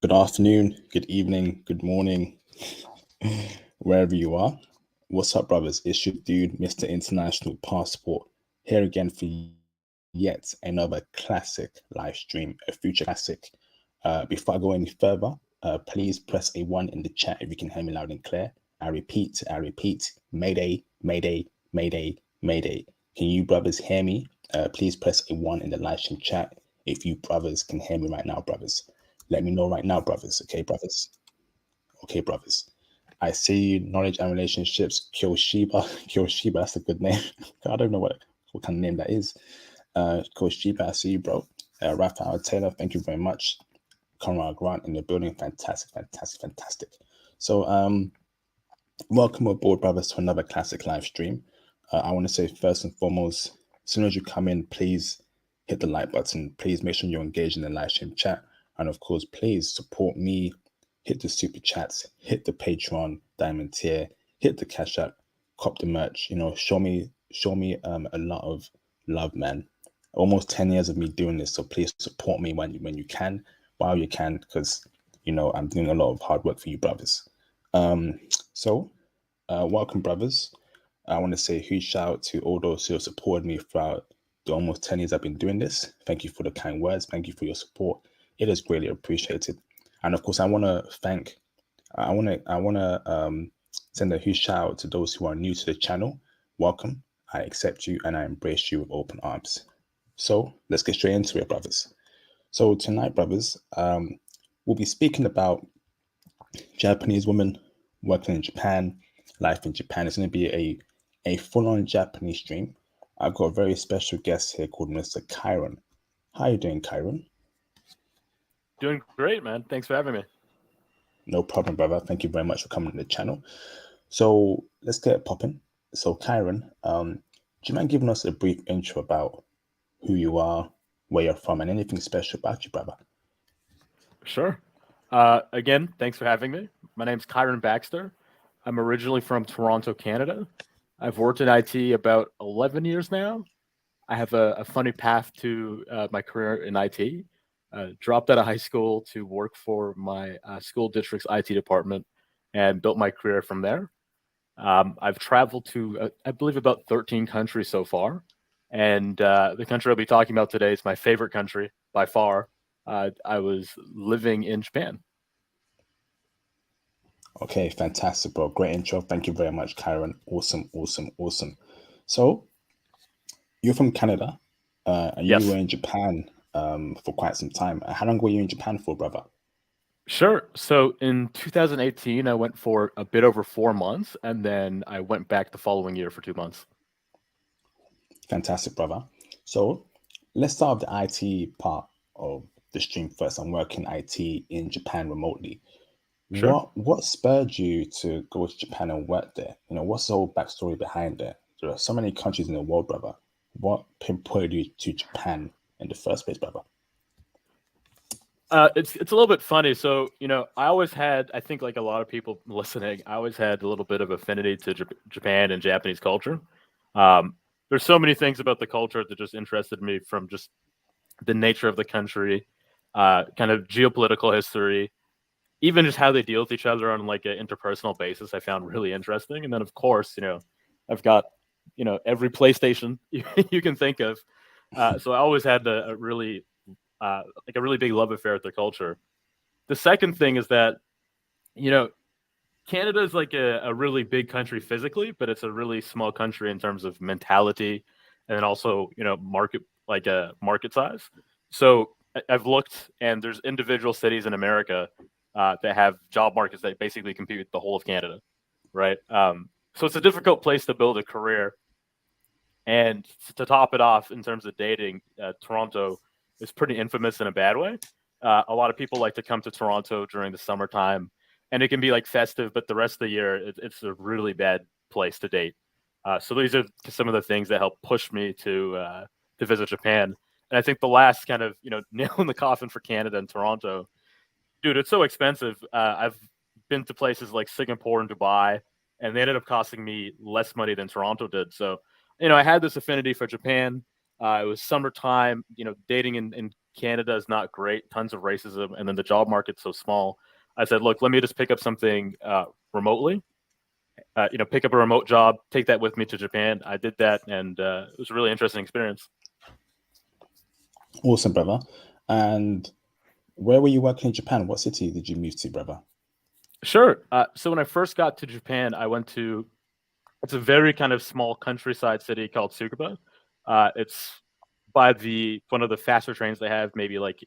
Good afternoon, good evening, good morning, wherever you are. What's up, brothers? It's your dude, Mr. International Passport, here again for yet another classic live stream, a future classic. Before I go any further, please press a one in the chat if you can hear me loud and clear. I repeat, Mayday, Mayday, Mayday, Mayday. Can you brothers hear me? Please press a one in the live stream chat if you brothers can hear me right now, brothers. Let me know right now, brothers. Okay, brothers. Okay, brothers. I see you. Knowledge and relationships. Kyoshiba. Kyoshiba. That's a good name. I don't know what kind of name that is. Kyoshiba. I see you, bro. Raphael Taylor. Thank you very much. Conrad Grant in the building. Fantastic, fantastic, fantastic. So, welcome aboard, brothers, to another classic live stream. I want to say first and foremost, as soon as you come in, please hit the like button. Please make sure you're engaged in the live stream chat. And of course, please support me. Hit the super chats, hit the Patreon diamond tier, hit the Cash App, cop the merch. Show me a lot of love, man. Almost 10 years of me doing this, so please support me when you can, while you can, because I'm doing a lot of hard work for you, brothers. So welcome, brothers. I want to say a huge shout out to all those who have supported me throughout the almost 10 years I've been doing this. Thank you for the kind words. Thank you for your support. It is greatly appreciated. And of course, I want to send a huge shout out to those who are new to the channel. Welcome. I accept you and I embrace you with open arms. So let's get straight into it, brothers. So tonight, brothers, we'll be speaking about Japanese women working in Japan, life in Japan. It's going to be a full-on Japanese stream. I've got a very special guest here called Mr. Kyron. How are you doing, Kyron? Doing great, man. Thanks for having me. No problem, brother. Thank you very much for coming to the channel. So let's get it popping. So, Kyron, do you mind giving us a brief intro about who you are, where you're from, and anything special about you, brother? Sure. Again, thanks for having me. My name's Kyron Baxter. I'm originally from Toronto, Canada. I've worked in IT about 11 years now. I have a funny path to my career in IT. Dropped out of high school to work for my school district's IT department and built my career from there. I've traveled to, I believe, about 13 countries so far. And the country I'll be talking about today is my favorite country by far. I was living in Japan. Okay, fantastic, bro. Great intro. Thank you very much, Kyron. Awesome, awesome, awesome. So, you're from Canada, and you were Yes. in Japan for quite some time. How long were you in Japan for, brother? Sure. So in 2018, I went for a bit over 4 months, and then I went back the following year for 2 months. Fantastic, brother. So, let's start with the IT part of the stream first. I'm working IT in Japan remotely. Sure. What spurred you to go to Japan and work there? What's the whole backstory behind it? There are so many countries in the world, brother. What pinpointed you to Japan in the first place, brother? It's a little bit funny. So I always had, I think, like a lot of people listening, I always had a little bit of affinity to Japan and Japanese culture. Um, there's so many things about the culture that just interested me, from just the nature of the country, kind of geopolitical history, even just how they deal with each other on like an interpersonal basis. I found really interesting. And then of course, I've got every PlayStation you can think of. So I always had a really like a really big love affair with their culture. The second thing is that you know Canada is like a really big country physically, but it's a really small country in terms of mentality, and then also market, like a market size. So I've looked, and there's individual cities in America that have job markets that basically compete with the whole of Canada, right? So it's a difficult place to build a career. And to top it off, in terms of dating, Toronto is pretty infamous in a bad way. A lot of people like to come to Toronto during the summertime, and it can be like festive, but the rest of the year, it's a really bad place to date. So these are some of the things that help push me to visit Japan. And I think the last kind of nail in the coffin for Canada and Toronto, dude, it's so expensive. I've been to places like Singapore and Dubai, and they ended up costing me less money than Toronto did. So, I had this affinity for Japan. It was summertime, dating in Canada is not great, tons of racism, and then the job market's so small. I said, look, let me just pick up something remotely. Pick up a remote job, take that with me to Japan. I did that, and it was a really interesting experience. Awesome, brother. And where were you working in Japan? What city did you move to, brother? Sure. So when I first got to Japan, I went to it's a very kind of small countryside city called Tsukuba. It's by one of the faster trains they have, maybe like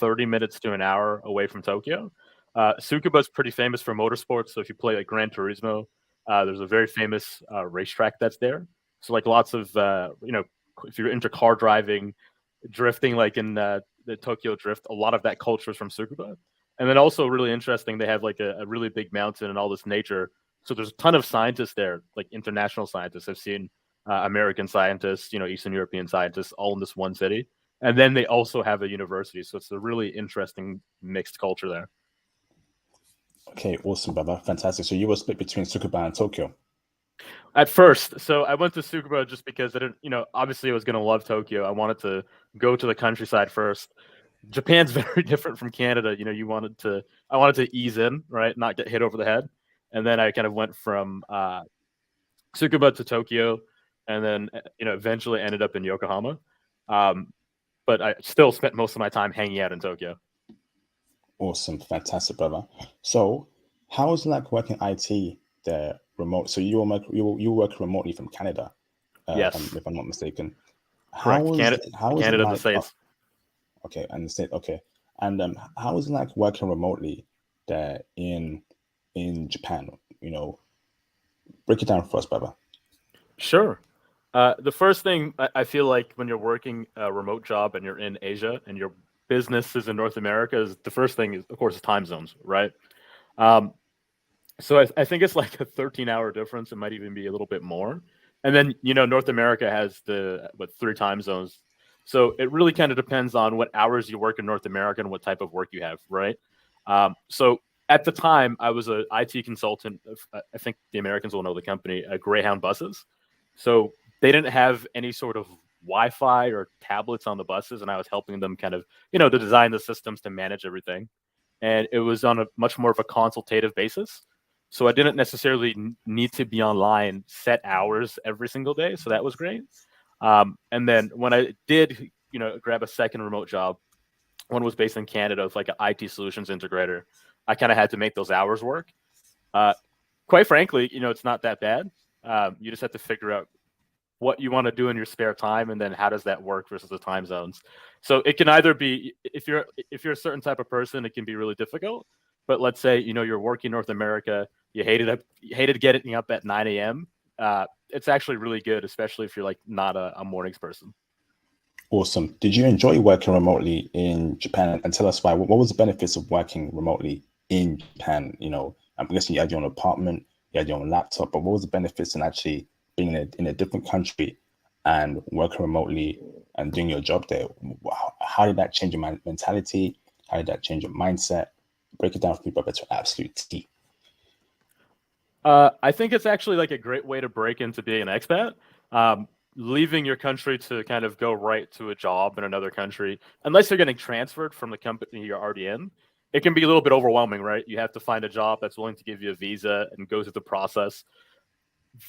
30 minutes to an hour away from Tokyo. Tsukuba is pretty famous for motorsports. So if you play like Gran Turismo, there's a very famous racetrack that's there. So like lots of if you're into car driving, drifting, like in the Tokyo Drift, a lot of that culture is from Tsukuba. And then also really interesting, they have like a really big mountain and all this nature. So there's a ton of scientists there, like international scientists. I've seen American scientists, Eastern European scientists, all in this one city. And then they also have a university. So it's a really interesting mixed culture there. Okay, awesome, brother. Fantastic. So you were split between Tsukuba and Tokyo. At first, so I went to Tsukuba just because I didn't, obviously I was going to love Tokyo. I wanted to go to the countryside first. Japan's very different from Canada. I wanted to ease in, right, not get hit over the head. And then I kind of went from Tsukuba to Tokyo, and then eventually ended up in Yokohama. But I still spent most of my time hanging out in Tokyo. Awesome, fantastic, brother. So, how is it like working IT there remote? So you work remotely from Canada, yes, if I'm not mistaken. Correct. How is it Canada, like? the States. Okay, and the state. Okay, and how is it like working remotely there in Japan? Break it down for us, brother. Sure. The first thing I feel like when you're working a remote job and you're in Asia and your business is in North America, is the first thing is, of course, time zones, right? So I think it's like a 13-hour difference. It might even be a little bit more. And then, North America has the 3 time zones. So it really kind of depends on what hours you work in North America and what type of work you have, right? So at the time, I was an IT consultant. I think the Americans will know the company, Greyhound Buses. So they didn't have any sort of Wi-Fi or tablets on the buses, and I was helping them kind of, to design the systems to manage everything. And it was on a much more of a consultative basis. So I didn't necessarily need to be online set hours every single day. So that was great. And then when I did, grab a second remote job, one was based in Canada with like an IT solutions integrator. I kind of had to make those hours work. Quite frankly, it's not that bad. You just have to figure out what you want to do in your spare time, and then how does that work versus the time zones. So it can either be, if you're a certain type of person, it can be really difficult. But let's say you're working North America, you hated getting up at 9 a.m. It's actually really good, especially if you're like not a mornings person. Awesome. Did you enjoy working remotely in Japan? And tell us why. What was the benefits of working remotely in Japan? I'm guessing you had your own apartment, you had your own laptop, but what was the benefits in actually being in a different country and working remotely and doing your job there? How did that change your mentality? How did that change your mindset? Break it down for me, brother, to absolute T. I think it's actually like a great way to break into being an expat. Leaving your country to kind of go right to a job in another country, unless you're getting transferred from the company you're already in, it can be a little bit overwhelming, right? You have to find a job that's willing to give you a visa and go through the process.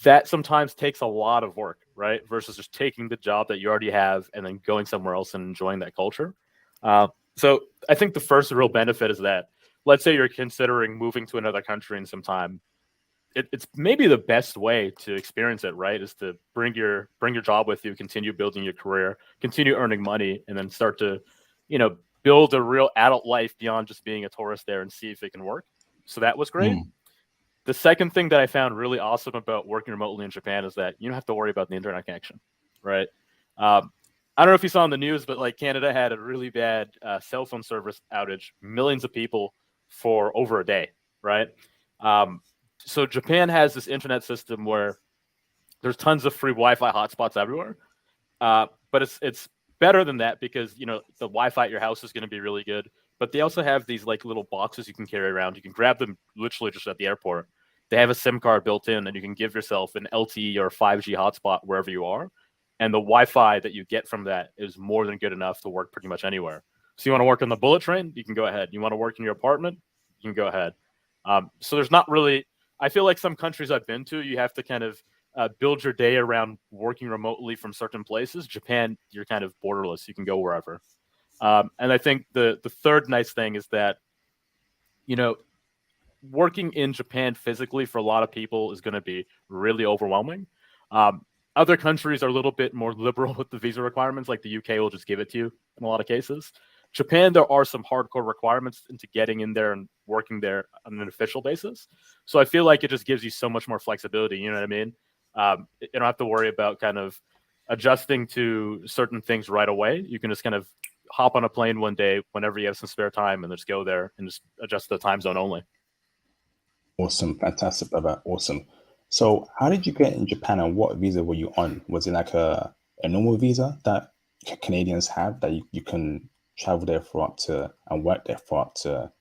That sometimes takes a lot of work, right? Versus just taking the job that you already have and then going somewhere else and enjoying that culture. So I think the first real benefit is that, let's say you're considering moving to another country in some time. It's maybe the best way to experience it, right? Is to bring your job with you, continue building your career, continue earning money, and then start to, build a real adult life beyond just being a tourist there and see if it can work. So that was great. The second thing that I found really awesome about working remotely in Japan is that you don't have to worry about the internet connection, right? I don't know if you saw in the news, but like Canada had a really bad cell phone service outage, millions of people for over a day, right? So Japan has this internet system where there's tons of free Wi-Fi hotspots everywhere, but it's better than that because the Wi-Fi at your house is going to be really good. But they also have these like little boxes you can carry around. You can grab them literally just at the airport. They have a SIM card built in, and you can give yourself an LTE or 5G hotspot wherever you are. And the Wi-Fi that you get from that is more than good enough to work pretty much anywhere. So you want to work on the bullet train, you can go ahead. You want to work in your apartment, you can go ahead. So there's not really. I feel like some countries I've been to, you have to kind of build your day around working remotely from certain places. Japan, you're kind of borderless. You can go wherever. And I think the third nice thing is that you know working in Japan physically for a lot of people is going to be really overwhelming. Um, Other countries are a little bit more liberal with the visa requirements, like the UK will just give it to you in a lot of cases. Japan, there are some hardcore requirements into getting in there and working there on an official basis. So I feel like it just gives you so much more flexibility. You know what I mean? You don't have to worry about kind of adjusting to certain things right away. You can just kind of hop on a plane one day whenever you have some spare time and just go there and just adjust the time zone only. Awesome, fantastic, brother. Awesome. So, how did you get in Japan, and what visa were you on? Was it like a normal visa that Canadians have that you can travel there for up to and work there for up to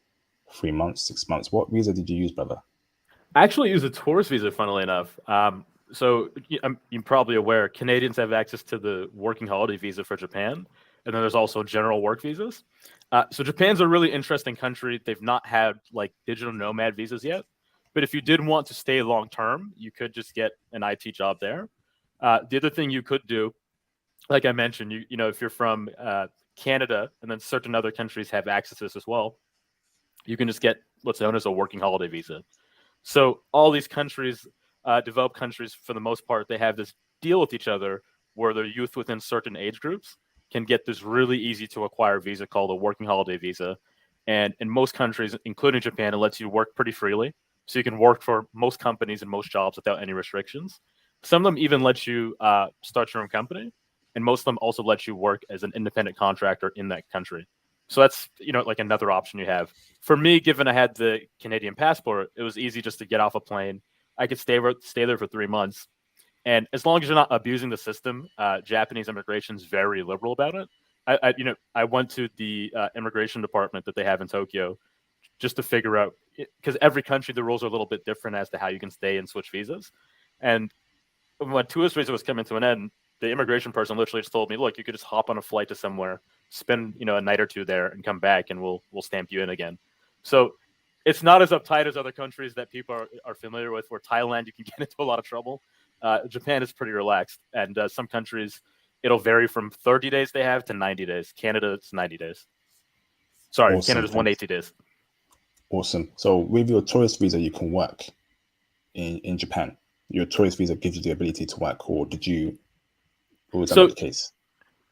3 months, 6 months? What visa did you use, brother? I actually use a tourist visa, funnily enough. So you're probably aware Canadians have access to the working holiday visa for Japan, and then there's also general work visas. So Japan's a really interesting country. They've not had like digital nomad visas yet, but if you did want to stay long term, you could just get an IT job there. The other thing you could do, like I mentioned, you know if you're from Canada, and then certain other countries have access to this as well, you can just get what's known as a working holiday visa. So all these countries, developed countries, for the most part, they have this deal with each other where their youth within certain age groups can get this really easy to acquire visa called a working holiday visa. And in most countries, including Japan, it lets you work pretty freely. So you can work for most companies and most jobs without any restrictions. Some of them even let you start your own company, and most of them also let you work as an independent contractor in that country. So that's like another option you have. For me, given I had the Canadian passport, it was easy just to get off a plane. I could stay there for 3 months, and as long as you're not abusing the system, Japanese immigration is very liberal about it. I went to the immigration department that they have in Tokyo just to figure out, because every country the rules are a little bit different as to how you can stay and switch visas. And when tourist visa was coming to an end, the immigration person literally just told me, "Look, you could just hop on a flight to somewhere, spend a night or two there, and come back, and we'll stamp you in again." So it's not as uptight as other countries that people are familiar with. Where Thailand, you can get into a lot of trouble. Japan is pretty relaxed, and some countries it'll vary from 30 days they have to 90 days. Canada, it's 90 days. Sorry, Awesome, Canada's thanks. 180 days. Awesome. So, with your tourist visa, you can work in Japan. Your tourist visa gives you the ability to work, or was that not So the case?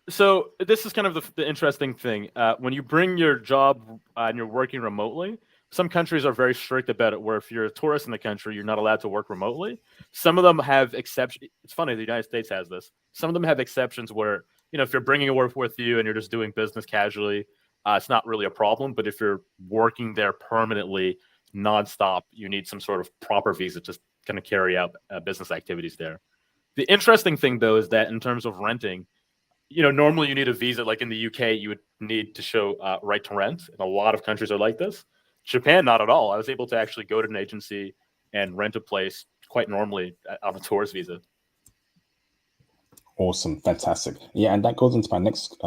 So this is kind of the interesting thing. When you bring your job and you're working remotely, some countries are very strict about it. Where if you're a tourist in the country, you're not allowed to work remotely. Some of them have exceptions. It's funny, the United States has this. Some of them have exceptions where if you're bringing your work with you and you're just doing business casually, it's not really a problem. But if you're working there permanently, nonstop, you need some sort of proper visa to kind of carry out business activities there. The interesting thing, though, is that in terms of renting, normally you need a visa. Like in the UK, you would need to show right to rent. And a lot of countries are like this. Japan, not at all. I was able to actually go to an agency and rent a place quite normally on a tourist visa. Awesome, fantastic. Yeah, and that goes into my next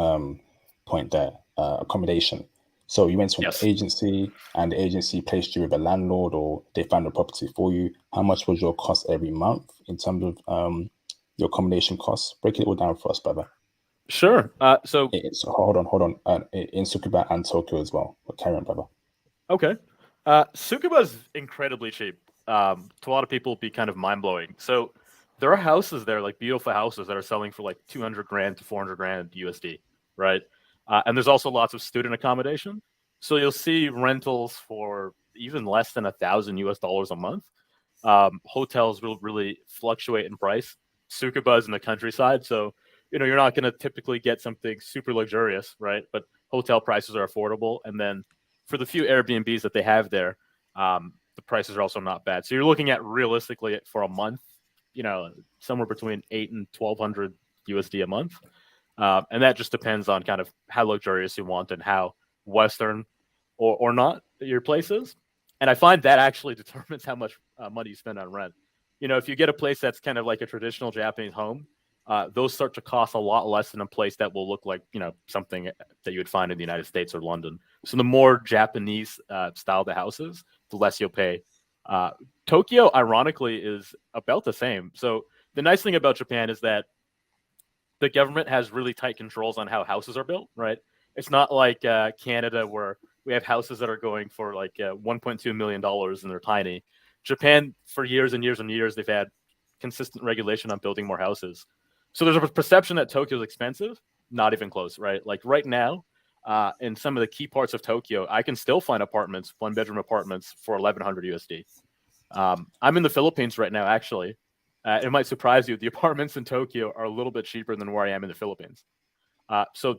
point there, accommodation. So you went to an Yes. agency, and the agency placed you with a landlord, or they found a property for you. How much was your cost every month in terms of your accommodation costs? Break it all down for us, brother. Sure. So hold on. In Tsukuba and Tokyo as well. But carry on, brother. Okay. Tsukuba is incredibly cheap. To a lot of people, it'd be kind of mind blowing. So there are houses there, like beautiful houses that are selling for like 200 grand to 400 grand USD, right? And there's also lots of student accommodation. So you'll see rentals for even less than $1,000 a month. Hotels will really fluctuate in price. Tsukuba is in the countryside, so you're not going to typically get something super luxurious, right? But hotel prices are affordable, and then for the few Airbnbs that they have there, the prices are also not bad. So you're looking at realistically for a month, somewhere between 8 and 1,200 USD a month, and that just depends on kind of how luxurious you want and how Western or not your place is. And I find that actually determines how much money you spend on rent. If you get a place that's kind of like a traditional Japanese home, those start to cost a lot less than a place that will look like something that you would find in the United States or London. So the more Japanese style the houses, the less you'll pay. Tokyo, ironically, is about the same. So the nice thing about Japan is that the government has really tight controls on how houses are built, right? It's not like Canada where we have houses that are going for like $1.2 million and they're tiny. Japan, for years and years and years, they've had consistent regulation on building more houses. So there's a perception that Tokyo is expensive. Not even close, right? Like right now, in some of the key parts of Tokyo, I can still find apartments, one-bedroom apartments for 1,100 USD. I'm in the Philippines right now, actually. It might surprise you. The apartments in Tokyo are a little bit cheaper than where I am in the Philippines. So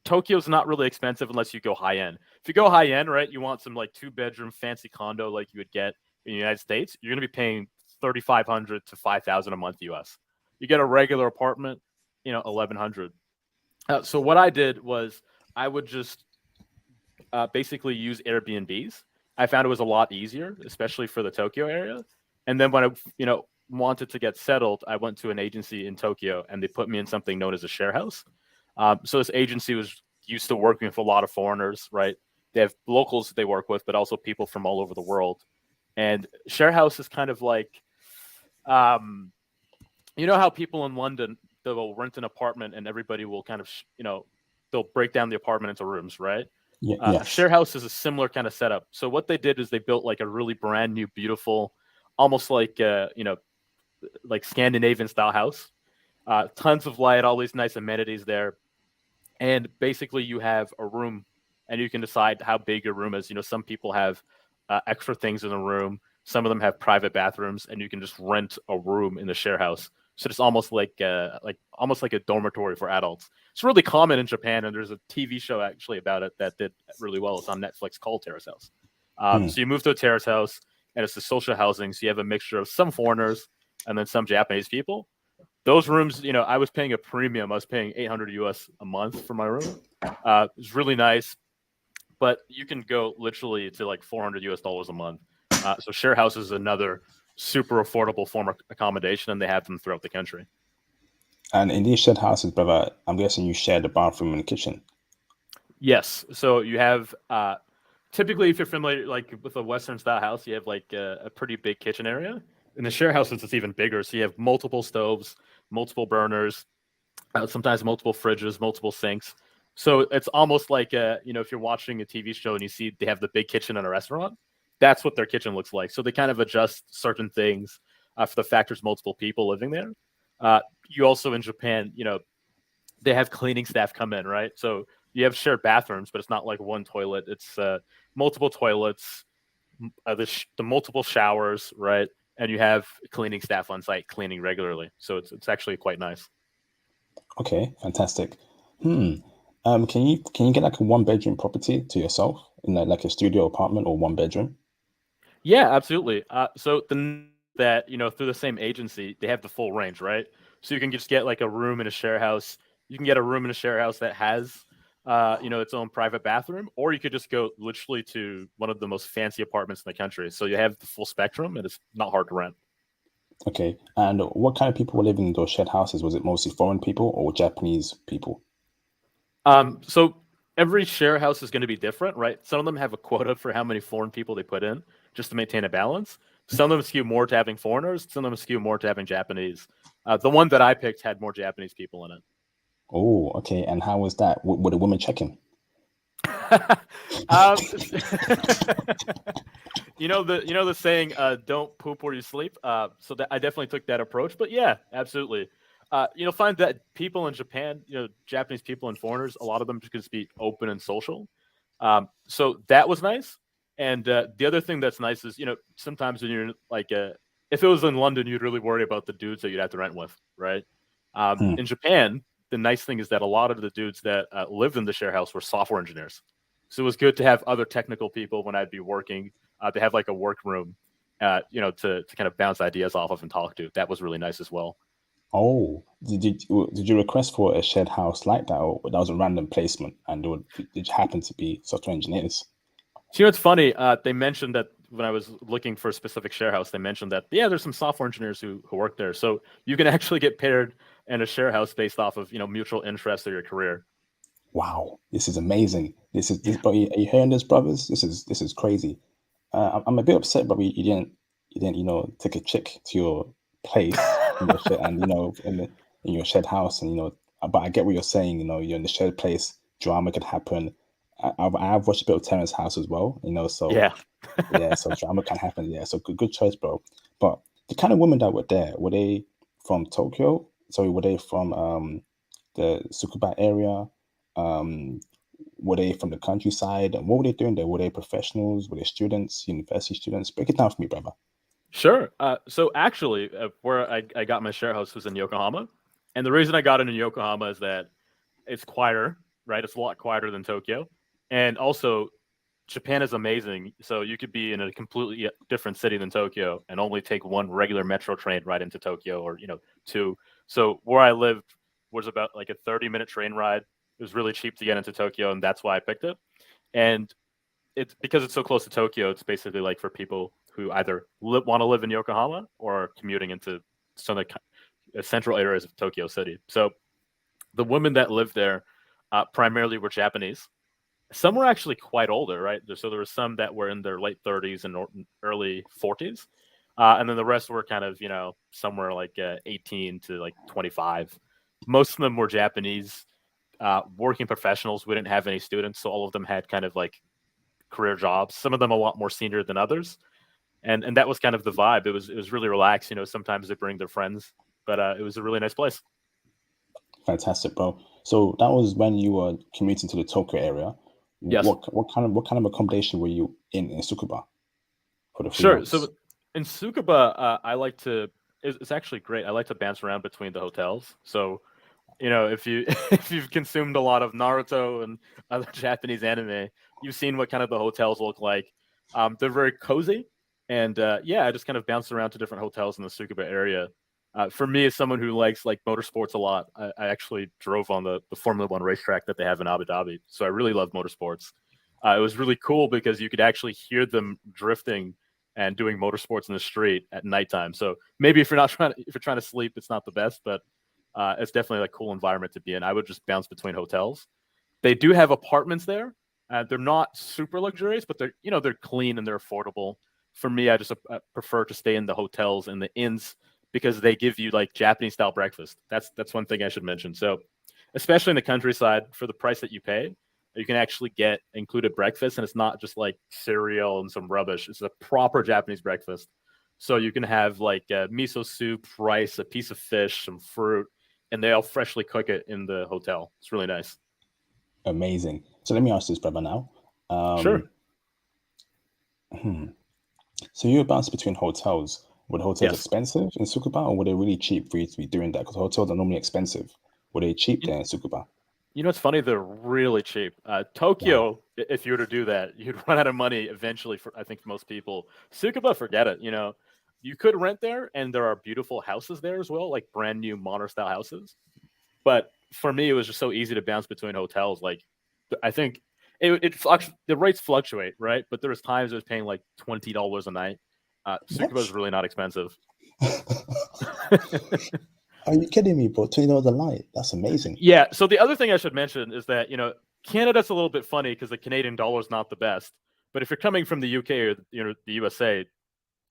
Tokyo's not really expensive unless you go high end. If you go high end, right, you want some like 2-bedroom fancy condo like you would get in the United States, you're going to be paying 3,500 to 5,000 a month US. You get a regular apartment, 1,100. So what I did was I would just basically use Airbnbs. I found it was a lot easier, especially for the Tokyo area. And then when I, wanted to get settled, I went to an agency in Tokyo and they put me in something known as a share house. So this agency was used to working with a lot of foreigners, right? They have locals that they work with, but also people from all over the world. And share house is kind of like, you know how people in London, they'll rent an apartment and everybody will kind of, they'll break down the apartment into rooms, right? Yes. Share house is a similar kind of setup. So what they did is they built like a really brand new, beautiful, almost like, like Scandinavian style house. Tons of light, all these nice amenities there. And basically you have a room and you can decide how big your room is. Some people have extra things in the room. Some of them have private bathrooms and you can just rent a room in the share house. So it's almost like a dormitory for adults. It's really common in Japan, and there's a TV show actually about it that did really well. It's on Netflix called Terrace House. So you move to a terrace house, and it's the social housing. So you have a mixture of some foreigners and then some Japanese people. Those rooms, I was paying a premium. I was paying 800 US a month for my room. It was really nice, but you can go literally to like 400 US dollars a month. So share house is another super affordable form of accommodation, and they have them throughout the country. And in these shared houses, brother, I'm guessing you share the bathroom and the kitchen. Yes. So you have typically, if you're familiar like with a Western style house, you have like a pretty big kitchen area. In the share houses, it's even bigger. So you have multiple stoves, multiple burners, sometimes multiple fridges, multiple sinks. So it's almost like if you're watching a TV show and you see they have the big kitchen in a restaurant, that's what their kitchen looks like. So they kind of adjust certain things for the fact there's multiple people living there. You also in Japan, they have cleaning staff come in, right? So you have shared bathrooms, but it's not like one toilet. It's multiple toilets, the multiple showers, right? And you have cleaning staff on site cleaning regularly. So it's actually quite nice. Okay, fantastic. Can you get like a 1-bedroom property to yourself in like a studio apartment or 1-bedroom? Yeah, absolutely. So that through the same agency, they have the full range, right? So you can just get like a room in a share house. You can get a room in a share house that has its own private bathroom, or you could just go literally to one of the most fancy apartments in the country. So you have the full spectrum, and it's not hard to rent. Okay, and what kind of people were living in those shared houses? Was it mostly foreign people or Japanese people? So every share house is going to be different, right? Some of them have a quota for how many foreign people they put in just to maintain a balance. Some of them skew more to having foreigners. Some of them skew more to having Japanese. The one that I picked had more Japanese people in it. Oh, okay. And how was that? Were the women checking? The saying, "Don't poop where you sleep." So that I definitely took that approach. But yeah, absolutely. You'll find that people in Japan, Japanese people and foreigners, a lot of them just be open and social. So that was nice. And the other thing that's nice is, sometimes when you're like, if it was in London, you'd really worry about the dudes that you'd have to rent with, right? In Japan, the nice thing is that a lot of the dudes that lived in the share house were software engineers. So it was good to have other technical people when I'd be working. They have like a work room, to kind of bounce ideas off of and talk to. That was really nice as well. Oh, did you request for a shared house like that, or that was a random placement and it happened to be software engineers? So, it's funny. They mentioned that when I was looking for a specific share house, they mentioned that, yeah, there's some software engineers who work there. So you can actually get paired and a share house based off of mutual interest or your career. Wow, this is amazing. This is this, Yeah. bro. Are you hearing this, brothers? This is crazy. I'm a bit upset, but you didn't take a chick to your place in your shed and in your shed house and But I get what you're saying. You're in the shed place. Drama could happen. I've watched a bit of Terrence House as well. So Yeah. yeah, so drama can happen. Yeah, so good choice, bro. But the kind of women that were there, were they from Tokyo? Sorry, were they from the Tsukuba area? Um, were they from the countryside? And what were they doing there? Were they professionals? Were they students, university students? Break it down for me, brother. Sure. So actually, where I got my share house was in Yokohama, and the reason I got it in Yokohama is that it's quieter, right? It's a lot quieter than Tokyo, and also Japan is amazing. So you could be in a completely different city than Tokyo and only take one regular metro train right into Tokyo, or two. So where I lived was about like a 30-minute train ride. It was really cheap to get into Tokyo, and that's why I picked it. And it's because it's so close to Tokyo. It's basically like for people who either want to live in Yokohama or are commuting into some of the central areas of Tokyo City. So the women that lived there primarily were Japanese. Some were actually quite older, right? So there were some that were in their late 30s and early 40s, and then the rest were kind of somewhere like 18 to like 25. Most of them were Japanese working professionals. We didn't have any students, so all of them had kind of like career jobs. Some of them a lot more senior than others, and that was kind of the vibe. It was really relaxed. Sometimes they bring their friends, but it was a really nice place. Fantastic, bro. So that was when you were commuting to the Tokyo area. Yes. What kind of accommodation were you in Tsukuba for the three Sure. So months? in Tsukuba, I like to. It's actually great. I like to bounce around between the hotels. So if you if you've consumed a lot of Naruto and other Japanese anime, you've seen what kind of the hotels look like. They're very cozy, and yeah, I just kind of bounced around to different hotels in the Tsukuba area. For me, as someone who likes like motorsports a lot, I actually drove on the Formula One racetrack that they have in Abu Dhabi, so I really love motorsports. It was really cool because you could actually hear them drifting and doing motorsports in the street at nighttime. So maybe if you're trying to sleep, it's not the best, but it's definitely a cool environment to be in. I would just bounce between hotels. They do have apartments there. They're not super luxurious, but they're clean and they're affordable. For me, I just prefer to stay in the hotels and the inns because they give you like Japanese style breakfast. That's one thing I should mention. So, especially in the countryside, for the price that you pay, you can actually get included breakfast, and it's not just like cereal and some rubbish. It's a proper Japanese breakfast. So you can have like miso soup, rice, a piece of fish, some fruit, and they all freshly cook it in the hotel. It's really nice. Amazing. So let me ask this, brother, now. Sure. Um, hmm. So you were bouncing between hotels. Were the hotels Yes. expensive in Tsukuba, or were they really cheap for you to be doing that? Because hotels are normally expensive. Were they cheap You, there in Tsukuba? you know, it's funny. They're really cheap. Wow. Tokyo, if you were to do that, you'd run out of money eventually. I think for most people, Tsukuba, forget it. You could rent there, and there are beautiful houses there as well, like brand new modern style houses. But for me, it was just so easy to bounce between hotels. Like, I think the rates fluctuate, right? But there was times I was paying like $20 a night. Tsukuba is What? really not expensive. Are you kidding me, bro? $20 a night. That's amazing. Yeah. So the other thing I should mention is that Canada's a little bit funny because the Canadian dollar is not the best. But if you're coming from the UK or the USA,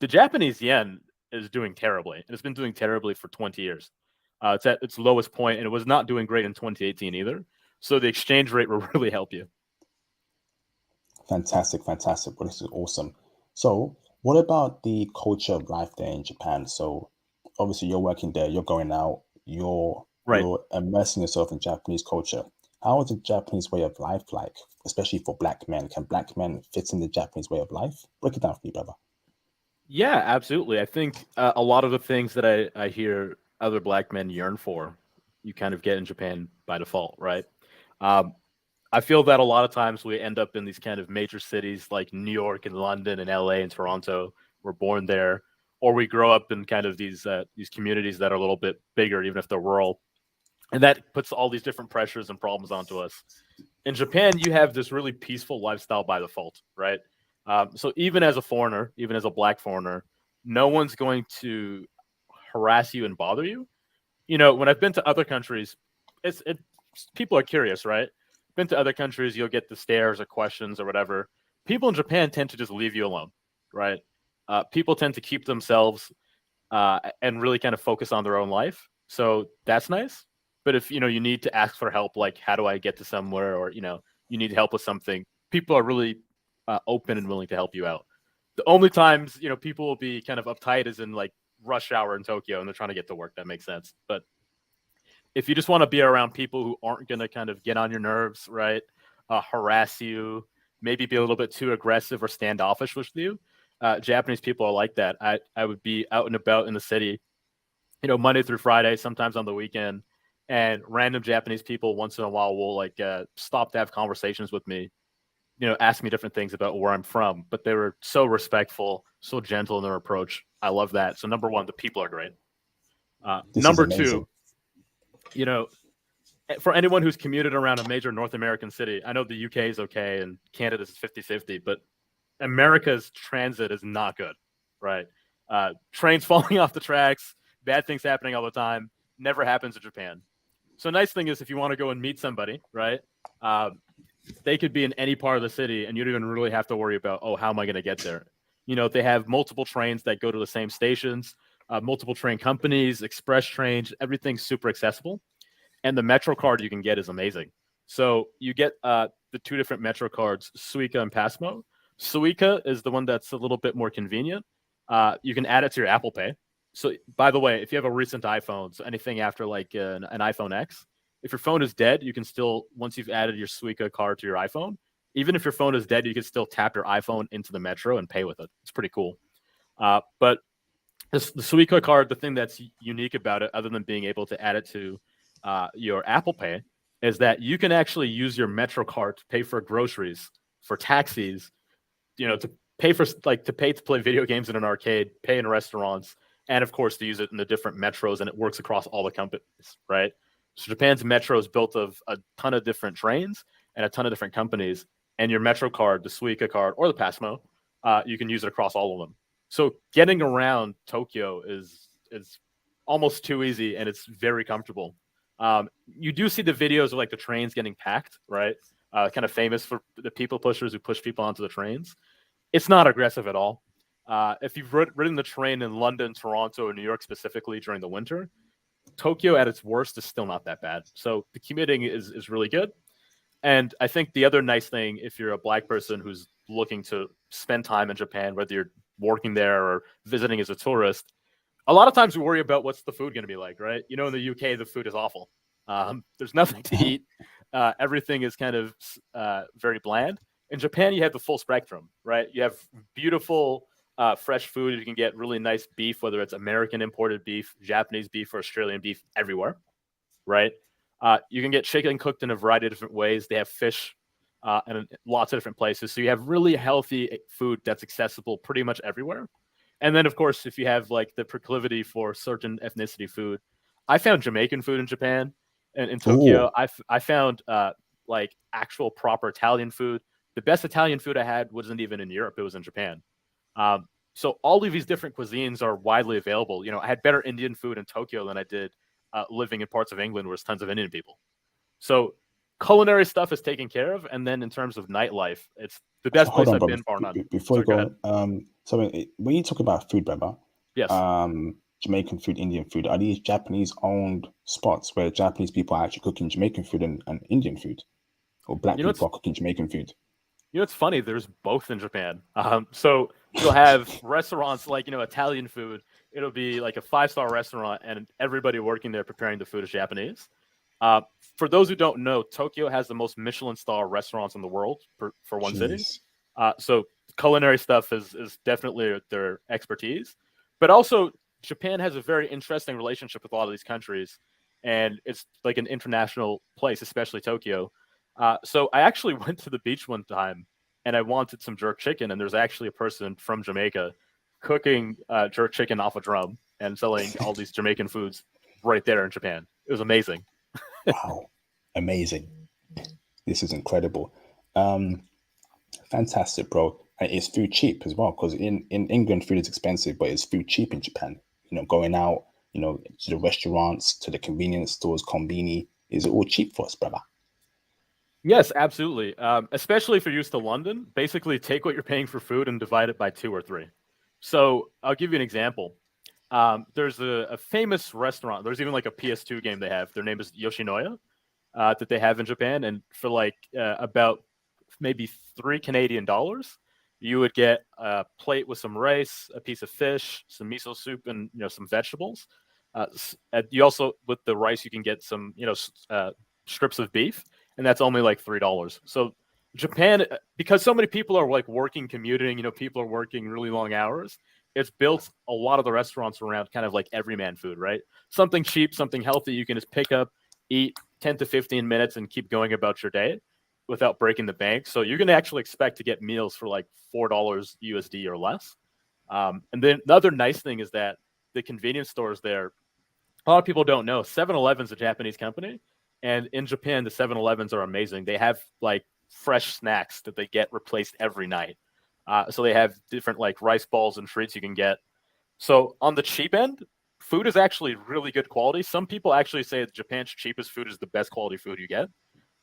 the Japanese yen is doing terribly, and it's been doing terribly for 20 years. It's at its lowest point, and it was not doing great in 2018 either. So the exchange rate will really help you. Fantastic, fantastic. Well, this is awesome. So, what about the culture of life there in Japan? So, obviously, you're working there, you're going out, you're Right. you're immersing yourself in Japanese culture. How is the Japanese way of life like, especially for black men? Can black men fit in the Japanese way of life? Break it down for me, brother. Yeah, absolutely. I think a lot of the things that I hear other black men yearn for, you kind of get in Japan by default, right? Um, I feel that a lot of times we end up in these kind of major cities like New York and London and LA and Toronto. We're born there, or we grow up in kind of these communities that are a little bit bigger, even if they're rural, and that puts all these different pressures and problems onto us. In Japan, you have this really peaceful lifestyle by default, right? So even as a foreigner, even as a black foreigner, no one's going to harass you and bother you. when I've been to other countries, it people are curious, right? Been to other countries, you'll get the stares or questions or whatever. People in Japan tend to just leave you alone, right? People tend to keep themselves and really kind of focus on their own life. So that's nice. But if you need to ask for help, like how do I get to somewhere, or you need help with something, people are really open and willing to help you out. The only times people will be kind of uptight is in like rush hour in Tokyo and they're trying to get to work. That makes sense. But if you just want to be around people who aren't going to kind of get on your nerves, right? Harass you, maybe be a little bit too aggressive or standoffish with you. Japanese people are like that. I would be out and about in the city, Monday through Friday, sometimes on the weekend, and random Japanese people once in a while will like stop to have conversations with me, ask me different things about where I'm from. But they were so respectful, so gentle in their approach. I love that. So number one, the people are great. This is Number amazing. two, you know, for anyone who's commuted around a major North American city, I know the UK is okay and Canada's 50-50, but America's transit is not good, right? Trains falling off the tracks, bad things happening all the time. Never happens in Japan. So nice thing is if you want to go and meet somebody, right? They could be in any part of the city and you don't even really have to worry about, oh, how am I going to get there? They have multiple trains that go to the same stations, multiple train companies, express trains, everything's super accessible. And the Metro card you can get is amazing. So you get the two different Metro cards, Suica and Passmo. Suica is the one that's a little bit more convenient. You can add it to your Apple Pay. So, by the way, if you have a recent iPhone, so anything after like an iPhone X, if your phone is dead, you can still, once you've added your Suica card to your iPhone, even if your phone is dead, you can still tap your iPhone into the Metro and pay with it. It's pretty cool. But the Suica card, the thing that's unique about it, other than being able to add it to your Apple Pay, is that you can actually use your Metro card to pay for groceries, for taxis, to pay for to play video games in an arcade, pay in restaurants, and of course to use it in the different metros, and it works across all the companies, right? So Japan's metro is built of a ton of different trains and a ton of different companies, and your Metro card, the Suica card, or the Passmo, you can use it across all of them. So getting around Tokyo is almost too easy, and it's very comfortable. You do see the videos of like the trains getting packed, right? Kind of famous for the people pushers who push people onto the trains. It's not aggressive at all. If you've ridden the train in London, Toronto, or New York specifically during the winter, Tokyo at its worst is still not that bad. So the commuting is really good. And I think the other nice thing, if you're a Black person who's looking to spend time in Japan, whether you're working there or visiting as a tourist, a lot of times we worry about what's the food going to be like, right? In the UK, the food is awful. There's nothing to eat. Everything is kind of very bland. In Japan, you have the full spectrum, right? You have beautiful fresh food. You can get really nice beef, whether it's American imported beef, Japanese beef, or Australian beef everywhere, right? You can get chicken cooked in a variety of different ways. They have fish in lots of different places. So you have really healthy food that's accessible pretty much everywhere. And then, of course, if you have like the proclivity for certain ethnicity food, I found Jamaican food in Japan and in Tokyo. Oh, I found like actual proper Italian food. The best Italian food I had wasn't even in Europe; it was in Japan. So all of these different cuisines are widely available. I had better Indian food in Tokyo than I did living in parts of England where there's tons of Indian people. So culinary stuff is taken care of, and then in terms of nightlife, it's the so best hold place on, I've bro. been, bar none. Before you Sorry, go ahead. go, when you talk about food, brother, Yes. Jamaican food, Indian food, are these Japanese owned spots where Japanese people are actually cooking Jamaican food and Indian food, or Black You know, it's people are cooking Jamaican food? it's funny. There's both in Japan. So you'll have restaurants like Italian food. It'll be like a 5-star restaurant, and everybody working there preparing the food is Japanese. Uh, for those who don't know, Tokyo has the most Michelin star restaurants in the world for one city. Jeez. So culinary stuff is definitely their expertise, but also Japan has a very interesting relationship with a lot of these countries, and it's like an international place, especially Tokyo. So I actually went to the beach one time, and I wanted some jerk chicken, and there's actually a person from Jamaica cooking jerk chicken off a drum and selling all these Jamaican foods right there in Japan. It was amazing. Wow, amazing. This is incredible. Um, Fantastic, bro. And is food cheap as well? Because in England, food is expensive, but is food cheap in Japan? Going out, to the restaurants, to the convenience stores, combini. Is it all cheap for us, brother? Yes, absolutely. Especially if you're used to London, basically take what you're paying for food and divide it by 2 or 3. So I'll give you an example. There's a famous restaurant. There's even like a PS2 game they have. Their name is Yoshinoya, that they have in Japan, and for like about maybe $3 Canadian, you would get a plate with some rice, a piece of fish, some miso soup, and some vegetables. You also, with the rice, you can get some strips of beef, and that's only like $3. So Japan, because so many people are like working, commuting, people are working really long hours. It's built a lot of the restaurants around kind of like everyman food, right? Something cheap, something healthy you can just pick up, eat 10 to 15 minutes, and keep going about your day without breaking the bank. So you're going to actually expect to get meals for like $4 USD or less. And then the other nice thing is that the convenience stores there, a lot of people don't know 7-Eleven's a Japanese company. And in Japan, the 7-Elevens are amazing. They have like fresh snacks that they get replaced every night. So they have different like rice balls and treats you can get. So on the cheap end, food is actually really good quality. Some people actually say that Japan's cheapest food is the best quality food you get.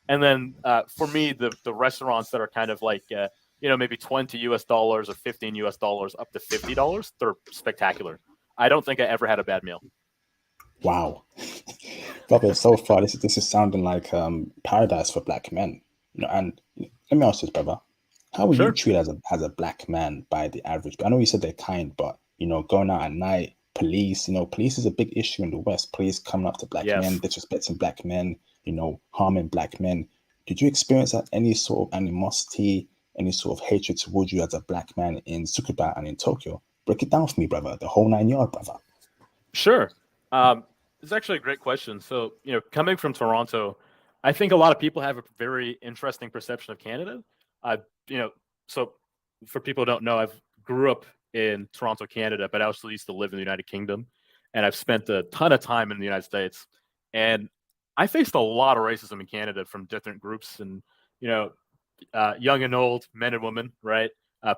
And then for me, the restaurants that are kind of like maybe $20 or $15 up to $50, they're spectacular. I don't think I ever had a bad meal. Wow, brother, so far this is sounding like paradise for black men. And let me ask this, brother. How are you Sure. treated as a black man by the average? I know you said they're kind, but going out at night, police, police is a big issue in the West. Police coming up to black men, Yes. disrespecting black men, harming black men. Did you experience that any sort of animosity, any sort of hatred towards you as a black man in Tsukuba and in Tokyo? Break it down for me, brother. The whole 9 yard, brother. Sure. It's actually a great question. So, coming from Toronto, I think a lot of people have a very interesting perception of Canada. So for people who don't know, I've grew up in Toronto, Canada, but I also used to live in the United Kingdom, and I've spent a ton of time in the United States. And I faced a lot of racism in Canada from different groups, and young and old, men and women, right?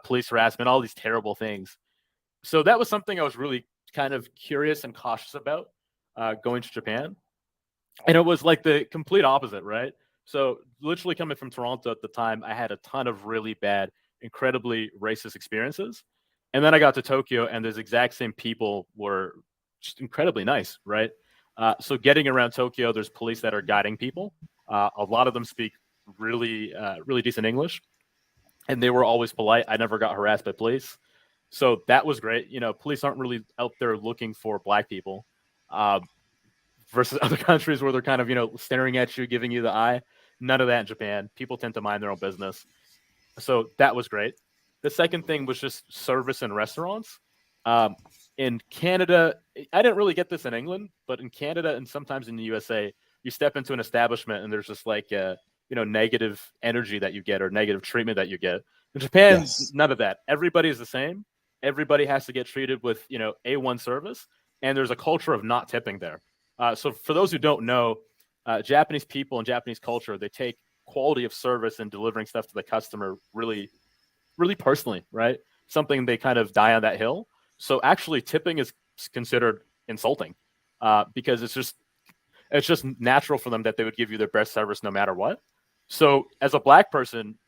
Police harassment, all these terrible things. So that was something I was really kind of curious and cautious about going to Japan. And it was like the complete opposite, right? So literally coming from Toronto at the time, I had a ton of really bad, incredibly racist experiences. And then I got to Tokyo, and those exact same people were just incredibly nice, right? So getting around Tokyo, there's police that are guiding people. A lot of them speak really decent English, and they were always polite. I never got harassed by police. So that was great. Police aren't really out there looking for black people. Versus other countries where they're kind of staring at you, giving you the eye. None of that in Japan. People tend to mind their own business. So that was great. The second thing was just service in restaurants. In Canada, I didn't really get this in England, but in Canada and sometimes in the USA, you step into an establishment and there's just like negative energy that you get or negative treatment that you get. In Japan, Yes. none of that. Everybody is the same. Everybody has to get treated with A1 service, and there's a culture of not tipping there. So for those who don't know, Japanese people and Japanese culture, they take quality of service and delivering stuff to the customer really, really personally, right? Something they kind of die on that hill. So actually tipping is considered insulting because it's just natural for them that they would give you their best service no matter what. So as a black person,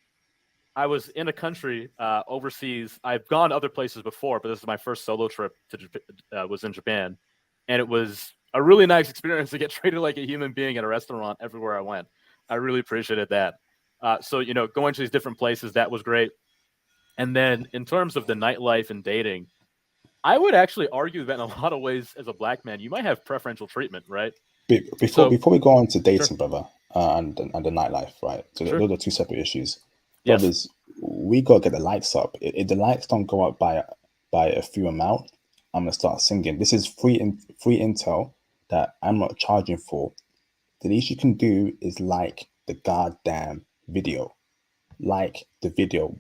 I was in a country overseas. I've gone other places before, but this is my first solo trip to was in Japan, and it was a really nice experience to get treated like a human being at a restaurant everywhere I went. I really appreciated that. So going to these different places, that was great. And then in terms of the nightlife and dating, I would actually argue that in a lot of ways, as a black man, you might have preferential treatment, right? So Before we go on to sure, dating, brother, and the nightlife, right? So sure, those are two separate issues. yes, Brothers, we gotta get the lights up. If the lights don't go up by a few amount, I'm gonna start singing. This is free intel that I'm not charging for. The least you can do is like the goddamn video. Like the video.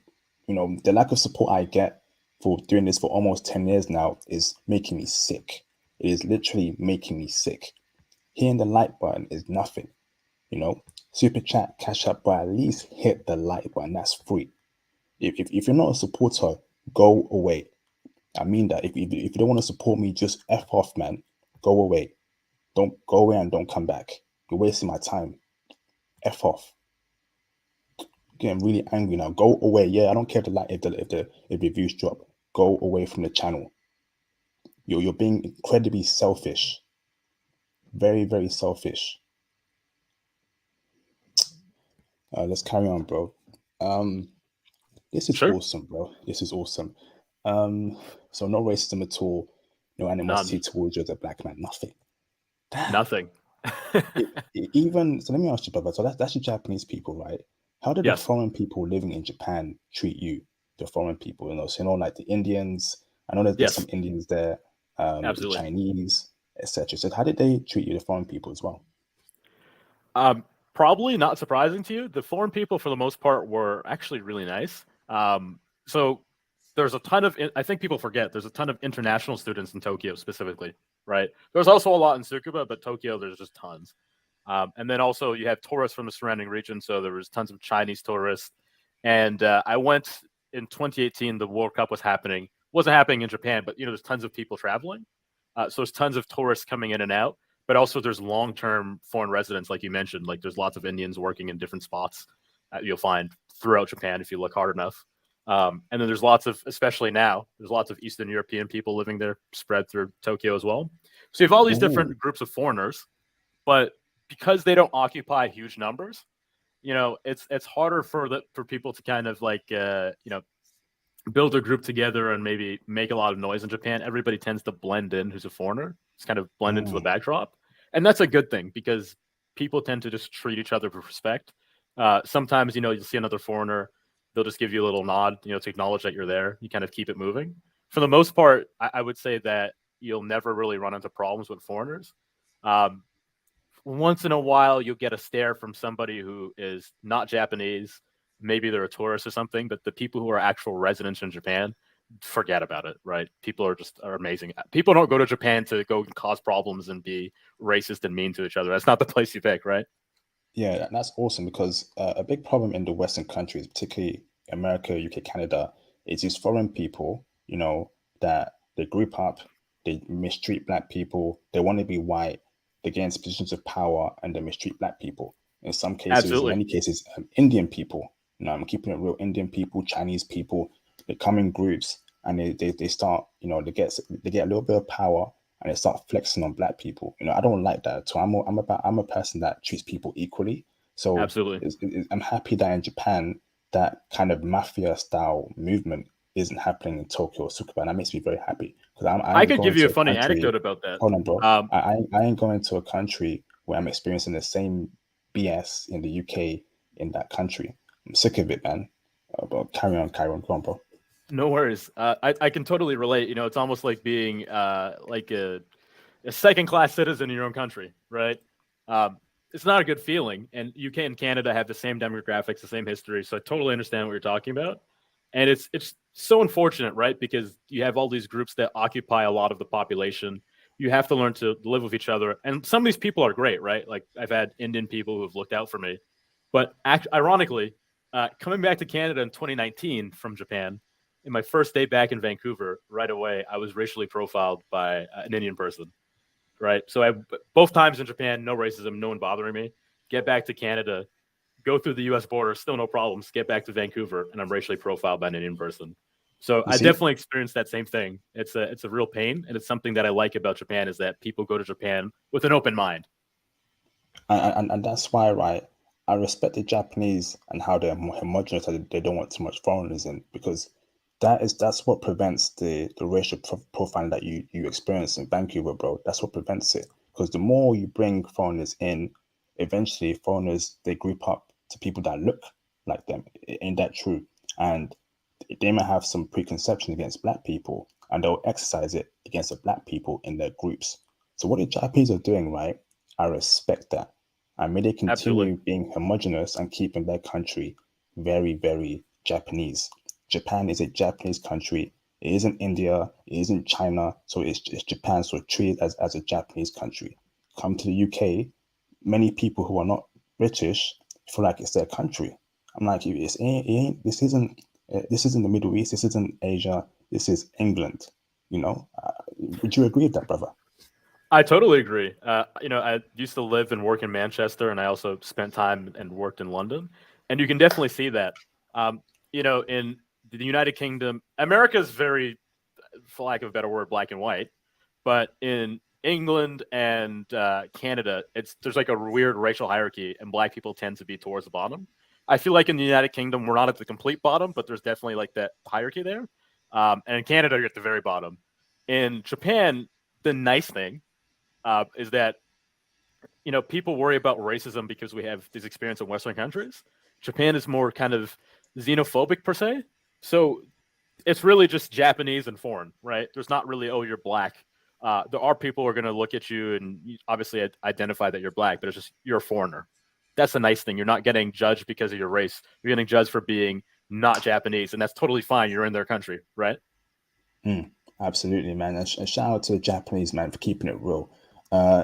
The lack of support I get for doing this for almost 10 years now is making me sick. It is literally making me sick. Hitting the like button is nothing. Super chat, cash up, but at least hit the like button. That's free. If you're not a supporter, go away. I mean that. If you don't want to support me, just F off, man. Go away. Don't go away and don't come back. You're wasting my time. F off. Getting really angry now. Go away. Yeah, I don't care if the views drop. Go away from the channel. You're being incredibly selfish. Very, very selfish. Let's carry on, bro. This is Sure. awesome, bro. This is awesome. So no racism at all, no None. animosity towards you as a black man, nothing. Damn. Nothing. Even so, let me ask you, brother. So that's the Japanese people, right? How did the Yes, foreign people living in Japan treat you? The foreign people, like the Indians. I know that there's some yes, Indians there, the absolutely. Chinese, etc. So how did they treat you, the foreign people, as well? Probably not surprising to you. The foreign people, for the most part, were actually really nice. So there's a ton of, I think people forget, there's a ton of international students in Tokyo specifically, right? There's also a lot in Tsukuba, but Tokyo, there's just tons. And then also you have tourists from the surrounding region. So there was tons of Chinese tourists. And I went in 2018, the World Cup was happening. It wasn't happening in Japan, but there's tons of people traveling. So there's tons of tourists coming in and out, but also there's long-term foreign residents, like you mentioned. Like there's lots of Indians working in different spots you'll find throughout Japan if you look hard enough. And then there's lots of, especially now, there's lots of Eastern European people living there, spread through Tokyo as well. So you have all these Oh, different groups of foreigners, but because they don't occupy huge numbers, it's harder for people to kind of like build a group together and maybe make a lot of noise in Japan. Everybody tends to blend in who's a foreigner. It's kind of blend into the oh, backdrop. And that's a good thing because people tend to just treat each other with respect. Sometimes, you'll see another foreigner, they'll just give you a little nod, to acknowledge that you're there. You kind of keep it moving. For the most part, I would say that you'll never really run into problems with foreigners. Um, Once in a while you'll get a stare from somebody who is not Japanese. Maybe they're a tourist or something, but the people who are actual residents in Japan, forget about it, right? People are amazing. People don't go to Japan to go and cause problems and be racist and mean to each other. That's not the place you pick, right? yeah, that's awesome because a big problem in the Western countries, particularly America, UK, Canada, is these foreign people, that they group up, they mistreat black people, they want to be white, they get into positions of power and they mistreat black people. In some cases, in Absolutely. many cases, Indian people, I'm keeping it real, Indian people, Chinese people, they come in groups and they start, they get a little bit of power and they start flexing on black people. I don't like that. So I'm a person that treats people equally. So Absolutely. I'm happy that in Japan that kind of mafia style movement isn't happening in Tokyo or Tsukuba, and that makes me very happy because I I ain't could give going you to a a funny country. anecdote about that. Hold on, bro. Um, I ain't going to a country where I'm experiencing the same BS in the UK in that country. I'm sick of it, man. But carry on, go on, bro. no worries. I can totally relate. It's almost like being like a second class citizen in your own country, right? Um, it's not a good feeling. And UK and Canada have the same demographics, the same history. So I totally understand what you're talking about. And it's so unfortunate, right? Because you have all these groups that occupy a lot of the population. You have to learn to live with each other. And some of these people are great, right? Like I've had Indian people who have looked out for me. But ironically, coming back to Canada in 2019 from Japan, in my first day back in Vancouver, right away, I was racially profiled by an Indian person, right? So both times in Japan, no racism, no one bothering me. Get back to Canada, go through the U.S. border, still no problems. Get back to Vancouver, and I'm racially profiled by an Indian person. So You I see, definitely experienced that same thing. It's a real pain, and it's something that I like about Japan is that people go to Japan with an open mind. and that's why, right? I respect the Japanese and how they're more homogenous. They don't want too much foreigners in because that's what prevents the racial profiling that you experience in Vancouver, bro. That's what prevents it. Because the more you bring foreigners in, eventually foreigners they group up to people that look like them. Ain't that true? And they might have some preconception against black people, and they'll exercise it against the black people in their groups. So what the Japanese are doing, right? I respect that. And may they Absolutely, continue being homogenous and keeping their country very, very Japanese. Japan is a Japanese country. It isn't India. It isn't China. So it's Japan. So treat it as a Japanese country. Come to the UK, many people who are not British feel like it's their country. I'm like, this isn't the Middle East. This isn't Asia. This is England. Would you agree with that, brother? I totally agree. I used to live and work in Manchester, and I also spent time and worked in London, and you can definitely see that. Um, in the United Kingdom, America is very, for lack of a better word, black and white. But in England and Canada, there's like a weird racial hierarchy, and black people tend to be towards the bottom. I feel like in the United Kingdom, we're not at the complete bottom, but there's definitely like that hierarchy there. And in Canada, you're at the very bottom. In Japan, the nice thing is that people worry about racism because we have this experience in Western countries. Japan is more kind of xenophobic per se, so it's really just Japanese and foreign, right? There's not really, oh, you're black. There are people who are going to look at you and obviously identify that you're black, but it's just you're a foreigner. That's the nice thing. You're not getting judged because of your race. You're getting judged for being not Japanese, and that's totally fine. You're in their country, right? Mm, absolutely, man. And shout out to the Japanese man for keeping it real.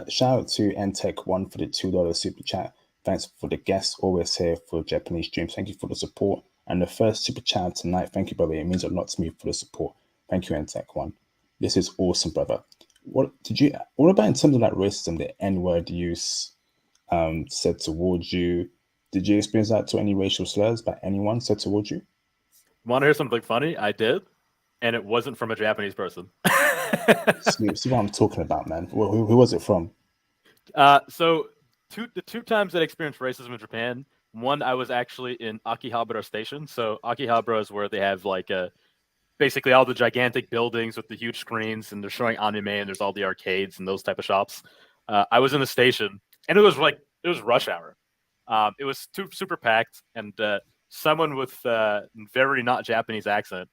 Shout out to Ntech1 for the $2 super chat. Thanks for the guests always here for Japanese streams. Thank you for the support. And the first super chat tonight. Thank you, brother. It means a lot to me for the support. Thank you, Ntech1. This is awesome, brother. What about in terms of like racism, the N-word use said towards you? Did you experience that to any racial slurs by anyone said towards you? Want to hear something funny? I did, and it wasn't from a Japanese person. See what I'm talking about, man. Who was it from? So the two times that I experienced racism in Japan, one I was actually in Akihabara Station. So Akihabara is where they have like basically all the gigantic buildings with the huge screens, and they're showing anime, and there's all the arcades and those type of shops. I was in the station, and it was rush hour. It was super packed, and someone with very not Japanese accent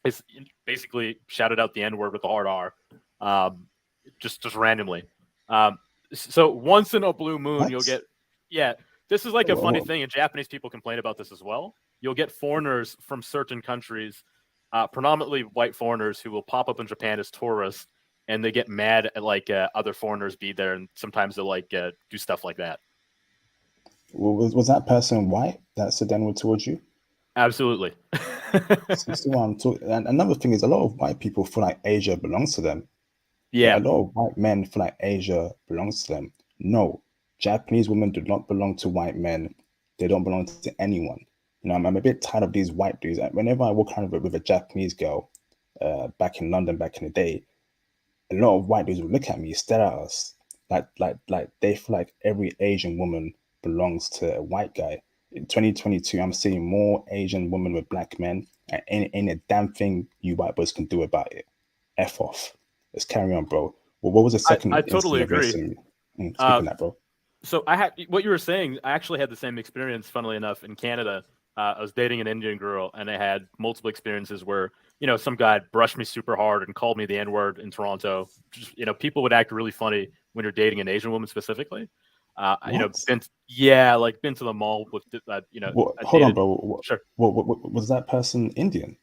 is basically shouted out the N word with a hard R, um, just randomly. Um, so once in a blue moon, you'll What? get yeah. This is like a funny What? thing, and Japanese people complain about this as well. You'll get foreigners from certain countries, predominantly white foreigners, who will pop up in Japan as tourists, and they get mad at like other foreigners be there, and sometimes they'll like do stuff like that. Was that person white that said the N-word towards you? Absolutely. See what I'm talking. And another thing is, a lot of white people feel like Asia belongs to them. Yeah, a Yeah, lot of white men feel like Asia belongs to them. No, Japanese women do not belong to white men. They don't belong to anyone. I'm a bit tired of these white dudes. Whenever I walk around with a Japanese girl, back in London back in the day, a lot of white dudes would look at me, stare at us, like they feel like every Asian woman belongs to a white guy. In 2022, I'm seeing more Asian women with black men, and ain't a damn thing you white boys can do about it. F off. Let's carry on, bro. Well, what was the I second totally incident of agree. racism? Uh, Speaking of that, bro. so I had what you were saying. I actually had the same experience. Funnily enough, in Canada, I was dating an Indian girl, and I had multiple experiences where some guy brushed me super hard and called me the N word in Toronto. Just, people would act really funny when you're dating an Asian woman specifically. What? Been to the mall with What? I Hold on, dated. bro. Sure. What was that person Indian?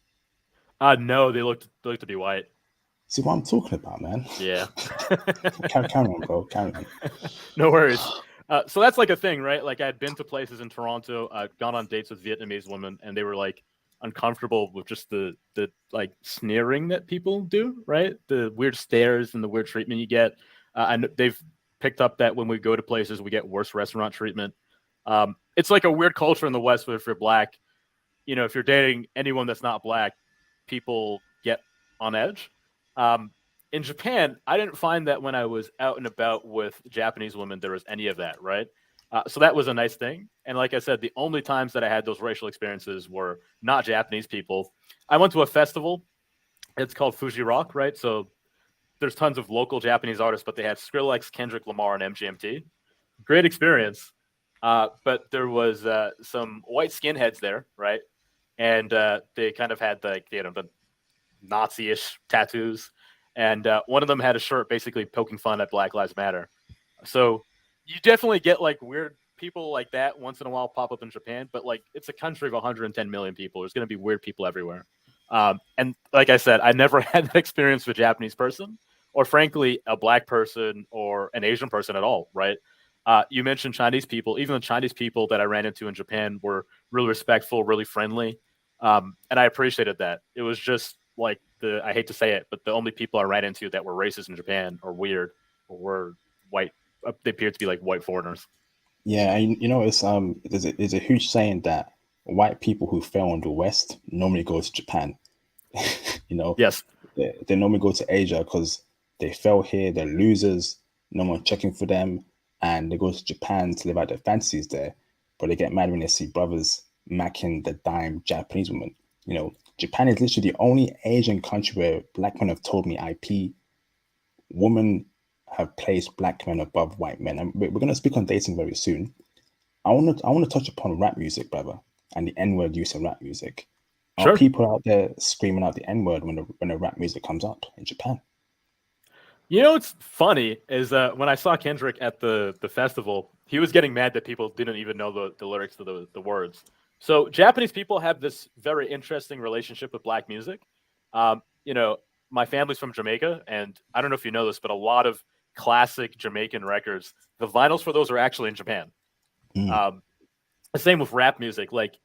No, they looked to be white. See what I'm talking about, man. Yeah. Carry on, bro. Carry on. No worries. So that's like a thing, right? Like I had been to places in Toronto, gone on dates with Vietnamese women, and they were like uncomfortable with just the like sneering that people do, right? The weird stares and the weird treatment you get. And they've picked up that when we go to places, we get worse restaurant treatment. It's like a weird culture in the West where if you're black, if you're dating anyone that's not black, people get on edge. Um, in Japan, I didn't find that when I was out and about with Japanese women, there was any of that, right? So that was a nice thing. And like I said, the only times that I had those racial experiences were not Japanese people. I went to a festival. It's called Fuji Rock, right? So there's tons of local Japanese artists, but they had Skrillex, Kendrick Lamar, and MGMT. Great experience. But there was some white skinheads there, right? And they kind of had the Nazi-ish tattoos, and one of them had a shirt basically poking fun at Black Lives Matter. So you definitely get like weird people like that once in a while pop up in Japan, but like it's a country of 110 million people. There's going to be weird people everywhere. And like I said, I never had that experience with a Japanese person, or frankly, a black person or an Asian person at all. Right? You mentioned Chinese people. Even the Chinese people that I ran into in Japan were really respectful, really friendly, and I appreciated that. It was just like I hate to say it, but the only people I ran into that were racist in Japan or weird were white. They appeared to be like white foreigners. Yeah, and it's there's a huge saying that white people who fail in the West normally go to Japan. you know, Yes, they normally go to Asia because they fail here, they're losers, no one checking for them, and they go to Japan to live out their fantasies there. But they get mad when they see brothers macking the dime Japanese woman. Japan is literally the only Asian country where black men have told me IP women have placed black men above white men. And we're going to speak on dating very soon. I want to touch upon rap music, brother, and the N word use in rap music. Are sure. people out there screaming out the N word when the rap music comes up in Japan? You know what's funny is when I saw Kendrick at the festival, he was getting mad that people didn't even know the lyrics to the words. So Japanese people have this very interesting relationship with black music. You know, my family's from Jamaica, and I don't know if you know this, but a lot of classic Jamaican records, the vinyls for those are actually in Japan. Mm, Um, the same with rap music. Like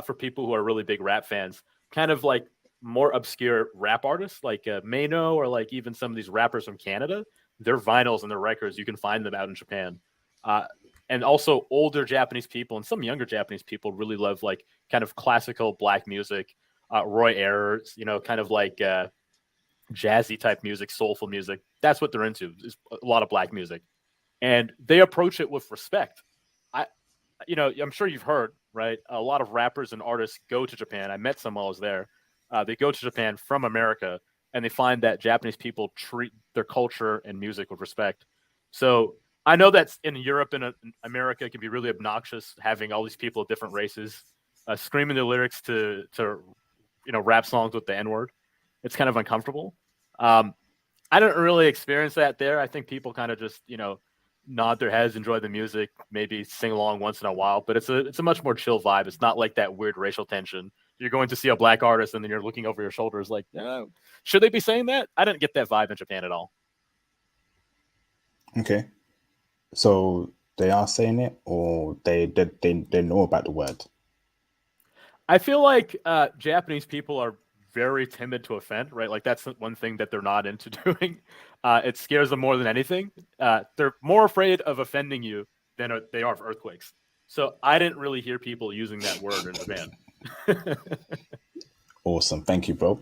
for people who are really big rap fans, kind of like more obscure rap artists like Mano or like even some of these rappers from Canada, their vinyls and their records you can find them out in Japan. Uh, and also older Japanese people and some younger Japanese people really love like kind of classical black music, Roy Ayers, kind of like jazzy type music, soulful music. That's what they're into. Is a lot of black music, and they approach it with respect. I I'm sure you've heard, right? A lot of rappers and artists go to Japan. I met some while I was there. They go to Japan from America, and they find that Japanese people treat their culture and music with respect. So I know that's in Europe and in America, it can be really obnoxious having all these people of different races screaming their lyrics to rap songs with the N word. It's kind of uncomfortable. Um, I didn't really experience that there. I think people kind of just nod their heads, enjoy the music, maybe sing along once in a while. But it's a much more chill vibe. It's not like that weird racial tension. You're going to see a black artist and then you're looking over your shoulders like, should they be saying that? I didn't get that vibe in Japan at all. okay, so they are saying it, or they know about the word. I feel like Japanese people are very timid to offend, right? Like that's one thing that they're not into doing. It scares them more than anything. They're more afraid of offending you than they are of earthquakes. So I didn't really hear people using that word in Japan. Awesome, thank you, bro.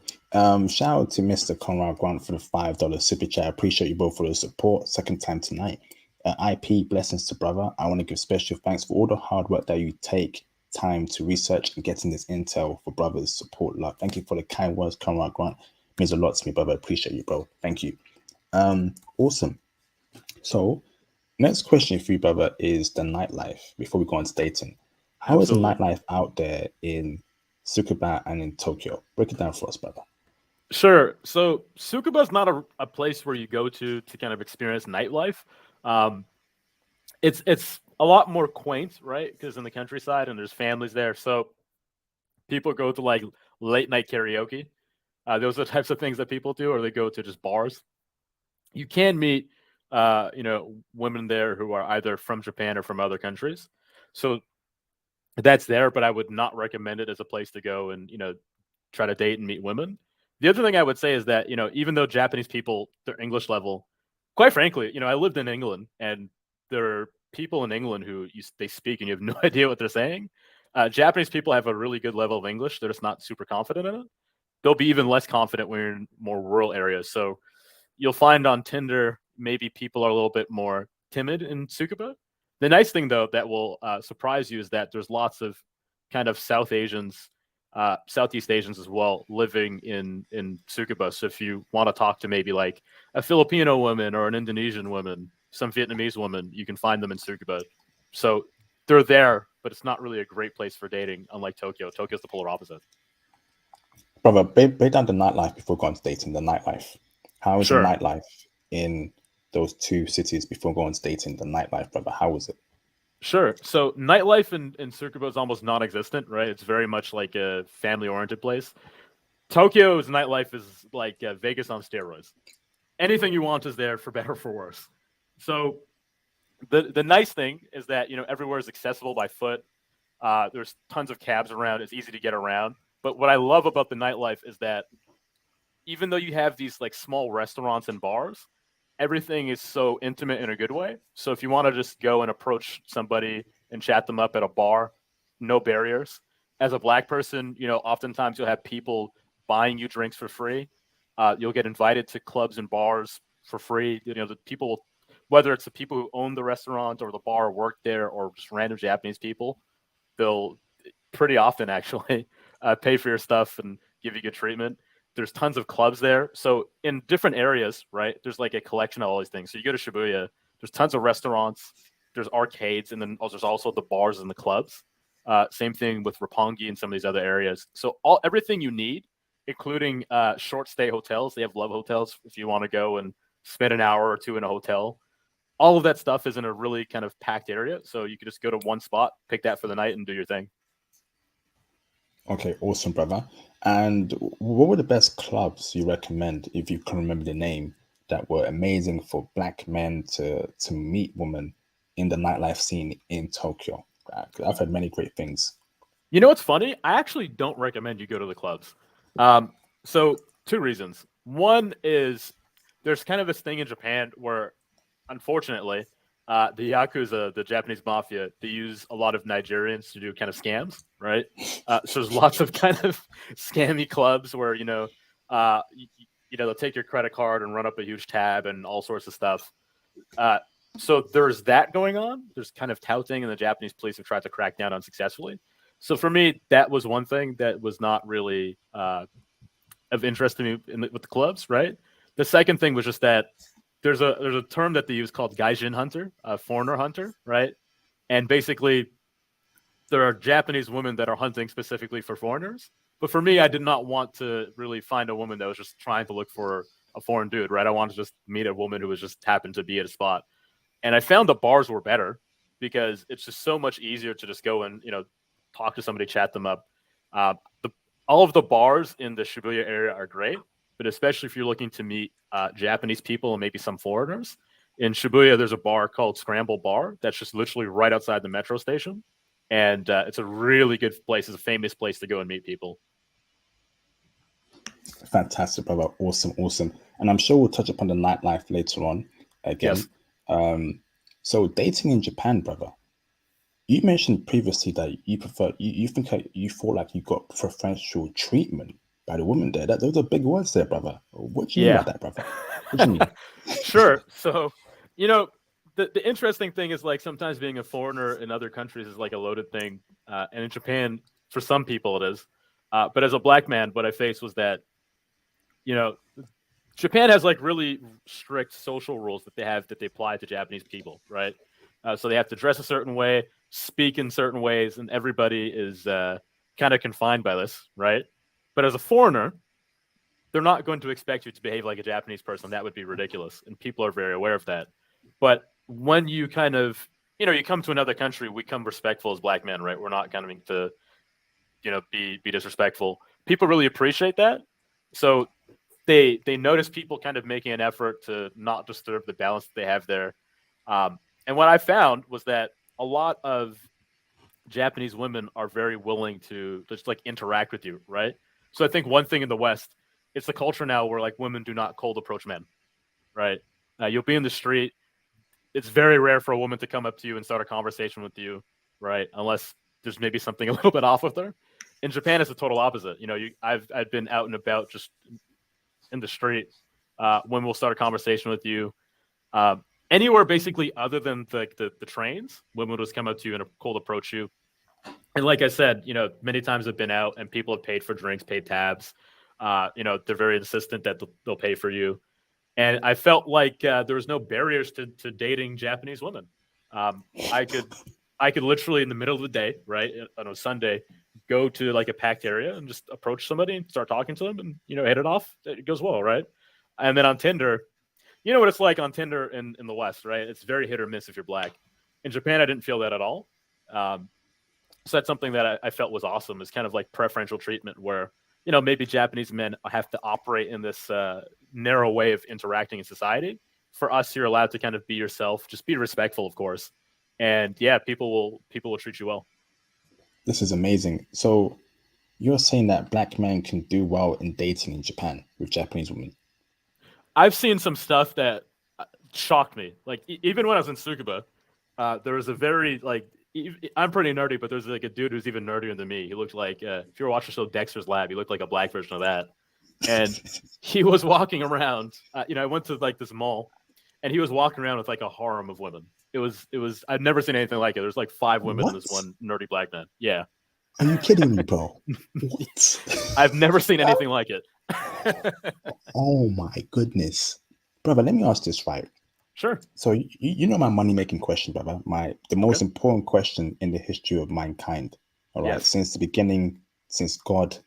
Shout out to Mr. Conrad Grant for the $5 super chat. I appreciate you both for the support. Second time tonight. IP blessings to brother. I want to give special thanks for all the hard work that you take time to research and getting this intel for brothers. Support, love. Thank you for the kind words, Conrad Grant. Means a lot to me, brother. I appreciate you, bro. Thank you. Awesome. So, next question for you, brother, is the nightlife. Before we go on to dating, how is the Absolutely. nightlife out there in Tsukuba and in Tokyo? Break it down for us, brother. Sure. So Tsukuba is not a place where you go to kind of experience nightlife. Um, it's a lot more quaint, right? Because in the countryside and there's families there, so people go to like late night karaoke. Those are the types of things that people do, or they go to just bars. You can meet, women there who are either from Japan or from other countries. So that's there, but I would not recommend it as a place to go and try to date and meet women. The other thing I would say is that even though Japanese people their English level, quite frankly, I lived in England and there are people in England who they speak and you have no idea what they're saying. Japanese people have a really good level of English; they're just not super confident in it. They'll be even less confident when you're in more rural areas. So you'll find on Tinder maybe people are a little bit more timid in Tsukuba. The nice thing though that will surprise you is that there's lots of kind of Southeast Asians as well living in Tsukuba. So if you want to talk to maybe like a Filipino woman or an Indonesian woman, some Vietnamese woman, you can find them in Tsukuba. So they're there, but it's not really a great place for dating, unlike Tokyo. Tokyo's the polar opposite. Brother, break down the nightlife before going to dating. The nightlife. How is the Sure. nightlife in those two cities before going to dating? The nightlife, brother. How is it? Sure. So nightlife in Tsukuba is almost non-existent, right? It's very much like a family-oriented place. Tokyo's nightlife is like Vegas on steroids. Anything you want is there, for better or for worse. So the nice thing is that everywhere is accessible by foot. There's tons of cabs around. It's easy to get around. But what I love about the nightlife is that even though you have these like small restaurants and bars, everything is so intimate in a good way. So if you want to just go and approach somebody and chat them up at a bar, no barriers. As a black person, oftentimes you'll have people buying you drinks for free. You'll get invited to clubs and bars for free. The people, whether it's the people who own the restaurant or the bar or work there, or just random Japanese people, they'll pretty often actually pay for your stuff and give you good treatment. There's tons of clubs there. So in different areas, right, there's like a collection of all these things. So you go to Shibuya, there's tons of restaurants, there's arcades, and then there's also the bars and the clubs. Same thing with Roppongi and some of these other areas. So everything you need, including short stay hotels. They have love hotels if you want to go and spend an hour or two in a hotel. All of that stuff is in a really kind of packed area. So you could just go to one spot, pick that for the night, and do your thing. Okay, awesome, brother. And what were the best clubs you recommend, if you can remember the name, that were amazing for black men to meet women in the nightlife scene in Tokyo? I've heard many great things. You know what's funny? I actually don't recommend you go to the clubs. So two reasons. One is there's kind of this thing in Japan where, unfortunately, the Yakuza, the Japanese mafia, they use a lot of Nigerians to do kind of scams, right? So there's lots of kind of scammy clubs where, they'll take your credit card and run up a huge tab and all sorts of stuff. So there's that going on. There's kind of touting, and the Japanese police have tried to crack down unsuccessfully. So for me, that was one thing that was not really of interest to me with the clubs, right? The second thing was just that there's a term that they use called gaijin hunter, foreigner hunter, right? And basically, there are Japanese women that are hunting specifically for foreigners. But for me, I did not want to really find a woman that was just trying to look for a foreign dude, right? I wanted to just meet a woman who was just happened to be at a spot. And I found the bars were better because it's just so much easier to just go and, talk to somebody, chat them up. All of the bars in the Shibuya area are great, but especially if you're looking to meet Japanese people and maybe some foreigners. In Shibuya, there's a bar called Scramble Bar that's just literally right outside the metro station. And it's a really good place. It's a famous place to go and meet people. Fantastic, brother. Awesome. And I'm sure we'll touch upon the nightlife later on again. Yes. So dating in Japan, brother. You mentioned previously that you prefer, you think you feel like you got preferential treatment by the women there. Those are big words there, brother. What do you mean by that, brother? What do you mean? Sure. So, the interesting thing is, like, sometimes being a foreigner in other countries is like a loaded thing. And in Japan, for some people it is. But as a black man, what I faced was that, Japan has like really strict social rules that they apply to Japanese people, right? So they have to dress a certain way, speak in certain ways, and everybody is kind of confined by this, right? But as a foreigner, they're not going to expect you to behave like a Japanese person. That would be ridiculous, and people are very aware of that. But when you kind of, you come to another country, we come respectful as black men, right? We're not coming to, be disrespectful. People really appreciate that. So they notice people kind of making an effort to not disturb the balance that they have there. And what I found was that a lot of Japanese women are very willing to just like interact with you, right? So I think one thing in the West, it's the culture now where like women do not cold approach men, right? You'll be in the street. It's very rare for a woman to come up to you and start a conversation with you, right? Unless there's maybe something a little bit off with her. In Japan, it's the total opposite. I've been out and about just in the street. Women will start a conversation with you. Anywhere basically other than the trains, women will just come up to you and cold approach you. And like I said, many times I've been out and people have paid for drinks, paid tabs. They're very insistent that they'll pay for you. And I felt like there was no barriers to dating Japanese women. I could literally in the middle of the day, right, on a Sunday, go to like a packed area and just approach somebody and start talking to them and, hit it off. It goes well, right? And then on Tinder, you know what it's like on Tinder in the West, right? It's very hit or miss if you're black. In Japan, I didn't feel that at all. So that's something that I felt was awesome, is kind of like preferential treatment where, maybe Japanese men have to operate in this narrow way of interacting in society. For us, you're allowed to kind of be yourself, just be respectful, of course. And yeah, people will treat you well. This is amazing. So you're saying that black men can do well in dating in Japan with Japanese women? I've seen some stuff that shocked me. Like even when I was in Tsukuba, there was a very like I'm pretty nerdy, but there's like a dude who's even nerdier than me. He looked like if you were watching the show Dexter's Lab, he looked like a black version of that. And he was walking around. I went to like this mall, and he was walking around with like a harem of women. It was. I've never seen anything like it. There's like 5 women What? in this one nerdy black man. Yeah. Are you kidding me, bro? What? I've never seen anything like it. Oh my goodness, brother. Let me ask this right. Sure. So you know my money making question, brother. The most Okay. important question in the history of mankind. All right, Yes. since the beginning, since God,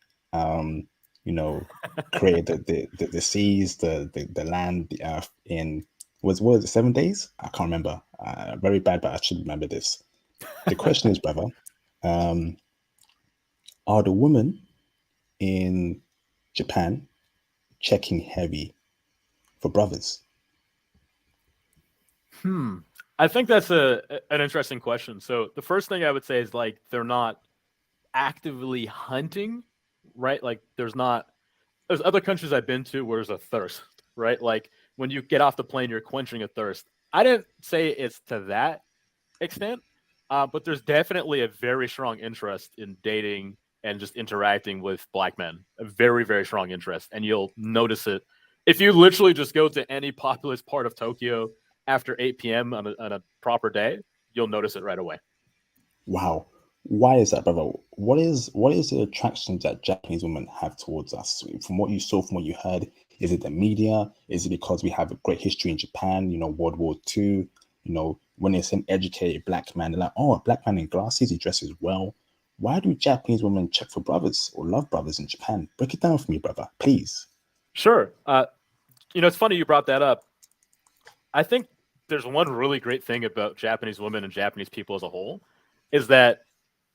created the seas, the land, the earth in was it 7 days? I can't remember. Very bad, but I should remember this. The question is, brother, are the women in Japan checking heavy for brothers? I think that's an interesting question. So the first thing I would say is like they're not actively hunting, right? Like there's other countries I've been to where there's a thirst, right? Like when you get off the plane, you're quenching a thirst. I didn't say it's to that extent, but there's definitely a very strong interest in dating and just interacting with black men. A very, very strong interest, and you'll notice it if you literally just go to any populous part of Tokyo after 8 p.m. on a proper day. You'll notice it right away. Wow. Why is that, brother? What is the attraction that Japanese women have towards us? From what you saw, from what you heard, is it the media? Is it because we have a great history in Japan? World War II. When it's an educated black man, they're like, oh, a black man in glasses, he dresses well. Why do Japanese women check for brothers or love brothers in Japan? Break it down for me, brother, please. Sure. It's funny you brought that up. I think there's one really great thing about Japanese women and Japanese people as a whole is that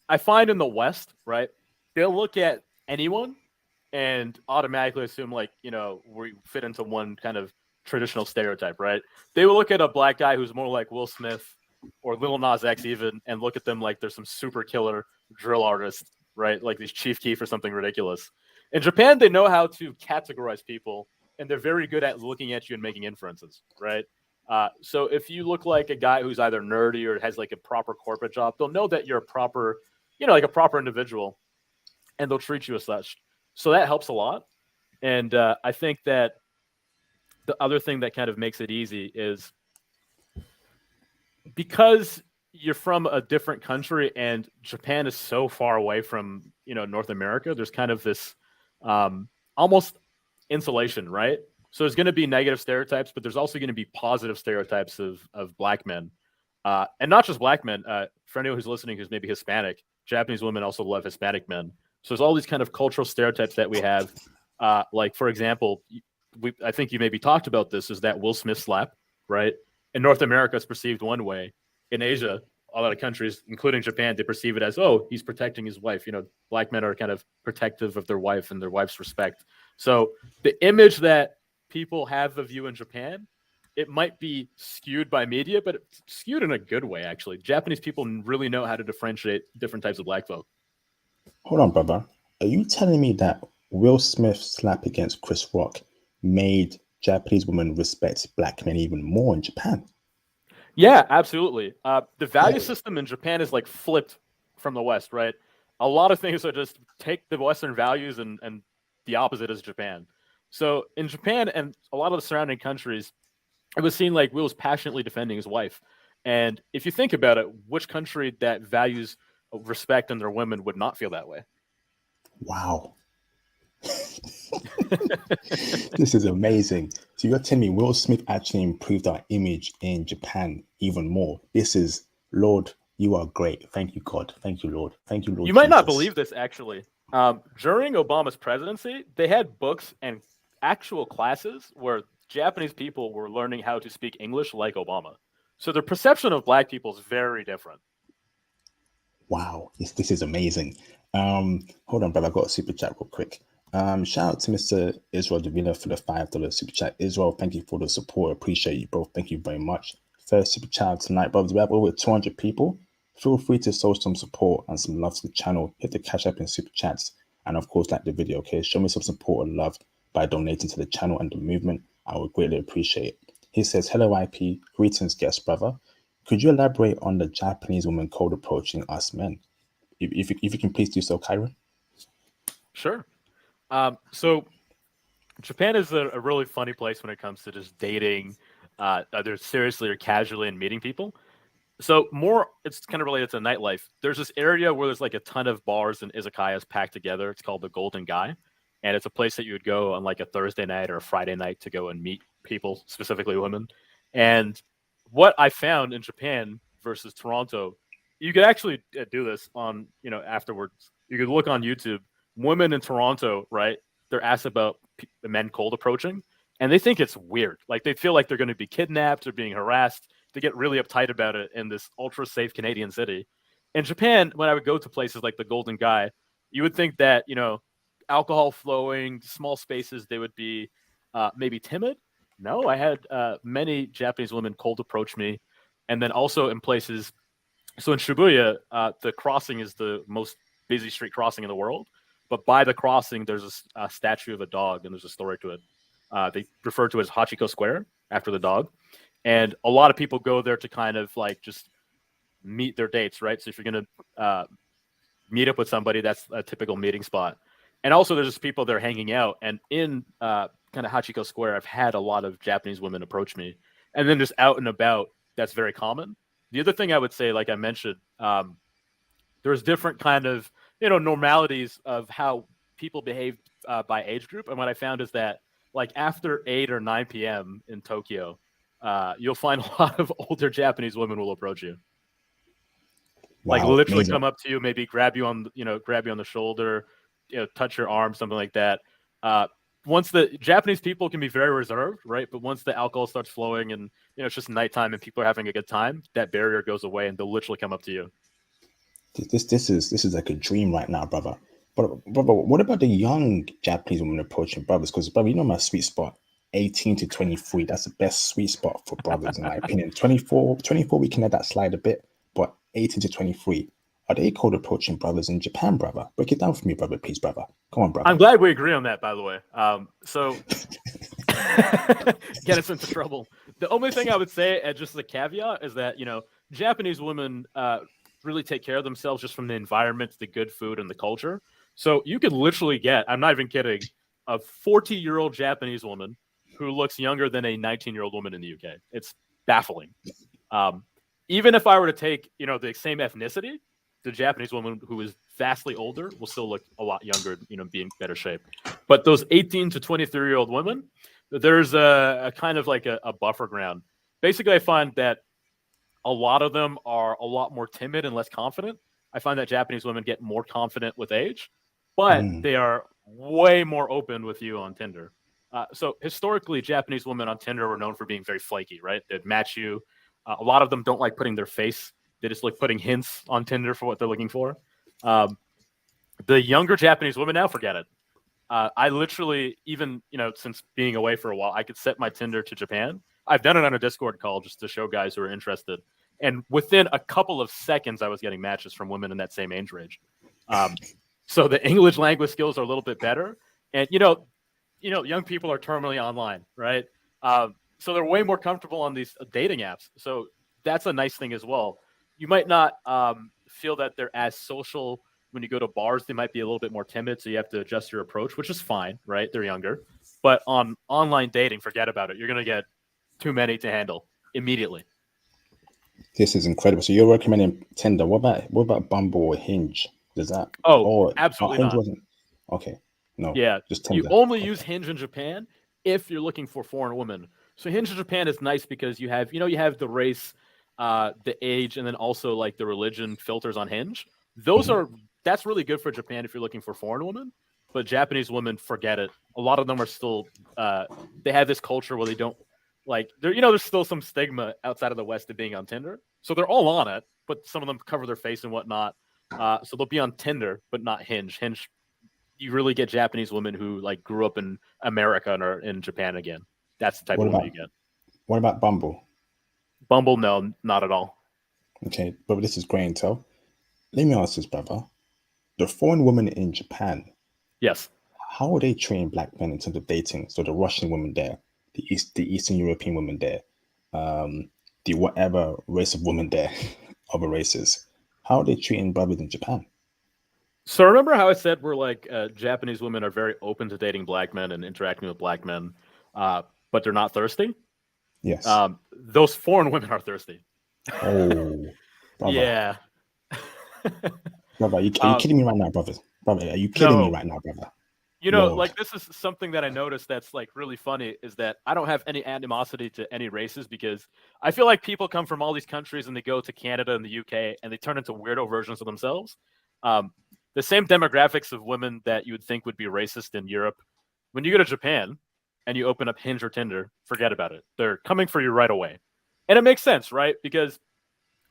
I find in the West, right, they'll look at anyone and automatically assume like, we fit into one kind of traditional stereotype, right? They will look at a black guy who's more like Will Smith or Lil Nas X even and look at them like there's some super killer drill artist, right? Like these Chief Keef or something ridiculous. In Japan, they know how to categorize people and they're very good at looking at you and making inferences, right? So if you look like a guy who's either nerdy or has like a proper corporate job, they'll know that you're a proper, like a proper individual, and they'll treat you as such. So that helps a lot. And I think that the other thing that kind of makes it easy is because you're from a different country and Japan is so far away from, North America, there's kind of this almost insulation, right? So there's going to be negative stereotypes, but there's also going to be positive stereotypes of black men. And not just black men. For anyone who's listening who's maybe Hispanic, Japanese women also love Hispanic men. So there's all these kind of cultural stereotypes that we have. Like, for example, I think you maybe talked about this, is that Will Smith slap, right? In North America, it's perceived one way. In Asia, a lot of countries, including Japan, they perceive it as, oh, he's protecting his wife. Black men are kind of protective of their wife and their wife's respect. So the image that people have of you in Japan, it might be skewed by media, but it's skewed in a good way, actually. Japanese people really know how to differentiate different types of black folk. Hold on, brother. Are you telling me that Will Smith's slap against Chris Rock made Japanese women respect black men even more in Japan? Yeah, absolutely. The value system in Japan is like flipped from the West, right? A lot of things are just take the Western values and the opposite is Japan. So in Japan and a lot of the surrounding countries, it was seen like Will was passionately defending his wife. And if you think about it, which country that values respect in their women would not feel that way? Wow. This is amazing. So you're telling me Will Smith actually improved our image in Japan even more. This is, Lord, you are great. Thank you, God. Thank you, Lord. Thank you, Lord. You might not Jesus. believe this, actually. During Obama's presidency, they had books and actual classes where Japanese people were learning how to speak English like Obama. So their perception of black people is very different. Wow, this is amazing. Hold on, brother. I got a super chat real quick. Shout out to Mr. Israel Davila for the $5 super chat. Israel, thank you for the support. Appreciate you, bro. Thank you very much. First super chat tonight, brothers. We have over 200 people. Feel free to show some support and some love to the channel. Hit the cash app and super chats, and of course, like the video. Okay, show me some support and love by donating to the channel and the movement. I would greatly appreciate it. He says, "Hello, IP. Greetings, guest brother. Could you elaborate on the Japanese woman cold approaching us men? If you can please do so, Kyron." Sure. So Japan is a really funny place when it comes to just dating, either seriously or casually, and meeting people. So more, it's kind of related to nightlife. There's this area where there's like a ton of bars and izakayas packed together. It's called the Golden Guy, and it's a place that you would go on like a Thursday night or a Friday night to go and meet people, specifically women. And what I found in Japan versus Toronto, you could actually do this on, afterwards. You could look on YouTube. Women in Toronto, right? They're asked about men cold approaching, and they think it's weird. Like they feel like they're going to be kidnapped or being harassed. They get really uptight about it in this ultra safe Canadian city. In Japan, when I would go to places like the Golden Guy, you would think that, alcohol flowing, small spaces, they would be maybe timid. No, I had many Japanese women cold approach me. And then also in places, so in Shibuya, the crossing is the most busy street crossing in the world. But by the crossing, there's a statue of a dog, and there's a story to it. They refer to it as Hachiko Square after the dog. And a lot of people go there to kind of like just meet their dates, right? So if you're going to meet up with somebody, that's a typical meeting spot. And also, there's just people there hanging out. And in kind of Hachiko Square, I've had a lot of Japanese women approach me. And then just out and about, that's very common. The other thing I would say, like I mentioned, there's different kind of, normalities of how people behave by age group. And what I found is that like after 8 or 9 p.m. in Tokyo, you'll find a lot of older Japanese women will approach you. Like Wow, literally amazing. come up to you, maybe grab you on the shoulder, touch your arm, something like that. Once the Japanese people can be very reserved, right? But once the alcohol starts flowing and it's just nighttime and people are having a good time, that barrier goes away and they'll literally come up to you. This is like a dream right now, brother. But brother, what about the young Japanese women approaching brothers? Because brother, my sweet spot, 18 to 23. That's the best sweet spot for brothers, in my opinion. 24, we can let that slide a bit, but 18 to 23. Are they cold approaching brothers in Japan, brother? Break it down for me, brother, please, brother. Come on, brother. I'm glad we agree on that, by the way. So get us into trouble. The only thing I would say, as just a caveat, is that Japanese women really take care of themselves just from the environment, the good food, and the culture. So you could literally get, I'm not even kidding, a 40-year-old Japanese woman who looks younger than a 19-year-old woman in the UK. It's baffling. Even if I were to take, the same ethnicity, the Japanese woman who is vastly older will still look a lot younger, be in better shape. But those 18 to 23-year-old women, there's a kind of like a buffer ground. Basically, I find that a lot of them are a lot more timid and less confident. I find that Japanese women get more confident with age, but they are way more open with you on Tinder. So historically, Japanese women on Tinder were known for being very flaky, right? They'd match you. A lot of them don't like putting their face. They just like putting hints on Tinder for what they're looking for. The younger Japanese women now, forget it. I literally, even, since being away for a while, I could set my Tinder to Japan. I've done it on a Discord call just to show guys who are interested. And within a couple of seconds, I was getting matches from women in that same age range. So the English language skills are a little bit better. And, young people are terminally online, right? So they're way more comfortable on these dating apps. So that's a nice thing as well. You might not feel that they're as social when you go to bars. They might be a little bit more timid, so you have to adjust your approach, which is fine, right? They're younger. But on online dating, forget about it. You're going to get too many to handle immediately. This is incredible. So you're recommending Tinder. What about Bumble or Hinge? Does that? Absolutely Hinge not. wasn't. Okay, no. Yeah, Just you Tinder. only Okay. use Hinge in Japan if you're looking for foreign women. So Hinge in Japan is nice because you have the race, the age, and then also like the religion filters on Hinge. That's really good for Japan if you're looking for foreign women. But Japanese women, forget it. A lot of them are still they have this culture where they don't like there's still some stigma outside of the West of being on Tinder. So they're all on it, but some of them cover their face and whatnot. So they'll be on Tinder, but not Hinge. Hinge, you really get Japanese women who like grew up in America and are in Japan again. That's the type What of woman about you get. what about Bumble? Bumble, no, not at all. Okay, but this is great intel. Let me ask this, brother. The foreign women in Japan, Yes. how are they treating black men in terms of dating? So the Russian women there, the Eastern European women there, the whatever race of women there, other races, how are they treating brothers in Japan? So remember how I said we're like Japanese women are very open to dating black men and interacting with black men, but they're not thirsty. Yes. Those foreign women are thirsty. Oh, brother, Yeah. brother, are you kidding me right now, brother? Brother, are you kidding me No, right now, brother? like Lord. this is something that I noticed that's like really funny is that I don't have any animosity to any races because I feel like people come from all these countries and they go to Canada and the UK and they turn into weirdo versions of themselves. Um, the same demographics of women that you would think would be racist in Europe. When you go to Japan and you open up Hinge or Tinder, forget about it. They're coming for you right away. And it makes sense, right? Because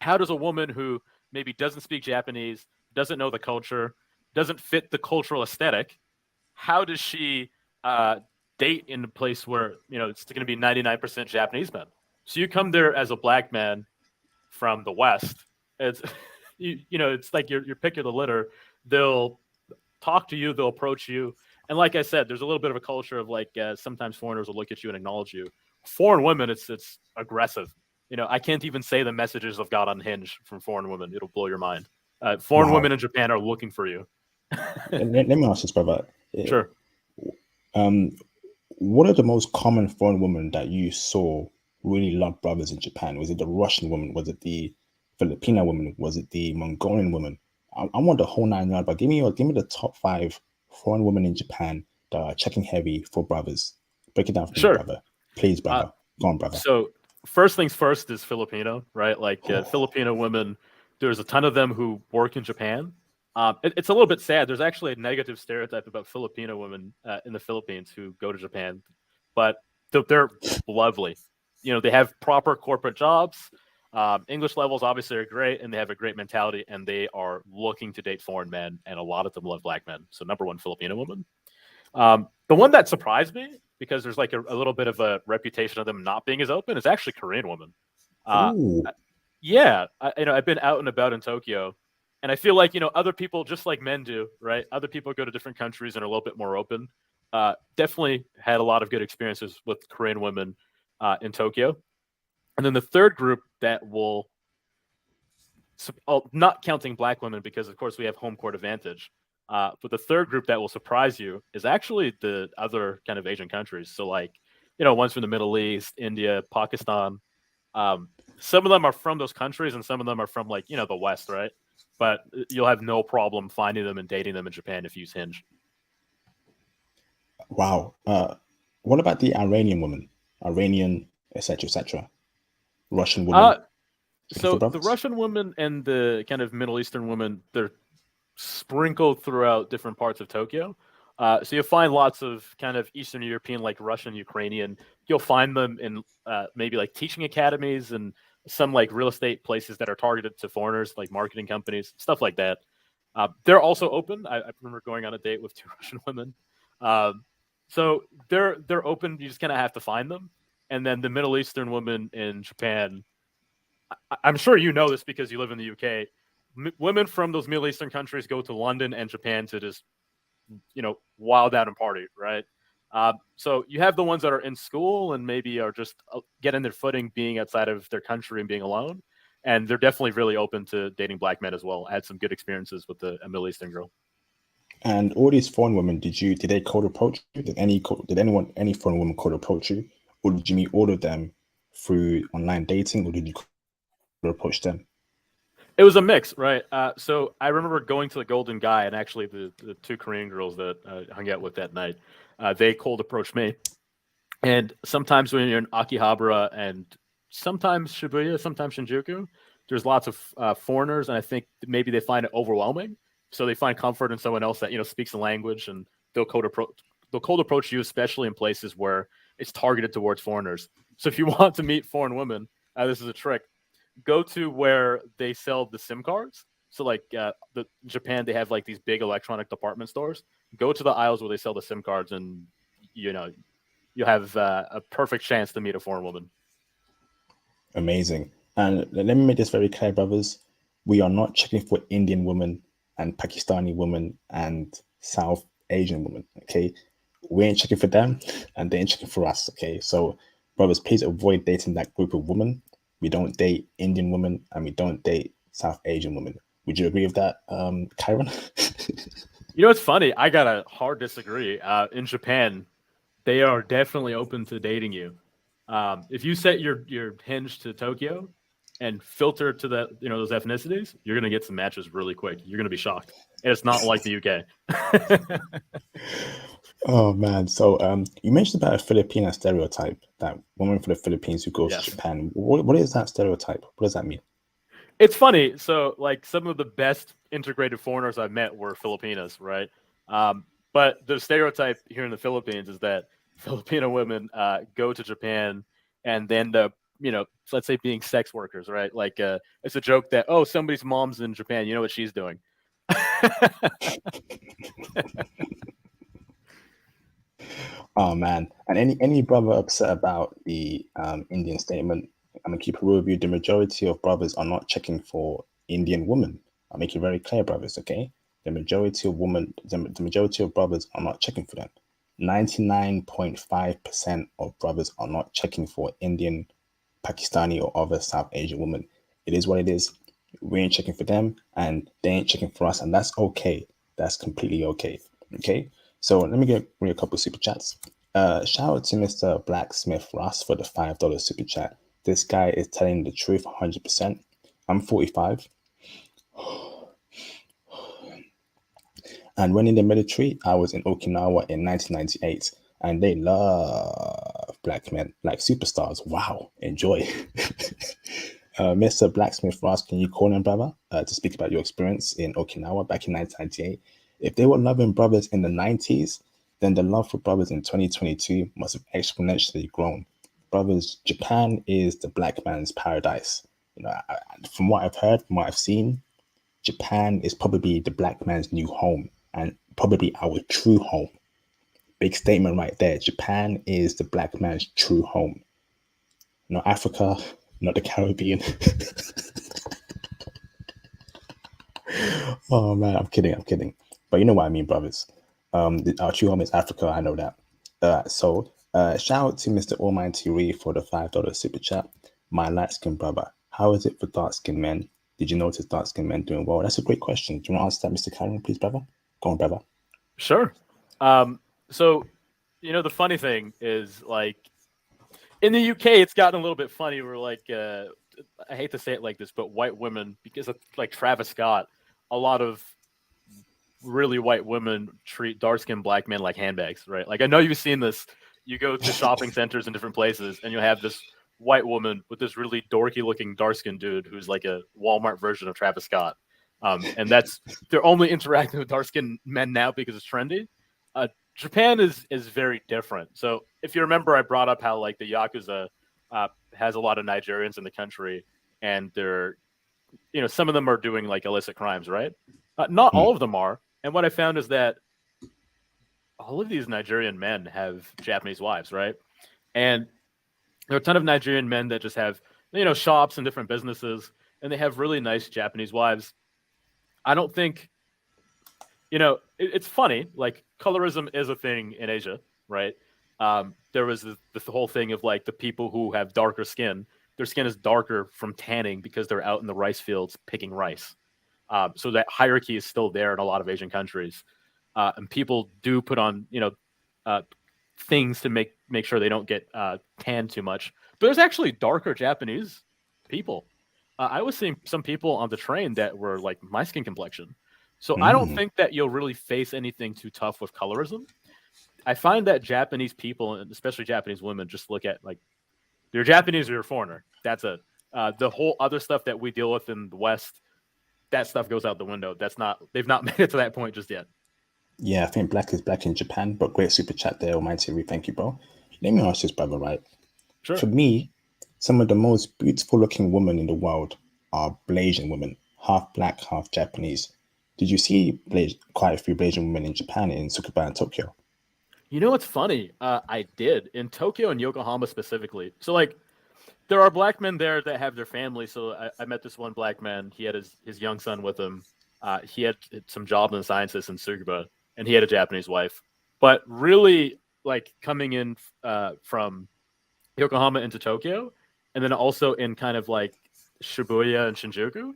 how does a woman who maybe doesn't speak Japanese, doesn't know the culture, doesn't fit the cultural aesthetic, how does she date in a place where it's going to be 99% Japanese men? So you come there as a black man from the West. It's it's like you're pick of the litter. They'll talk to you, they'll approach you, and like I said, there's a little bit of a culture of like sometimes foreigners will look at you and acknowledge you. Foreign women, it's aggressive. I can't even say the messages I've got on Hinge from foreign women. It'll blow your mind. Foreign women Wow. in Japan are looking for you. Let me ask this, brother. Sure. What are the most common foreign women that you saw really love brothers in Japan? Was it the Russian woman? Was it the Filipino woman? Was it the Mongolian woman? I want the whole nine yards, but give me the top 5 foreign women in Japan that are checking heavy for brothers. Break it down for me, Sure. brother. Please, brother. Go on, brother. So first things first is Filipino, right? Like Filipino women, there's a ton of them who work in Japan. It's a little bit sad. There's actually a negative stereotype about Filipino women in the Philippines who go to Japan, but they're lovely. They have proper corporate jobs. English levels obviously are great, and they have a great mentality, and they are looking to date foreign men, and a lot of them love black men. So number one, Filipino woman. The one that surprised me because there's like a little bit of a reputation of them not being as open is actually Korean women. Ooh. Yeah, I've been out and about in Tokyo, and I feel like other people just like men do, right? Other people go to different countries and are a little bit more open. Definitely had a lot of good experiences with Korean women in Tokyo, and then the third group that will, not counting black women because of course we have home court advantage. But the third group that will surprise you is actually the other kind of Asian countries. So like, ones from the Middle East, India, Pakistan. Some of them are from those countries and some of them are from like, the West, right? But you'll have no problem finding them and dating them in Japan if you use Hinge. Wow. What about the Iranian woman? Iranian, etc., etc. Russian woman. So the Russian woman and the kind of Middle Eastern woman, they're sprinkled throughout different parts of Tokyo. So you'll find lots of kind of Eastern European, like Russian, Ukrainian. You'll find them in maybe like teaching academies and some like real estate places that are targeted to foreigners, like marketing companies, stuff like that. They're also open. I remember going on a date with 2 Russian women. So they're open. You just kind of have to find them. And then the Middle Eastern woman in Japan, I'm sure you know this because you live in the UK. Women from those Middle Eastern countries go to London and Japan to just, wild out and party, right? So you have the ones that are in school and maybe are just getting their footing being outside of their country and being alone. And they're definitely really open to dating black men as well. I had some good experiences with a Middle Eastern girl. And all these foreign women, did they cold approach you? Did any foreign woman cold approach you, or did you meet all of them through online dating, or did you approach them? It was a mix, right? So I remember going to the Golden Guy, and actually the 2 Korean girls that I hung out with that night, they cold approached me. And sometimes when you're in Akihabara and sometimes Shibuya, sometimes Shinjuku, there's lots of foreigners, and I think maybe they find it overwhelming. So they find comfort in someone else that speaks the language, and they'll cold approach you, especially in places where it's targeted towards foreigners. So if you want to meet foreign women, this is a trick. Go to where they sell the SIM cards. So like Japan, they have like these big electronic department stores. Go to the aisles where they sell the SIM cards, and you have a perfect chance to meet a foreign woman. Amazing. And let me make this very clear, brothers. We are not checking for Indian women and Pakistani women and South Asian women. Okay. we ain't checking for them, and they ain't checking for us. Okay, so brothers, please avoid dating that group of women. We don't date Indian women, and we don't date South Asian women. Would you agree with that, Kyron? You know, it's funny. I gotta hard disagree. In Japan, they are definitely open to dating you. If you set your hinge to Tokyo and filter to that, those ethnicities, you're gonna get some matches really quick. You're gonna be shocked. And it's not like the UK. Oh man, so you mentioned about a Filipino stereotype, that woman from the Philippines who goes to Yes. Japan. What is that stereotype? What does that mean? It's funny. So, like, some of the best integrated foreigners I've met were Filipinos, right? But the stereotype here in the Philippines is that Filipino women go to Japan and then let's say being sex workers, right? Like, it's a joke that, oh, somebody's mom's in Japan. You know what she's doing? Oh man, and any brother upset about the Indian statement, I'm gonna keep it real with you. The majority of brothers are not checking for Indian women. I'll make it very clear, brothers. Okay, the majority of brothers are not checking for them. 99.5% of brothers are not checking for Indian, Pakistani, or other South Asian women. It is what it is. We ain't checking for them, and they ain't checking for us, and that's okay. That's completely okay. Okay. So let me get read a couple of super chats. Shout out to Mr. Blacksmith Ross for the $5 super chat. This guy is telling the truth 100%. I'm 45, and when in the military, I was in Okinawa in 1998, and they love black men like superstars. Wow, enjoy. Mr. Blacksmith Ross, can you call him, brother, to speak about your experience in Okinawa back in 1998? If they were loving brothers in the 90s, then the love for brothers in 2022 must have exponentially grown. Brothers, Japan is the black man's paradise. From what I've heard, from what I've seen, Japan is probably the black man's new home and probably our true home. Big statement right there. Japan is the black man's true home. Not Africa, not the Caribbean. Oh man, I'm kidding, I'm kidding. But you know what I mean, brothers. Our true home is Africa, I know that. Shout out to Mr. Almighty Ree for the $5 super chat. My light skinned brother, how is it for dark skinned men? Did you notice dark skinned men doing well? That's a great question. Do you want to answer that, Mr. Karen, please, brother? Go on, brother. Sure. So, the funny thing is, like, in the UK, it's gotten a little bit funny. Where, like, I hate to say it like this, but white women, because of like Travis Scott, a lot of really white women treat dark skinned black men like handbags, right? Like, I know you've seen this. You go to shopping centers in different places, and you'll have this white woman with this really dorky looking dark skinned dude who's like a Walmart version of Travis Scott. And they're only interacting with dark skinned men now because it's trendy. Japan is very different. So if you remember, I brought up how like the Yakuza has a lot of Nigerians in the country, and they're some of them are doing like illicit crimes, right? Not Hmm. all of them are. And what I found is that all of these Nigerian men have Japanese wives, right? And there are a ton of Nigerian men that just have shops and different businesses, and they have really nice Japanese wives. I don't think it's funny. Like, colorism is a thing in Asia, right? There was this whole thing of like the people who have darker skin. Their skin is darker from tanning because they're out in the rice fields picking rice. So that hierarchy is still there in a lot of Asian countries, and people do put on uh, things to make sure they don't get tanned too much. But there's actually darker Japanese people. I was seeing some people on the train that were like my skin complexion. So I don't Mm. think that you'll really face anything too tough with colorism. I find that Japanese people, and especially Japanese women, just look at like, you're Japanese or you're a foreigner. That's it. The whole other stuff that we deal with in the West, that stuff goes out the window. They've not made it to that point just yet. Yeah, I think black is black in Japan, but great super chat there, Almighty Ree. Thank you, bro. Let me ask this, brother, right? Sure. For me, some of the most beautiful looking women in the world are Blasian women, half black, half Japanese. Did you see quite a few Blasian women in Japan, in Tsukuba and Tokyo? You know what's funny? I did in Tokyo and Yokohama specifically. So like, there are black men there that have their family. So I met this one black man. He had his young son with him. He had some job in the sciences in Tsukuba, and he had a Japanese wife. But really, like coming in from Yokohama into Tokyo, and then also in kind of like Shibuya and Shinjuku,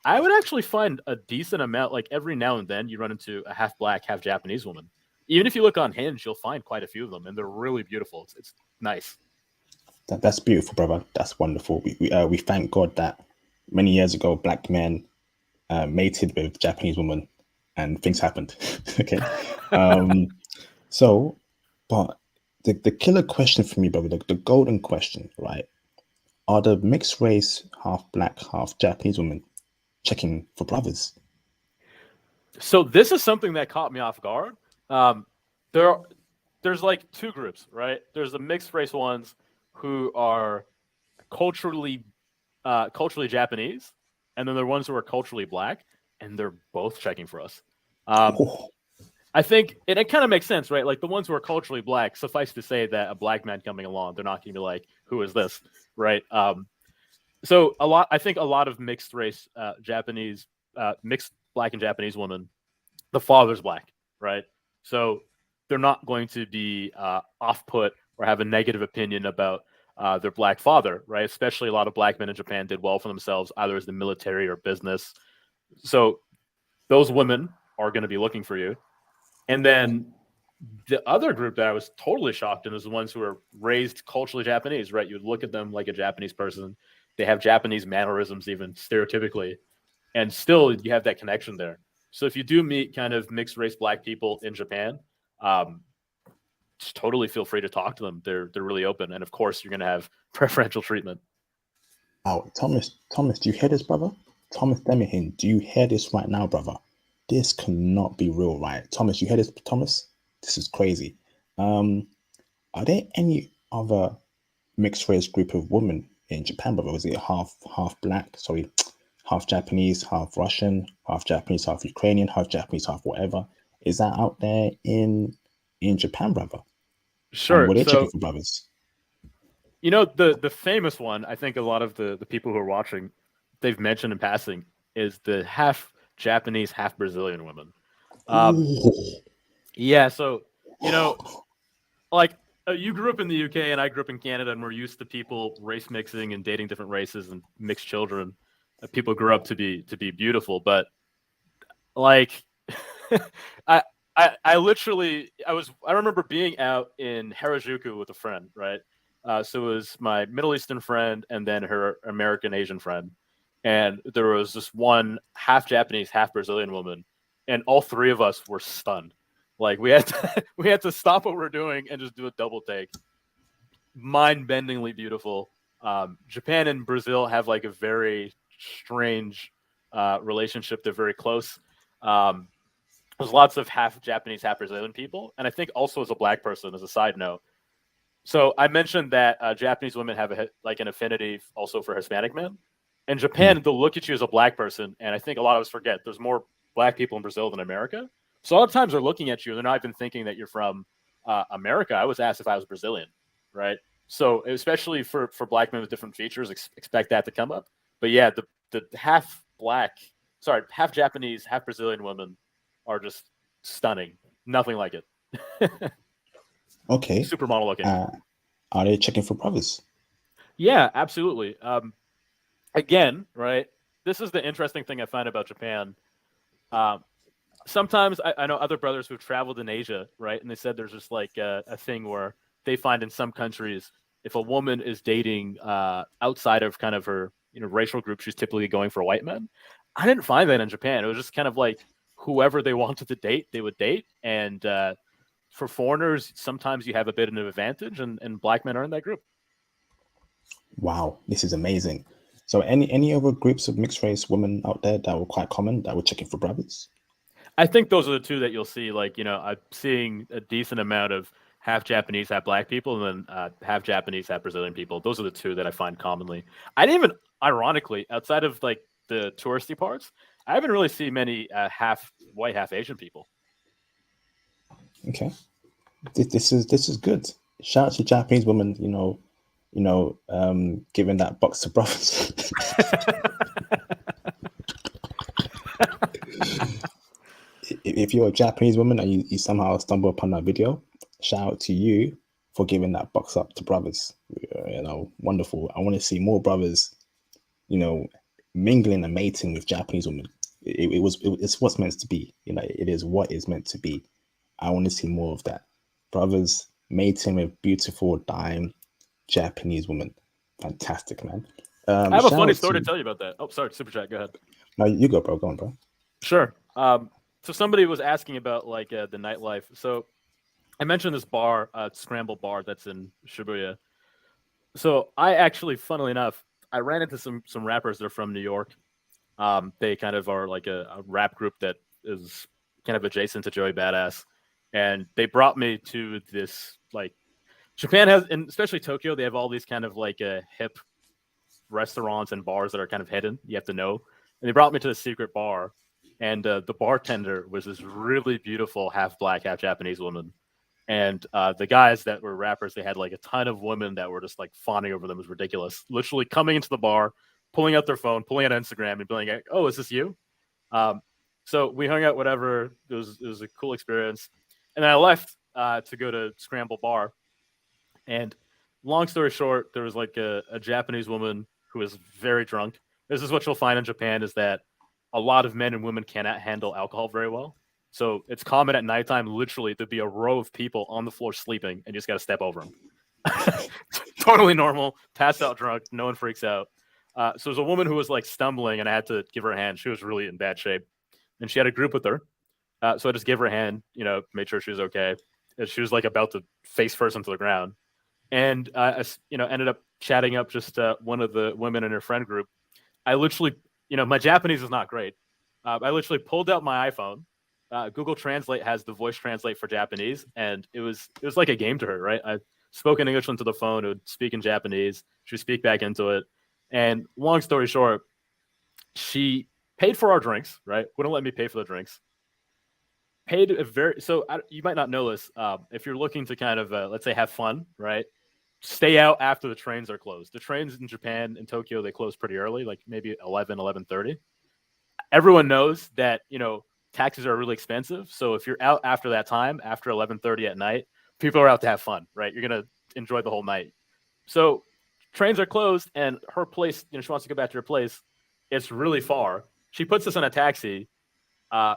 I would actually find a decent amount. Like every now and then, you run into a half black, half Japanese woman. Even if you look on Hinge, you'll find quite a few of them, and they're really beautiful. It's nice. That's beautiful, brother. That's wonderful. We thank God that many years ago, black men mated with Japanese women, and things happened. Okay, um, so, but the killer question for me, brother, the golden question, right? Are the mixed race, half black, half Japanese women checking for brothers? So this is something that caught me off guard. Um, there, there's like two groups, right? There's the mixed race ones who are culturally culturally Japanese, and then there are ones who are culturally black, and they're both checking for us. Um, Oh, I think it kind of makes sense, right? Like the ones who are culturally black, suffice to say that a black man coming along, they're not going to be like, "Who is this?" Right? So I think a lot of mixed race Japanese, mixed black and Japanese women, the father's black, right? So they're not going to be off put or have a negative opinion about their black father, right? Especially a lot of black men in Japan did well for themselves, either as the military or business. So those women are going to be looking for you. And then the other group that I was totally shocked in is the ones who are raised culturally Japanese, right? You look at them like a Japanese person. They have Japanese mannerisms, even stereotypically, and still you have that connection there. So if you do meet kind of mixed race black people in Japan, um, just totally feel free to talk to them. They're really open, and of course you're going to have preferential treatment. wow, Thomas, do you hear this, brother? Thomas Demihin, do you hear this right now, brother? This cannot be real, right? Thomas, you hear this, Thomas? This is crazy. Um, are there any other mixed race group of women in Japan, brother? Was it half black? Sorry, half Japanese, half Russian, half Japanese, half Ukrainian, half Japanese, half whatever? Is that out there in Japan, brother? And Sure. were they checking So for brothers? the famous one, I think a lot of the people who are watching, they've mentioned in passing, is the half Japanese, half Brazilian women. Um, Ooh. yeah. So you know, like you grew up in the UK and I grew up in Canada, and we're used to people race mixing and dating different races and mixed children. People grew up to be beautiful, but like I, I literally I remember being out in Harajuku with a friend, right? So it was my Middle Eastern friend and then her American Asian friend, and there was this one half Japanese, half Brazilian woman, and all three of us were stunned. Like we had to, we had to stop what we're doing and just do a double take. Mind-bendingly beautiful. Japan and Brazil have like a very strange relationship. They're very close. Um, there's lots of half Japanese, half Brazilian people, and I think also as a black person, as a side note. So I mentioned that Japanese women have like an affinity also for Hispanic men. In Hmm. Japan, they'll look at you as a black person, and I think a lot of us forget there's more black people in Brazil than America. So a lot of times they're looking at you, and they're not even thinking that you're from America. I was asked if I was Brazilian, right? So especially for black men with different features, expect that to come up. But yeah, the half black, sorry, half Japanese, half Brazilian women are just stunning. Nothing like it. Okay. Supermodel looking. Uh, are they checking for brothers? Yeah, absolutely. Again, right? This is the interesting thing I find about Japan. Um, Sometimes I know other brothers who've traveled in Asia, right? And they said there's just like a thing where they find in some countries if a woman is dating outside of kind of her racial group, she's typically going for white men. I didn't find that in Japan. It was just kind of like whoever they wanted to date, they would date, and for foreigners, sometimes you have a bit of an advantage, and black men are in that group. Wow, this is amazing. So any other groups of mixed race women out there that were quite common that were checking for brothers? I think those are the two that you'll see. Like, I'm seeing a decent amount of half Japanese, half black people, and then half Japanese, half Brazilian people. Those are the two that I find commonly. I didn't even, ironically, outside of like the touristy parts, I haven't really seen many half white, half Asian people. Okay, this is good. Shout out to Japanese women, giving that box to brothers. if you're a Japanese woman and you somehow stumble upon that video, shout out to you for giving that box up to brothers. Wonderful. I want to see more brothers, mingling and mating with Japanese women. It's what's meant to be. It is what is meant to be. I want to see more of that. Brothers mating with beautiful, dime Japanese women. Fantastic, man. I have a funny story to tell you about that. Oh, sorry, super chat. Go ahead. No, you go, bro. Go on, bro. Sure. So somebody was asking about like the nightlife. So I mentioned this bar, Scramble Bar, that's in Shibuya. So I actually, funnily enough, I ran into some rappers that are from New York. They kind of are like a rap group that is kind of adjacent to Joey Badass, and they brought me to this like Japan has, and especially Tokyo, they have all these kind of like hip restaurants and bars that are kind of hidden. You have to know. And they brought me to the secret bar, and the bartender was this really beautiful half black, half Japanese woman. And the guys that were rappers, they had like a ton of women that were just like fawning over them. It was ridiculous. Literally coming into the bar, pulling out their phone, pulling out Instagram, and being like, "Oh, is this you?" So we hung out, whatever. It was a cool experience. And then I left to go to Scramble Bar. And long story short, there was like a Japanese woman who was very drunk. This is what you'll find in Japan, is that a lot of men and women cannot handle alcohol very well. So it's common at nighttime, literally, to be a row of people on the floor sleeping, and you just got to step over them. Totally normal, passed out drunk, no one freaks out. So there's a woman who was like stumbling, and I had to give her a hand. She was really in bad shape, and she had a group with her. So I just gave her a hand, made sure she was okay. And she was like about to face first into the ground. And I ended up chatting up just one of the women in her friend group. I literally, my Japanese is not great. I literally pulled out my iPhone. Google Translate has the voice translate for Japanese, and it was like a game to her, right? I spoke in English into the phone, it would speak in Japanese, she would speak back into it. And long story short, she paid for our drinks, right? Wouldn't let me pay for the drinks. Paid you might not know this. If you're looking to kind of, let's say, have fun, right? Stay out after the trains are closed. The trains in Japan, in Tokyo, they close pretty early, like maybe 11:30. Everyone knows that, taxis are really expensive. So if you're out after that time, after 11:30 at night, people are out to have fun, right? You're going to enjoy the whole night. So trains are closed, and her place, she wants to go back to her place. It's really far. She puts us in a taxi.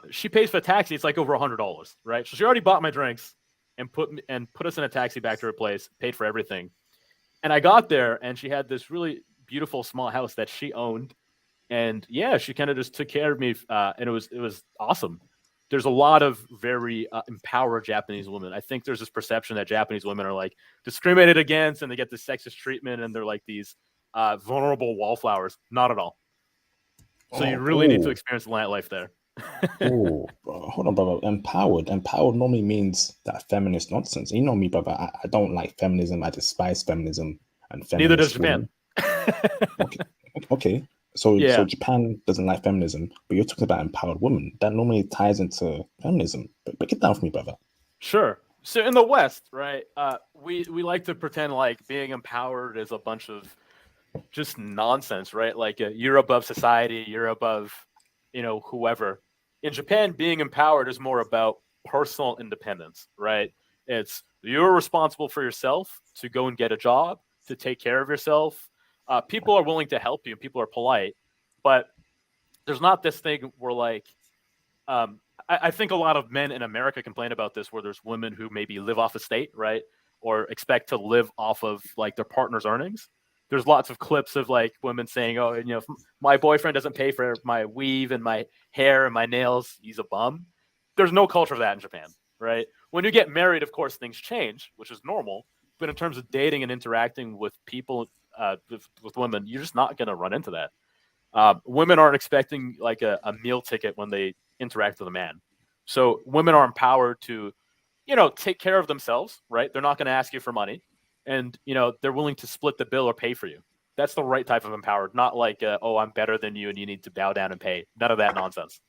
She pays for a taxi. It's like over $100, right? So she already bought my drinks and put us in a taxi back to her place, paid for everything. And I got there, and she had this really beautiful small house that she owned. And yeah, she kind of just took care of me, and it was awesome. There's a lot of very empowered Japanese women. I think there's this perception that Japanese women are like discriminated against, and they get this sexist treatment, and they're like these vulnerable wallflowers. Not at all. So you really need to experience the nightlife there. Hold on, brother. Empowered normally means that feminist nonsense. You know me, brother. I don't like feminism. I despise feminism and feminist. Neither does Japan. Okay. So Japan doesn't like feminism, but you're talking about empowered women. That normally ties into feminism. But break it down for me, brother. Sure. So in the West, right, we like to pretend like being empowered is a bunch of just nonsense, right? Like you're above society, you're above, whoever. In Japan, being empowered is more about personal independence, right? It's you're responsible for yourself to go and get a job, to take care of yourself. People are willing to help you, and people are polite, but there's not this thing where like, I think a lot of men in America complain about this, where there's women who maybe live off the state, right? Or expect to live off of like their partner's earnings. There's lots of clips of like women saying, "Oh, if my boyfriend doesn't pay for my weave and my hair and my nails, he's a bum." There's no culture of that in Japan, right? When you get married, of course, things change, which is normal. But in terms of dating and interacting with people, with women, you're just not going to run into that. Women aren't expecting like a meal ticket when they interact with a man. So women are empowered to, take care of themselves, right? They're not going to ask you for money. And, they're willing to split the bill or pay for you. That's the right type of empowered, not like, oh, I'm better than you and you need to bow down and pay. None of that nonsense.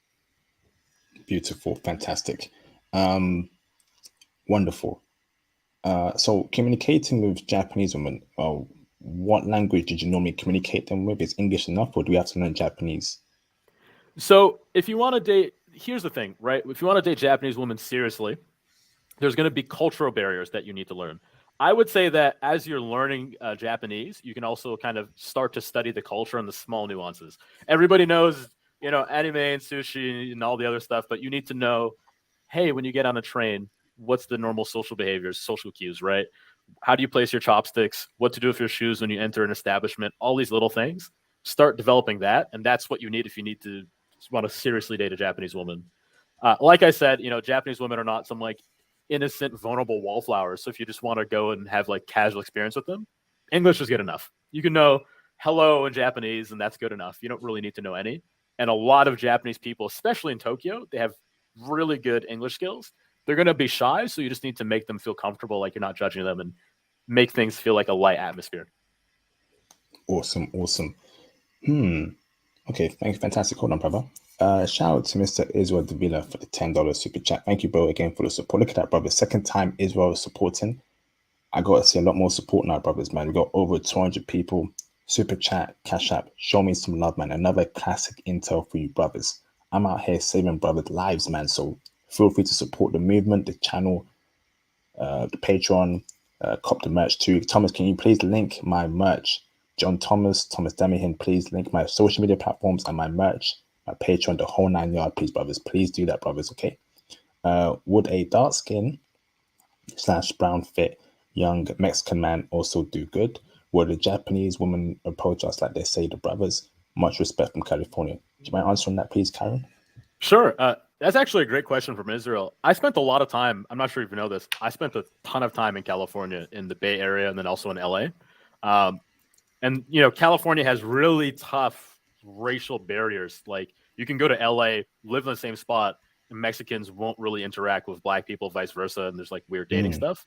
Beautiful. Fantastic. Wonderful. So communicating with Japanese women, what language did you normally communicate them with? Is English enough, or do we have to learn Japanese? So if you want to date here's the thing, right? If you want to date Japanese women seriously, there's going to be cultural barriers that you need to learn. I would say that as you're learning Japanese, you can also kind of start to study the culture and the small nuances. Everybody knows, anime and sushi and all the other stuff, but you need to know, hey, when you get on a train, what's the normal social behaviors, social cues, right? How do you place your chopsticks? What to do with your shoes when you enter an establishment? All these little things. Start developing that, and that's what you need if you need to want to seriously date a Japanese woman. Like I said, Japanese women are not some like innocent, vulnerable wallflowers. So if you just want to go and have like casual experience with them, English is good enough. You can know hello in Japanese, and that's good enough. You don't really need to know any. And a lot of Japanese people, especially in Tokyo, they have really good English skills. They're going to be shy, so you just need to make them feel comfortable, like you're not judging them, and make things feel like a light atmosphere. Awesome, awesome. Okay, thank you, fantastic. Hold on, brother. Shout out to Mr. Israel Davila for the $10 super chat. Thank you, bro, again for the support. Look at that, brother. Second time Israel is supporting. I got to see a lot more support now, brothers, man. We got over 200 people. Super chat, cash app. Show me some love, man. Another classic intel for you, brothers. I'm out here saving brothers' lives, man. So feel free to support the movement, the channel, the Patreon, cop the merch too. Thomas, can you please link my merch? John Thomas Demihin, please link my social media platforms and my merch, my Patreon, the whole 9 yard, please, brothers. Please do that, brothers, okay? Would a dark skin / brown fit young Mexican man also do good? Would a Japanese woman approach us like they say the brothers? Much respect from California. Do you mind answering that, please, Karen? Sure. That's actually a great question from Israel. I spent a lot of time. I'm not sure if you know this. I spent a ton of time in California, in the Bay Area, and then also in LA. And California has really tough racial barriers. Like you can go to LA, live in the same spot, and Mexicans won't really interact with black people, vice versa, and there's like weird dating stuff.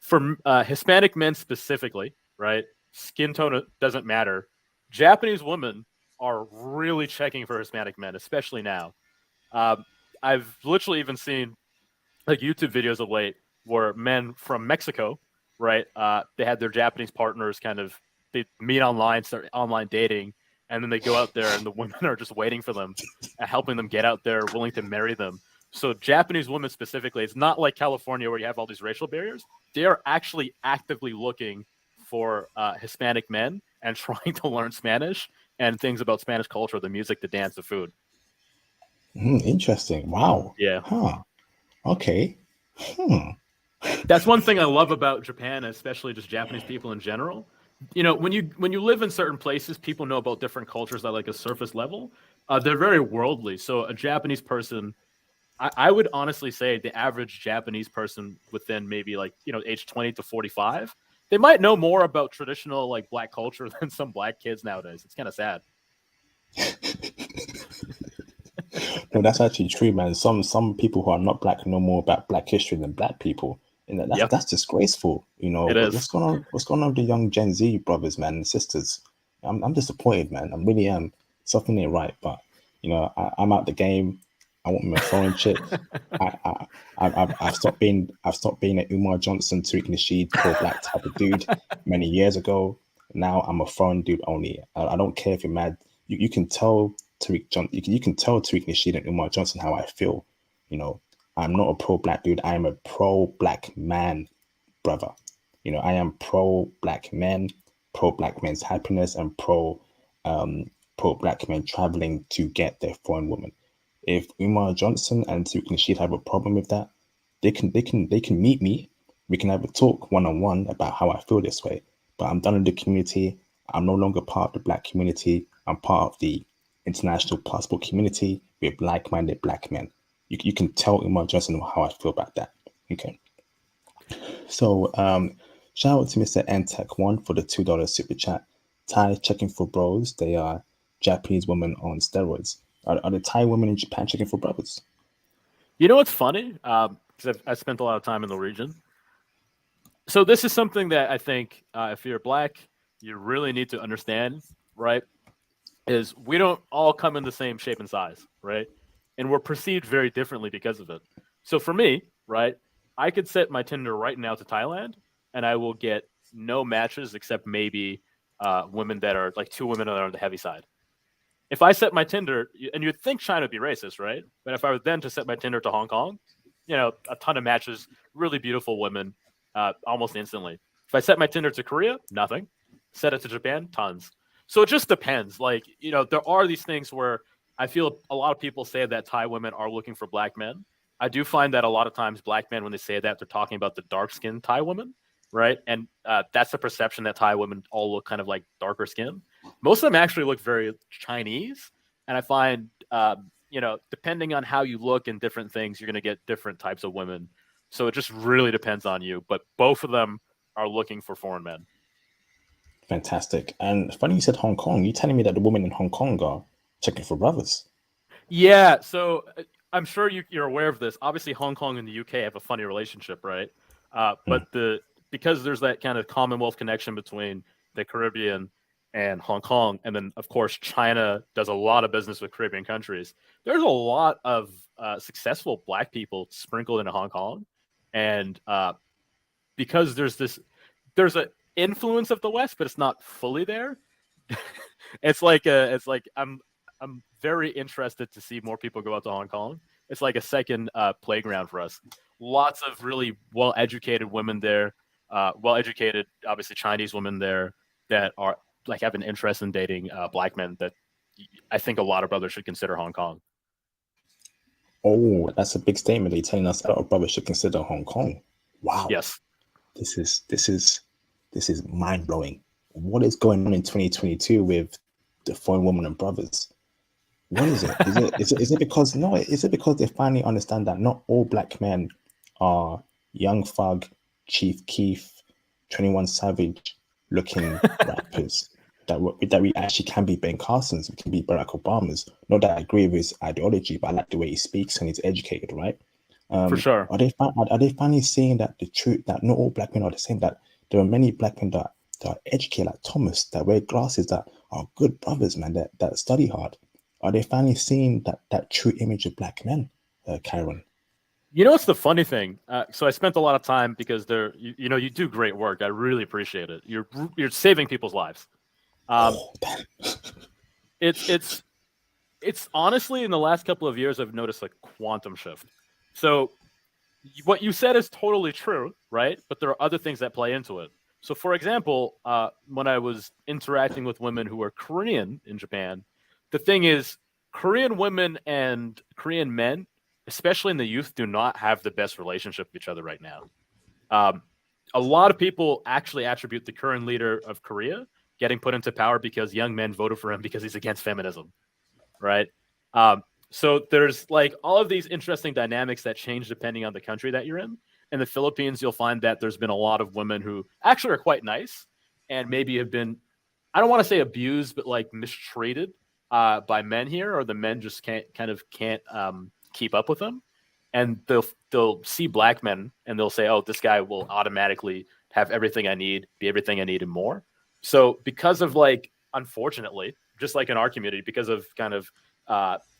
For Hispanic men specifically, right? Skin tone doesn't matter. Japanese women are really checking for Hispanic men, especially now. Um, I've literally even seen like YouTube videos of late where men from Mexico, right? They had their Japanese partners kind of they meet online, start online dating, and then they go out there, and the women are just waiting for them, helping them get out there, willing to marry them. So Japanese women specifically, it's not like California where you have all these racial barriers. They are actually actively looking for Hispanic men and trying to learn Spanish and things about Spanish culture, the music, the dance, the food. Interesting. Wow. Yeah. Huh. Okay. That's one thing I love about Japan, especially just Japanese people in general. When you live in certain places, people know about different cultures at like a surface level. They're very worldly. So a Japanese person, I would honestly say the average Japanese person within maybe like age 20 to 45, they might know more about traditional like black culture than some black kids nowadays. It's kind of sad. No, that's actually true, man. Some people who are not black know more about black history than black people. And Yep, that's disgraceful. it is. What's going on? What's going on with the young Gen Z brothers, man, and sisters? I'm disappointed, man. I really am. Something ain't right. But I'm out the game. I want my foreign chick. I've stopped being an Umar Johnson, Tariq Nasheed, pro-black type of dude many years ago. Now I'm a foreign dude only. I don't care if you're mad. You can tell you can tell Tariq Nasheed and Umar Johnson how I feel. I'm not a pro-black dude. I am a pro-black man, brother. I am pro-black men, pro-black men's happiness, and pro-black men traveling to get their foreign woman. If Umar Johnson and Tariq Nasheed have a problem with that, they can meet me. We can have a talk one-on-one about how I feel this way. But I'm done in the community. I'm no longer part of the black community. I'm part of the international passport community with like-minded black men. You can tell Umar Johnson how I feel about that. Okay. So shout out to Mr. Ntech1 for the $2 super chat. Thai checking for bros. They are Japanese women on steroids. Are the Thai women in Japan checking for brothers? You know what's funny? Because I spent a lot of time in the region. So this is something that I think if you're black, you really need to understand, right? Is we don't all come in the same shape and size, right? And we're perceived very differently because of it. So for me, right, I could set my Tinder right now to Thailand, and I will get no matches except maybe women that are like two women that are on the heavy side. if I set my Tinder, and you'd think China would be racist, right? But if I were then to set my Tinder to Hong Kong, a ton of matches, really beautiful women, almost instantly. If I set my Tinder to Korea, nothing. Set it to Japan, tons. So it just depends. Like, there are these things where I feel a lot of people say that Thai women are looking for black men. I do find that a lot of times black men, when they say that, they're talking about the dark skinned Thai women, right? And that's the perception that Thai women all look kind of like darker skin. Most of them actually look very Chinese. And I find, depending on how you look and different things, you're going to get different types of women. So it just really depends on you. But both of them are looking for foreign men. Fantastic. And funny you said Hong Kong. You telling me that the women in Hong Kong are checking for brothers? Yeah. So I'm sure you're aware of this. Obviously, Hong Kong and the UK have a funny relationship, right? Mm. But because there's that kind of Commonwealth connection between the Caribbean and Hong Kong, and then of course China does a lot of business with Caribbean countries. There's a lot of successful black people sprinkled into Hong Kong, and because there's an influence of the West, but it's not fully there. I'm very interested to see more people go out to Hong Kong. It's like a second playground for us. Lots of really well-educated women there, well-educated, obviously Chinese women there that are like have an interest in dating black men. That I think a lot of brothers should consider Hong Kong. Oh, that's a big statement. They're telling us a lot of brothers should consider Hong Kong. Wow. Yes, This is mind blowing. What is going on in 2022 with the foreign women and brothers? What is it? Is it because no? Is it because they finally understand that not all black men are Young Thug, Chief Keef, 21 Savage looking rappers? That we actually can be Ben Carson's, we can be Barack Obama's. Not that I agree with his ideology, but I like the way he speaks and he's educated, right? for sure. Are they finally seeing that the truth that not all black men are the same? That there are many black men that are educated, like Thomas, that wear glasses, that are good brothers, man, that study hard. Are they finally seeing that true image of black men, Karen? What's the funny thing? So I spent a lot of time because you do great work. I really appreciate it. You're saving people's lives. Um, Oh, that, it's honestly in the last couple of years I've noticed a quantum shift. So what you said is totally true, right? But there are other things that play into it. So, for example, when I was interacting with women who were Korean in Japan, the thing is, Korean women and Korean men, especially in the youth, do not have the best relationship with each other right now. Um, a lot of people actually attribute the current leader of Korea getting put into power because young men voted for him because he's against feminism, right? Um, so there's like all of these interesting dynamics that change depending on the country that you're in. In the Philippines, you'll find that there's been a lot of women who actually are quite nice and maybe have been, I don't want to say abused, but like mistreated by men here, or the men just can't keep up with them, and they'll see black men and they'll say, "Oh, this guy will automatically have everything I need, be everything I need, and more." So because of like, unfortunately, just like in our community, because of kind of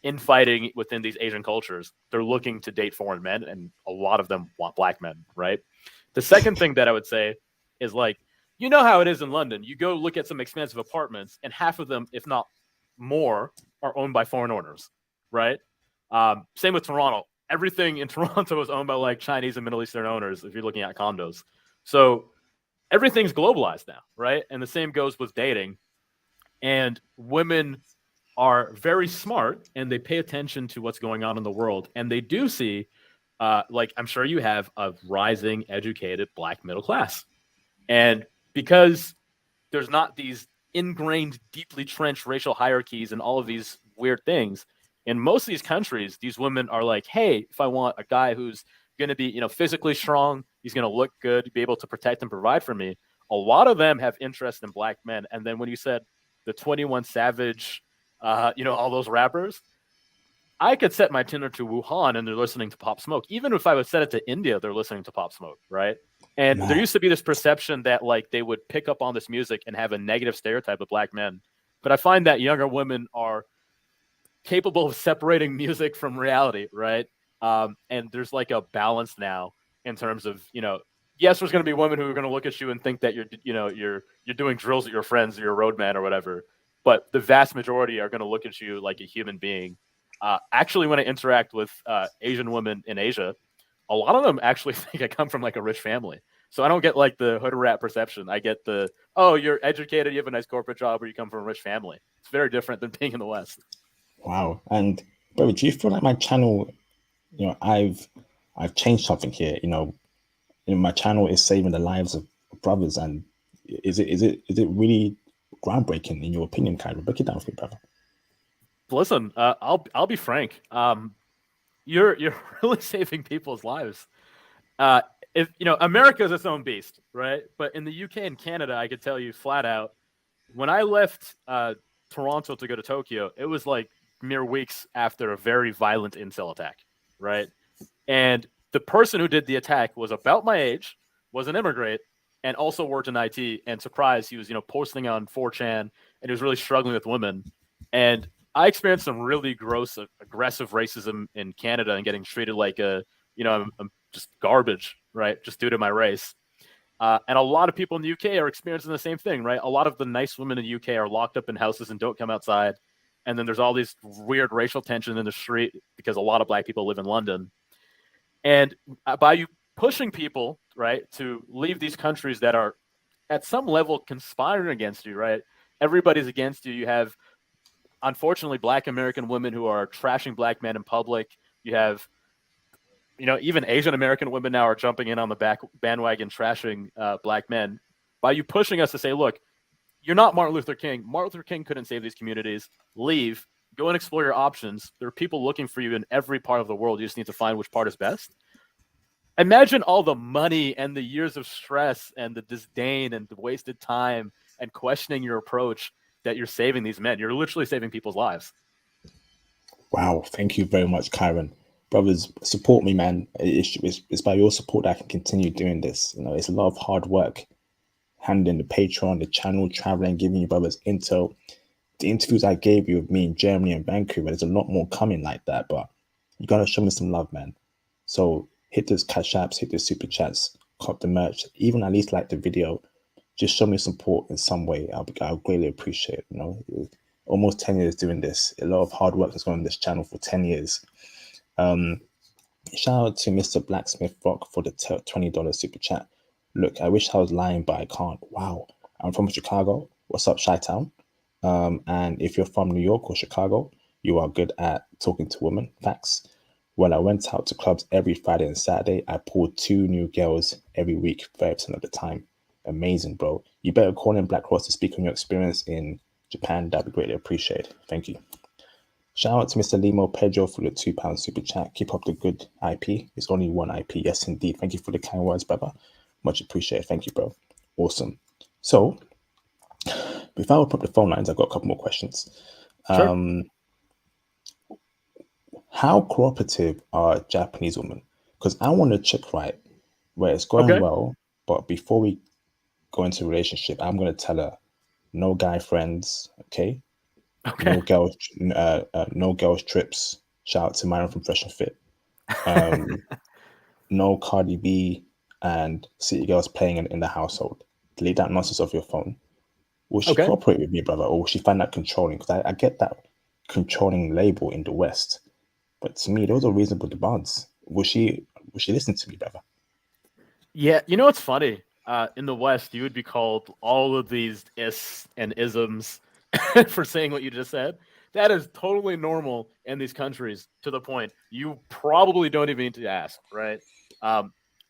infighting within these Asian cultures, they're looking to date foreign men, and a lot of them want black men, right? The second thing that I would say is like, how it is in London. You go look at some expensive apartments, and half of them, if not more, are owned by foreign owners, right? Same with Toronto. Everything in Toronto is owned by like Chinese and Middle Eastern owners. If you're looking at condos, so everything's globalized now, right? And the same goes with dating. And women are very smart and they pay attention to what's going on in the world. And they do see, like I'm sure you have, a rising, educated black middle class. And because there's not these ingrained, deeply trenched racial hierarchies and all of these weird things, in most of these countries, these women are like, hey, if I want a guy who's going to be, physically strong, he's going to look good, be able to protect and provide for me. A lot of them have interest in black men. And then when you said the 21 Savage, all those rappers, I could set my Tinder to Wuhan and they're listening to Pop Smoke. Even if I would set it to India, they're listening to Pop Smoke, right? And there man, used to be this perception that like they would pick up on this music and have a negative stereotype of black men. But I find that younger women are capable of separating music from reality, right? And there's like a balance now in terms of, yes, there's going to be women who are going to look at you and think that you're doing drills at your friends or your roadman or whatever. but the vast majority are going to look at you like a human being. Actually, when I interact with Asian women in Asia, a lot of them actually think I come from like a rich family. So I don't get like the hood rat perception. I get the, oh, you're educated, you have a nice corporate job, or you come from a rich family. It's very different than being in the West. Wow. And bro, do you feel like my channel, I've changed something here? My channel is saving the lives of brothers, and is it really groundbreaking in your opinion, Kyra? Break it down for me, brother. Listen, I'll be frank. You're really saving people's lives. If America is its own beast, right? But in the UK and Canada, I could tell you flat out, when I left Toronto to go to Tokyo, it was like mere weeks after a very violent incel attack, right? And the person who did the attack was about my age, was an immigrant, and also worked in IT. And surprise, he was posting on 4chan, and he was really struggling with women. And I experienced some really gross, aggressive racism in Canada and getting treated like I'm just garbage, right? Just due to my race. And a lot of people in the UK are experiencing the same thing, right? A lot of the nice women in the UK are locked up in houses and don't come outside. And then there's all these weird racial tension in the street because a lot of black people live in London. And by you pushing people, right, to leave these countries that are at some level conspiring against you, right? Everybody's against you. You have, unfortunately, black American women who are trashing black men in public. You have even Asian American women now are jumping in on the bandwagon, trashing black men. By you pushing us to say, look, you're not Martin Luther King. Martin Luther King couldn't save these communities. Leave. Go and explore your options. There are people looking for you in every part of the world. You just need to find which part is best. Imagine all the money and the years of stress and the disdain and the wasted time and questioning your approach that you're saving these men. You're literally saving people's lives. Wow, thank you very much, Kyron. Brothers, support me, man. It's by your support that I can continue doing this. It's a lot of hard work, handling the Patreon, the channel, traveling, giving you brothers intel. The interviews I gave you of me in Germany and Vancouver, there's a lot more coming like that, but you gotta show me some love, man. So hit those cash apps, hit those super chats, cop the merch, even at least like the video. Just show me support in some way. I'll greatly appreciate it. Almost 10 years doing this. A lot of hard work has gone on this channel for 10 years. Shout out to Mr. Blacksmith Rock for the $20 super chat. Look, I wish I was lying, but I can't. Wow. I'm from Chicago. What's up, Chi-Town? And if you're from New York or Chicago, you are good at talking to women. Facts. When I went out to clubs every Friday and Saturday, I pulled 2 new girls every week, 30% of the time. Amazing, bro. You better call in Black Cross to speak on your experience in Japan. That'd be greatly appreciated. Thank you. Shout out to Mr. Limo Pedro for the £2 super chat. Keep up the good IP. It's only one IP. Yes, indeed. Thank you for the kind words, brother. Much appreciated. Thank you, bro. Awesome. So, before I open up the phone lines, I've got a couple more questions. Sure. How cooperative are Japanese women? Because I want to check right where it's going well, but before we go into a relationship, I'm going to tell her no guy friends, okay? No girls trips. Shout out to Myron from Fresh and Fit. No Cardi B and City Girls playing in the household. Delete that nonsense off your phone. Will she cooperate with me, brother, or will she find that controlling? Because I get that controlling label in the West, but to me, those are reasonable demands. Will she listen to me, brother? Yeah, what's funny? In the West, you would be called all of these is and isms for saying what you just said. That is totally normal in these countries to the point you probably don't even need to ask, right?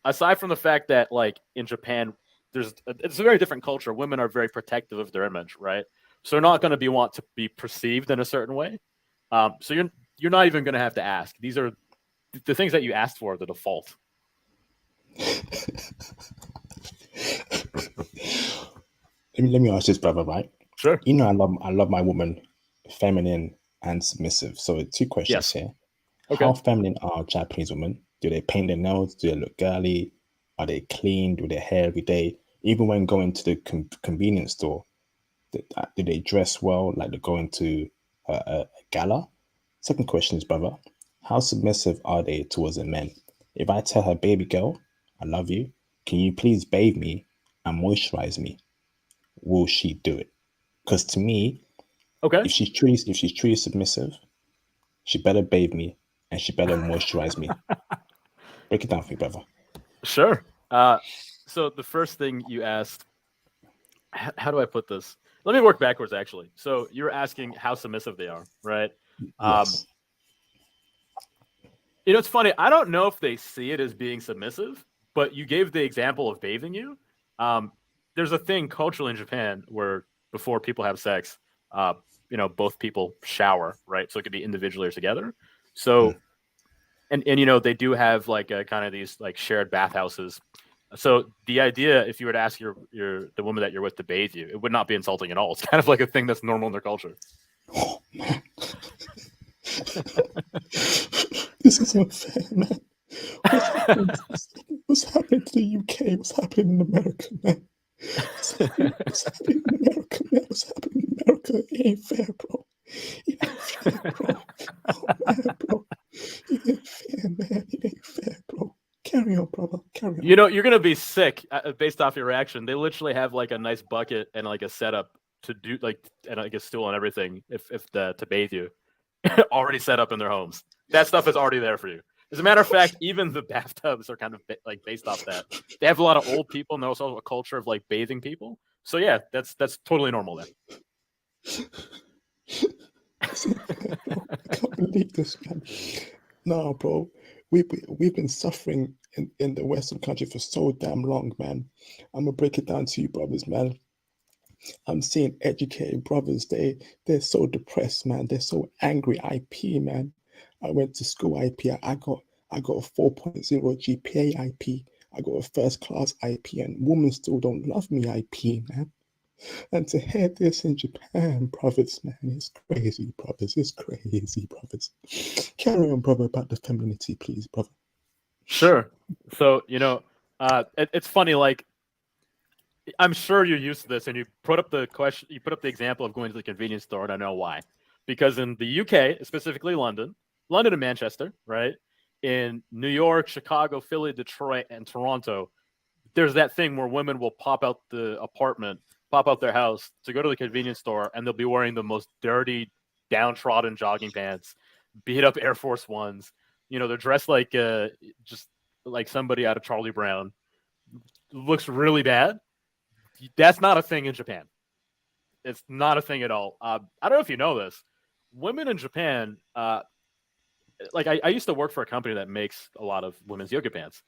Aside from the fact that, like, in Japan, it's a very different culture. Women are very protective of their image, right? So they're not going to want to be perceived in a certain way. So you're not even going to have to ask. These are the things that you asked for, the default. Let me ask this, brother, right? Sure. I love my woman feminine and submissive. So 2 questions here. Okay. How feminine are Japanese women? Do they paint their nails? Do they look girly? Are they clean? Do their hair every day? Even when going to the convenience store, do they dress well, like they're going to a gala? Second question is, brother, how submissive are they towards the men? If I tell her, baby girl, I love you, can you please bathe me and moisturize me? Will she do it? Because to me, Okay. If she's truly submissive, she better bathe me and she better moisturize me. Break it down for me, brother. Sure. So the first thing you asked, how do I put this? Let me work backwards, actually. So you're asking how submissive they are, right? Um, Yes. it's funny. I don't know if they see it as being submissive, but you gave the example of bathing you. Um, there's a thing culturally in Japan where before people have sex, uh, both people shower, right? So it could be individually or together. So Mm. and they do have like a kind of these like shared bathhouses. So the idea, if you were to ask the woman that you're with to bathe you, it would not be insulting at all. It's kind of like a thing that's normal in their culture. Oh, man. This is unfair, man. What's happening? What's happening to the UK? What's happening in America, man? What's happening in America, man? What's happening in America? It ain't fair, bro. It ain't fair, bro. Oh, man, bro. It ain't fair, man. It ain't fair, bro. Carry on, brother. Carry on. You're gonna be sick based off your reaction. They literally have like a nice bucket and like a setup to do like and like a stool and everything if to bathe you already set up in their homes. That stuff is already there for you. As a matter of fact, even the bathtubs are kind of like based off that. They have a lot of old people, and there's also a culture of like bathing people. So yeah, that's totally normal there. It's unfair, bro. I can't believe this, man. No, bro. We've been suffering in the Western country for so damn long, man. I'm gonna break it down to you, brothers, man. I'm seeing educated brothers. They're so depressed, man. They're so angry. IP, man. I went to school IP. I got a 4.0 GPA IP. I got a first class IP, and women still don't love me IP, man. And to hear this in Japan, brothers, man, it's crazy, brothers. It's crazy, brothers. Carry on, brother, about the femininity, please, brother. Sure. So it's funny. Like I'm sure you're used to this, and you put up the question. You put up the example of going to the convenience store, and I know why. Because in the UK, specifically London and Manchester, right? In New York, Chicago, Philly, Detroit, and Toronto, there's that thing where women will pop out the apartment, pop out their house to go to the convenience store, and they'll be wearing the most dirty, downtrodden jogging pants, beat up Air Force Ones. They're dressed like just like somebody out of Charlie Brown. Looks really bad. That's not a thing in Japan. It's not a thing at all. I don't know if you know this. Women in Japan, like I used to work for a company that makes a lot of women's yoga pants.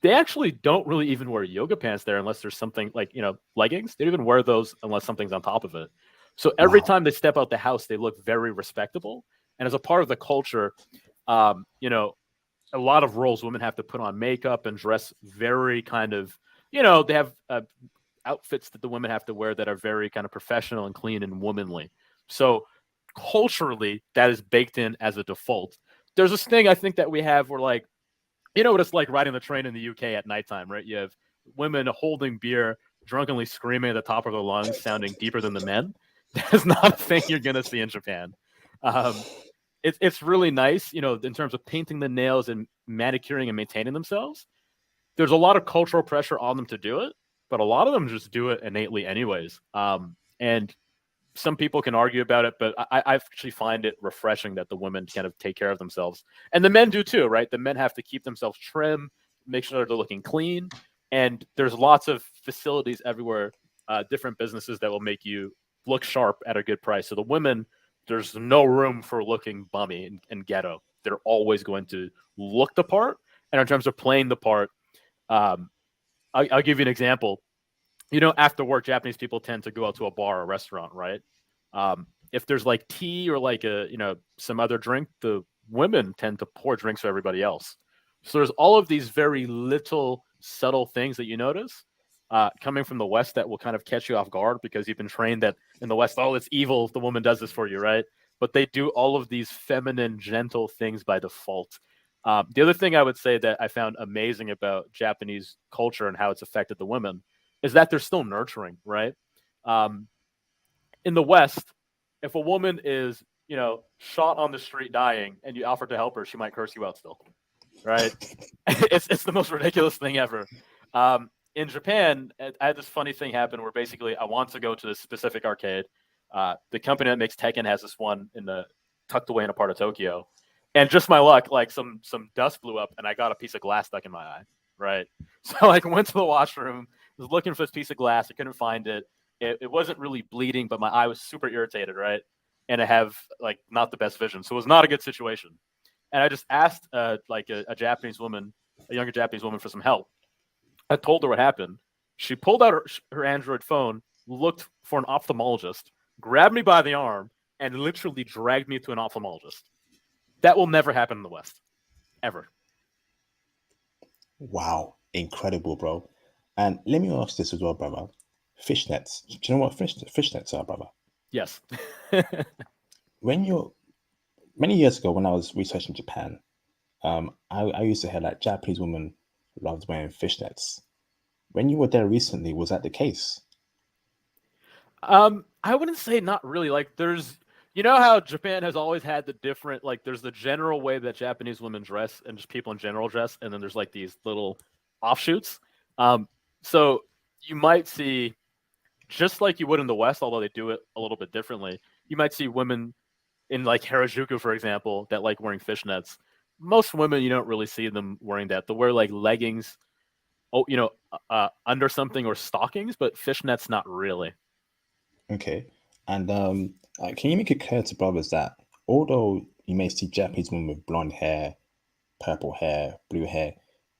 They actually don't really even wear yoga pants there unless there's something like, leggings. They don't even wear those unless something's on top of it. So every Wow. time they step out the house, they look very respectable. And as a part of the culture, um, you know, a lot of roles, women have to put on makeup and dress very kind of, they have outfits that the women have to wear that are very kind of professional and clean and womanly. So culturally, that is baked in as a default. There's this thing I think that we have where like, what it's like riding the train in the UK at nighttime, right? You have women holding beer, drunkenly screaming at the top of their lungs, sounding deeper than the men. That's not a thing you're gonna see in Japan. Um, it's really nice, in terms of painting the nails and manicuring and maintaining themselves. There's a lot of cultural pressure on them to do it, but a lot of them just do it innately anyways. And some people can argue about it, but I actually find it refreshing that the women kind of take care of themselves, and the men do too, right? The men have to keep themselves trim, make sure they're looking clean, and there's lots of facilities everywhere, different businesses that will make you look sharp at a good price. So the women, there's no room for looking bummy and ghetto. They're always going to look the part, and in terms of playing the part, um, I'll give you an example. After work, Japanese people tend to go out to a bar or restaurant, right? If there's like tea or like some other drink, the women tend to pour drinks for everybody else. So there's all of these very little subtle things that you notice coming from the West that will kind of catch you off guard because you've been trained that in the West, oh, it's evil if the woman does this for you, right? But they do all of these feminine, gentle things by default. The other thing I would say that I found amazing about Japanese culture and how it's affected the women is that they're still nurturing, right? Um, in the West, if a woman is, shot on the street dying and you offer to help her, she might curse you out still, right? It's the most ridiculous thing ever. In Japan, I had this funny thing happen where basically I want to go to this specific arcade. The company that makes Tekken has this one in the tucked away in a part of Tokyo, and just my luck, like some dust blew up, and I got a piece of glass stuck in my eye. Right, so like went to the washroom, was looking for this piece of glass, I couldn't find it. It wasn't really bleeding, but my eye was super irritated, right? And I have like not the best vision, so it was not a good situation. And I just asked like a Japanese woman, a younger Japanese woman, for some help. I told her what happened. She pulled out her Android phone, looked for an ophthalmologist, grabbed me by the arm, and literally dragged me to an ophthalmologist. That will never happen in the West, ever. Wow, incredible, bro. And let me ask this as well, brother. Fishnets. Do you know what fishnets are, brother? Yes. When you're many years ago, when I was researching Japan, I used to hear like Japanese women loved wearing fishnets. When you were there recently, was that the case? I wouldn't say not really. Like, there's, you know how Japan has always had the different, like, there's the general way that Japanese women dress and just people in general dress, and then there's like these little offshoots. Um, so you might see, just like you would in the West, although they do it a little bit differently, you might see women in like Harajuku, for example, that like wearing fishnets. Most women, you don't really see them wearing that. They'll wear like leggings, oh, under something or stockings, but fishnets not really. Okay. And can you make it clear to brothers that although you may see Japanese women with blonde hair, purple hair, blue hair,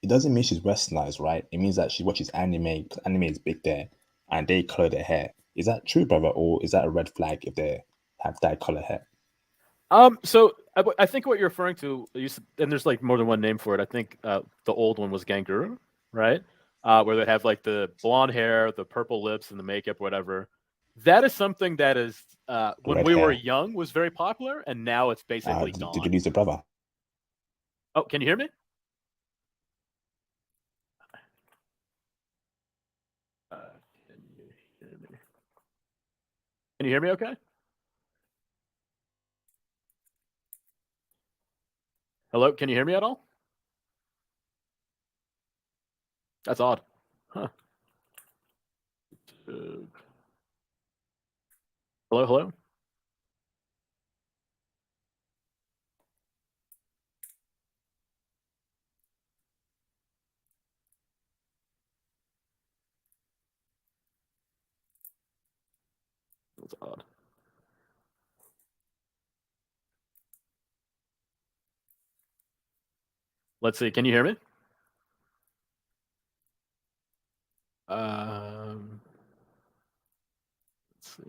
it doesn't mean she's westernized, right? It means that she watches anime, 'cause anime is big there, and they color their hair. Is that true, brother, or is that a red flag if they have that color hair? So I think what you're referring to, and there's like more than one name for it. I think the old one was Ganguru, right? Where they have like the blonde hair, the purple lips, and the makeup, whatever. That is something that is when Red we were hair. young was very popular, and now it's basically Did you gone. lose a brother? Oh, can you hear me? Uh, can you hear me? Can you hear me? Okay. Hello, can you hear me at all? That's odd. Huh. Hello, hello. That's odd. Let's see. Can you hear me? Let's see.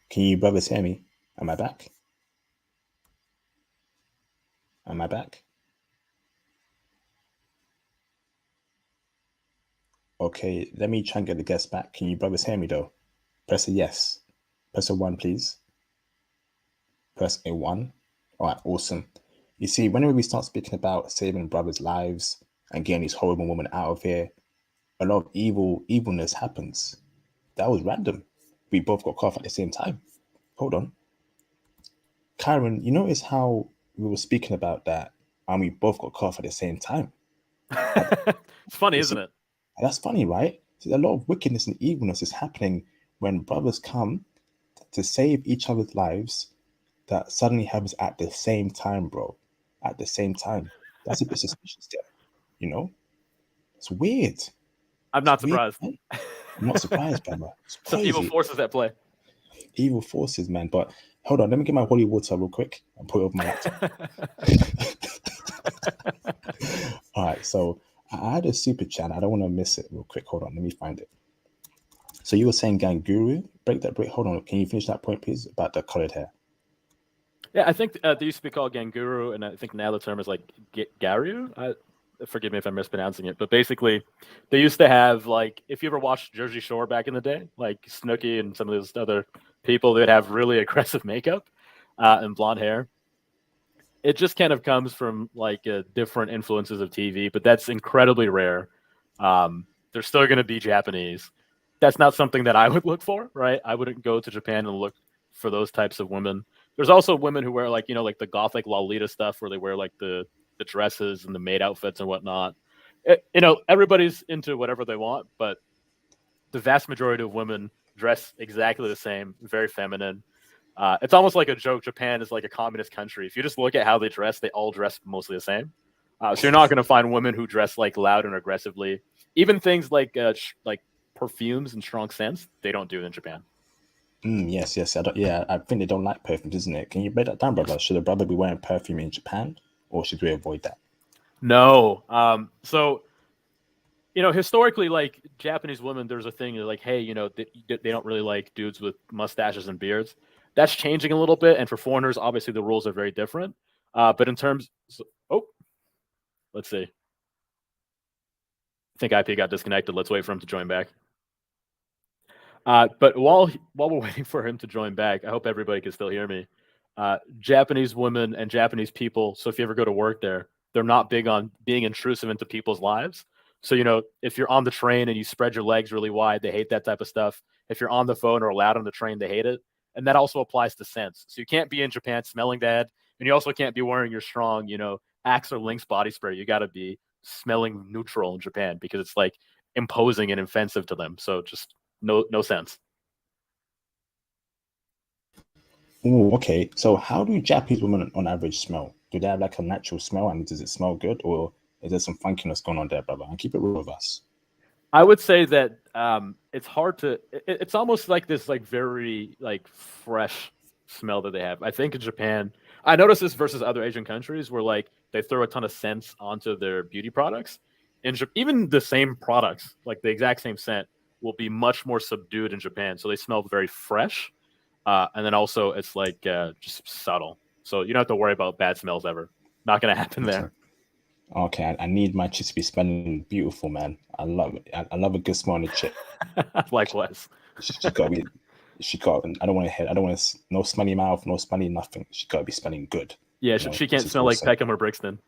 Can you brothers hear me? Am I back? Am I back? Okay, let me try and get the guests back. Can you brothers hear me though? Press a yes. Press a one, please. Press a one. All right, awesome. You see, whenever we start speaking about saving brothers' lives and getting these horrible women out of here, a lot of evilness happens. That was random. We both got cough at the same time. Hold on. Karen, you notice how we were speaking about that and we both got cough at the same time? It's funny, You isn't see, it? that's funny, right? So a lot of wickedness and evilness is happening when brothers come to save each other's lives that suddenly happens at the same time, bro. At the same time. That's a bit suspicious there, you know? It's weird. I'm It's not weird, surprised. man. I'm not surprised, brother. It's Some evil crazy. forces at play. Evil forces, man. But hold on, let me get my holy water real quick and put it over my laptop. All right, so I had a super chat. I don't want to miss it real quick. Hold on, let me find it. So you were saying Ganguru? Break. Hold on, can you finish that point, please, about the colored hair? Yeah, I think they used to be called Ganguru, and I think now the term is like Garu. Forgive me if I'm mispronouncing it, but basically, they used to have, like, if you ever watched Jersey Shore back in the day, like Snooki and some of those other people, they would have really aggressive makeup and blonde hair. It just kind of comes from like different influences of TV, but that's incredibly rare. They're still going to be Japanese. That's not something that I would look for, right? I wouldn't go to Japan and look for those types of women. There's also women who wear, like, you know, like the gothic Lolita stuff where they wear like the dresses and the maid outfits and whatnot. You know, everybody's into whatever they want, but the vast majority of women dress exactly the same, very feminine. It's almost like a joke. Japan is like a communist country. If you just look at how they dress, they all dress mostly the same. So you're not going to find women who dress like loud and aggressively. Even things like perfumes and strong scents, they don't do it in Japan. Yes. I think they don't like perfumes, isn't it? Can you break that down, brother? Should a brother be wearing perfume in Japan, or should we avoid that? No. So, you know, historically, like Japanese women, there's a thing like, hey, you know, they don't really like dudes with mustaches and beards. That's changing a little bit, and for foreigners, obviously the rules are very different. But in terms, let's see. I think IP got disconnected. Let's wait for him to join back. But while we're waiting for him to join back, I hope everybody can still hear me. Japanese women and Japanese people, so if you ever go to work there, they're not big on being intrusive into people's lives. So, you know, if you're on the train and you spread your legs really wide, they hate that type of stuff. If you're on the phone or loud on the train, they hate it. And that also applies to scents. So you can't be in Japan smelling bad, and you also can't be wearing your strong, you know, Axe or Lynx body spray. You got to be smelling neutral in Japan because it's like imposing and offensive to them. So just no sense. Oh, okay. So how do Japanese women on average smell? Do they have like a natural smell, and does it smell good, or is there some funkiness going on there, brother? And keep it real with us. I would say that it's hard to. It's almost like this, like very like fresh smell that they have. I think in Japan, I noticed this versus other Asian countries where like they throw a ton of scents onto their beauty products. And even the same products, like the exact same scent, will be much more subdued in Japan. So they smell very fresh, and then also it's like just subtle. So you don't have to worry about bad smells ever. Not gonna happen there. Okay, I need my chick to be smelling beautiful, man. I love it. I love a good smelling chick. Likewise. She got to be. She got. I don't want to head. I don't want to. No smelly mouth. No smelly nothing. She got to be smelling good. Yeah, she can't smell like Peckham or Brixton.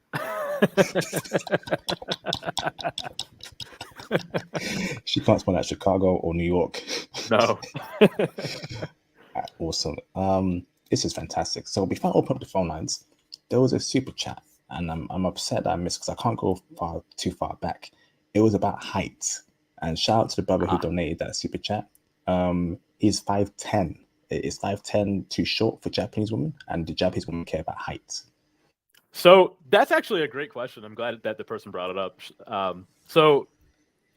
She can't smell like Chicago or New York. No. Awesome. This is fantastic. So before I open up the phone lines, there was a super chat, and I'm upset that I missed because I can't go too far back. It was about height, and shout out to the brother who donated that super chat. He's 5'10". Is 5'10" too short for Japanese women? And do Japanese women care about height? So that's actually a great question. I'm glad that the person brought it up. So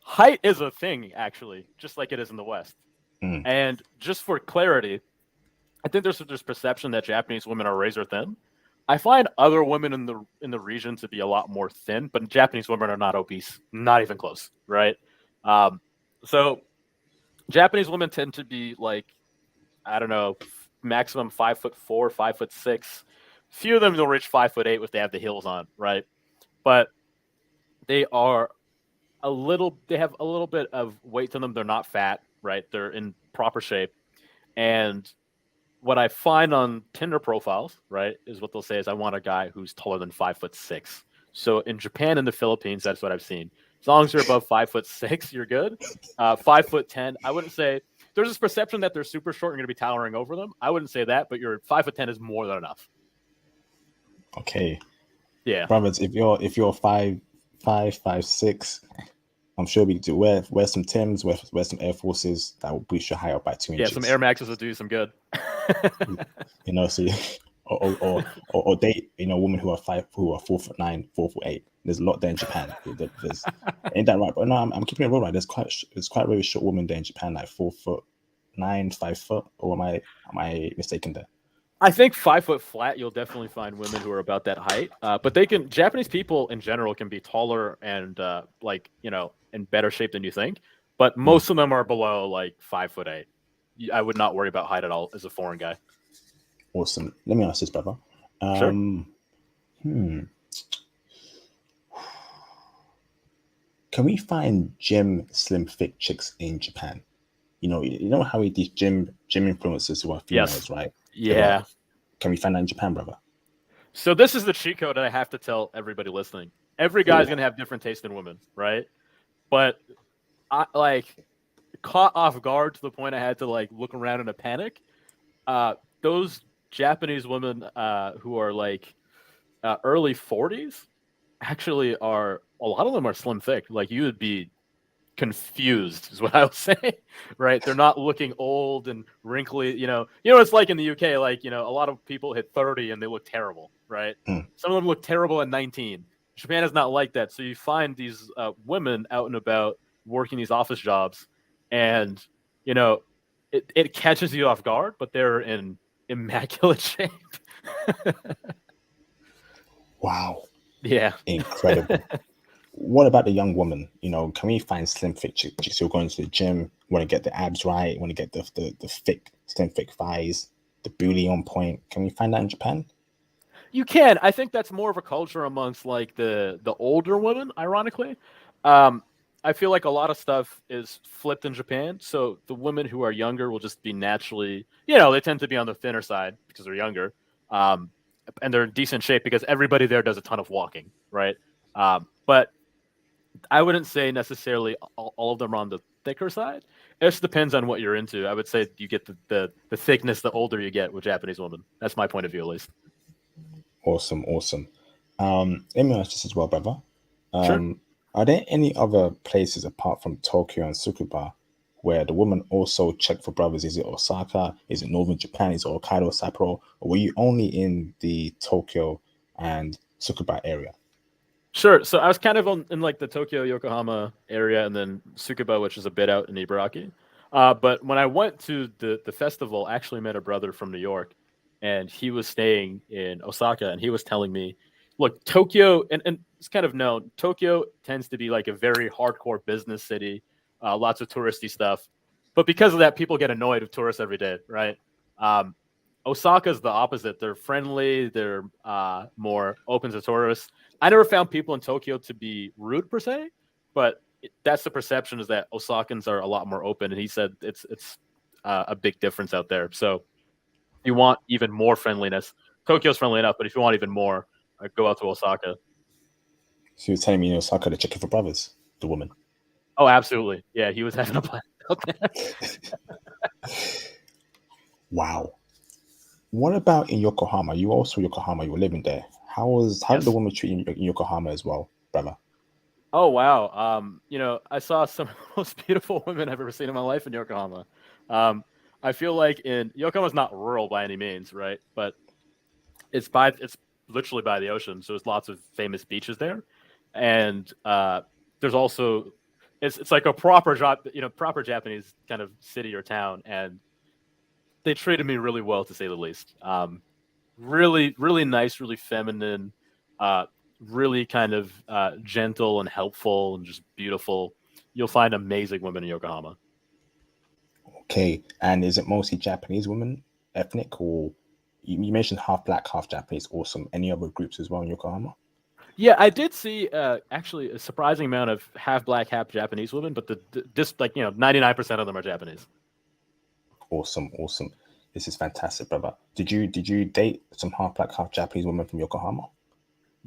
height is a thing, actually, just like it is in the West. And just for clarity, I think there's perception that Japanese women are razor thin. I find other women in the region to be a lot more thin, but Japanese women are not obese, not even close, right? So Japanese women tend to be like, I don't know, maximum 5'4", 5'6". Few of them will reach 5'8" if they have the heels on, right? But they have a little bit of weight to them. They're not fat, right? They're in proper shape. And what I find on Tinder profiles, right, is what they'll say is, I want a guy who's taller than 5'6". So in Japan and the Philippines, that's what I've seen. As long as you're above 5'6", you're good. 5'10", I wouldn't say. There's this perception that they're super short and going to be towering over them. I wouldn't say that, but your 5'10" is more than enough. Okay. Yeah. Brothers, if you're 5'6", I'm sure we do wear some Timbs, wear some Air Forces that will boost your height up by 2 inches. Yeah, some Air Maxes will do you some good. You know, so or date, you know, women who are 4'9", 4'8". There's a lot there in Japan. Ain't that right? But no, I'm keeping it real, right? There's quite very short women there in Japan, like 4 foot, 5'9", 5 foot, or am I mistaken there? I think 5 foot flat, you'll definitely find women who are about that height. But Japanese people in general can be taller and in better shape than you think. But Mm, most of them are below like 5'8". I would not worry about height at all as a foreign guy. awesome. Let me ask this, brother. Sure. Um, hmm. Can we find gym slim fit chicks in Japan? You know how these gym influencers who are Yes. females, right? They've got. Yeah. Can we find that in Japan, brother? So this is the cheat code that I have to tell everybody listening. Every guy's Oh, gonna have different taste in women, right? But I like caught off guard to the point I had to like look around in a panic. Those Japanese women who are like early 40s actually are a lot of them are slim thick. Like you would be confused is what I would say, right? They're not looking old and wrinkly. What it's like in the UK. Like a lot of people hit 30 and they look terrible, right? mm. Some of them look terrible at 19. Japan is not like that. So you find these women out and about working these office jobs, and you know it catches you off guard, but they're in immaculate shape. Wow, Yeah. incredible. What about the young woman? Can we find slim fit chicks who are going to the gym, want to get the abs right, want to get the thick, slim, thick thighs, the booty on point? Can we find that in Japan? You can. I think that's more of a culture amongst like the older women, ironically. Um, I feel like a lot of stuff is flipped in Japan. So the women who are younger will just be naturally, they tend to be on the thinner side because they're younger. Um, and they're in decent shape because everybody there does a ton of walking, right? But I wouldn't say necessarily all of them are on the thicker side. It just depends on what you're into. I would say you get the thickness the older you get with Japanese women. That's my point of view, at least. Awesome, awesome. Let me ask this as well, brother. Sure. Um, are there any other places apart from Tokyo and Tsukuba where the women also check for brothers? Is it Osaka? Is it Northern Japan? Is it Hokkaido, Sapporo? Or were you only in the Tokyo and Tsukuba area? Sure. So I was kind of in like the Tokyo, Yokohama area, and then Tsukuba, which is a bit out in Ibaraki. But when I went to the festival, I actually met a brother from New York, and he was staying in Osaka, and he was telling me, look, Tokyo, and it's kind of known, Tokyo tends to be like a very hardcore business city, lots of touristy stuff. But because of that, people get annoyed with tourists every day, right? Um, Osaka's the opposite. They're friendly. They're more open to tourists. I never found people in Tokyo to be rude per se, but that's the perception is that Osakans are a lot more open. And he said it's a big difference out there. So if you want even more friendliness, Tokyo's friendly enough, but if you want even more, go out to Osaka. So you're telling me in Osaka they're checking for brothers, the woman. Oh, absolutely. Yeah, he was having a blast out there. Wow. What about in Yokohama? You also Yokohama, you were living there. How did the Yes. woman treat you in Yokohama as well, brother? Oh wow. I saw some of the most beautiful women I've ever seen in my life in Yokohama. Um, I feel like in Yokohama's not rural by any means, right? But it's literally by the ocean, so there's lots of famous beaches there, and there's also it's like a proper job, proper Japanese kind of city or town, and they treated me really well to say the least. Really, really nice, really feminine, uh, really kind of gentle and helpful and just beautiful. You'll find amazing women in Yokohama. Okay. And is it mostly Japanese women, ethnic, or you mentioned half black, half Japanese? Awesome. Any other groups as well in Yokohama? Yeah, I did see actually a surprising amount of half black, half Japanese women, but just like 99% of them are Japanese. Awesome, awesome. This is fantastic, brother. Did you date some half black, half Japanese women from Yokohama?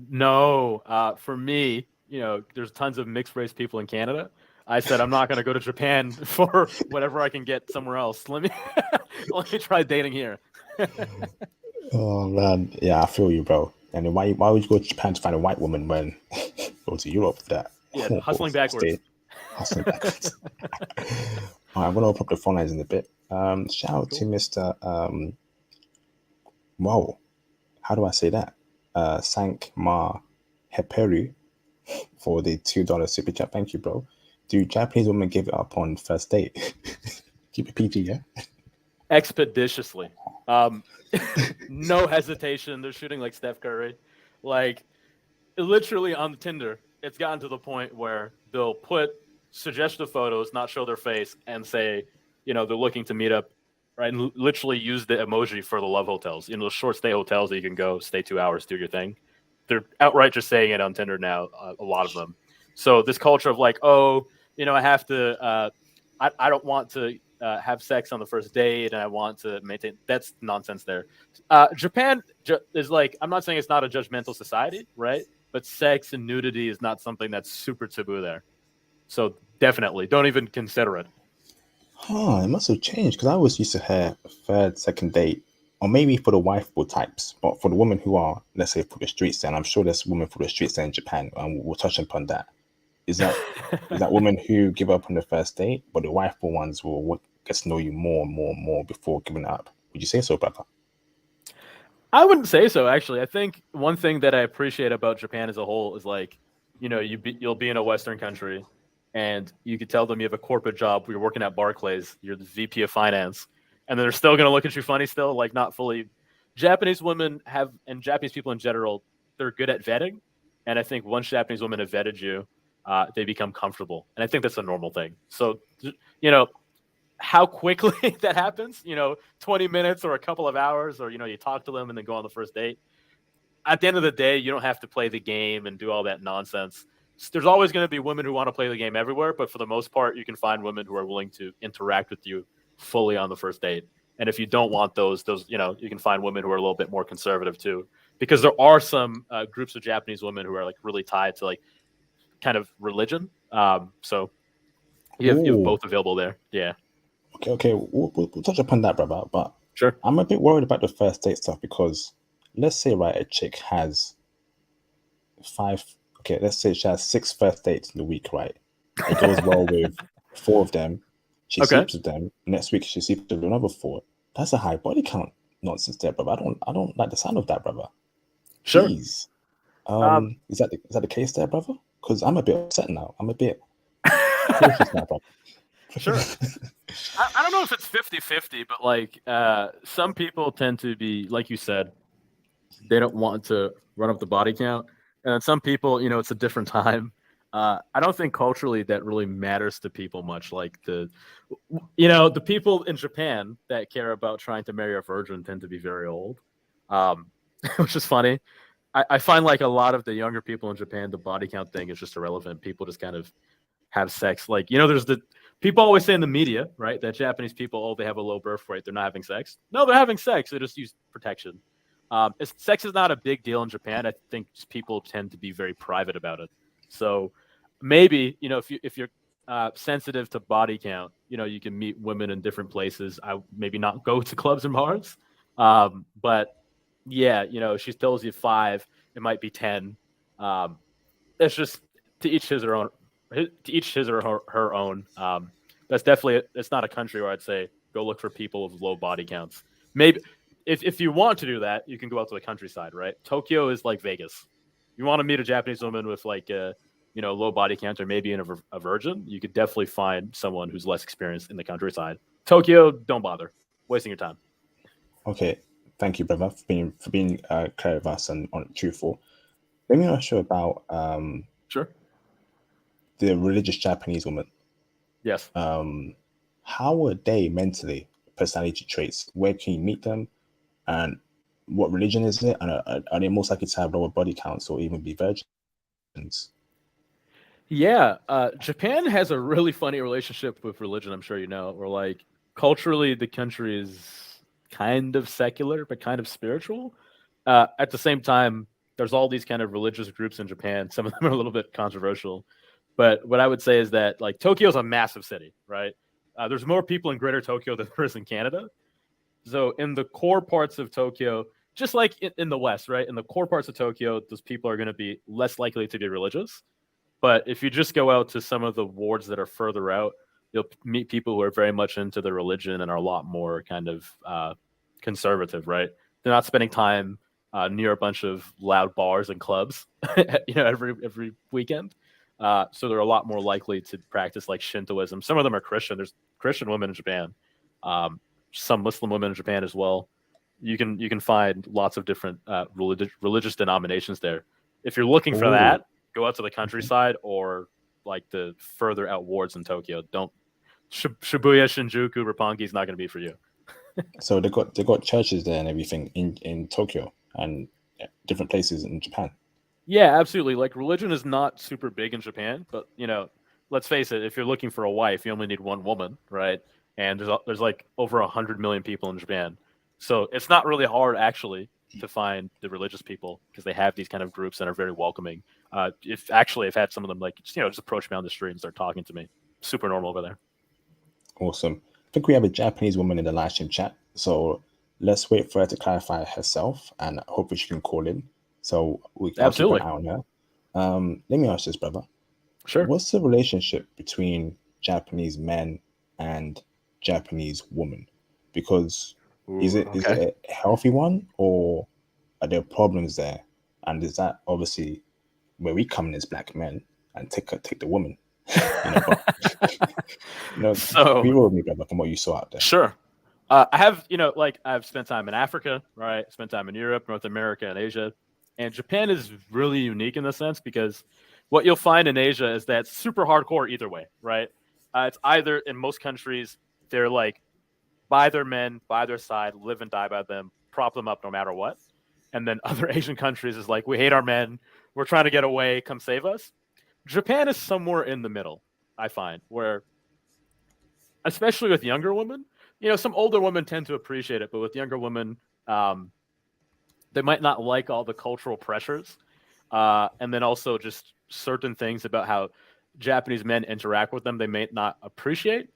No, for me, there's tons of mixed race people in Canada. I said I'm not going to go to Japan for whatever I can get somewhere else. Let me let me try dating here. Oh man, yeah, I feel you, bro. And then why would you go to Japan to find a white woman when go to Europe for that? Yeah, Oh, hustling backwards. stay hustling backwards. All right, I'm gonna open up the phone lines in a bit. Shout out to Cool. Mr. Whoa, how do I say that? Sank Ma Heperu for the $2 super chat. Thank you, bro. Do Japanese women give it up on first date? Keep it PG, yeah. expeditiously. Um, no hesitation. They're shooting like Steph Curry. Like literally on the Tinder, it's gotten to the point where they'll put suggestive photos, not show their face, and say, they're looking to meet up, right? And literally use the emoji for the love hotels. Those short stay hotels that you can go stay 2 hours, do your thing. They're outright just saying it on Tinder now, a lot of them. So this culture of like, oh, I have to, I don't want to have sex on the first date, and I want to maintain. That's nonsense there. Japan is like, I'm not saying it's not a judgmental society, right? But sex and nudity is not something that's super taboo there. So definitely don't even consider it. Huh, it must have changed because I always used to hear a third, second date, or maybe for the wifeable types, but for the women who are, let's say, for the streets, and I'm sure there's women for the streets there in Japan, and we'll touch upon that. Is that is that women who give up on the first date, but the wifeable ones will get to know you more and more and more before giving up? Would you say so, brother? I wouldn't say so, actually. I think one thing that I appreciate about Japan as a whole is like, you'll be in a Western country, and you could tell them you have a corporate job. You're working at Barclays. You're the VP of finance, and they're still going to look at you funny. Still, like not fully. Japanese women have, and Japanese people in general, they're good at vetting. And I think once Japanese women have vetted you, they become comfortable, and I think that's a normal thing. So, you know, how quickly that happens, 20 minutes or a couple of hours, or, you talk to them and then go on the first date. At the end of the day, you don't have to play the game and do all that nonsense. There's always going to be women who want to play the game everywhere, but for the most part, you can find women who are willing to interact with you fully on the first date. And if you don't want those, you can find women who are a little bit more conservative too, because there are some groups of Japanese women who are like really tied to like kind of religion. So you have Oh, both available there. Yeah, okay. We'll touch upon that, brother. But sure. I'm a bit worried about the first date stuff because let's say, right, a chick has five, okay, let's say she has six first dates in the week, right? It goes well with four of them. She Okay, sleeps with them. Next week she sleeps with another four. That's a high body count nonsense there, brother. I don't like the sound of that, brother. sure. Jeez. Um, Is that the case there, brother? Because I'm a bit upset now. I'm a bit cautious now, brother. sure. I don't know if it's 50-50, but like some people tend to be, like you said, they don't want to run up the body count. And some people, it's a different time. I don't think culturally that really matters to people much. Like the people in Japan that care about trying to marry a virgin tend to be very old, um, which is funny. I find like a lot of the younger people in Japan, the body count thing is just irrelevant. People just kind of have sex. Like, there's the people always say in the media, right, that Japanese people, oh, they have a low birth rate. They're not having sex. No, they're having sex. They just use protection. Sex is not a big deal in Japan. I think people tend to be very private about it. So maybe, if you're sensitive to body count, you can meet women in different places. I maybe not go to clubs and bars. But yeah, if she tells you five, it might be 10. It's just to each his or own, to each his or her own. That's definitely it's not a country where I'd say go look for people with low body counts. Maybe if you want to do that, you can go out to the countryside, right? Tokyo is like Vegas. You want to meet a Japanese woman with like a low body count or maybe a virgin, you could definitely find someone who's less experienced in the countryside. Tokyo, don't bother, wasting your time. Okay, thank you, brother, for being clear with us and truthful. Let me ask you about Sure. the religious Japanese woman. Yes. How are they mentally? Personality traits. Where can you meet them? And what religion is it? And are they most likely to have lower body counts or even be virgins? Yeah, Japan has a really funny relationship with religion. I'm sure you know. Where like culturally, the country is kind of secular but kind of spiritual. At the same time, there's all these kind of religious groups in Japan. Some of them are a little bit controversial, but what I would say is that like Tokyo's a massive city, right? There's more people in Greater Tokyo than there is in Canada. So in the core parts of Tokyo, just like in the West, right? In the core parts of Tokyo, those people are going to be less likely to be religious. But if you just go out to some of the wards that are further out, you'll meet people who are very much into their religion and are a lot more kind of conservative, right? They're not spending time near a bunch of loud bars and clubs, every weekend. So they're a lot more likely to practice like Shintoism. Some of them are Christian. There's Christian women in Japan. Some Muslim women in Japan as well. You can find lots of different religious denominations there. If you're looking for Oh, that, go out to the okay. countryside or like the further out wards in Tokyo. Don't Shibuya, Shinjuku, Roppongi is not going to be for you. So they got churches there and everything in Tokyo and different places in Japan. Yeah, absolutely. Like religion is not super big in Japan, but let's face it. If you're looking for a wife, you only need one woman, right? And there's like over 100 million people in Japan, so it's not really hard actually to find the religious people because they have these kind of groups that are very welcoming. If actually I've had some of them like just approach me on the street and start talking to me, super normal over there. Awesome. I think we have a Japanese woman in the live stream chat. So let's wait for her to clarify herself and hopefully she can call in. So I'll keep an Absolutely, eye on her. Let me ask this, brother. sure. What's the relationship between Japanese men and Japanese women? Because is Ooh, it a healthy one or are there problems there? And is that obviously where we come in as black men and take the woman? But So be real with me, brother, from what you saw out there. sure. I have, like I've spent time in Africa, right? Spent time in Europe, North America, and Asia. And Japan is really unique in this sense because what you'll find in Asia is that it's super hardcore either way, right? It's either in most countries, they're like by their men, by their side, live and die by them, prop them up no matter what. And then other Asian countries is like, we hate our men, we're trying to get away, come save us. Japan is somewhere in the middle, I find, where especially with younger women. Some older women tend to appreciate it, but with younger women, um, they might not like all the cultural pressures, and then also just certain things about how Japanese men interact with them they may not appreciate,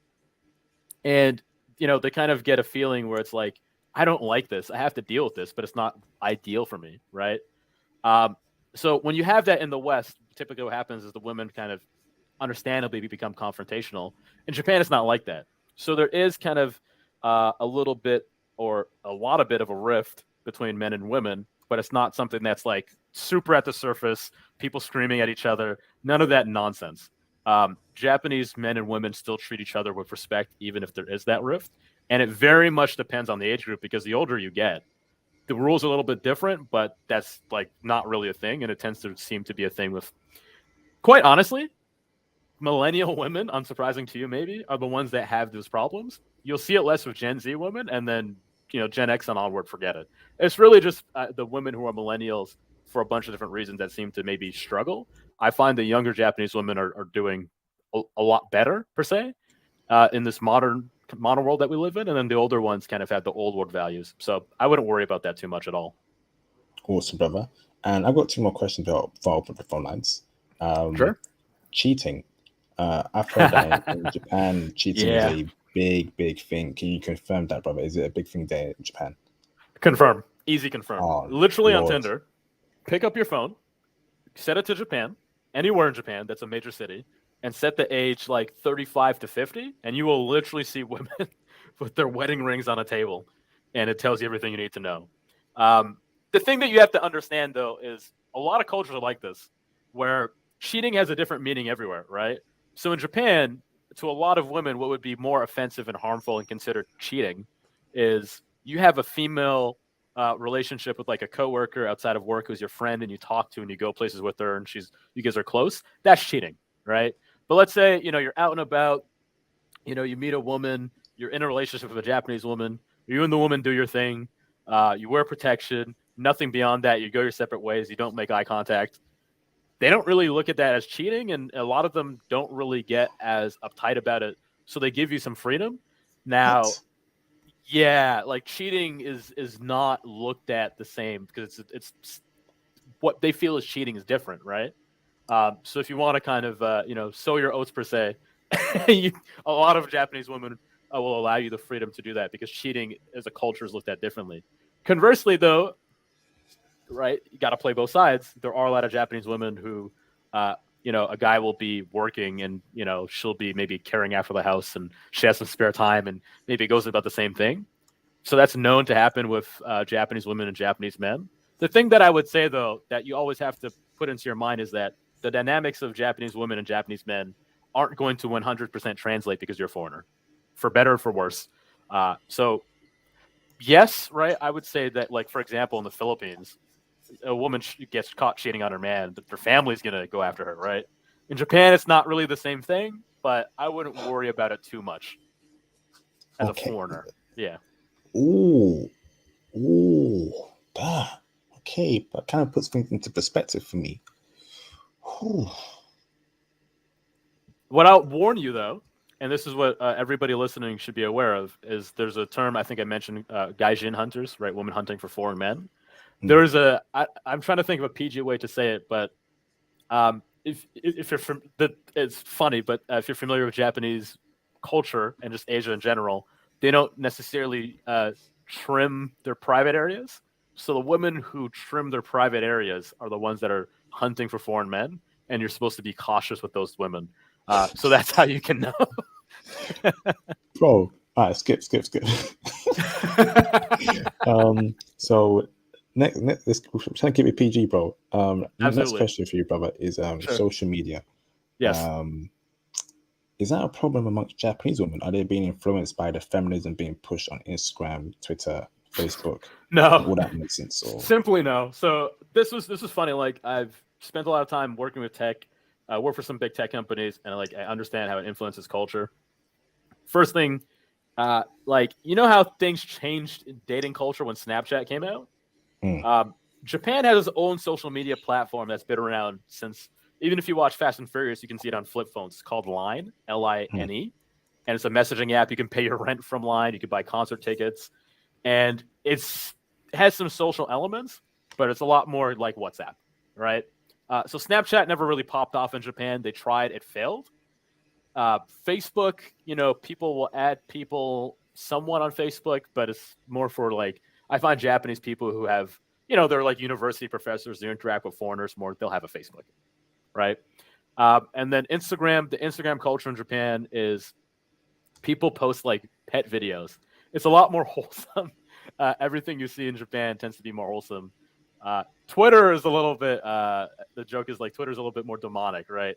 and they kind of get a feeling where it's like, I don't like this, I have to deal with this, but it's not ideal for me, right? Um, so when you have that in the West, typically what happens is the women kind of understandably become confrontational. In Japan, it's not like that. So there is kind of a little bit or a lot of bit of a rift between men and women, but it's not something that's like super at the surface, people screaming at each other, none of that nonsense. Japanese men and women still treat each other with respect, even if there is that rift. And it very much depends on the age group because the older you get, the rules are a little bit different, but that's like not really a thing. And it tends to seem to be a thing with, quite honestly, millennial women, unsurprising to you maybe, are the ones that have those problems. You'll see it less with Gen Z women, and then Gen X and onward, forget it. It's really just the women who are millennials for a bunch of different reasons that seem to maybe struggle. I find the younger Japanese women are doing a lot better per se in this modern world that we live in, and then the older ones kind of have the old world values. So I wouldn't worry about that too much at all. Awesome, brother. And I've got two more questions before I open the phone lines. Um, Sure. cheating. I've heard that in Japan, cheating is Yeah. a big thing. Can you confirm that, brother? Is it a big thing there in Japan? Confirm. Easy confirm. Oh, Literally on Lord. Tinder, pick up your phone, set it to Japan, anywhere in Japan that's a major city, and set the age like 35 to 50, and you will literally see women with their wedding rings on a table, and it tells you everything you need to know. Um, the thing that you have to understand, though, is a lot of cultures are like this, where cheating has a different meaning everywhere, right? So in Japan, to a lot of women, what would be more offensive and harmful and considered cheating is you have a female relationship with like a coworker outside of work who's your friend and you talk to and you go places with her and you guys are close. That's cheating, right? But let's say you're out and about, you meet a woman, you're in a relationship with a Japanese woman, you and the woman do your thing, you wear protection, nothing beyond that. You go your separate ways, you don't make eye contact. They don't really look at that as cheating, and a lot of them don't really get as uptight about it. So they give you some freedom. Now, What? yeah, like cheating is not looked at the same because it's what they feel is cheating is different, right? So if you want to kind of sow your oats per se, a lot of Japanese women will allow you the freedom to do that because cheating as a culture is looked at differently. Conversely, though, right, you got to play both sides. There are a lot of Japanese women who, a guy will be working and she'll be maybe caring after the house and she has some spare time and maybe it goes about the same thing. So that's known to happen with Japanese women and Japanese men. The thing that I would say, though, that you always have to put into your mind is that the dynamics of Japanese women and Japanese men aren't going to 100% translate because you're a foreigner, for better or for worse. So yes, right. I would say that, like, for example, in the Philippines, a woman gets caught cheating on her man, their family's gonna go after her, right? In Japan, it's not really the same thing, but I wouldn't worry about it too much as a Okay. foreigner. Yeah. Ooh, ooh, that. Okay, that kind of puts things into perspective for me. Whew. What I'll warn you though, and this is what everybody listening should be aware of, is there's a term I think I mentioned, gaijin hunters, right? Women hunting for foreign men. Mm, There's a I'm trying to think of a PG way to say it, but if you're from that, it's funny, but if you're familiar with Japanese culture and just Asia in general, they don't necessarily trim their private areas. So the women who trim their private areas are the ones that are hunting for foreign men, and you're supposed to be cautious with those women. So that's how you can know. bro, all right, skip. So next, let's try to keep it PG, bro. Next Absolutely. question for you, brother, is Sure. social media. Yes. Um, is that a problem amongst Japanese women? Are they being influenced by the feminism being pushed on Instagram, Twitter, Facebook, and No. all that nonsense? Or Simply no. So this was funny. Like, I've spent a lot of time working with tech. I work for some big tech companies, and like I understand how it influences culture. First thing, like, you know how things changed in dating culture when Snapchat came out. mm, Um, Japan has its own social media platform that's been around since. Even if you watch Fast and Furious, you can see it on flip phones. It's called Line, mm, Line, and it's a messaging app. You can pay your rent from Line. You can buy concert tickets, and it has some social elements, but it's a lot more like WhatsApp, right? So Snapchat never really popped off in Japan. They tried, it failed. Facebook, people will add people somewhat on Facebook, but it's more for, like, I find Japanese people who have, they're like university professors, they interact with foreigners more, they'll have a Facebook, right? And then Instagram, the Instagram culture in Japan is people post like pet videos. It's a lot more wholesome. Everything you see in Japan tends to be more wholesome. Twitter is a little bit. The joke is, like, Twitter is a little bit more demonic, right?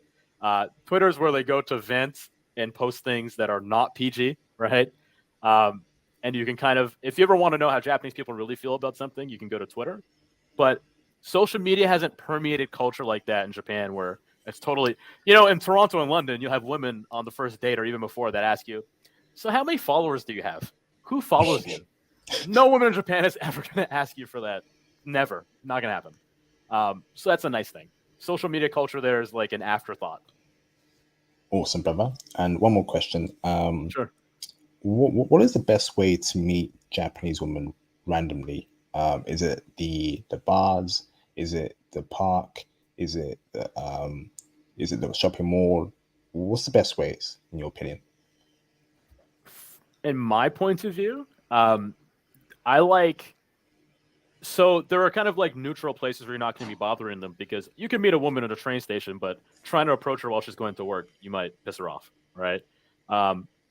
Twitter is where they go to vent and post things that are not PG, right? Um, and you can kind of, if you ever want to know how Japanese people really feel about something, you can go to Twitter. But social media hasn't permeated culture like that in Japan, where it's totally, in Toronto and London, you'll have women on the first date or even before that ask you, so how many followers do you have? Who follows you? No woman in Japan is ever going to ask you for that. Never. Not going to happen. So that's a nice thing. Social media culture there is like an afterthought. awesome, brother. And one more question. Sure. What is the best way to meet Japanese women randomly? Is it the bars? Is it the park? Is it the shopping mall? What's the best ways, in your opinion? In my point of view, I like, so there are kind of like neutral places where you're not going to be bothering them, because you can meet a woman at a train station, but trying to approach her while she's going to work, you might piss her off, right?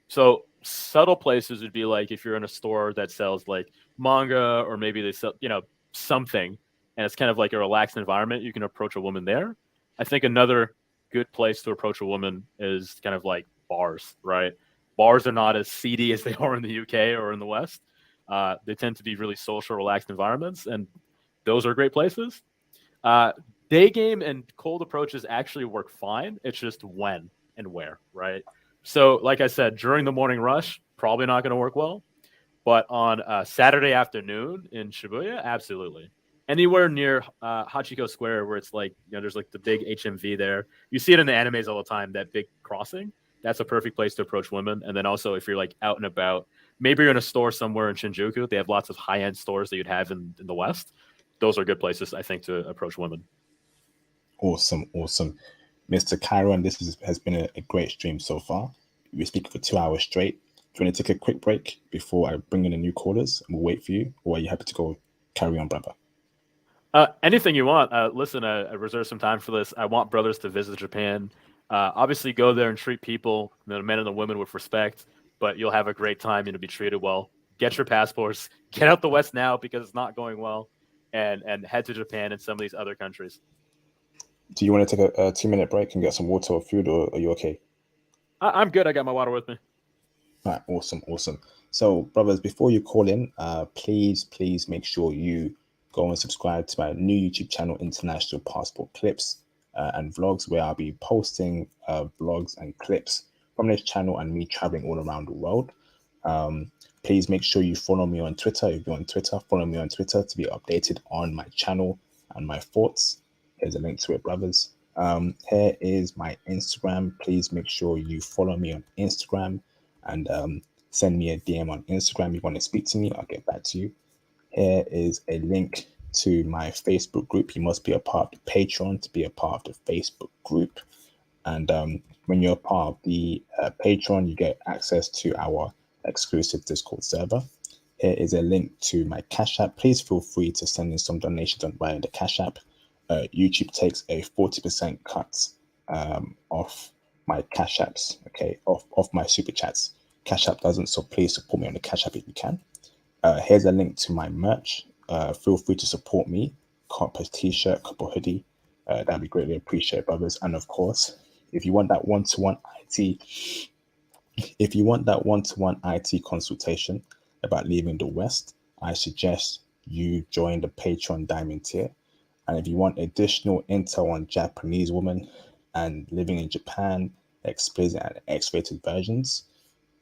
So subtle places would be like if you're in a store that sells like manga, or maybe they sell, something, and it's kind of like a relaxed environment. You can approach a woman there. I think another good place to approach a woman is kind of like bars, right? Bars are not as seedy as they are in the UK or in the West. They tend to be really social, relaxed environments, and those are great places. Uh, Day game and cold approaches actually work fine. It's just when and where, right? So, like I said, during the morning rush, probably not going to work well. But on Saturday afternoon in Shibuya, absolutely. Anywhere near Hachiko Square, where it's like, there's like the big HMV there. You see it in the animes all the time, that big crossing. That's a perfect place to approach women. And then also, if you're like out and about, maybe you're in a store somewhere in Shinjuku, they have lots of high end stores that you'd have in the West. Those are good places, I think, to approach women. Awesome, Mr. Kyron. Has been a great stream so far. We're speaking for 2 hours straight. Do you want to take a quick break before I bring in the new callers? And we'll wait for you, or are you happy to go carry on, brother? Anything you want. Listen, I reserve some time for this. I want brothers to visit Japan. Obviously, go there and treat people, the men and the women, with respect. But you'll have a great time. Be treated well. Get your passports. Get out the West now, because it's not going well, and head to Japan and some of these other countries. Do you want to take a 2-minute break and get some water or food, or are you okay? I'm good. I got my water with me. All right, awesome. So, brothers, before you call in, please make sure you go and subscribe to my new YouTube channel, International Passport Clips and Vlogs, where I'll be posting vlogs and clips from this channel and me traveling all around the world. Please make sure you follow me on Twitter. If you're on Twitter, follow me on Twitter to be updated on my channel and my thoughts. Here's a link to it, brothers. Here is my Instagram. Please make sure you follow me on Instagram and send me a DM on Instagram. If you want to speak to me, I'll get back to you. Here is a link to my Facebook group. You must be a part of the Patreon to be a part of the Facebook group. And when you're a part of the Patreon, you get access to our exclusive Discord server. Here is a link to my Cash App. Please feel free to send in some donations via the Cash App. YouTube takes a 40% cut off my Cash Apps, okay, off my Super Chats. Cash App doesn't, so please support me on the Cash App if you can. Here's a link to my merch. Feel free to support me. Cop a t-shirt, cup of hoodie. That'd be greatly appreciated, brothers. And of course, if you want that one-to-one IT consultation about leaving the West, I suggest you join the Patreon Diamond tier. And if you want additional intel on Japanese women and living in Japan, explicit and X-rated versions,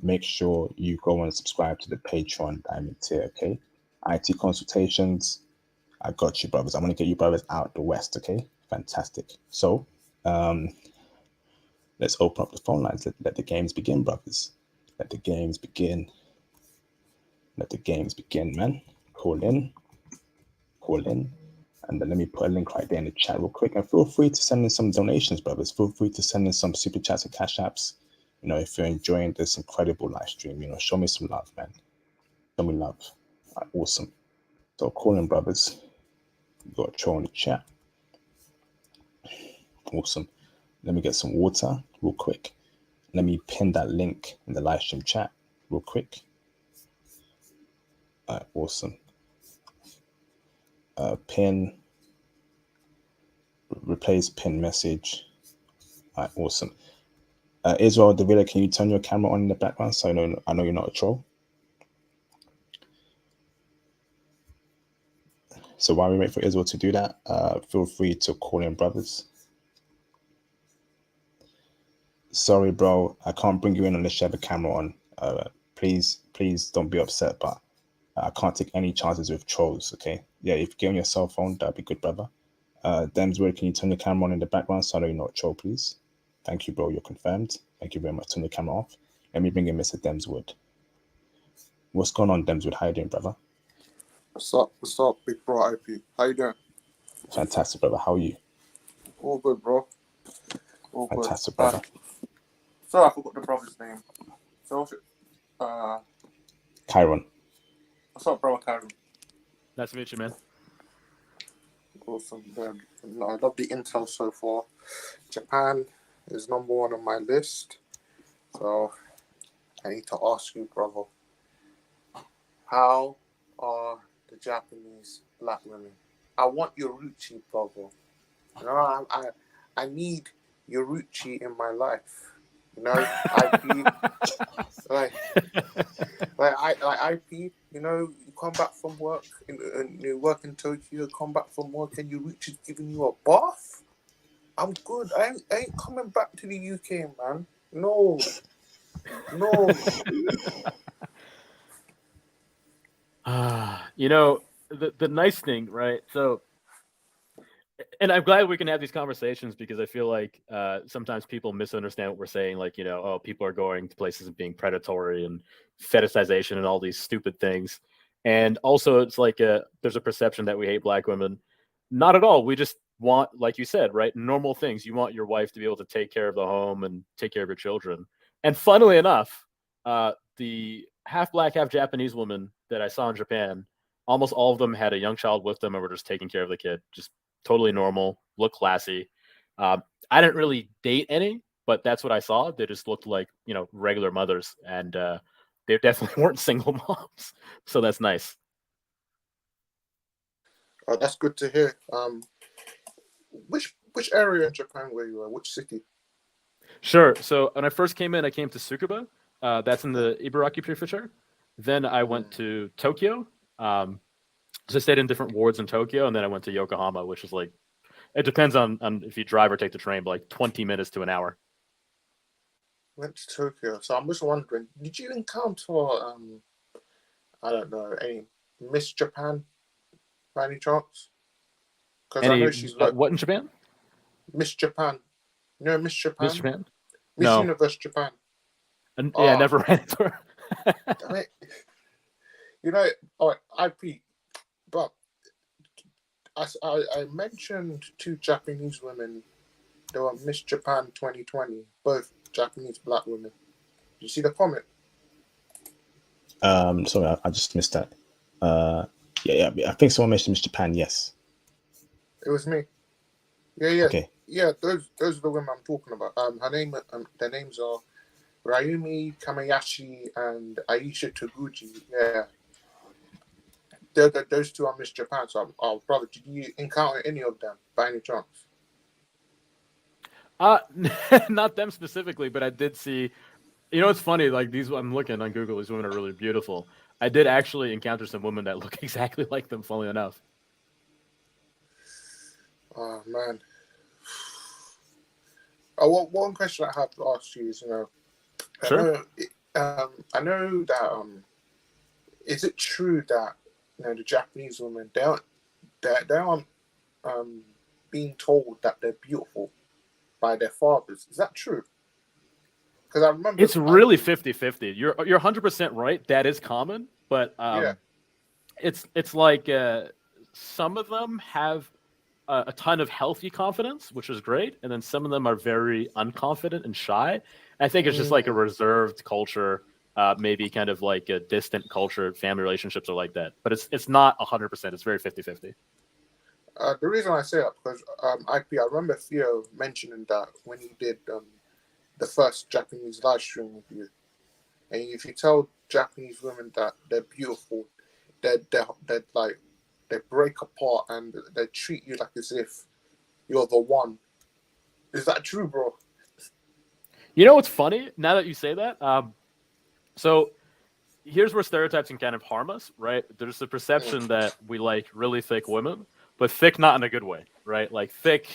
make sure you go and subscribe to the Patreon Diamond tier, okay? IT consultations, I got you, brothers. I'm going to get you brothers out the West, okay? Fantastic. So, let's open up the phone lines. Let the games begin, brothers. Let the games begin. Let the games begin, man. Call in. And then let me put a link right there in the chat real quick. And feel free to send in some donations, brothers. Feel free to send in some super chats and cash apps. You know, if you're enjoying this incredible live stream, you know, show me some love, man. Show me love. Right, awesome. So call in, brothers. You got a show in the chat. Awesome. Let me get some water real quick. Let me pin that link in the live stream chat real quick. All right, awesome. Pin, replace pin message. All right, awesome. Israel Davila, can you turn your camera on in the background so I know you're not a troll? So while we wait for Israel to do that, feel free to call in, brothers. Sorry, bro, I can't bring you in unless you have a camera on. Please don't be upset, but I can't take any chances with trolls, okay? Yeah, if you get on your cell phone, that'd be good, brother. Demswood, can you turn the camera on in the background so I know you're not a troll, please? Thank you, bro, you're confirmed. Thank you very much. Turn the camera off. Let me bring in Mr. Demswood. What's going on, Demswood? How you doing, brother? What's up, big bro IP? How you doing? Fantastic, brother. How are you? All good, bro. All good. Fantastic, brother. Sorry, I forgot the brother's name. So, Chiron. what's up, bro, Karen? Nice to meet you, man. Awesome, man. I love the intel so far. Japan is number one on my list. So, I need to ask you, brother, how are the Japanese black women? I want Yoruchi, brother. You know, I need Yoruchi in my life. You know, IP, like IP. You know, you come back from work, you work in Tokyo. Come back from work, and Yoruchi's giving you a bath. I'm good. I ain't coming back to the UK, man. No. You know, the nice thing, right? So, and I'm glad we can have these conversations because I feel like sometimes people misunderstand what we're saying. Like, you know, oh, people are going to places and being predatory and fetishization and all these stupid things. And also, it's like there's a perception that we hate black women. Not at all. We just want, like you said, right, normal things. You want your wife to be able to take care of the home and take care of your children. And funnily enough, the half black, half Japanese woman that I saw in Japan, almost all of them had a young child with them and were just taking care of the kid. Just totally normal, look classy. I didn't really date any, but that's what I saw. They just looked like, you know, regular mothers, and they definitely weren't single moms. So that's nice. That's good to hear. Which area in Japan were you at? Which city? Sure. So when I first came in, I came to Tsukuba. That's in the Ibaraki Prefecture. Then I went to Tokyo. So I stayed in different wards in Tokyo, and then I went to Yokohama, which is like, it depends on if you drive or take the train, but like 20 minutes to an hour. Went to Tokyo. So I'm just wondering, did you encounter, I don't know, any Miss Japan by any chance? Because I know she's like what in Japan? Miss Japan. You know Miss Japan? Miss Japan? Miss No. Universe Japan. And yeah, never ran into her. Damn it. You know, all right, IP, but I mentioned 2 Japanese women. They were Miss Japan 2020, both Japanese black women. Did you see the comment? Sorry, I just missed that. Yeah, I think someone mentioned Miss Japan. Yes, it was me. Yeah. Okay. Yeah, those are the women I'm talking about. Their names are Ryumi Kamayashi and Aisha Toguchi. Yeah. Those 2 are Miss Japan. So, brother, did you encounter any of them by any chance? Not them specifically, but I did see. You know, it's funny. Like I'm looking on Google. These women are really beautiful. I did actually encounter some women that look exactly like them. Funnily enough. Oh man. Oh, one question I have to ask you is, Sure. I know that is it true that the Japanese women they aren't being told that they're beautiful by their fathers? Is that true? Because I remember it's really 50-50. You're 100% right. That is common, but it's like some of them have a ton of healthy confidence, which is great, and then some of them are very unconfident and shy. I think it's just like a reserved culture, maybe kind of like a distant culture. Family relationships are like that, but it's not 100%. It's very 50-50. The reason I say that because I remember Theo mentioning that when he did the first Japanese live stream with you, and if you tell Japanese women that they're beautiful, they're like they break apart and they treat you like as if you're the one. Is that true, bro? You know what's funny? Now that you say that, so here's where stereotypes can kind of harm us, right? There's the perception that we like really thick women, but thick not in a good way, right? Like thick,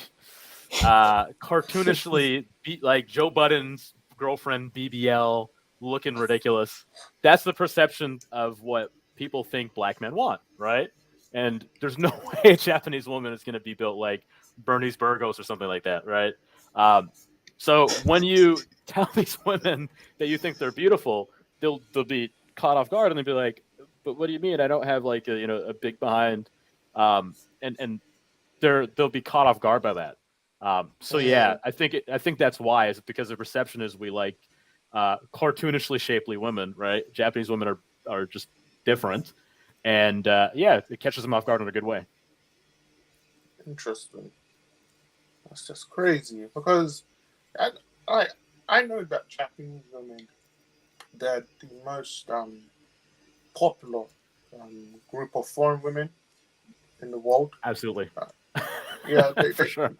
cartoonishly, like Joe Budden's girlfriend BBL, looking ridiculous. That's the perception of what people think black men want, right? And there's no way a Japanese woman is going to be built like Bernice Burgos or something like that, right? So when you tell these women that you think they're beautiful, they'll be caught off guard and they'll be like, "But what do you mean? I don't have like a big behind," and they'll be caught off guard by that. So yeah, I think that's why is because the perception is we like cartoonishly shapely women, right? Japanese women are just different, and yeah, it catches them off guard in a good way. Interesting. That's just crazy because I know that Japanese women, they're the most popular group of foreign women in the world. Absolutely. Yeah, they for sure.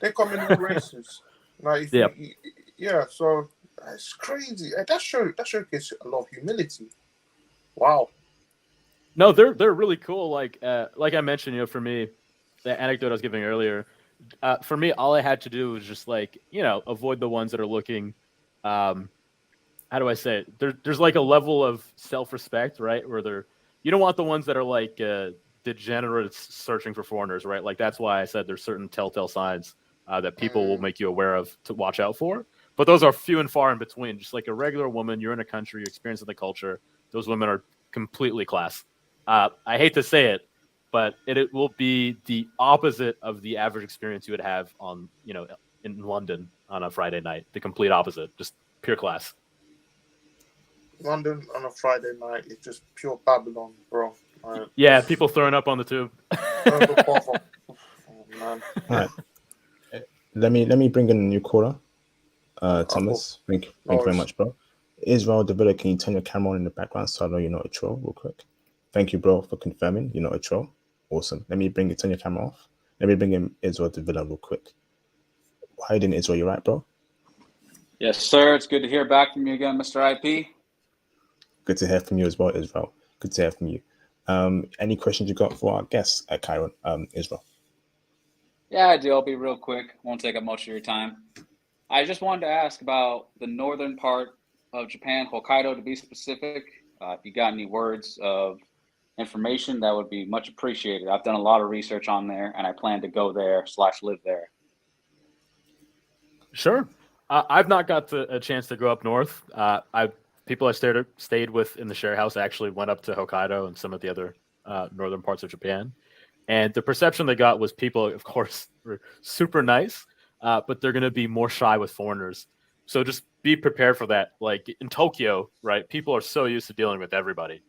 They come in all races. Like, yeah. So it's crazy. That showcases a lot of humility. Wow. No, they're really cool. Like I mentioned, for me, the anecdote I was giving earlier. For me, all I had to do was just like avoid the ones that are looking. How do I say it? There's like a level of self-respect, right? Where you don't want the ones that are like degenerates searching for foreigners, right? Like that's why I said there's certain telltale signs that people will make you aware of to watch out for. But those are few and far in between. Just like a regular woman, you're in a country, you're experiencing the culture. Those women are completely class. I hate to say it, but it will be the opposite of the average experience you would have on in London on a Friday night. The complete opposite, just pure class. London on a Friday night is just pure Babylon, bro. Yeah, people throwing up on the tube. Oh, man. All right. Let me bring in a new caller. Thomas, thank you very much, bro. Israel Davila, can you turn your camera on in the background so I know you're not a troll real quick? Thank you, bro, for confirming you're not a troll. Awesome. Turn your camera off. Let me bring in Israel Davila real quick. How you doing, Israel? You right, bro? Yes, sir. It's good to hear back from you again, Mr. IP. Good to hear from you as well, Israel. Good to hear from you. Any questions you got for our guests at Chiron, Israel? Yeah, I do. I'll be real quick. Won't take up much of your time. I just wanted to ask about the northern part of Japan, Hokkaido to be specific. If you got any words of information, that would be much appreciated. I've done a lot of research on there, and I plan to go there / live there. Sure. I've not got a chance to go up north. People I stayed with in the share house actually went up to Hokkaido and some of the other northern parts of Japan. And the perception they got was people, of course, were super nice, but they're going to be more shy with foreigners. So just be prepared for that. Like in Tokyo, right? People are so used to dealing with everybody.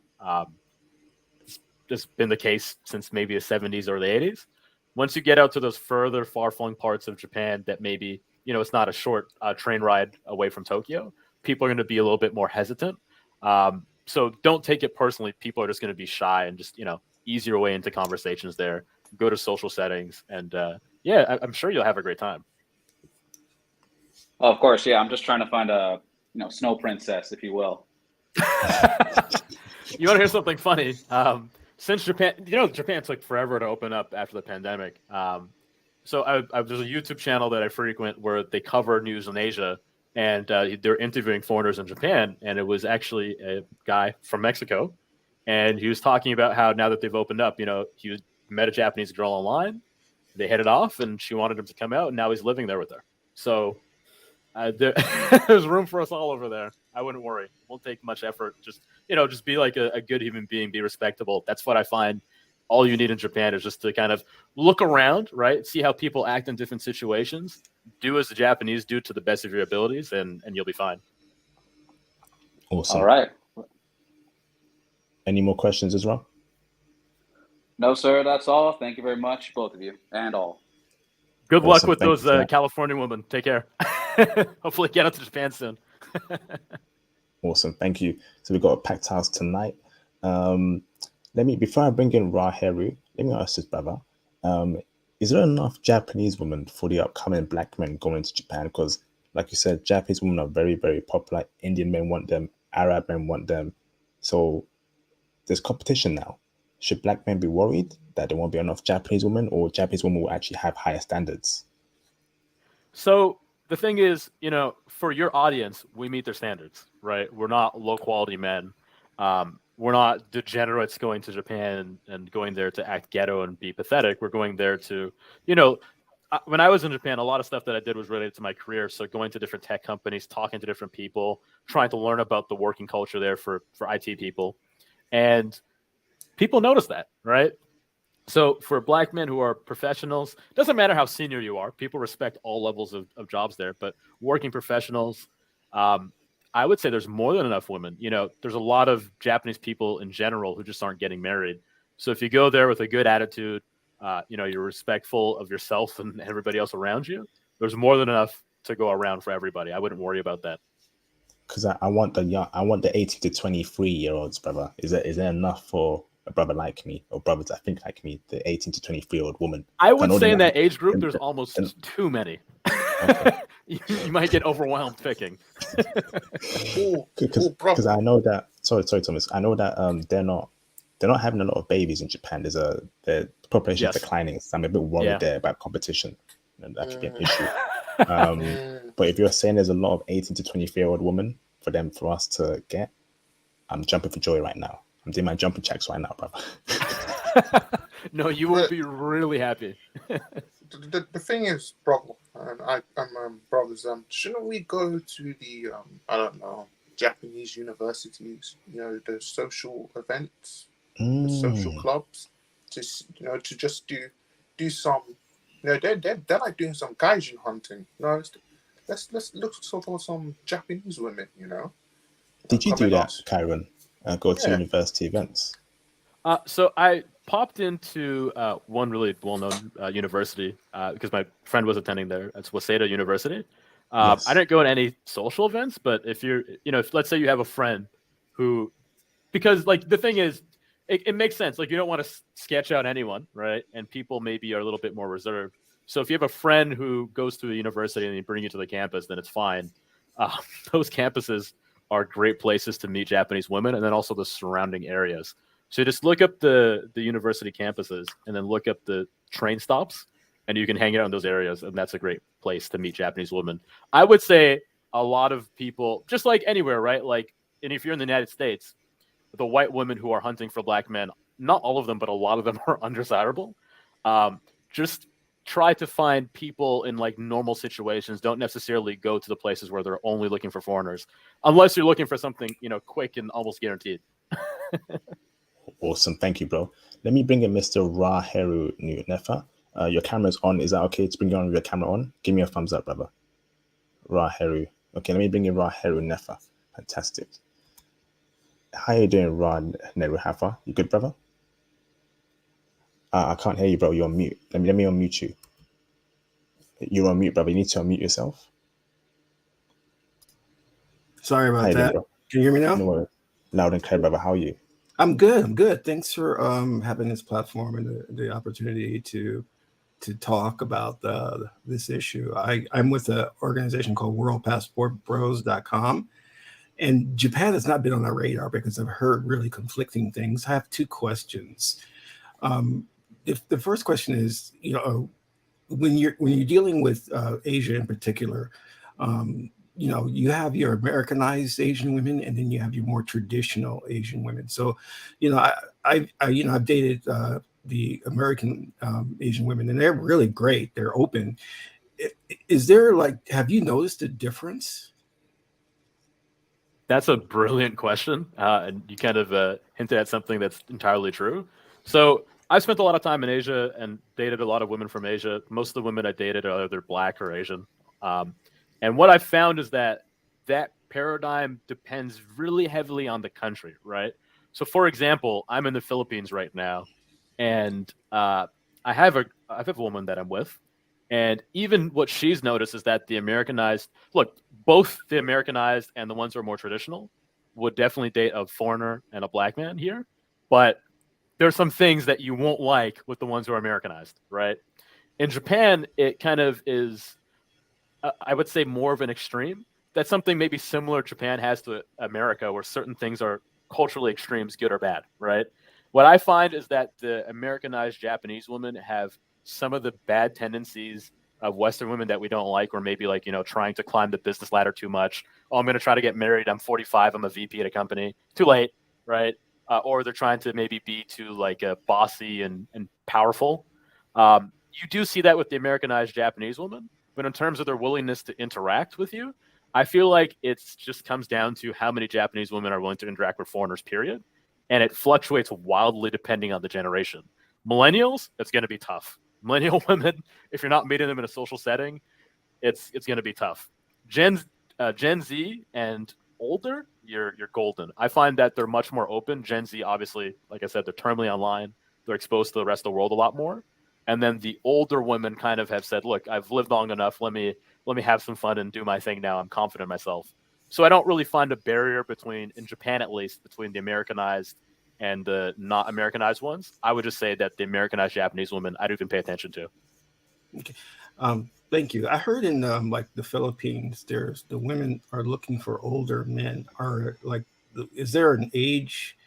It's just been the case since maybe the 70s or the 80s. Once you get out to those further far-flung parts of Japan that maybe, it's not a short train ride away from Tokyo, people are going to be a little bit more hesitant. So don't take it personally. People are just going to be shy and just, ease your way into conversations there, go to social settings. And I'm sure you'll have a great time. Oh, of course. Yeah. I'm just trying to find a, snow princess, if you will. You want to hear something funny? Since Japan, Japan took forever to open up after the pandemic. So there's a YouTube channel that I frequent where they cover news in Asia, and they're interviewing foreigners in Japan. And it was actually a guy from Mexico. And he was talking about how now that they've opened up, he met a Japanese girl online. They headed off, and she wanted him to come out, and now he's living there with her. So there's room for us all over there. I wouldn't worry. It won't take much effort. Just be like a good human being, be respectable. That's what I find. All you need in Japan is just to kind of look around, right? See how people act in different situations. Do as the Japanese do to the best of your abilities, and you'll be fine. Awesome. All right. Any more questions, Israel? No, sir. That's all. Thank you very much, both of you, and all. Good luck with Thank those you California women. Take care. Hopefully get out to Japan soon. Awesome. Thank you. So we've got a packed house tonight. Before I bring in Raheru, let me ask this, brother. Is there enough Japanese women for the upcoming black men going to Japan? Because, like you said, Japanese women are very, very popular. Indian men want them. Arab men want them. So there's competition now. Should black men be worried that there won't be enough Japanese women, or Japanese women will actually have higher standards? So the thing is, for your audience, we meet their standards, right? We're not low quality men. We're not degenerates going to Japan and going there to act ghetto and be pathetic. We're going there to, when I was in Japan, a lot of stuff that I did was related to my career. So going to different tech companies, talking to different people, trying to learn about the working culture there for IT people. And people notice that, right? So for black men who are professionals, doesn't matter how senior you are, people respect all levels of jobs there, but working professionals, I would say there's more than enough women. There's a lot of Japanese people in general who just aren't getting married. So if you go there with a good attitude, you're respectful of yourself and everybody else around you, there's more than enough to go around for everybody. I wouldn't worry about that. Because I want the 18 to 23-year-olds, brother. Is there enough for a brother like me, or brothers I think like me, the 18 to 23-year-old woman? I would say in that age group, there's almost too many. Okay. You might get overwhelmed picking. Because I know that. Sorry, Thomas. I know that they're not having a lot of babies in Japan. The population is declining. So I'm a bit worried there about competition, and that could be an issue. But if you're saying there's a lot of 18 to 23-year-old women for us to get, I'm jumping for joy right now. I'm doing my jumping jacks right now, brother. No, you will be really happy. The thing is, brother, and I'm brothers. Shouldn't we go to the I don't know, Japanese universities? The social events, the social clubs, to just do some. They're like doing some gaijin hunting. Let's look for some Japanese women. Did you do that, Kyron? Go to university events? So I popped into one really well-known university because my friend was attending there. It's Waseda University. Yes. I didn't go to any social events, but if you're, if let's say you have a friend who, because like the thing is, it makes sense. Like you don't want to sketch out anyone, right? And people maybe are a little bit more reserved. So if you have a friend who goes to the university and they bring you to the campus, then it's fine. Those campuses are great places to meet Japanese women, and then also the surrounding areas. So just look up the university campuses, and then look up the train stops, and you can hang out in those areas, and that's a great place to meet Japanese women. I would say a lot of people, just like anywhere, right? Like, and if you're in the United States, the white women who are hunting for black men, not all of them, but a lot of them are undesirable. Just try to find people in like normal situations. Don't necessarily go to the places where they're only looking for foreigners, unless you're looking for something, quick and almost guaranteed. Awesome. Thank you, bro. Let me bring in Mr. Raheru Nefa. Your camera's on. Is that okay to bring you on with your camera on? Give me a thumbs up, brother. Raheru. Okay, let me bring in Raheru Nefa. Fantastic. How you doing, Raheru Nefa? You good, brother? I can't hear you, bro. You're on mute. Let me unmute you. You're on mute, brother. You need to unmute yourself. Sorry about that. Doing, can you hear me now? No, loud and clear, brother. How are you? I'm good. Thanks for having this platform and the opportunity to talk about this issue. I'm with an organization called worldpassportbros.com, and Japan has not been on our radar because I've heard really conflicting things. I have two questions. If the first question is, when you're dealing with Asia in particular, you have your Americanized Asian women, and then you have your more traditional Asian women. So, I've dated the American Asian women, and they're really great. They're open. Is there have you noticed a difference? That's a brilliant question, and you kind of hinted at something that's entirely true. So I spent a lot of time in Asia and dated a lot of women from Asia. Most of the women I dated are either black or Asian. And what I found is that paradigm depends really heavily on the country, right? So, for example, I'm in the Philippines right now, and I have a woman that I'm with, and even what she's noticed is that both the Americanized and the ones who are more traditional would definitely date a foreigner and a black man here, but there's some things that you won't like with the ones who are Americanized, right? In Japan, it kind of is, I would say, more of an extreme. That's something maybe similar Japan has to America, where certain things are culturally extremes, good or bad, right? What I find is that the Americanized Japanese women have some of the bad tendencies of Western women that we don't like, or maybe trying to climb the business ladder too much. Oh, I'm going to try to get married. I'm 45. I'm a VP at a company. Too late, right? Or they're trying to maybe be too bossy and powerful. You do see that with the Americanized Japanese woman, but in terms of their willingness to interact with you, I feel like it just comes down to how many Japanese women are willing to interact with foreigners, period. And it fluctuates wildly depending on the generation. Millennials, it's going to be tough. Millennial women, if you're not meeting them in a social setting, it's going to be tough. Gen Z and older, you're golden. I find that they're much more open. Gen Z, obviously, like I said, they're terminally online. They're exposed to the rest of the world a lot more. And then the older women kind of have said, look, I've lived long enough. Let me have some fun and do my thing now. I'm confident in myself. So I don't really find a barrier in Japan at least, between the Americanized and the not Americanized ones. I would just say that the Americanized Japanese women, I don't even pay attention to. Okay. Thank you. I heard in the Philippines, the women are looking for older men. Is there an age?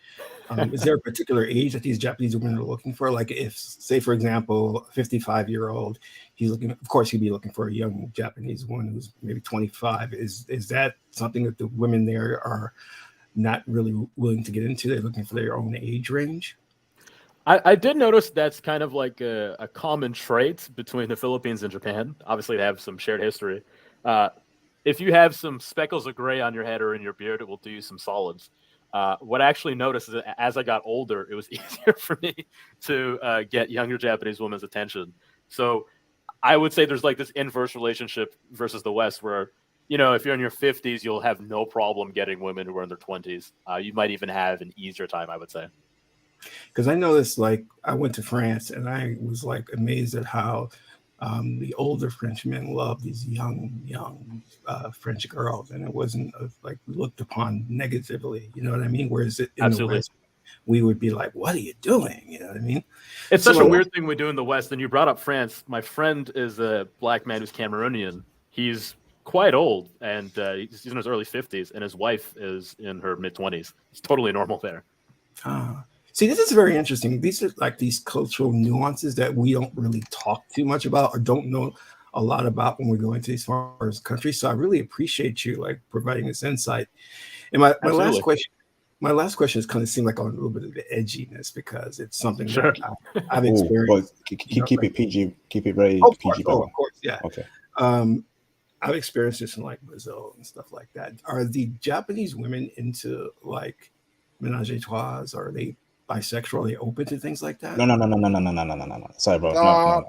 Is there a particular age that these Japanese women are looking for? Like, if, say, for example, a 55-year-old, of course, he'd be looking for a young Japanese woman who's maybe 25. Is that something that the women there are not really willing to get into? They're looking for their own age range? I did notice that's kind of like a common trait between the Philippines and Japan. Obviously, they have some shared history. If you have some speckles of gray on your head or in your beard, it will do you some solids. What I actually noticed is that as I got older, it was easier for me to get younger Japanese women's attention. So I would say there's this inverse relationship versus the West, where, if you're in your 50s, you'll have no problem getting women who are in their 20s. You might even have an easier time, I would say. Because I noticed, I went to France and I was amazed at how the older French men love these young French girls, and it wasn't looked upon negatively. You know what I mean? Whereas in Absolutely. the West, we would be like, "What are you doing?" You know what I mean? It's such a weird thing we do in the West. And you brought up France. My friend is a black man who's Cameroonian. He's quite old, and he's in his early 50s, and his wife is in her mid 20s. It's totally normal there. See, this is very interesting. These are like these cultural nuances that we don't really talk too much about or don't know a lot about when we go into these foreign countries. So I really appreciate you like providing this insight. And my last question is kind of seem like on a little bit of the edginess because it's something that I've experienced. Keep it PG. Keep it very PG. Of course, yeah. Okay. I've experienced this in like Brazil and stuff like that. Are the Japanese women into like menage a trois? Are they bisexual? Are they open to things like that? No. Sorry, bro.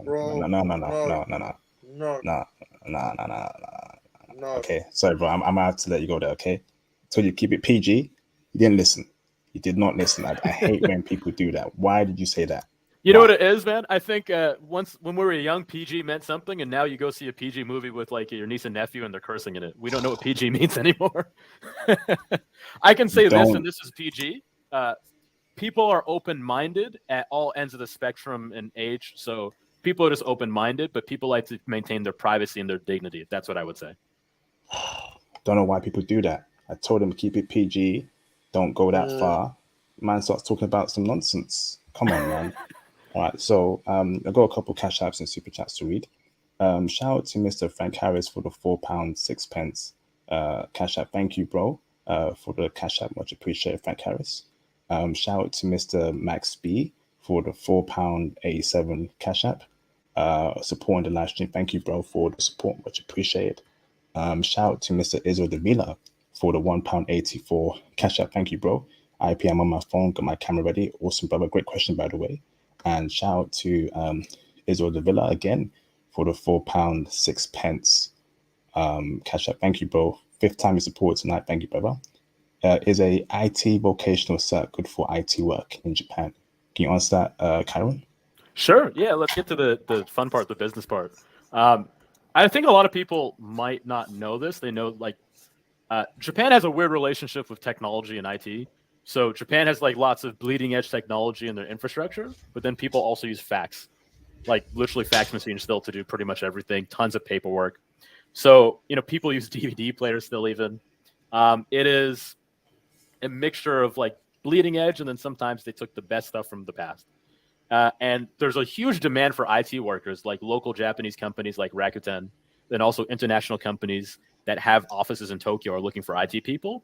No. Okay, sorry, bro. I'm gonna have to let you go there. Okay. So you keep it PG. You didn't listen. You did not listen. I hate when people do that. Why did you say that? You know what it is, man? I think once when we were young, PG meant something, and now you go see a PG movie with like your niece and nephew, and they're cursing in it. We don't know what PG means anymore. I can say this, and this is PG. People are open-minded at all ends of the spectrum and age. So people are just open-minded, but people like to maintain their privacy and their dignity. That's what I would say. Don't know why people do that. I told them to keep it PG. Don't go that far. Man starts talking about some nonsense. Come on, man. All right, so I've got a couple cash apps and super chats to read. Shout out to Mr. Frank Harris for the £4.06 cash app. Thank you, bro, for the cash app. Much appreciated, Frank Harris. Shout out to Mr. Max B for the £4.87 cash app. Supporting the live stream. Thank you, bro, for the support. Much appreciated. Shout out to Mr. Israel Davila for the £1.84 cash app. Thank you, bro. I'm on my phone, got my camera ready. Awesome, brother. Great question, by the way. And shout out to Israel Davila again for the £4.06 cash app. Thank you, bro. 5th time you support tonight. Thank you, brother. Is a IT vocational cert good for IT work in Japan? Can you answer that, Karen? Sure. Yeah, let's get to the fun part, the business part. I think a lot of people might not know this. They know like Japan has a weird relationship with technology and IT. So Japan has like lots of bleeding edge technology in their infrastructure, but then people also use fax, like literally fax machines still to do pretty much everything, tons of paperwork. So, people use DVD players still even. It is a mixture of like bleeding edge, and then sometimes they took the best stuff from the past. And there's a huge demand for IT workers, like local Japanese companies like Rakuten, then also international companies that have offices in Tokyo are looking for IT people.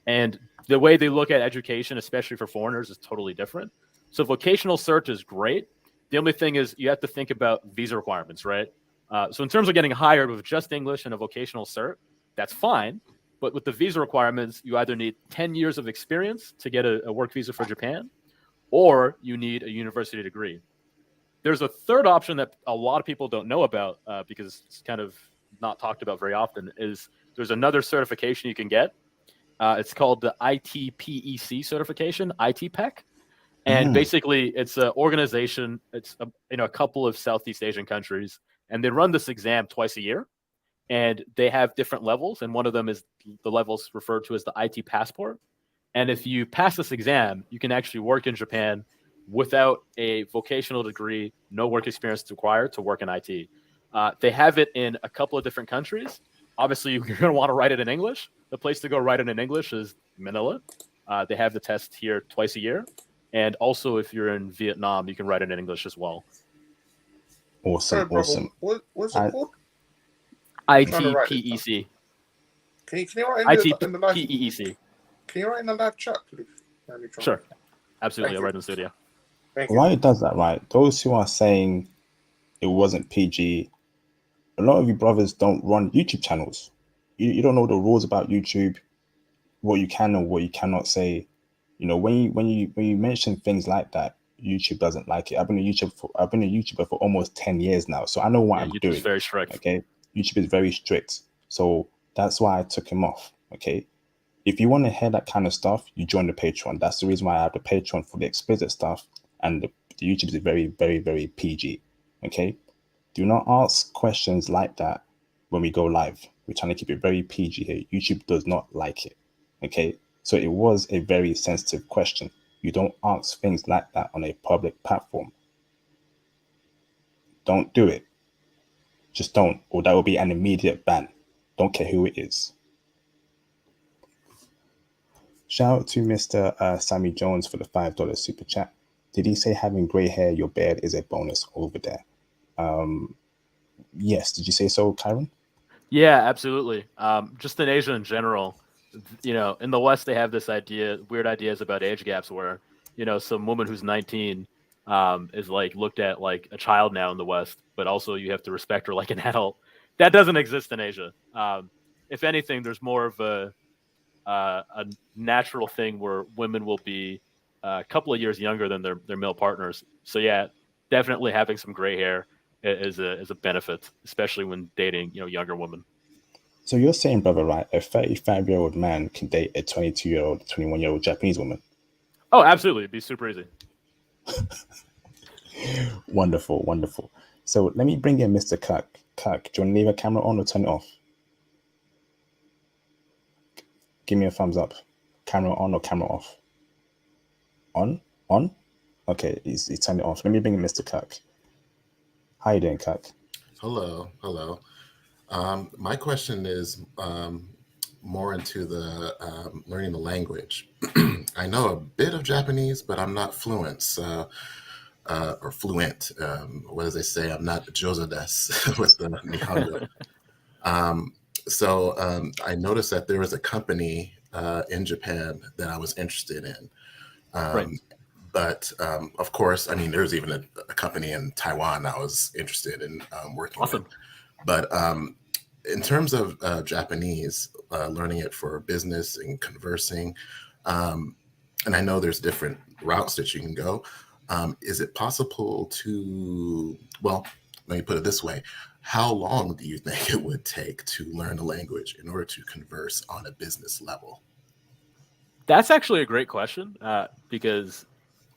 And the way they look at education, especially for foreigners, is totally different. So vocational cert is great. The only thing is you have to think about visa requirements, right? So in terms of getting hired with just English and a vocational cert, that's fine. But with the visa requirements, you either need 10 years of experience to get a work visa for Japan, or you need a university degree. There's a third option that a lot of people don't know about because it's kind of not talked about very often, is there's another certification you can get. It's called the ITPEC certification, ITPEC. And basically, it's an organization. It's a couple of Southeast Asian countries, and they run this exam twice a year. And they have different levels, and one of them is the levels referred to as the IT passport. And if you pass this exam, you can actually work in Japan without a vocational degree, no work experience required to work in IT. They have it in a couple of different countries. Obviously, you're going to want to write it in English. The place to go write it in English is Manila. They have the test here twice a year. And also, if you're in Vietnam, you can write it in English as well. Awesome. What's it called? ITPEC. Can you write in the live? ITPEC. Can you write in the live chat, please? Sure. Absolutely. I'll write in the studio. Why it does that, right? Those who are saying it wasn't PG, a lot of you brothers don't run YouTube channels. You don't know the rules about YouTube, what you can and what you cannot say. When you mention things like that, YouTube doesn't like it. I've been a YouTuber for almost 10 years now, so I know what I'm YouTube doing. is very strict. Okay, YouTube is very strict, so that's why I took him off. Okay, if you want to hear that kind of stuff, you join the Patreon. That's the reason why I have the Patreon for the explicit stuff, and the YouTube is very, very, very PG. Okay, do not ask questions like that when we go live. We're trying to keep it very PG here. YouTube does not like it. Okay, so it was a very sensitive question. You don't ask things like that on a public platform. Don't do it. Just don't, or that will be an immediate ban. Don't care who it is. Shout out to Mr. Sammy Jones for the $5 super chat. Did he say having gray hair, your beard is a bonus over there? Yes. Did you say so, Kyron? Yeah, absolutely. Just in Asia in general, in the West they have this weird ideas about age gaps where, some woman who's 19 is like looked at like a child now in the West, but also you have to respect her like an adult. That doesn't exist in Asia. If anything, there's more of a natural thing where women will be a couple of years younger than their male partners. So yeah, definitely having some gray hair is a benefit, especially when dating younger women. So you're saying, brother, right? A 35-year-old man can date a 22-year-old, 21-year-old Japanese woman? Oh, absolutely. It'd be super easy. Wonderful, wonderful. So let me bring in Mr. Kirk. Kirk, do you want to leave a camera on or turn it off? Give me a thumbs up. Camera on or camera off? On? Okay, he's turned it off. Let me bring in Mr. Kirk. How you doing, Kirk? Hello. My question is more into the learning the language. I know a bit of Japanese, but I'm not fluent. Or fluent. What does they say? I'm not Jozo desu with the Nihongo. So I noticed that there was a company in Japan that I was interested in. Right. But of course, I mean, there's even a company in Taiwan I was interested in working Awesome. with. But in terms of Japanese, learning it for business and conversing, and I know there's different routes that you can go. Is it possible to, well, let me put it this way. How long do you think it would take to learn a language in order to converse on a business level? That's actually a great question because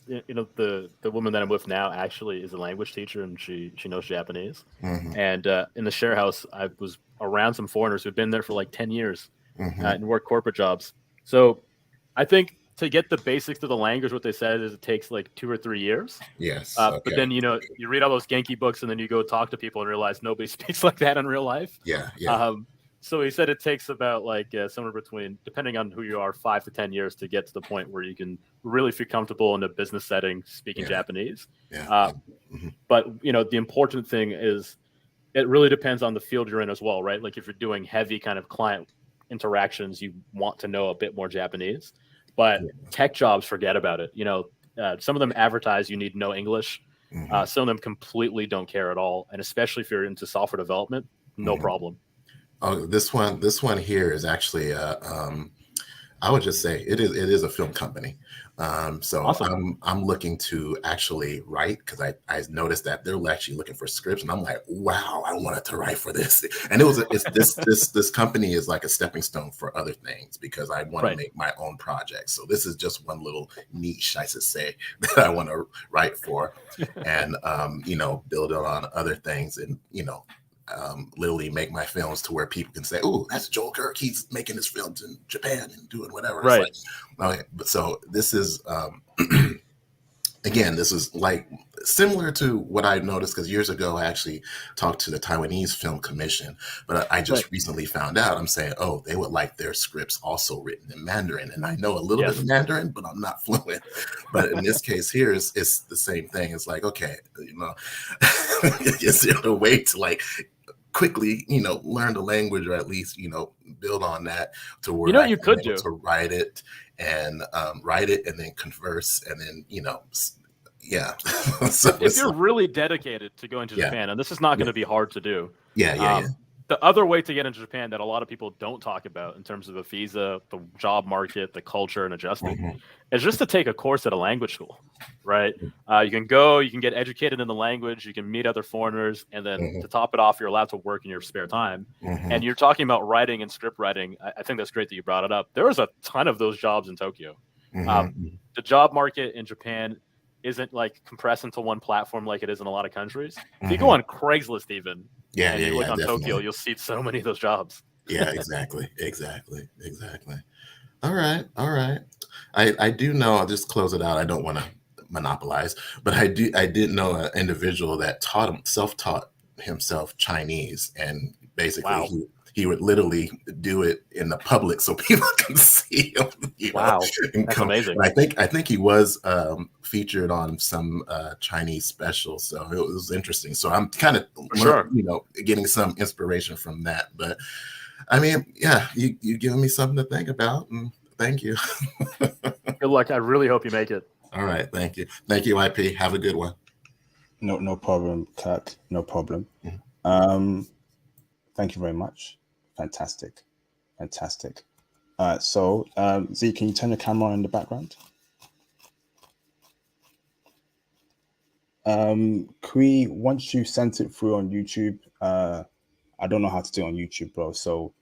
the woman that I'm with now actually is a language teacher and she knows Japanese. Mm-hmm. And in the share house, I was around some foreigners who've been there for like 10 years and work corporate jobs. So I think to get the basics of the language, what they said is it takes like 2 or 3 years. Yes. But then, you read all those Genki books and then you go talk to people and realize nobody speaks like that in real life. Yeah. So he said it takes about like somewhere between, depending on who you are, 5 to 10 years to get to the point where you can really feel comfortable in a business setting speaking Japanese. Yeah. But, the important thing is it really depends on the field you're in as well, right? Like if you're doing heavy kind of client interactions, you want to know a bit more Japanese. But tech jobs, forget about it. Some of them advertise you need to know English. Some of them completely don't care at all. And especially if you're into software development, no problem. Oh, this one here is actually I would just say it is a film company. So awesome. I'm looking to actually write because I noticed that they're actually looking for scripts, and I'm like, wow, I wanted to write for this. And this company is like a stepping stone for other things because I want to make my own projects. So this is just one little niche, I should say, that I want to write for, and build it on other things, and literally make my films to where people can say, "Oh, that's Joel Kirk. He's making his films in Japan and doing whatever." Right. It's like, okay, but so this is again, this is like similar to what I noticed because years ago I actually talked to the Taiwanese Film Commission, but I just recently found out. I'm saying, oh, they would like their scripts also written in Mandarin, and I know a little bit of Mandarin, but I'm not fluent. But in this case here, it's the same thing. It's like, okay, is there a way to like quickly, learn the language, or at least, build on that to where you could do to write it and then converse and then, so if you're really dedicated to going to Japan, and this is not going to be hard to do. The other way to get into Japan that a lot of people don't talk about in terms of a visa, the job market, the culture, and adjusting is just to take a course at a language school, right? You can go, you can get educated in the language, you can meet other foreigners, and then to top it off, you're allowed to work in your spare time. And you're talking about writing and script writing. I think that's great that you brought it up. There is a ton of those jobs in Tokyo. The job market in Japan isn't like compressed into one platform like it is in a lot of countries. If you go on Craigslist even, and you look on definitely. Tokyo, you'll see so many of those jobs. Yeah, exactly. All right. I do know, I'll just close it out. I don't want to monopolize, but I did know an individual that self-taught himself Chinese, and basically Wow. he would literally do it in the public so people can see him. Wow, that's amazing. And I think he was featured on some Chinese special, so it was interesting. So I'm kind of Sure. getting some inspiration from that. But I mean, yeah, you giving me something to think about, and thank you. Good luck. I really hope you make it. All right, thank you, IP. Have a good one. No problem, Kirk. No problem. Thank you very much. Fantastic. So Z, can you turn the camera on in the background? Kui, once you sent it through on YouTube, I don't know how to do it on YouTube, bro. So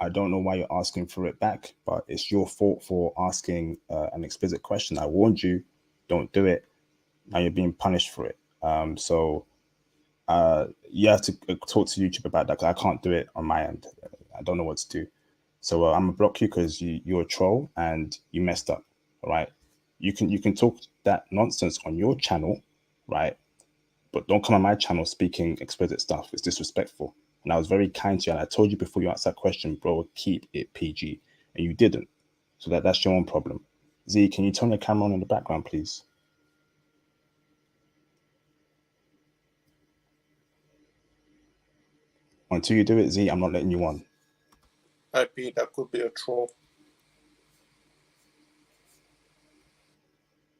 I don't know why you're asking for it back, but it's your fault for asking an explicit question. I warned you, don't do it. Now you're being punished for it. So you have to talk to YouTube about that, because I can't do it on my end. I don't know what to do. So I'm gonna block you because you're a troll and you messed up. All right. You can talk that nonsense on your channel, right? But don't come on my channel speaking explicit stuff. It's disrespectful. And I was very kind to you, and I told you before you asked that question, bro, keep it PG, and you didn't. So that's your own problem. Z, can you turn the camera on in the background, please? Until you do it, Z, I'm not letting you on. IP, that could be a troll.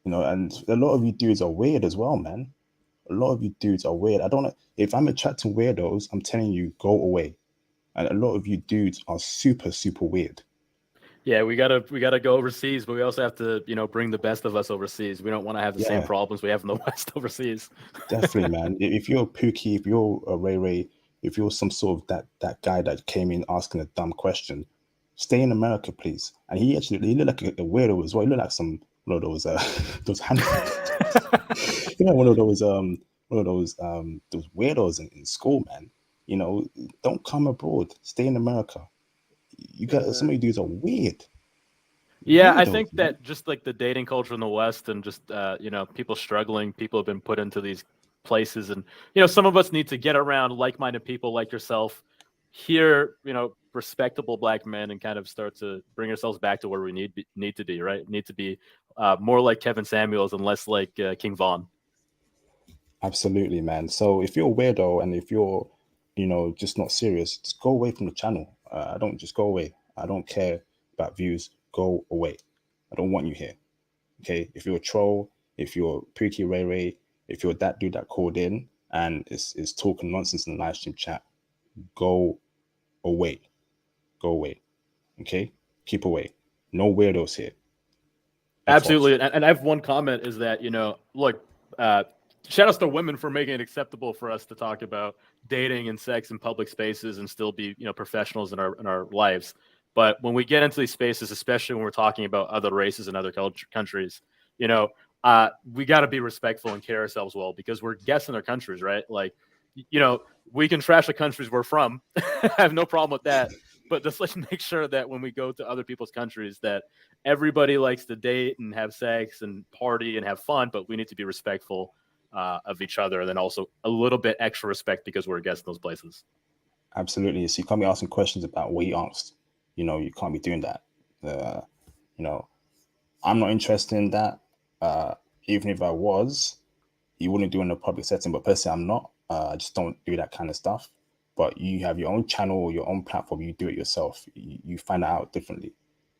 And a lot of you dudes are weird as well, man. A lot of you dudes are weird. I don't know if I'm attracting weirdos. I'm telling you, go away. And a lot of you dudes are super, super weird. Yeah, we gotta go overseas, but we also have to, bring the best of us overseas. We don't want to have the same problems we have in the West overseas. Definitely, man. If you're Pookie, if you're a Ray Ray, if you're some sort of that guy that came in asking a dumb question, stay in America, please. And he looked like a weirdo as well. He looked like one of those those hand one of those weirdos in school, man. Don't come abroad. Stay in America. You got some of you dudes are weird. Yeah, Weirdos, I think man. that just like the dating culture in the West, and just people struggling, people have been put into these places, and some of us need to get around like-minded people like yourself, hear respectable Black men, and kind of start to bring ourselves back to where we need to be, right? Need to be more like Kevin Samuels and less like King Von. Absolutely, man. So if you're a weirdo and if you're just not serious, just go away from the channel. I don't just go away. I don't care about views. Go away. I don't want you here. Okay. If you're a troll, if you're Pookie Ray Ray, if you're that dude that called in and is talking nonsense in the live stream chat, go away. Go away. Okay. Keep away. No weirdos here. Absolutely. And I have one comment is that, look, shout outs to women for making it acceptable for us to talk about dating and sex in public spaces and still be, professionals in our lives. But when we get into these spaces, especially when we're talking about other races and other countries, we got to be respectful and care ourselves well, because we're guests in their countries, right? Like, we can trash the countries we're from. I have no problem with that. But just let's make sure that when we go to other people's countries, that everybody likes to date and have sex and party and have fun, but we need to be respectful of each other, and then also a little bit extra respect because we're guests in those places. Absolutely. So you can't be asking questions about what he asked. You can't be doing that. I'm not interested in that. Even if I was, you wouldn't do it in a public setting. But personally, I'm not. I just don't do that kind of stuff. But you have your own channel or your own platform. You do it yourself. You find it out differently.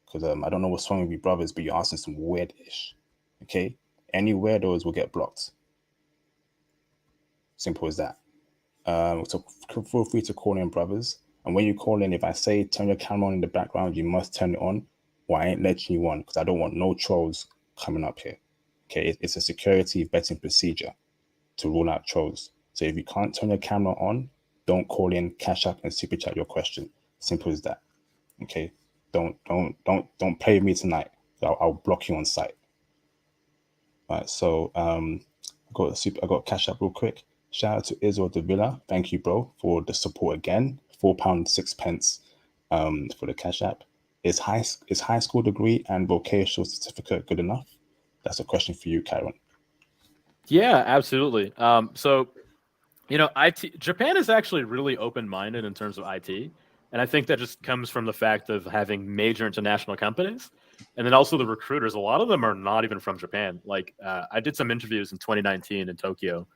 Because I don't know what's wrong with you brothers, but you're asking some weird ish. Okay? Any weirdos will get blocked. Simple as that. So feel free to call in, brothers. And when you call in, if I say turn your camera on in the background, you must turn it on, or I ain't letting you on, because I don't want no trolls coming up here. Okay, it's a security vetting procedure to rule out trolls. So if you can't turn your camera on, don't call in, cash up, and super chat your question. Simple as that. Okay, don't play with me tonight. I'll block you on site. All right, so I got cash up real quick. Shout out to Israel de Villa. Thank you, bro, for the support again. £4.06 for the cash app. Is high school degree and vocational certificate good enough? That's a question for you, Karen. Yeah, absolutely. So IT Japan is actually really open-minded in terms of IT, and I think that just comes from the fact of having major international companies, and then also the recruiters. A lot of them are not even from Japan. Like I did some interviews in 2019 in Tokyo,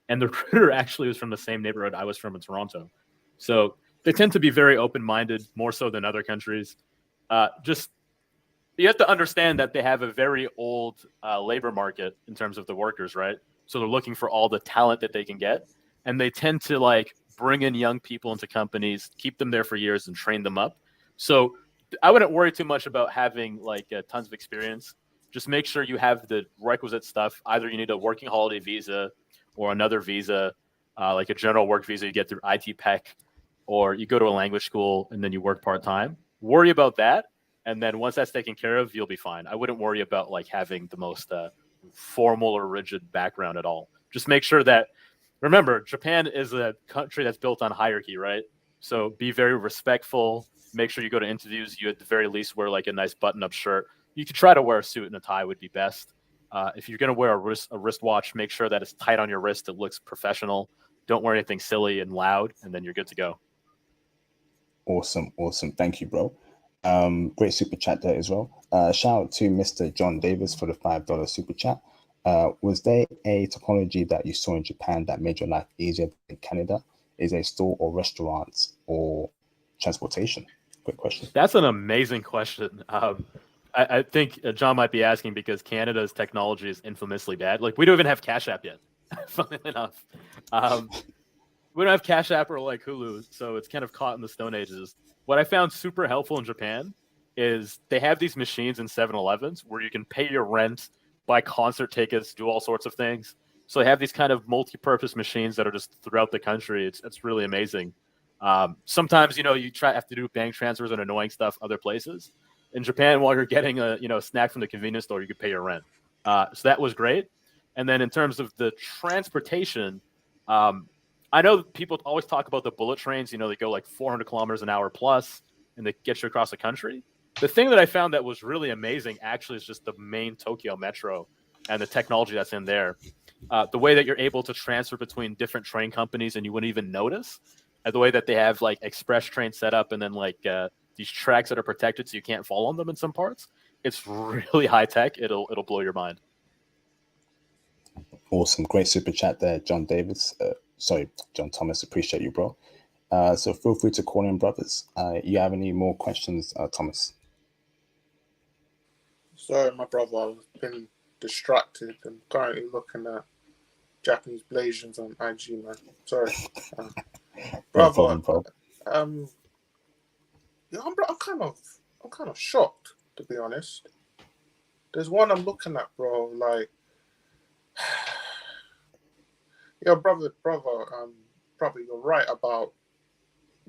and the recruiter actually was from the same neighborhood I was from in Toronto. So they tend to be very open-minded, more so than other countries. Just you have to understand that they have a very old labor market in terms of the workers, right? So they're looking for all the talent that they can get, and they tend to like bring in young people into companies, keep them there for years, and train them up. So I wouldn't worry too much about having like tons of experience. Just make sure you have the requisite stuff. Either you need a working holiday visa or another visa, like a general work visa you get through IT Pec, or you go to a language school and then you work part time. Worry about that, and then once that's taken care of, you'll be fine. I wouldn't worry about like having the most formal or rigid background at all. Just make sure that remember, Japan is a country that's built on hierarchy, right? So be very respectful. Make sure you go to interviews. You at the very least wear like a nice button-up shirt. You could try to wear a suit and a tie would be best. If you're going to wear a wristwatch, make sure that it's tight on your wrist. It looks professional. Don't wear anything silly and loud, and then you're good to go. Awesome. Thank you, bro. Great super chat there as well. Shout out to Mr. John Davis for the $5 super chat. Was there a technology that you saw in Japan that made your life easier than Canada? Is it a store or restaurants or transportation? Great question. That's an amazing question. I think John might be asking because Canada's technology is infamously bad. Like we don't even have Cash App yet, funnily enough. We don't have Cash App or like Hulu, so it's kind of caught in the Stone Ages. What I found super helpful in Japan is they have these machines in 7-Elevens where you can pay your rent, buy concert tickets, do all sorts of things. So they have these kind of multi-purpose machines that are just throughout the country. It's really amazing. Sometimes you have to do bank transfers and annoying stuff other places. In Japan, while you're getting a snack from the convenience store, you could pay your rent. So that was great. And then in terms of the transportation, I know people always talk about the bullet trains. They go like 400 kilometers an hour plus, and they get you across the country. The thing that I found that was really amazing actually is just the main Tokyo Metro and the technology that's in there. The way that you're able to transfer between different train companies and you wouldn't even notice. And the way that they have like express trains set up and then like these tracks that are protected so you can't fall on them in some parts. It's really high tech. It'll blow your mind. Awesome. Great super chat there, John Davis. John Thomas. Appreciate you, bro. So feel free to call in, brothers. You have any more questions, Thomas? Sorry, my brother. I've been distracted and currently looking at Japanese Blasians on IG, man. Sorry. No problem, bro. I'm kind of shocked, to be honest. There's one I'm looking at, bro. Like, yeah, brother, probably you're right about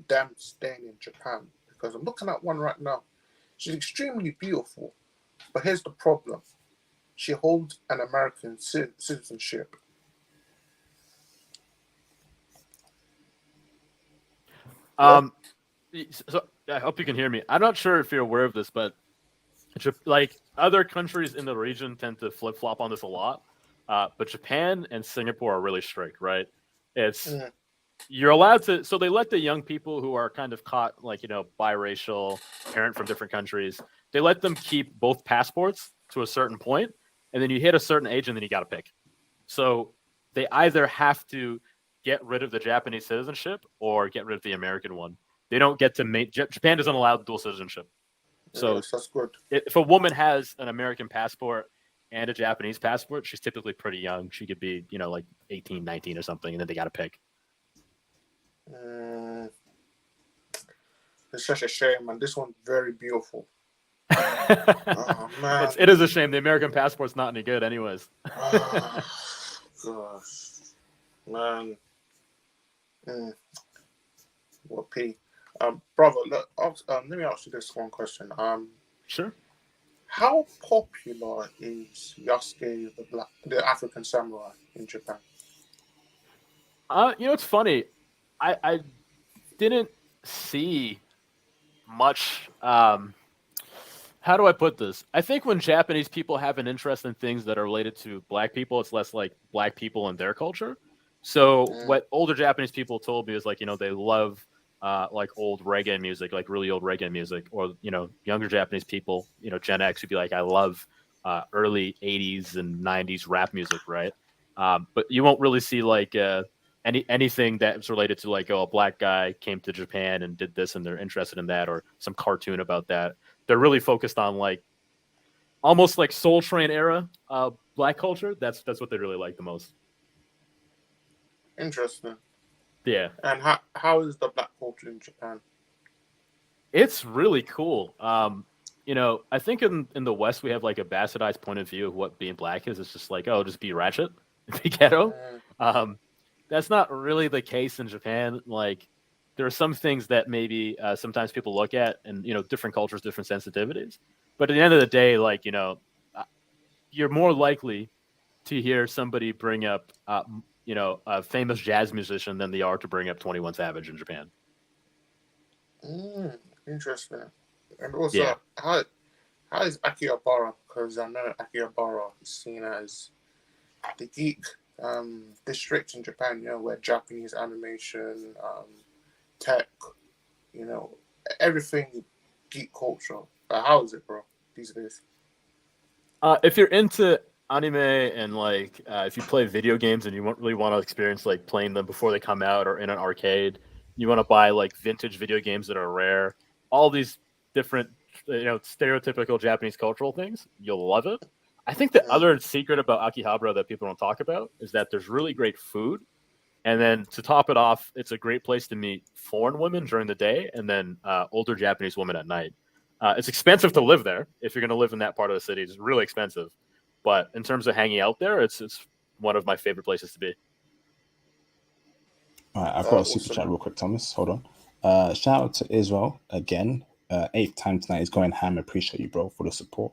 them staying in Japan because I'm looking at one right now. She's extremely beautiful, but here's the problem: she holds an American citizenship. So I hope you can hear me. I'm not sure if you're aware of this, but like other countries in the region tend to flip flop on this a lot. But Japan and Singapore are really strict, right? You're allowed to. So they let the young people who are kind of caught, like biracial, parent from different countries. They let them keep both passports to a certain point, and then you hit a certain age, and then you got to pick. So they either have to get rid of the Japanese citizenship or get rid of the American one. They don't get to Japan doesn't allow dual citizenship. So yes, that's good. If a woman has an American passport and a Japanese passport, she's typically pretty young. She could be, like 18, 19 or something, and then they got to pick. It's such a shame, man. This one's very beautiful. Oh, man. It is a shame. The American passport's not any good anyways. Oh, gosh. Man. What P? Brother, look, let me ask you this one question. Sure. How popular is Yasuke the African samurai in Japan? It's funny. I didn't see much. How do I put this? I think when Japanese people have an interest in things that are related to Black people, it's less like Black people and their culture. So what older Japanese people told me is like, they love like old reggae music, like really old reggae music, or younger Japanese people, Gen X would be like, I love early 80s and 90s rap music, right? But you won't really see like anything that's related to like, oh, a black guy came to Japan and did this and they're interested in that, or some cartoon about that. They're really focused on like almost like Soul Train era black culture. That's what they really like the most. Interesting. Yeah. And how is the black culture in Japan? It's really cool. I think in the West we have like a bastardized point of view of what being black is. It's just like, oh, just be ratchet, be ghetto. That's not really the case in Japan. Like, there are some things that maybe sometimes people look at, and different cultures, different sensitivities. But at the end of the day, like you're more likely to hear somebody bring up a famous jazz musician than they are to bring up 21 Savage in Japan. Interesting. And also, how is Akihabara? Because I know Akihabara is seen as the geek district in Japan, where Japanese animation, tech, everything geek culture. But how is it, bro, these days? If you're into anime and like if you play video games and you won't really want to experience like playing them before they come out or in an arcade, you want to buy like vintage video games that are rare, all these different stereotypical Japanese cultural things, you'll love it. I think the other secret about Akihabara that people don't talk about is that there's really great food, and then to top it off, it's a great place to meet foreign women during the day and then older Japanese women at night. It's expensive to live there if you're going to live in that part of the city. It's really expensive. But in terms of hanging out there, it's one of my favorite places to be. All right, I've got a super chat real quick, Thomas. Hold on. Shout out to Israel again. 8th time tonight is going ham. Appreciate you, bro, for the support.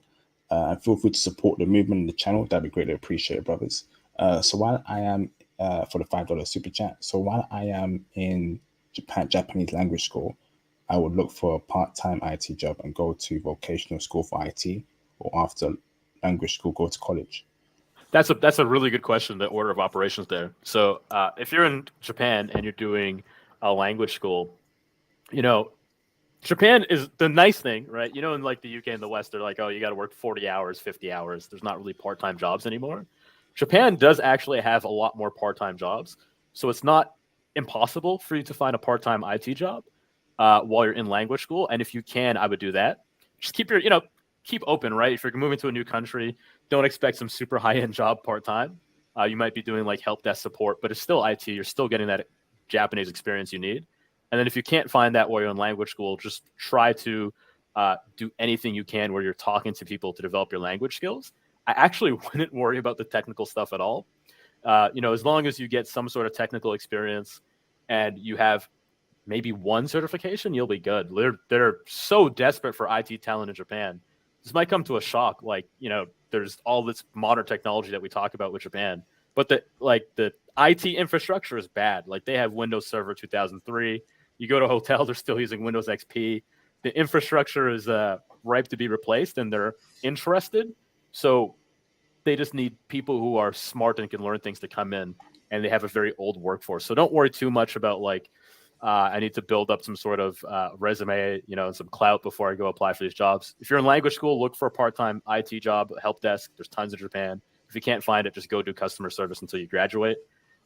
And feel free to support the movement and the channel. That'd be greatly appreciated, brothers. So while I am for the $5 super chat, so while I am in Japanese language school, I would look for a part-time IT job and go to vocational school for IT, or after language school, go to college. That's a really good question, the order of operations there. So if you're in Japan and you're doing a language school, Japan is the nice thing, right? In like the UK and the West, they're like, oh, you got to work 40 hours, 50 hours. There's not really part-time jobs anymore. Japan does actually have a lot more part-time jobs. So it's not impossible for you to find a part-time IT job while you're in language school. And if you can, I would do that. Just keep your, keep open, right? If you're moving to a new country, don't expect some super high-end job part-time. You might be doing like help desk support, but it's still IT. You're still getting that Japanese experience you need. And then if you can't find that while you're in language school, just try to do anything you can where you're talking to people to develop your language skills. I actually wouldn't worry about the technical stuff at all. As long as you get some sort of technical experience and you have maybe one certification, you'll be good. They're so desperate for IT talent in Japan. This might come to a shock. Like, there's all this modern technology that we talk about with Japan, but the IT infrastructure is bad. Like, they have Windows Server 2003. You go to a hotel, they're still using Windows XP. The infrastructure is ripe to be replaced, and they're interested. So they just need people who are smart and can learn things to come in, and they have a very old workforce. So don't worry too much about like, I need to build up some sort of resume, and some clout before I go apply for these jobs. If you're in language school, look for a part-time IT job, help desk. There's tons in Japan. If you can't find it, just go do customer service until you graduate.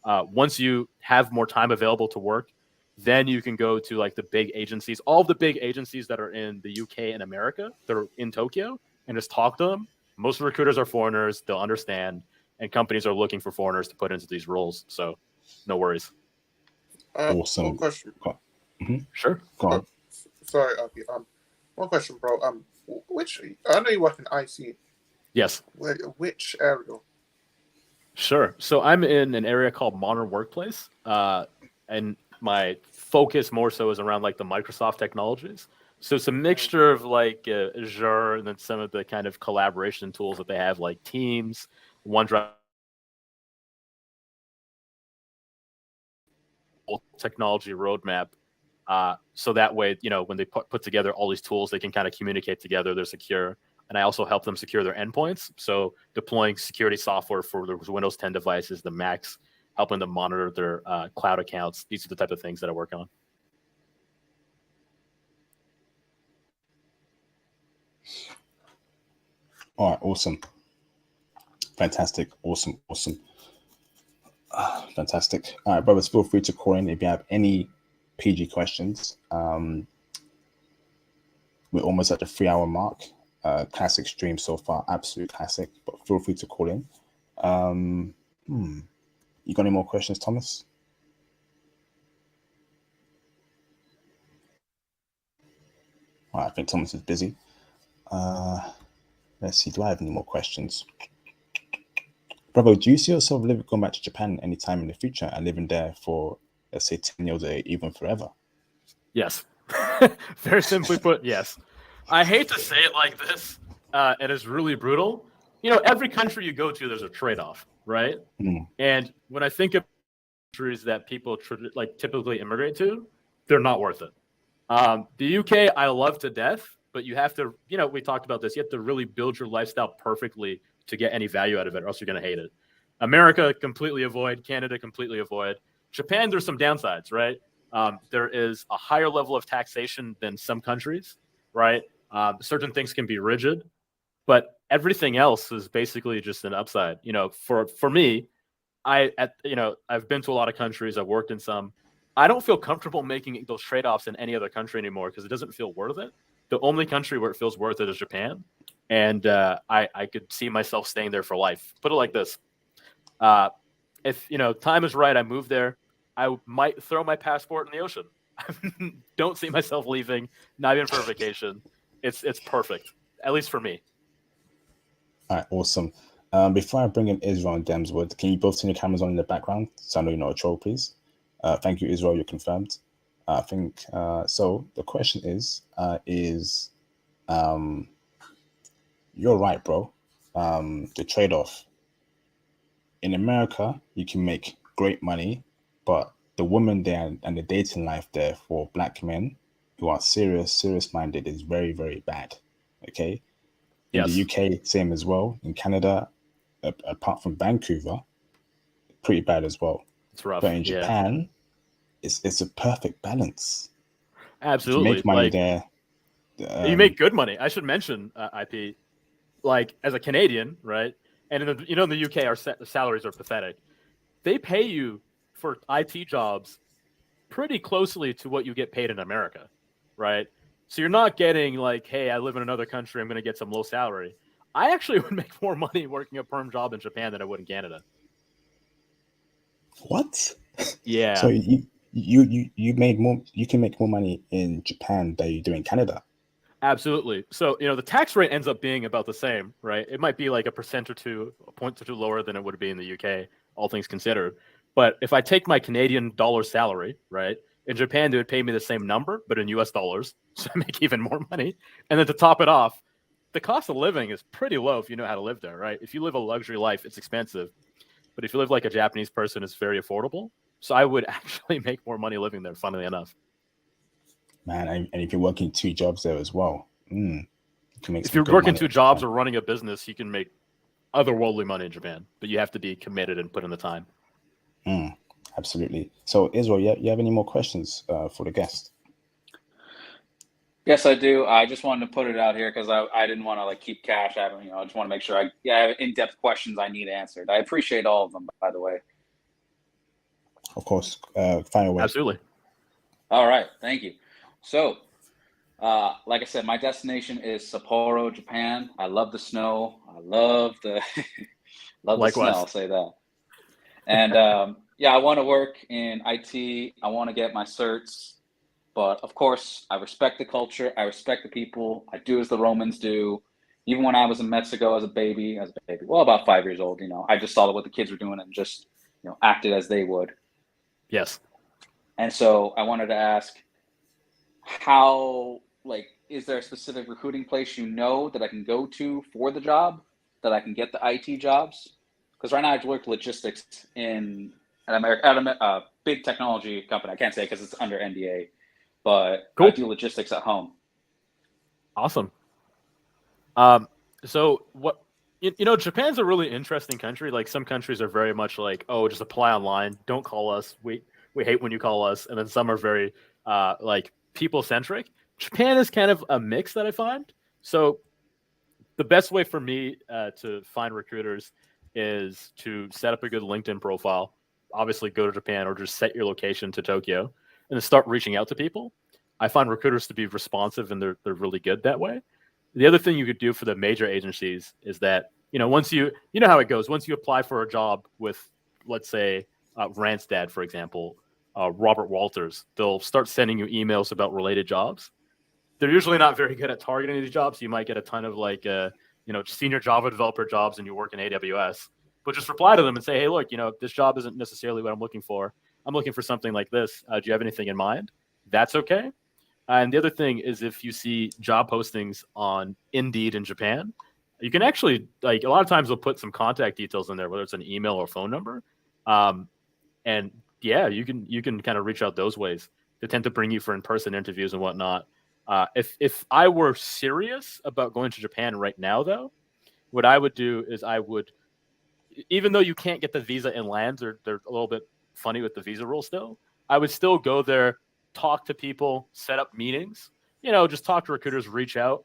Once you have more time available to work, then you can go to like the big agencies, all of the big agencies that are in the UK and America, that are in Tokyo, and just talk to them. Most recruiters are foreigners. They'll understand, and companies are looking for foreigners to put into these roles. So no worries. Awesome. One question. Sure. Go on. Sorry, Aki. One question, bro. Which I know you work in IC. Yes. Which area? Sure. So I'm in an area called Modern Workplace, and my focus more so is around like the Microsoft technologies. So it's a mixture of like Azure and then some of the kind of collaboration tools that they have, like Teams, OneDrive, technology roadmap. So that way, when they put together all these tools, they can kind of communicate together. They're secure. And I also help them secure their endpoints. So deploying security software for the Windows 10 devices, the Macs, helping them monitor their cloud accounts. These are the type of things that I work on. All right, awesome. Fantastic. Awesome. Fantastic. All right, brothers, feel free to call in if you have any PG questions. We're almost at the 3-hour mark. Classic stream so far, absolute classic, but feel free to call in. You got any more questions, Thomas? All right, I think Thomas is busy. Let's see, do I have any more questions? Bravo, do you see yourself going back to Japan anytime in the future and living there for, let's say, 10 years or even forever? Yes. Very simply put, yes. I hate to say it like this. It is really brutal. Every country you go to, there's a trade-off, right? And when I think of countries that people typically immigrate to, they're not worth it. The UK, I love to death, but you have to, we talked about this, you have to really build your lifestyle perfectly to get any value out of it, or else you're going to hate it. America, completely avoid. Canada, completely avoid. Japan, there's some downsides, right? There is a higher level of taxation than some countries, right? Certain things can be rigid, but everything else is basically just an upside. For me, I've been to a lot of countries. I've worked in some. I don't feel comfortable making those trade-offs in any other country anymore because it doesn't feel worth it. The only country where it feels worth it is Japan. And I could see myself staying there for life. Put it like this. If, time is right, I move there, I might throw my passport in the ocean. Don't see myself leaving, not even for a vacation. It's perfect, at least for me. All right, awesome. Before I bring in Israel and Demswood, can you both turn your cameras on in the background so I know you're not a troll, please? Thank you, Israel, you're confirmed. I think, so the question is, you're right, bro. The trade-off. In America, you can make great money, but the woman there and the dating life there for Black men who are serious-minded is very, very bad. Okay? In the UK, same as well. In Canada, apart from Vancouver, pretty bad as well. It's rough. But in Japan, it's a perfect balance. Absolutely. You make money there. You make good money. I should mention, IP, as a Canadian, right? And in the UK, our salaries are pathetic. They pay you for IT jobs pretty closely to what you get paid in America, right? So you're not getting hey, I live in another country, I'm going to get some low salary. I actually would make more money working a perm job in Japan than I would in Canada. What? Yeah. So you made more. You can make more money in Japan than you do in Canada. Absolutely. So the tax rate ends up being about the same, right? It might be like a point or two lower than it would be in the UK, all things considered. But if I take my Canadian dollar salary, right, in Japan they would pay me the same number, but in US dollars, so I make even more money. And then to top it off, the cost of living is pretty low if you know how to live there, right? If you live a luxury life, it's expensive. But if you live like a Japanese person, it's very affordable. So I would actually make more money living there, funnily enough. Man, and if you're working 2 jobs there as well, you can make. If you're working 2 jobs or running a business, you can make otherworldly money in Japan, but you have to be committed and put in the time. Absolutely. So, Israel, you have any more questions for the guest? Yes, I do. I just wanted to put it out here because I didn't want to keep cash. I just want to make sure I have in-depth questions I need answered. I appreciate all of them, by the way. Of course. Find a way. Absolutely. All right. Thank you. So, like I said, my destination is Sapporo, Japan. I love the snow. I love the the snow. I'll say that. And I want to work in IT. I want to get my certs. But of course, I respect the culture. I respect the people. I do as the Romans do. Even when I was in Mexico as a baby, well, about 5 years old, I just saw what the kids were doing and just, acted as they would. Yes. And so I wanted to ask, how, is there a specific recruiting place that I can go to for the job, that I can get the IT jobs? Because right now I work logistics in at a big technology company. I can't say because it's under NDA, but cool. I do logistics at home. Awesome. So what Japan's a really interesting country. Like some countries are very much like, oh, just apply online. Don't call us. We hate when you call us. And then some are very like people centric. Japan is kind of a mix that I find. So the best way for me to find recruiters is to set up a good LinkedIn profile. Obviously, go to Japan or just set your location to Tokyo and then start reaching out to people. I find recruiters to be responsive and they're really good that way. The other thing you could do for the major agencies is that, once you know how it goes, once you apply for a job with, let's say, Randstad, for example, Robert Walters, they'll start sending you emails about related jobs. They're usually not very good at targeting these jobs. You might get a ton of like, senior Java developer jobs and you work in AWS, but just reply to them and say, hey, look, this job isn't necessarily what I'm looking for. I'm looking for something like this. Do you have anything in mind? That's okay. And the other thing is if you see job postings on Indeed in Japan, you can actually, like, a lot of times they'll put some contact details in there, whether it's an email or phone number. And yeah, you can kind of reach out those ways. They tend to bring you for in-person interviews and whatnot. If I were serious about going to Japan right now, though, what I would do is even though you can't get the visa inland, they're a little bit funny with the visa rules still. I would still go there, talk to people, set up meetings, just talk to recruiters, reach out,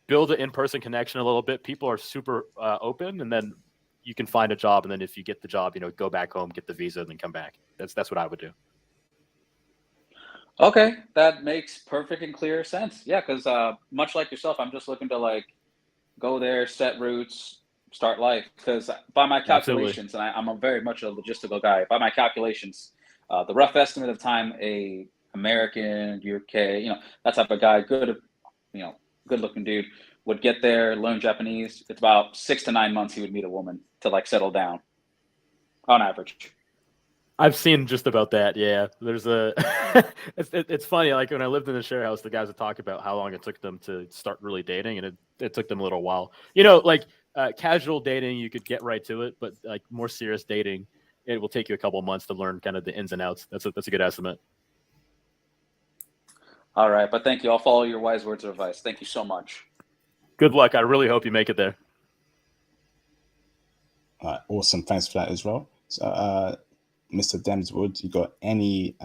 build an in-person connection a little bit. People are super open, and then you can find a job. And then if you get the job, go back home, get the visa, and then come back. That's what I would do. Okay, that makes perfect and clear sense. Yeah, because much like yourself, I'm just looking to like go there, set roots, start life. Because by my calculations, Absolutely. and I'm a very much a logistical guy. By my calculations, the rough estimate of time a American, UK, that type of guy, good looking dude would get there, learn Japanese. It's about 6 to 9 months he would meet a woman to like settle down, on average. I've seen just about that. Yeah, there's it's funny. Like when I lived in the share house, the guys would talk about how long it took them to start really dating, and it took them a little while. Like casual dating, you could get right to it, but like more serious dating, it will take you a couple of months to learn kind of the ins and outs. That's a good estimate. All right, but thank you. I'll follow your wise words of advice. Thank you so much. Good luck. I really hope you make it there. All right, awesome. Thanks for that as well. So, Mr. Demswood, you got any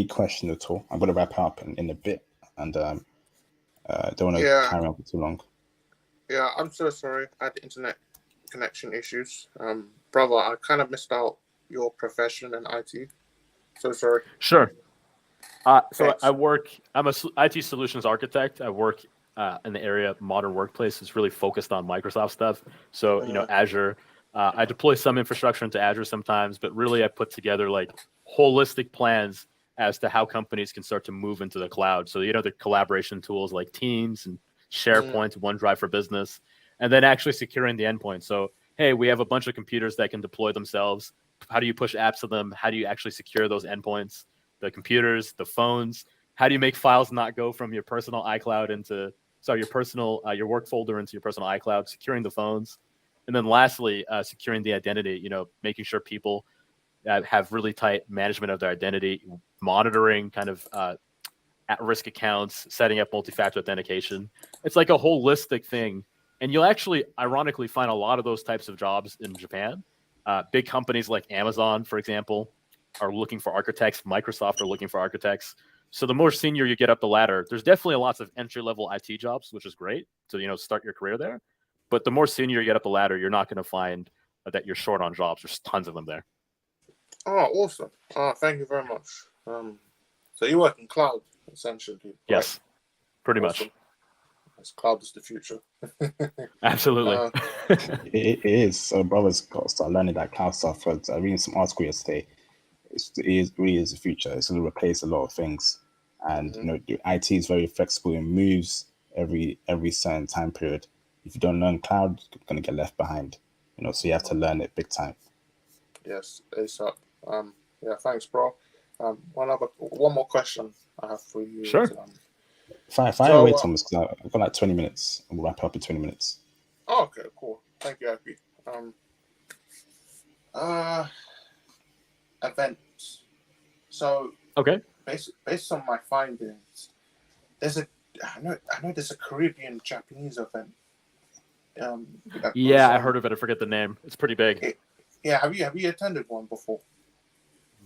question at all? I'm going to wrap up in a bit, and don't want to carry on for too long. Yeah, I'm so sorry. I had internet connection issues. Brother, I kind of missed out your profession in IT. So sorry. Sure. So I'm a IT solutions architect. I work in the area of modern workplace. It's really focused on Microsoft stuff. So, Azure, I deploy some infrastructure into Azure sometimes, but really I put together like holistic plans as to how companies can start to move into the cloud. So, the collaboration tools like Teams and SharePoint, OneDrive for Business, and then actually securing the endpoint. So, hey, we have a bunch of computers that can deploy themselves. How do you push apps to them? How do you actually secure those endpoints? The computers, the phones. How do you make files not go from your personal iCloud your work folder into your personal iCloud, securing the phones. And then lastly, securing the identity, making sure people have really tight management of their identity, monitoring kind of at-risk accounts, setting up multi-factor authentication. It's like a holistic thing. And you'll actually, ironically, find a lot of those types of jobs in Japan. Big companies like Amazon, for example, are looking for architects. Microsoft are looking for architects. So the more senior you get up the ladder, there's definitely lots of entry-level IT jobs, which is great. So, start your career there. But the more senior you get up the ladder, you're not going to find that you're short on jobs. There's tons of them there. Oh, awesome. Thank you very much. So you work in cloud, essentially. Right? Yes, pretty much. Cloud is the future. Absolutely. It is. So brothers got to start learning that cloud stuff. I was reading some article yesterday. It really is the future. It's going to replace a lot of things. And IT is very flexible and moves every certain time period. If you don't learn cloud, you're going to get left behind. So you have to learn it big time. Yes, ASAP. Yeah, thanks, bro. One more question I have for you. Sure. Fire away, Thomas, because I've got like 20 minutes. We'll wrap up in 20 minutes. Oh, okay, cool. Thank you, Happy. Events. So, okay. Based on my findings, I know there's a Caribbean Japanese event Yeah, I heard of it. I forget the name. It's pretty big. Yeah, have you attended one before?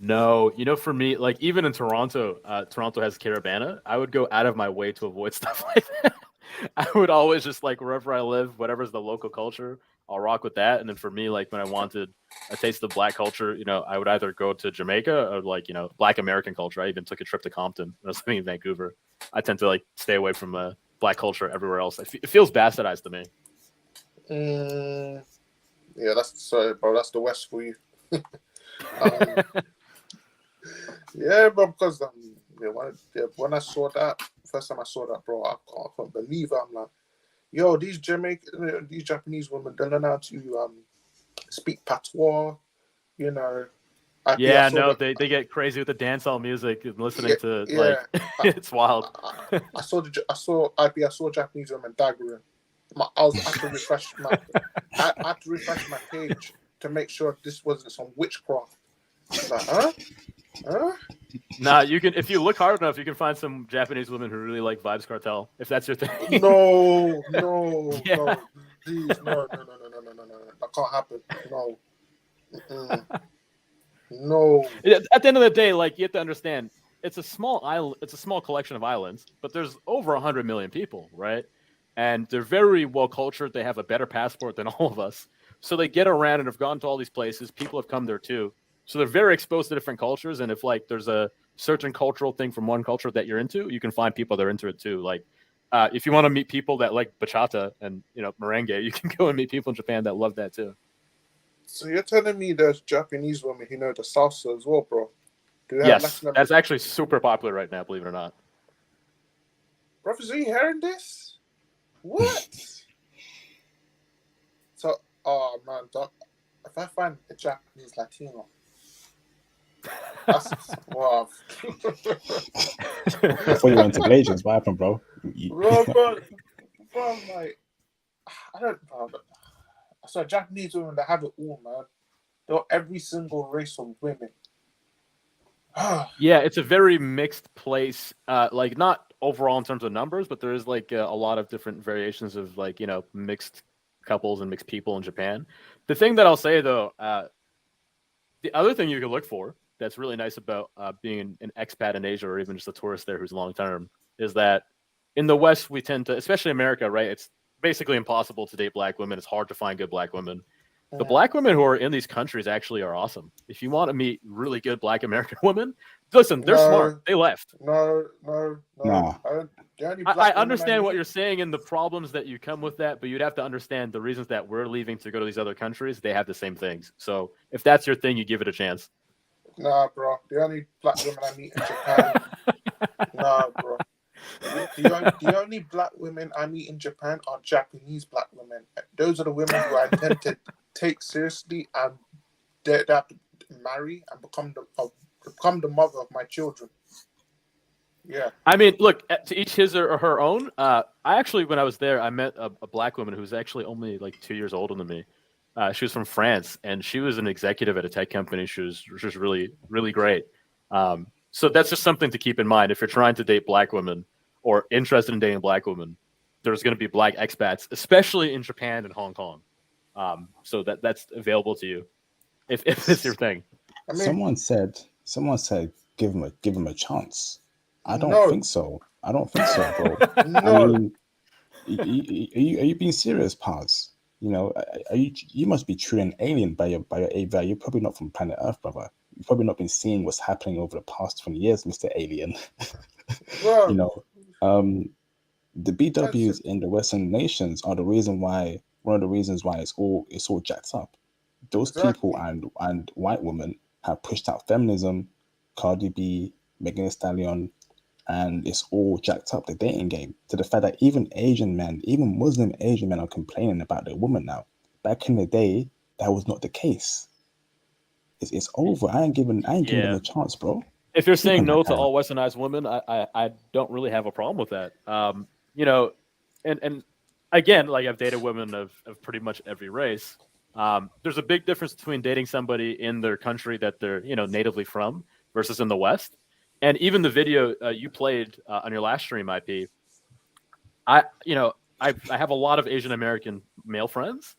No, for me, like even in Toronto, Toronto has Caravana. I would go out of my way to avoid stuff like that. I would always just like wherever I live, whatever's the local culture, I'll rock with that. And then for me, like when I wanted a taste of black culture, I would either go to Jamaica or like, black American culture. I even took a trip to Compton when I was living in Vancouver. I tend to like stay away from black culture everywhere else. It feels bastardized to me. Yeah, that's the West for you. Yeah, bro, because when I saw that, first time I saw that, bro, I couldn't believe it. I'm like, yo, these Japanese women, they learn how to speak patois, They get crazy with the dancehall music and listening to like it's wild. I saw Japanese women daggering. I had to refresh my page to make sure this wasn't some witchcraft. Like, huh? Nah, you can, if you look hard enough, you can find some Japanese women who really like Vibes Cartel, if that's your thing. No, Yeah. no, please, no. That can't happen. No. No. At the end of the day, like you have to understand, it's a small island. It's a small collection of islands, but there's over 100 million people, right? And they're very well cultured. They have a better passport than all of us, so they get around and have gone to all these places. People have come there too, so they're very exposed to different cultures. And if like there's a certain cultural thing from one culture that you're into, you can find people that are into it too. Like if you want to meet people that like bachata and merengue, you can go and meet people in Japan that love that too. So you're telling me there's Japanese women who know the salsa as well, bro? Yes, that's actually super popular right now, believe it or not. Brothers, are you hearing this? What? So, oh man, if I find a Japanese Latino, that's wow. Before you went to Malaysians, what happened, bro? Bro, like, I don't know. So Japanese women, they have it all, man. They're every single race of women. Yeah, it's a very mixed place. Like not overall in terms of numbers, but there is like a lot of different variations of like mixed couples and mixed people in Japan. The thing that I'll say though, the other thing you can look for that's really nice about being an expat in Asia or even just a tourist there who's long term is that in the West we tend to, especially America, right? It's basically impossible to date black women. It's hard to find good black women. The black women who are in these countries actually are awesome. If you want to meet really good black American women, listen, they're smart. They left. No. I understand what you're saying and the problems that you come with that, but you'd have to understand the reasons that we're leaving to go to these other countries. They have the same things. So if that's your thing, you give it a chance. Nah, bro. The only black women I meet in Japan. Nah, bro. The only black women I meet in Japan are Japanese black women. Those are the women who I intend to take seriously and they have to marry and become the mother of my children. Yeah. I mean, look, to each his or her own. I actually, when I was there, I met a black woman who was actually only like 2 years older than me. She was from France, and she was an executive at a tech company. She was really, really great. So that's just something to keep in mind. If you're trying to date black women or interested in dating black women, there's going to be black expats, especially in Japan and Hong Kong. So that's available to you if it's your thing. I mean, someone said, give him a chance. I don't think so. Bro. No. I mean, are you being serious, Paz? You must be truly an alien by your age. You're probably not from planet Earth, brother. You've probably not been seeing what's happening over the past 20 years, Mr. Alien. The BWs in the Western nations are one of the reasons why it's all jacked up. Those people and white women have pushed out feminism, Cardi B, Megan Thee Stallion, and it's all jacked up, the dating game, to the fact that even Asian men, even Muslim Asian men, are complaining about their women now. Back in the day, that was not the case. It's over. I ain't giving them a chance, bro. If you're saying no to all westernized women, I don't really have a problem with that. And again, like I've dated women of pretty much every race. There's a big difference between dating somebody in their country that they're natively from versus in the West. And even the video you played on your last stream, IP, I have a lot of Asian American male friends,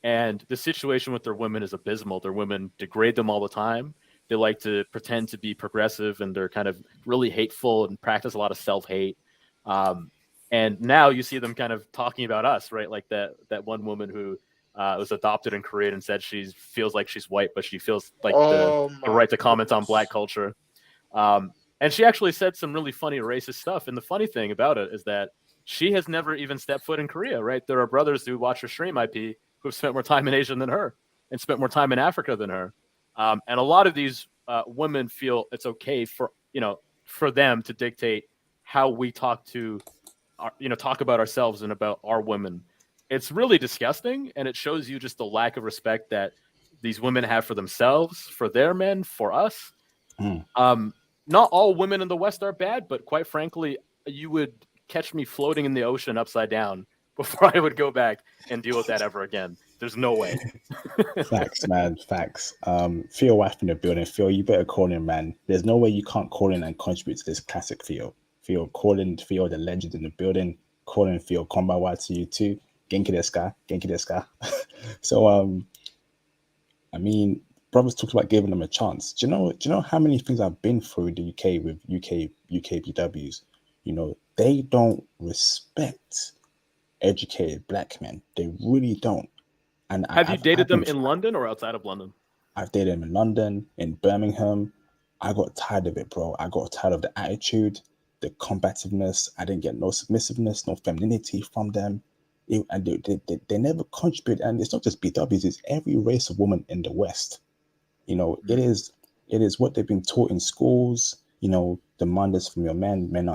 and the situation with their women is abysmal. Their women degrade them all the time. They like to pretend to be progressive, and they're kind of really hateful and practice a lot of self-hate. And now you see them kind of talking about us, right? Like that one woman who was adopted in Korea and said she feels like she's white, but she feels like Oh the my right to comment on goodness. black culture. And she actually said some really funny racist stuff. And the funny thing about it is that she has never even stepped foot in Korea, right? There are brothers who watch her stream IP who have spent more time in Asia than her and spent more time in Africa than her. And a lot of these women feel it's okay for them to dictate how we talk about ourselves and about our women. It's really disgusting, and it shows you just the lack of respect that these women have for themselves, for their men, for us. Not all women in the West are bad, but quite frankly, you would catch me floating in the ocean upside down before I would go back and deal with that ever again. There's no way. Facts, man. Facts. Theo wife in the building. Theo, you better call in, man. There's no way you can't call in and contribute to this classic Theo. Theo, call in Theo, the legend in the building. Call in Theo, konbanwa to you too. Genki desu ka? Genki desu ka? So, I mean, brothers talked about giving them a chance. Do you know how many things I've been through the UK with UK BWs? They don't respect educated black men. They really don't. And have you dated them in London or outside of London? I've dated them in London, in Birmingham. I got tired of it, bro. I got tired of the attitude, the combativeness. I didn't get no submissiveness, no femininity from them. And they never contribute. And it's not just BWs, it's every race of woman in the West. It is what they've been taught in schools. Demand this from your men. Men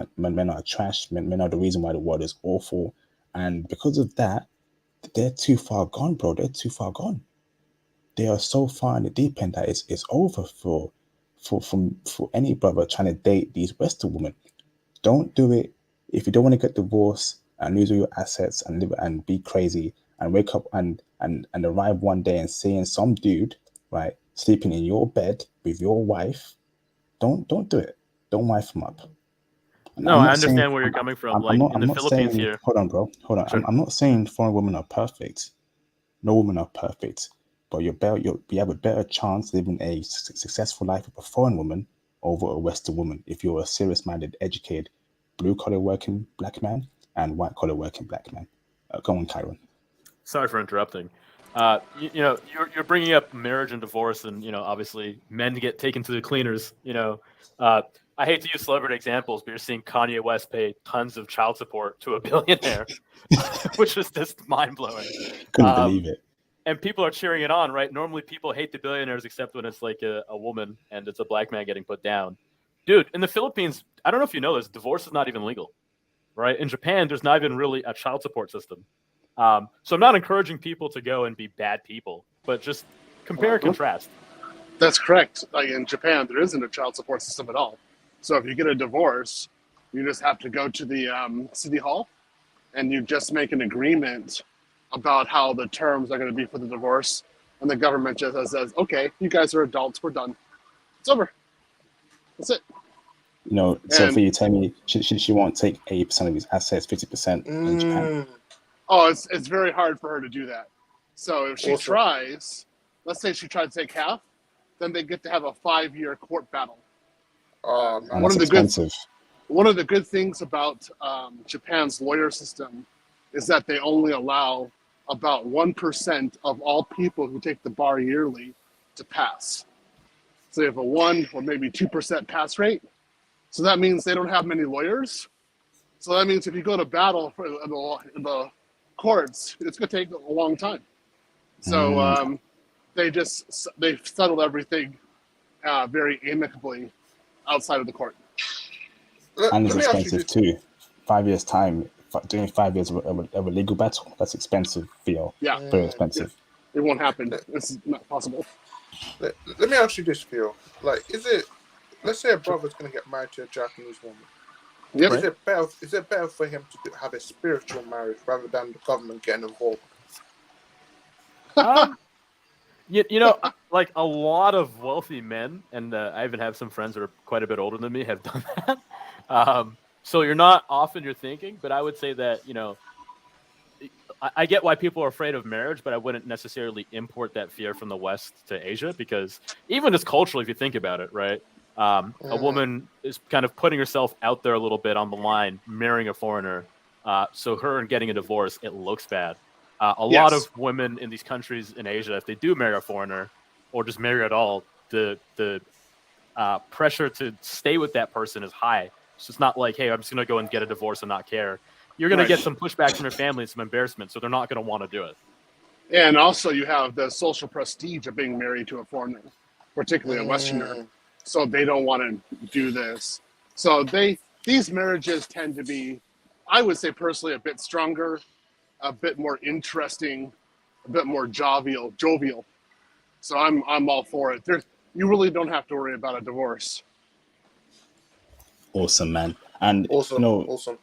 are trash. Men are the reason why the world is awful. And because of that, they're too far gone, bro. They're too far gone. They are so far in the deep end that it's over for any brother trying to date these Western women. Don't do it if you don't want to get divorced and lose all your assets and live and be crazy and wake up and arrive one day and seeing some dude, right, sleeping in your bed with your wife. Don't do it. Don't wife him up. No, I understand where you're coming from. In the Philippines saying, here. Hold on, bro. Hold on. Sure. I'm not saying foreign women are perfect. No women are perfect. But you have a better chance living a successful life with a foreign woman over a Western woman if you're a serious-minded, educated, blue-collar working black man and white-collar working black man. Go on, Kyron. Sorry for interrupting. You're bringing up marriage and divorce, and obviously men get taken to the cleaners. I hate to use celebrity examples, but you're seeing Kanye West pay tons of child support to a billionaire, which is just mind blowing. Couldn't believe it. And people are cheering it on, right? Normally people hate the billionaires except when it's like a woman and it's a black man getting put down. Dude, in the Philippines, I don't know if you know this, divorce is not even legal, right? In Japan, there's not even really a child support system. So I'm not encouraging people to go and be bad people, but just compare and contrast. That's correct. Like in Japan, there isn't a child support system at all. So if you get a divorce, you just have to go to the city hall and you just make an agreement about how the terms are going to be for the divorce. And the government just says, okay, you guys are adults, we're done. It's over. That's it. So for you, tell me, she won't take 80% of his assets, 50% in Japan. Oh, it's very hard for her to do that. So if she tries, let's say she tried to take half, then they get to have a 5-year court battle. And that's expensive. One of the good things about Japan's lawyer system is that they only allow about 1% of all people who take the bar yearly to pass. So you have a 1 or maybe 2% pass rate. So that means they don't have many lawyers. So that means if you go to battle for the courts, it's going to take a long time. So they settled everything very amicably outside of the court. And it's expensive too. 5 years time, doing 5 years of a legal battle, that's expensive, Theo. Yeah. Very expensive. It won't happen. This is not possible. Let me ask you this, Theo. Like, let's say a brother's going to get married to a Japanese woman. Yep. Is it better for him to have a spiritual marriage rather than the government getting involved? Like a lot of wealthy men, and I even have some friends that are quite a bit older than me, have done that. So you're not off in your thinking, but I would say that, I get why people are afraid of marriage, but I wouldn't necessarily import that fear from the West to Asia, because even just culturally, if you think about it, right? A woman is kind of putting herself out there a little bit on the line, marrying a foreigner. So her getting a divorce, it looks bad. A lot of women in these countries in Asia, if they do marry a foreigner or just marry at all, the pressure to stay with that person is high. So it's not like, hey, I'm just going to go and get a divorce and not care. You're going to get some pushback from your family and some embarrassment, so they're not going to want to do it. And also, you have the social prestige of being married to a foreigner, particularly a Westerner. So they don't want to do this. So these marriages tend to be, I would say personally, a bit stronger, a bit more interesting, a bit more jovial. So I'm all for it. You really don't have to worry about a divorce. Awesome, man. And Awesome.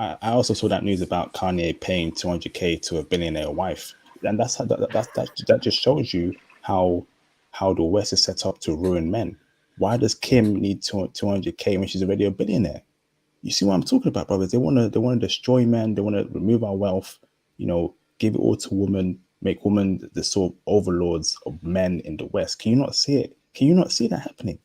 I also saw that news about Kanye paying $200K to a billionaire wife, and that just shows you how the West is set up to ruin men. Why does Kim need 200K when she's already a billionaire? You see what I'm talking about, brothers? They want to destroy men. They want to remove our wealth. Give it all to women, make women the sort of overlords of men in the West. Can you not see it? Can you not see that happening?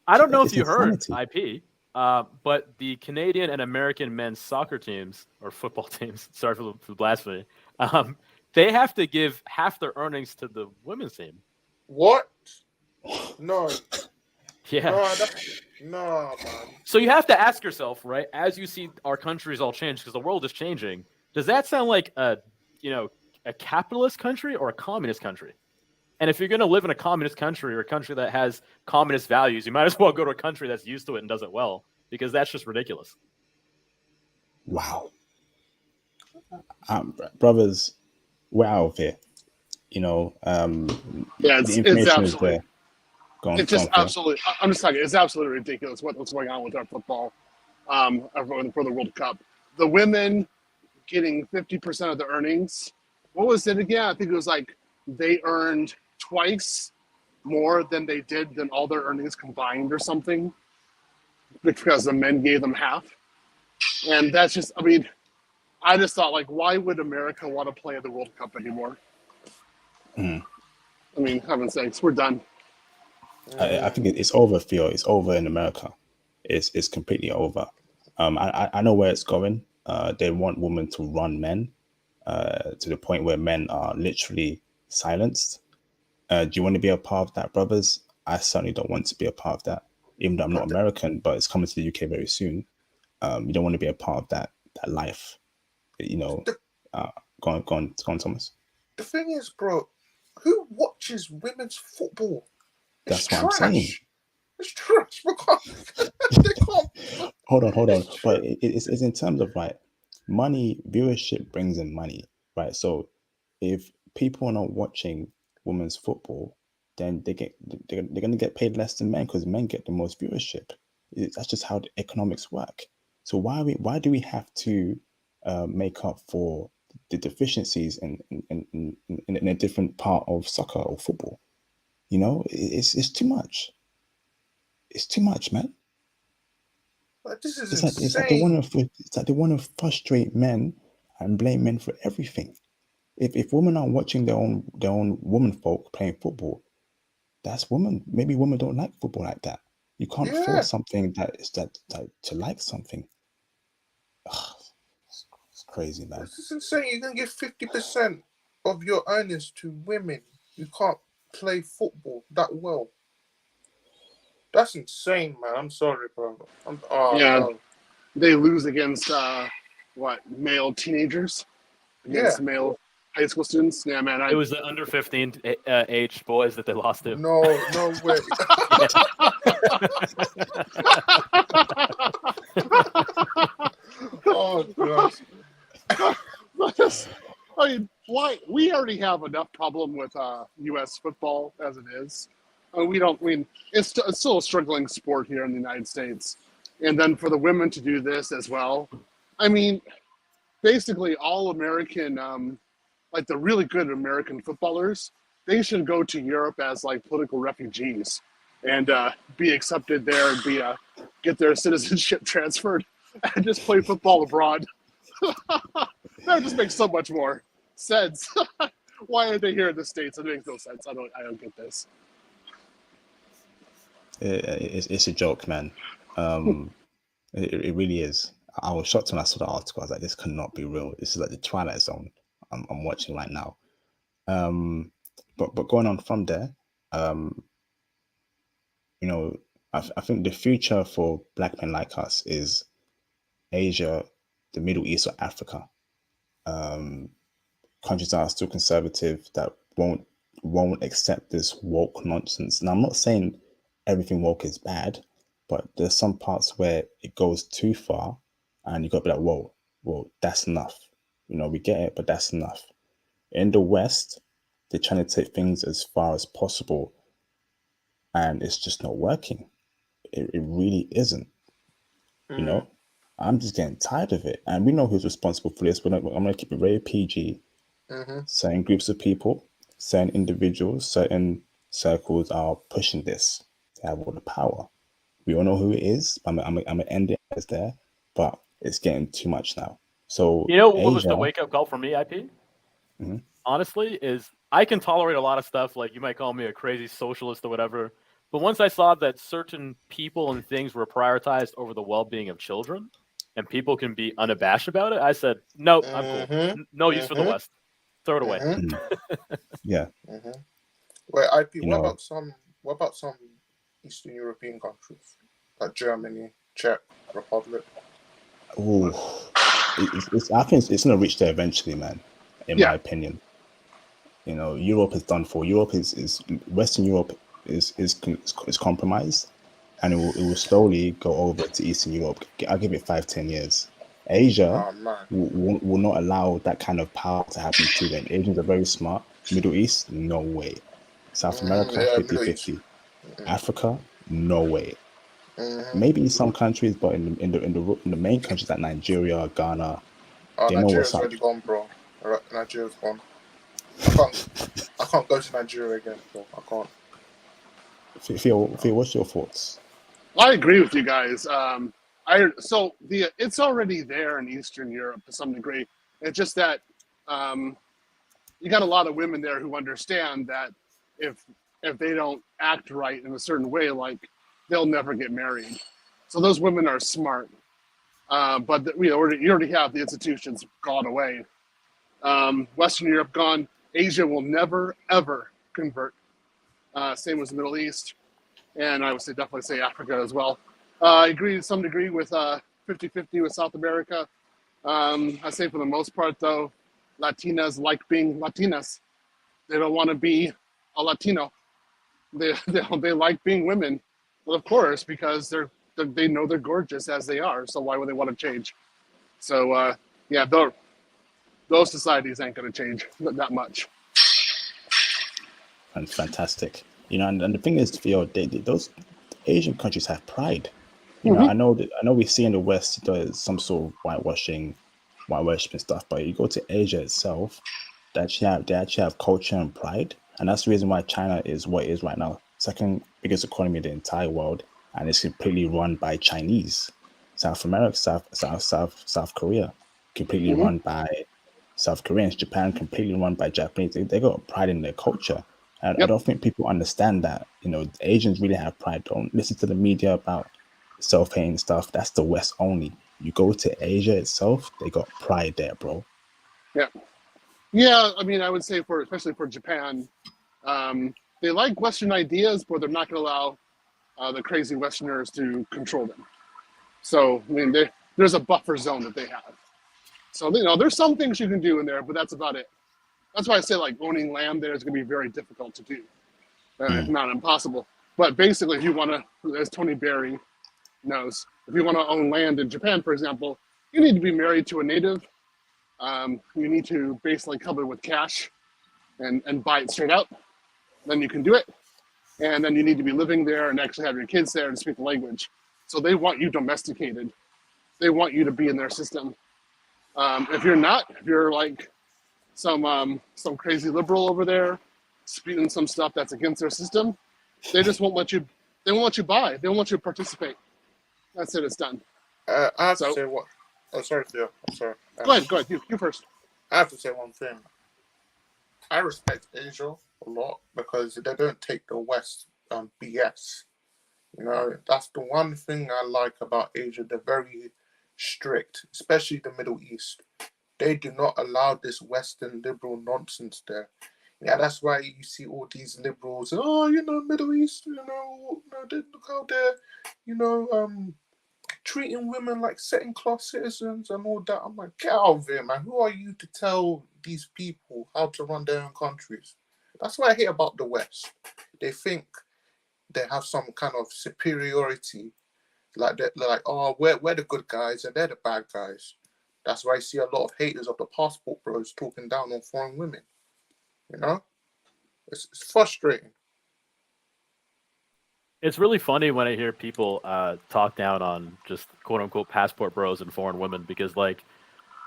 I don't know if you heard, IP. But the Canadian and American men's soccer teams, or football teams, sorry for the blasphemy, they have to give half their earnings to the women's team. What? No. Yeah. No, man. So you have to ask yourself, right, as you see our countries all change, because the world is changing, does that sound like a capitalist country or a communist country? And if you're going to live in a communist country or a country that has communist values, you might as well go to a country that's used to it and does it well, because that's just ridiculous. Wow. Brothers, we're out of here. It's absolutely. It's just absolutely. I'm just talking. It's absolutely ridiculous what's going on with our football for the World Cup. The women getting 50% of the earnings. What was it again? I think it was like they earned twice more than they did than all their earnings combined or something, because the men gave them half. And that's just, I just thought, like, why would America want to play at the World Cup anymore? Heaven's sakes, we're done. I think it's over, Theo. It's over in America. It's completely over. I know where it's going. They want women to run men to the point where men are literally silenced. Do you want to be a part of that, brothers? I certainly don't want to be a part of that, even though I'm not American, but it's coming to the UK very soon. You don't want to be a part of that life. Go on, Thomas. The thing is, bro, who watches women's football? That's what I'm saying. It's trash. They can't. Hold on. But it's in terms of, right, money, viewership brings in money, right? So if people are not watching women's football, then they're going to get paid less than men, because men get the most viewership. That's just how the economics work. So why do we have to make up for the deficiencies in a different part of soccer or football? It's too much. It's too much, man. Like, this is insane. It's like they want to frustrate men and blame men for everything. If women are watching their own women folk playing football, that's women. Maybe women don't like football like that. You can't force something that to like something. Ugh, it's crazy, man. This is insane. You're gonna give 50% of your earnings to women who can't play football that well. That's insane, man. I'm sorry, bro. No. They lose against male teenagers, against male high school students. Yeah, man. It was the under 15 age boys that they lost to. No way. Oh gosh. Why? We already have enough problem with U.S. football as it is. It's still a struggling sport here in the United States, and then for the women to do this as well. Basically all American, like the really good American footballers, they should go to Europe as like political refugees and be accepted there and get their citizenship transferred and just play football abroad. That would just make so much more. sense. Why are they here in the States? It makes no sense. I don't get this. It's a joke, man. It really is. I was shocked when I saw the article. I was like, this cannot be real. This is like the Twilight Zone I'm watching right now. But going on from there, you know, I think the future for black men like us is Asia, the Middle East, or Africa. Countries that are still conservative, that won't accept this woke nonsense. And I'm not saying everything woke is bad, but there's some parts where it goes too far, and you got to be like, whoa, that's enough. You know, we get it, but that's enough. In the West, they're trying to take things as far as possible, and it's just not working. It really isn't. You know, I'm just getting tired of it, and we know who's responsible for this. I'm going to keep it very PG. Certain groups of people, certain individuals, certain circles are pushing this. They have all the power. We all know who it is. I'm gonna end it as there, but it's getting too much now. So You know what was Asia, the wake up call for me, IP? Mhm. Honestly, is I can tolerate a lot of stuff. Like you might call me a crazy socialist or whatever. But once I saw that certain people and things were prioritized over the well-being of children, and people can be unabashed about it, I said, no, I'm cool. No use for the West. Throw it away. Yeah. Wait, IP. You know, What about some Eastern European countries like Germany, Czech Republic? ooh, I think it's gonna reach there eventually, man. In my opinion, you know, Europe is done for. Europe is Western Europe is compromised, and it will slowly go over to Eastern Europe. I'll give it 5-10 years. Asia Oh man. will not allow that kind of power to happen to them. Asians are very smart. Middle East, no way. South America, Yeah, 50-50. Africa, no way. Maybe in some countries, but in the main countries like Nigeria, Ghana, they know Nigeria's what's up. already gone, bro. Nigeria's gone. I can't go to Nigeria again, bro. I can't. Theo, what's your thoughts? I agree with you guys. It's already there in Eastern Europe to some degree. It's just that you got a lot of women there who understand that if they don't act right in a certain way, like they'll never get married. So those women are smart. But you already have the institutions gone away. Western Europe gone. Asia will never ever convert. Same as the Middle East, and I would definitely say Africa as well. I agree to some degree with 50-50 with South America. I say for the most part though, Latinas like being Latinas. They don't want to be a Latino. They like being women, well, of course, because they know they're gorgeous as they are. So why would they want to change? So yeah, those societies ain't going to change that much. And fantastic, you know, and the thing is, Theo, those Asian countries have pride. You know, I know we see in the West there's some sort of whitewashing and stuff, but you go to Asia itself, they actually have culture and pride, and that's the reason why China is what it is right now, second biggest economy in the entire world, and it's completely run by Chinese. South America, South Korea, completely run by South Koreans. Japan, completely run by Japanese. They got pride in their culture. And I don't think people understand that. You know, Asians really have pride. Don't listen to the media about self-hating stuff. That's the West only. You go to Asia itself, they got pride there, bro. Yeah. I mean, I would say especially for Japan, they like Western ideas, but they're not going to allow the crazy Westerners to control them. So I mean, there's a buffer zone that they have. So you know, there's some things you can do in there, but that's about it. That's why I say like owning land there is going to be very difficult to do, if not impossible. But basically, if you want to, as Tony Berry knows, if you want to own land in Japan, for example, you need to be married to a native. You need to basically cover it with cash and buy it straight out. Then you can do it. And then you need to be living there and actually have your kids there and speak the language. So they want you domesticated. They want you to be in their system. If you're not, if you're like some crazy liberal over there speaking some stuff that's against their system, they just won't let you. They won't let you buy. They won't let you participate. That's it. It's done. I have to say what. Oh, sorry, Theo. I'm sorry. Go ahead. You first. I have to say one thing. I respect Asia a lot because they don't take the West BS. You know, that's the one thing I like about Asia. They're very strict, especially the Middle East. They do not allow this Western liberal nonsense there. Yeah, that's why you see all these liberals. Oh, you know, Middle East. Look how they're, treating women like second-class citizens and all that. I'm like, get out of here, man. Who are you to tell these people how to run their own countries? That's what I hate about the West. They think they have some kind of superiority, like they're like, oh, we're the good guys and they're the bad guys. That's why I see a lot of haters of the passport bros talking down on foreign women. You know, it's frustrating. It's really funny when I hear people talk down on just quote unquote passport bros and foreign women because, like,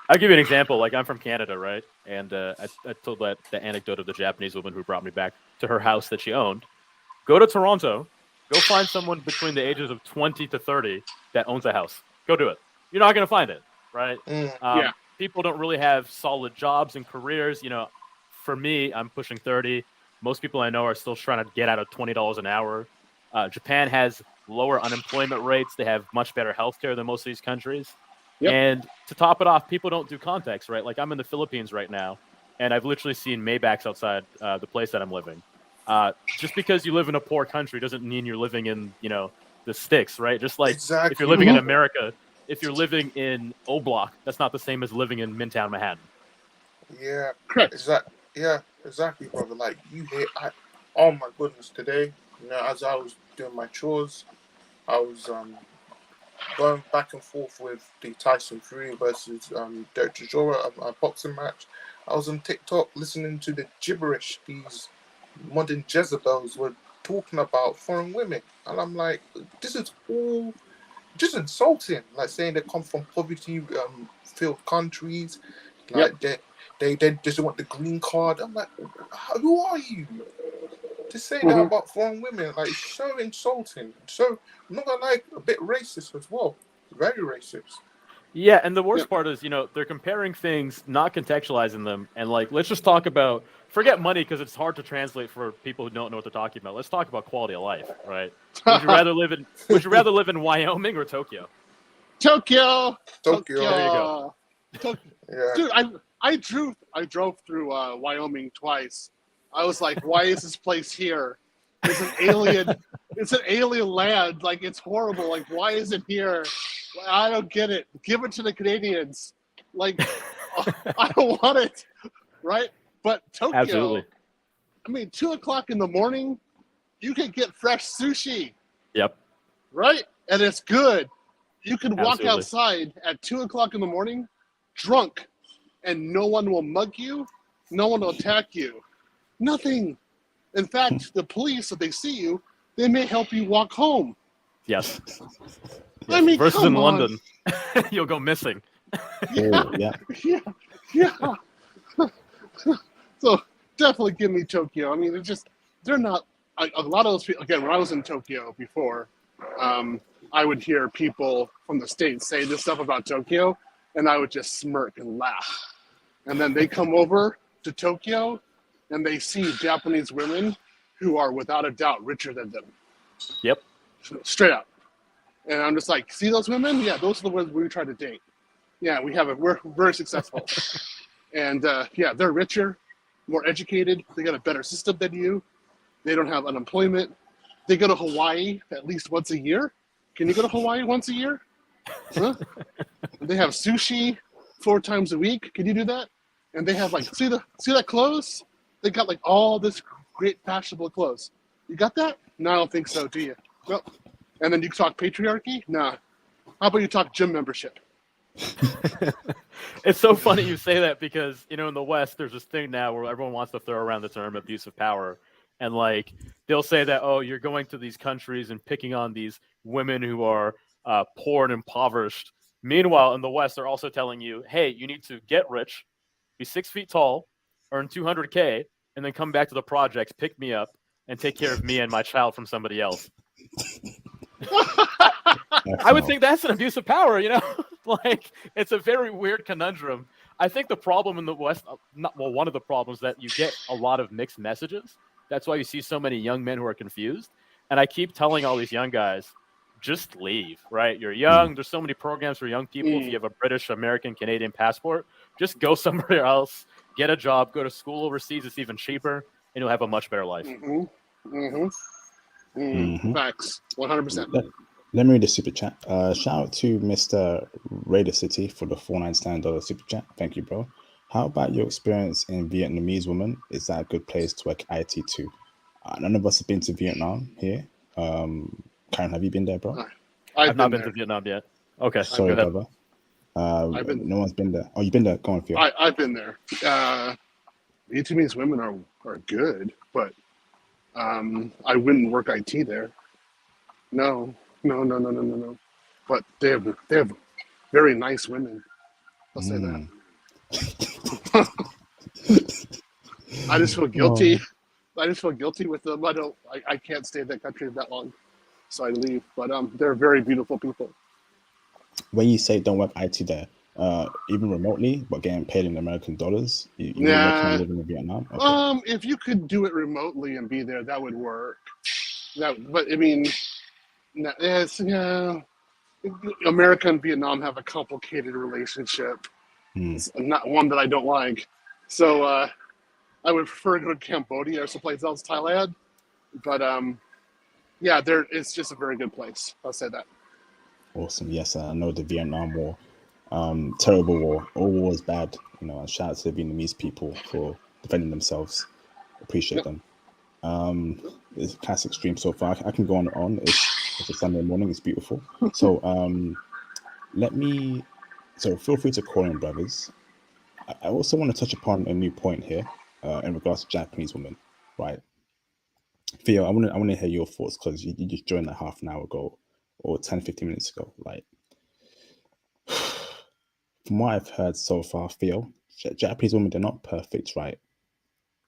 I'll give you an example. Like, I'm from Canada, right? And I told the anecdote of the Japanese woman who brought me back to her house that she owned. Go to Toronto, go find someone between the ages of 20 to 30 that owns a house. Go do it. You're not going to find it, right? Yeah. People don't really have solid jobs and careers. You know, for me, I'm pushing 30. Most people I know are still trying to get out of $20 an hour. Japan has lower unemployment rates. They have much better healthcare than most of these countries. Yep. And to top it off, people don't do context, right? Like, I'm in the Philippines right now, and I've literally seen Maybachs outside the place that I'm living. Just because you live in a poor country doesn't mean you're living in, the sticks, right? Just like Exactly. if you're living in America, if you're living in O Block, that's not the same as living in Midtown Manhattan. Yeah, Correct. exactly, brother. Like oh my goodness, today, as I was doing my chores, I was going back and forth with the Tyson Fury versus Derek Chisora, a boxing match. I was on TikTok listening to the gibberish these modern Jezebels were talking about foreign women, and I'm like, this is all just insulting. Like saying they come from poverty-filled countries, like they just want the green card. I'm like, who are you to say that about foreign women? Like, it's so insulting. So I'm not gonna like, a bit racist as well. Very racist. Yeah, and the worst part is, they're comparing things, not contextualizing them, and like, let's just talk about, forget money because it's hard to translate for people who don't know what they're talking about. Let's talk about quality of life, right? Would you rather live in Wyoming or Tokyo? Tokyo. There you go. Yeah. Dude, I drove through Wyoming twice. I was like, why is this place here? It's an alien land. Like, it's horrible. Like, why is it here? I don't get it. Give it to the Canadians. Like, I don't want it. Right? But Tokyo, Absolutely. I mean, 2:00 in the morning, you can get fresh sushi. Yep. Right? And it's good. You can walk Absolutely. outside at 2:00 in the morning, drunk, and no one will mug you. No one will attack you. Nothing. In fact, the police, if they see you, they may help you walk home. Yes. I mean, versus come in on. London, you'll go missing. Yeah. Yeah. So definitely give me Tokyo. I mean, they're not, a lot of those people, again, when I was in Tokyo before, I would hear people from the States say this stuff about Tokyo, and I would just smirk and laugh. And then they come over to Tokyo, and they see Japanese women who are without a doubt richer than them. Yep. Straight up. And I'm just like, see those women? Yeah, those are the ones we try to date. Yeah, we're very successful. And yeah, they're richer, more educated. They got a better system than you. They don't have unemployment. They go to Hawaii at least once a year. Can you go to Hawaii once a year? Huh? They have sushi 4 times a week. Can you do that? And they have like, see that clothes? They got like all this great fashionable clothes. You got that? No, I don't think so, do you? Well, and then you talk patriarchy? Nah. How about you talk gym membership? It's so funny you say that because, in the West, there's this thing now where everyone wants to throw around the term abuse of power. And like, they'll say that, oh, you're going to these countries and picking on these women who are poor and impoverished. Meanwhile, in the West, they're also telling you, hey, you need to get rich, be 6 feet tall, earn $200K, and then come back to the projects, pick me up, and take care of me and my child from somebody else. I would think that's an abuse of power, Like, it's a very weird conundrum. I think the problem in the West, one of the problems that you get a lot of mixed messages. That's why you see so many young men who are confused. And I keep telling all these young guys, just leave, right? You're young. There's so many programs for young people. If you have a British, American, Canadian passport, just go somewhere else, get a job, go to school overseas. It's even cheaper, and you'll have a much better life. Facts, 100%. Let me read the super chat. Shout out to Mr. Raider City for the $499 super chat. Thank you, bro. How about your experience in Vietnamese woman? Is that a good place to work IT too? None of us have been to Vietnam here. Karen, have you been there, bro? I've not been to Vietnam yet. Okay, sorry, brother. No one's been there. Oh, you've been there. Go on, Phil. I've been there. Vietnamese women are good, but I wouldn't work IT there. No. But they have very nice women. I'll say that. I just feel guilty. I just feel guilty with them. I can't stay in that country that long, so I leave. But they're very beautiful people. When you say don't work IT there, even remotely, but getting paid in American dollars, you recommend living in Vietnam? Okay. If you could do it remotely and be there, that would work. But I mean, America and Vietnam have a complicated relationship. It's not one that I don't like. So I would prefer to go to Cambodia or someplace else, Thailand. But it's just a very good place. I'll say that. Awesome. Yes, I know the Vietnam War, terrible war. All war is bad. And shout out to the Vietnamese people for defending themselves. Appreciate them. It's a classic stream so far. I can go on. It's a Sunday morning. It's beautiful. So feel free to call in, brothers. I also want to touch upon a new point here in regards to Japanese women, right? Theo, I want to hear your thoughts because you just joined that half an hour ago or 10, 15 minutes ago. Like, from what I've heard so far, Theo, Japanese women, they're not perfect, right?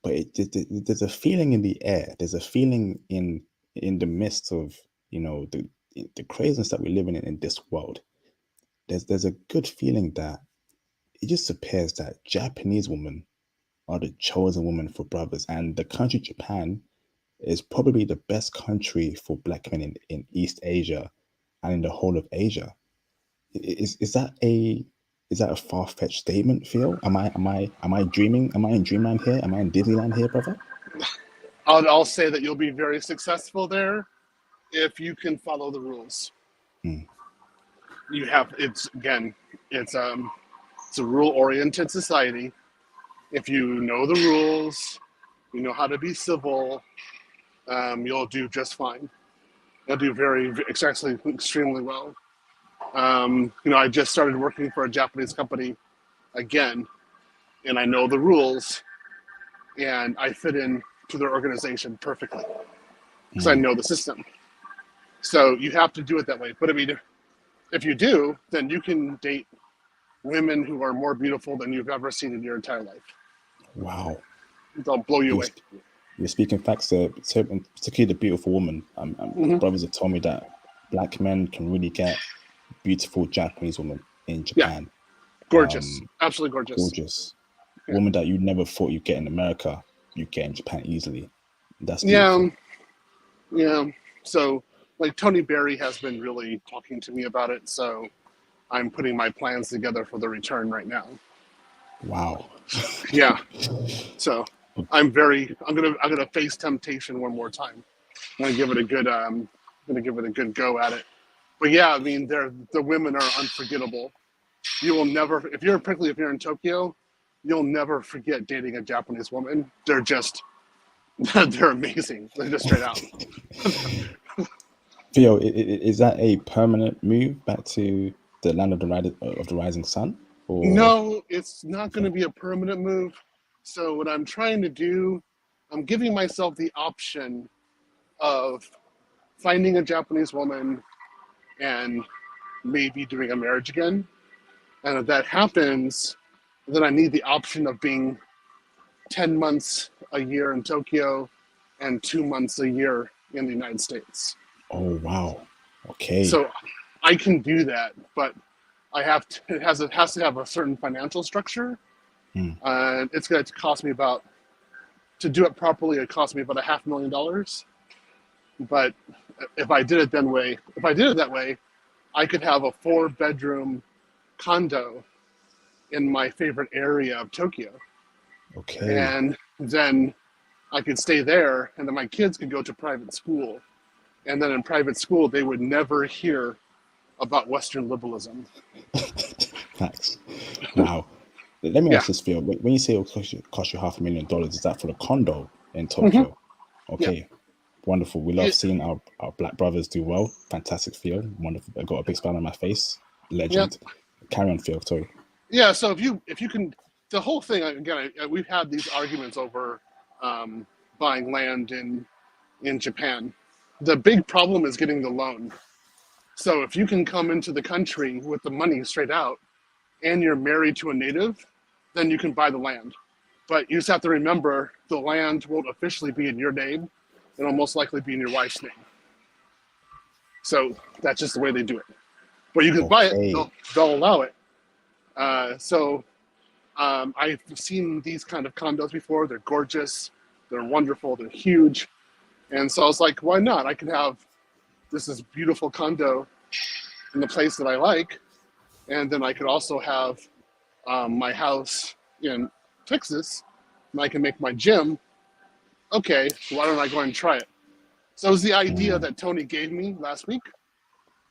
But there's a feeling in the air. There's a feeling in the midst of the craziness that we're living in this world. There's a good feeling that it just appears that Japanese women are the chosen woman for brothers, and the country Japan is probably the best country for black men in East Asia and in the whole of Asia. Is that a far-fetched statement, Phil? Am I dreaming? Am I in dreamland here? Am I in Disneyland here, brother? I'll say that you'll be very successful there if you can follow the rules. You have it's a rule-oriented society. If you know the rules, you know how to be civil, you'll do just fine. You'll do extremely well. I just started working for a Japanese company again, and I know the rules, and I fit in to their organization perfectly because I know the system. So you have to do it that way. But I mean, if you do, then you can date women who are more beautiful than you've ever seen in your entire life. Wow. They'll blow you away. You're speaking facts, particularly the beautiful woman. Brothers have told me that black men can really get beautiful Japanese women in Japan. Yeah. Gorgeous. Absolutely gorgeous. Gorgeous. Yeah. Woman that you never thought you'd get in America, you get in Japan easily. That's beautiful. Yeah. So, like, Tony Berry has been really talking to me about it, so I'm putting my plans together for the return right now. Wow. Yeah. So I'm gonna face temptation one more time. I'm gonna give it a good go at it. But yeah, I mean, the women are unforgettable. You will never, particularly if you're in Tokyo, you'll never forget dating a Japanese woman. They're amazing. They're just straight out. Theo, is that a permanent move back to the land of the rising sun? Or? No, it's not going to be a permanent move. So what I'm trying to do, I'm giving myself the option of finding a Japanese woman and maybe doing a marriage again. And if that happens, then I need the option of being 10 months a year in Tokyo and 2 months a year in the United States. Oh, wow. Okay. So I can do that, but it has to have a certain financial structure. And it's going to cost me to do it properly, it cost me about $500,000. But if I did it that way, I could have a 4-bedroom condo in my favorite area of Tokyo. Okay. And then I could stay there, and then my kids could go to private school. And then in private school, they would never hear about Western liberalism. Thanks. Wow. Let me Yeah. ask this, Phil. When you say it'll cost you $500,000, is that for the condo in Tokyo? Okay. Wonderful. We love seeing our black brothers do well. Fantastic, Phil. Wonderful. I got a big smile on my face. Legend. Carry on, Phil. Sorry. Yeah. So if you can, the whole thing again. We've had these arguments over buying land in Japan. The big problem is getting the loan. So if you can come into the country with the money straight out, and you're married to a native, then you can buy the land. But you just have to remember the land won't officially be in your name. It'll most likely be in your wife's name. So that's just the way they do it. But you can buy it, they'll allow it. I've seen these kind of condos before. They're gorgeous, they're wonderful, they're huge. And so I was like, why not? I can have this beautiful condo in the place that I like. And then I could also have my house in Texas, and I can make my gym. Okay, why don't I go and try it? So it was the idea that Tony gave me last week,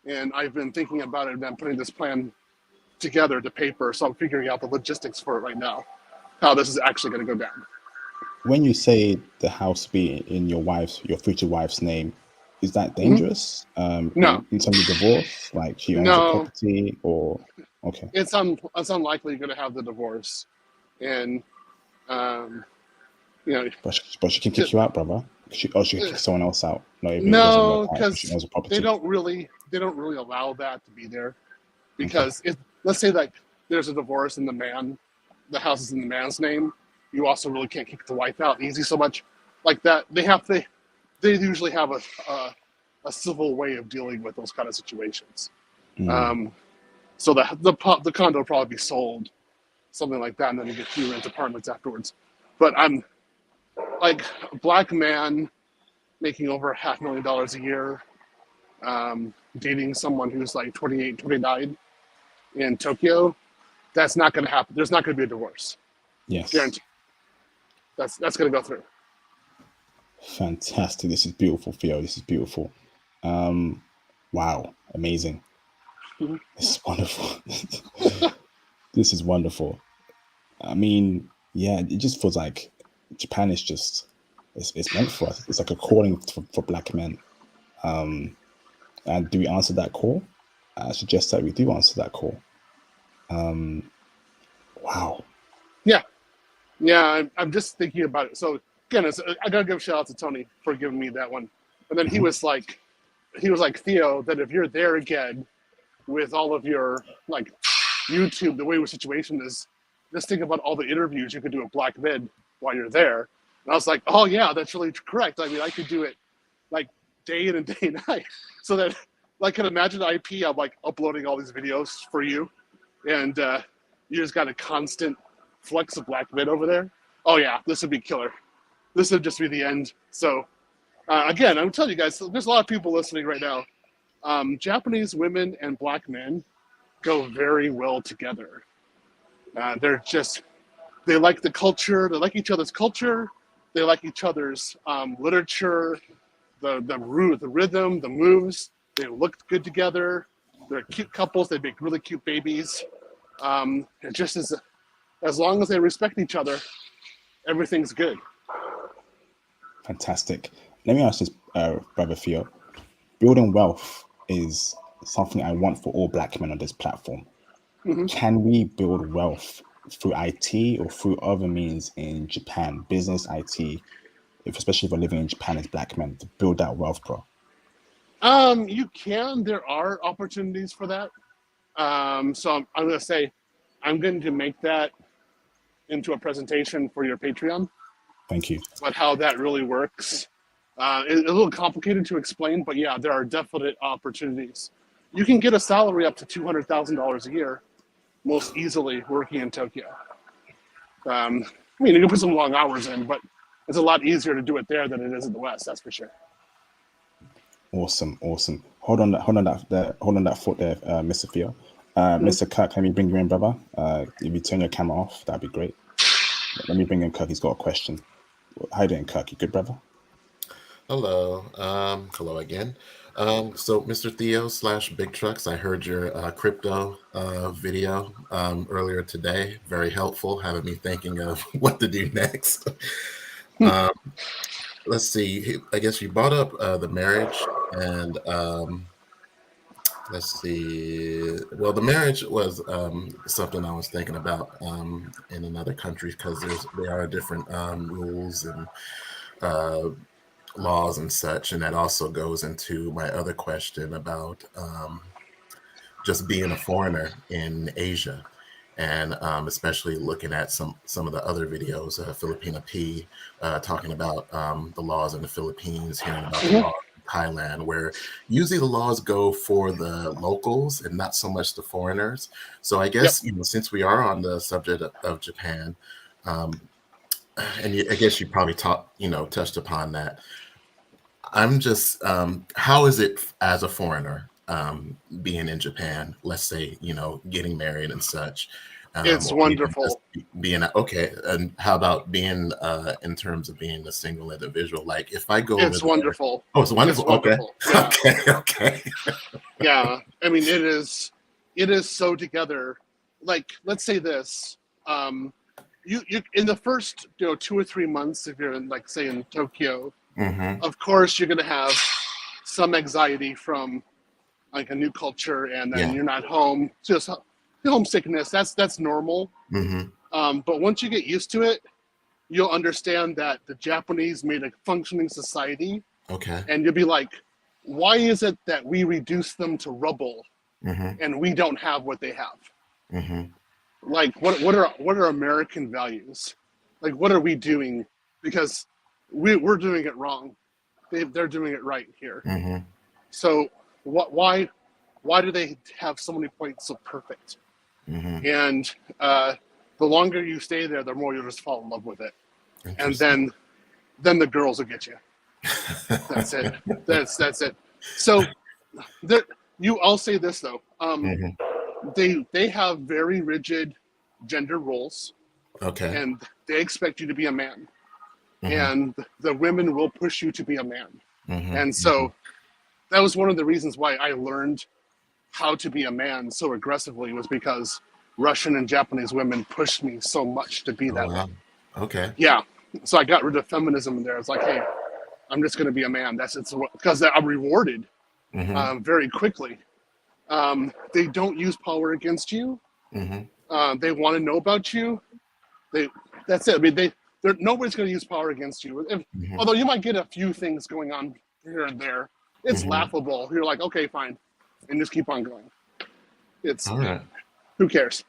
and I've been thinking about it and I'm putting this plan together to paper. So I'm figuring out the logistics for it right now, how this is actually going to go down. When you say the house be in your future wife's name, is that dangerous? No. In terms of divorce, like she owns a property, or okay? It's unlikely you're going to have the divorce, and But she can kick you out, brother. She can kick someone else out. No, because they don't really allow that to be there. Because let's say that there's a divorce and the house is in the man's name, you also really can't kick the wife out easy so much like that. They usually have a civil way of dealing with those kind of situations. So the condo will probably be sold, something like that, and then you rent apartments afterwards. But I'm like a black man making over $500,000 a year, dating someone who's like 28, 29 in Tokyo. That's not going to happen. There's not going to be a divorce. Yes. Guaranteed. That's going to go through. Fantastic. This is beautiful, Theo. This is beautiful. Wow. Amazing. This is wonderful. This is wonderful. I mean, yeah, it just feels like Japan is just, it's meant for us. It's like a calling for black men. And do we answer that call? I suggest that we do answer that call. Wow. Yeah, I'm just thinking about it. So again, I gotta give a shout out to Tony for giving me that one. And then he was like, Theo, that if you're there again with all of your like YouTube, the way your situation is, just think about all the interviews you could do with black men while you're there. And I was like, oh yeah, that's really correct. I mean, I could do it like day in and day and night. So that, like, can imagine IP, I'm like uploading all these videos for you, and you just got a constant flex of black men over there. Oh yeah, this would be killer. This would just be the end. So again, I'm telling you guys, there's a lot of people listening right now. Japanese women and black men go very well together. They like the culture. They like each other's culture. They like each other's literature, the rhythm, the moves. They look good together. They're cute couples. They make really cute babies. It just is, as long as they respect each other, everything's good. Fantastic. Let me ask this, Brother Theo. Building wealth is something I want for all black men on this platform. Mm-hmm. Can we build wealth through IT or through other means in Japan, business, IT, especially if we're living in Japan as black men, to build that wealth, bro? You can. There are opportunities for that. So I'm going to say, I'm going to make that into a presentation for your Patreon. Thank you. But how that really works. It's a little complicated to explain, but yeah, there are definite opportunities. you can get a salary up to $200,000 a year most easily working in Tokyo. I mean, you can put some long hours in, but it's a lot easier to do it there than it is in the West. That's for sure. Awesome. Hold on that thought there, Mr. Theo. Mr. Kirk, let me bring you in, brother. If you turn your camera off, that'd be great. Let me bring in Kirk. He's got a question. How you doing, Kirk? You good, brother? Hello. Hello again. So Mr. Theo / Big Trucks, I heard your crypto video earlier today. Very helpful, having me thinking of what to do next. Let's see. I guess you brought up the marriage, and let's see. Well, the marriage was something I was thinking about in another country because there are different rules and laws and such, and that also goes into my other question about just being a foreigner in Asia, and especially looking at some of the other videos, Filipina P, talking about the laws in the Philippines, hearing about the laws in Thailand, where usually the laws go for the locals and not so much the foreigners. So I guess since we are on the subject of Japan, and I guess you probably touched upon that. I'm just, how is it as a foreigner being in Japan, let's say, getting married and such? It's wonderful. Okay. And how about being in terms of being a single individual? Like if I go It's wonderful. Oh, it's wonderful. It's wonderful. Okay. Yeah. Okay. Yeah. I mean, it is so together. Like, let's say this, you in the first 2 or 3 months, if you're in, like, say in Tokyo, of course you're going to have some anxiety from like a new culture, and then you're not home. Just homesickness. That's normal. But once you get used to it, you'll understand that the Japanese made a functioning society. Okay. And you'll be like, why is it that we reduce them to rubble and we don't have what they have? Like, what are American values? Like, what are we doing? Because we're doing it wrong. They're doing it right here. So why do they have so many points so perfect? And the longer you stay there, the more you'll just fall in love with it. And then the girls will get you. That's it. That's it. So I'll say this though. They have very rigid gender roles. Okay. And they expect you to be a man. And the women will push you to be a man. And so that was one of the reasons why I learned how to be a man so aggressively, was because Russian and Japanese women pushed me so much to be that way. Okay. Yeah. So I got rid of feminism there. It's like, hey, I'm just going to be a man. It's because I'm rewarded very quickly. They don't use power against you. They want to know about you. That's it. I mean, nobody's going to use power against you. Although you might get a few things going on here and there. It's laughable. You're like, okay, fine. And just keep on going. It's all right. Who cares?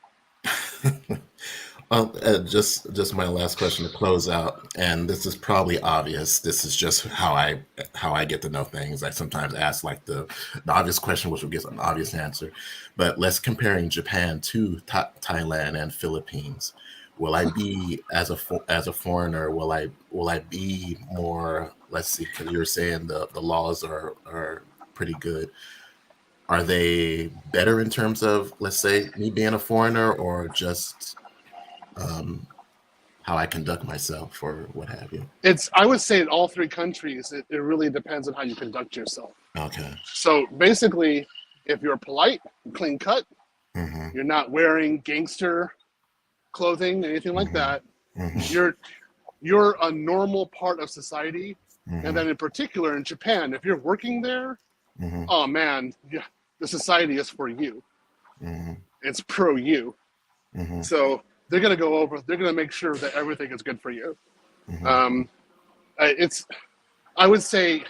Just my last question to close out, and this is probably obvious. This is just how I get to know things. I sometimes ask like the obvious question, which will get an obvious answer. But let's comparing Japan to Thailand and Philippines. Will I be as a foreigner? Will I be more? Let's see, because you were saying the laws are pretty good. Are they better in terms of, let's say, me being a foreigner, or just how I conduct myself or what have you? I would say in all three countries, it really depends on how you conduct yourself. Okay. So basically, if you're polite, clean cut, you're not wearing gangster clothing, anything like that, you're a normal part of society. And then in particular in Japan, if you're working there, oh man, the society is for you. It's pro you. So they're going to make sure that everything is good for you. I would say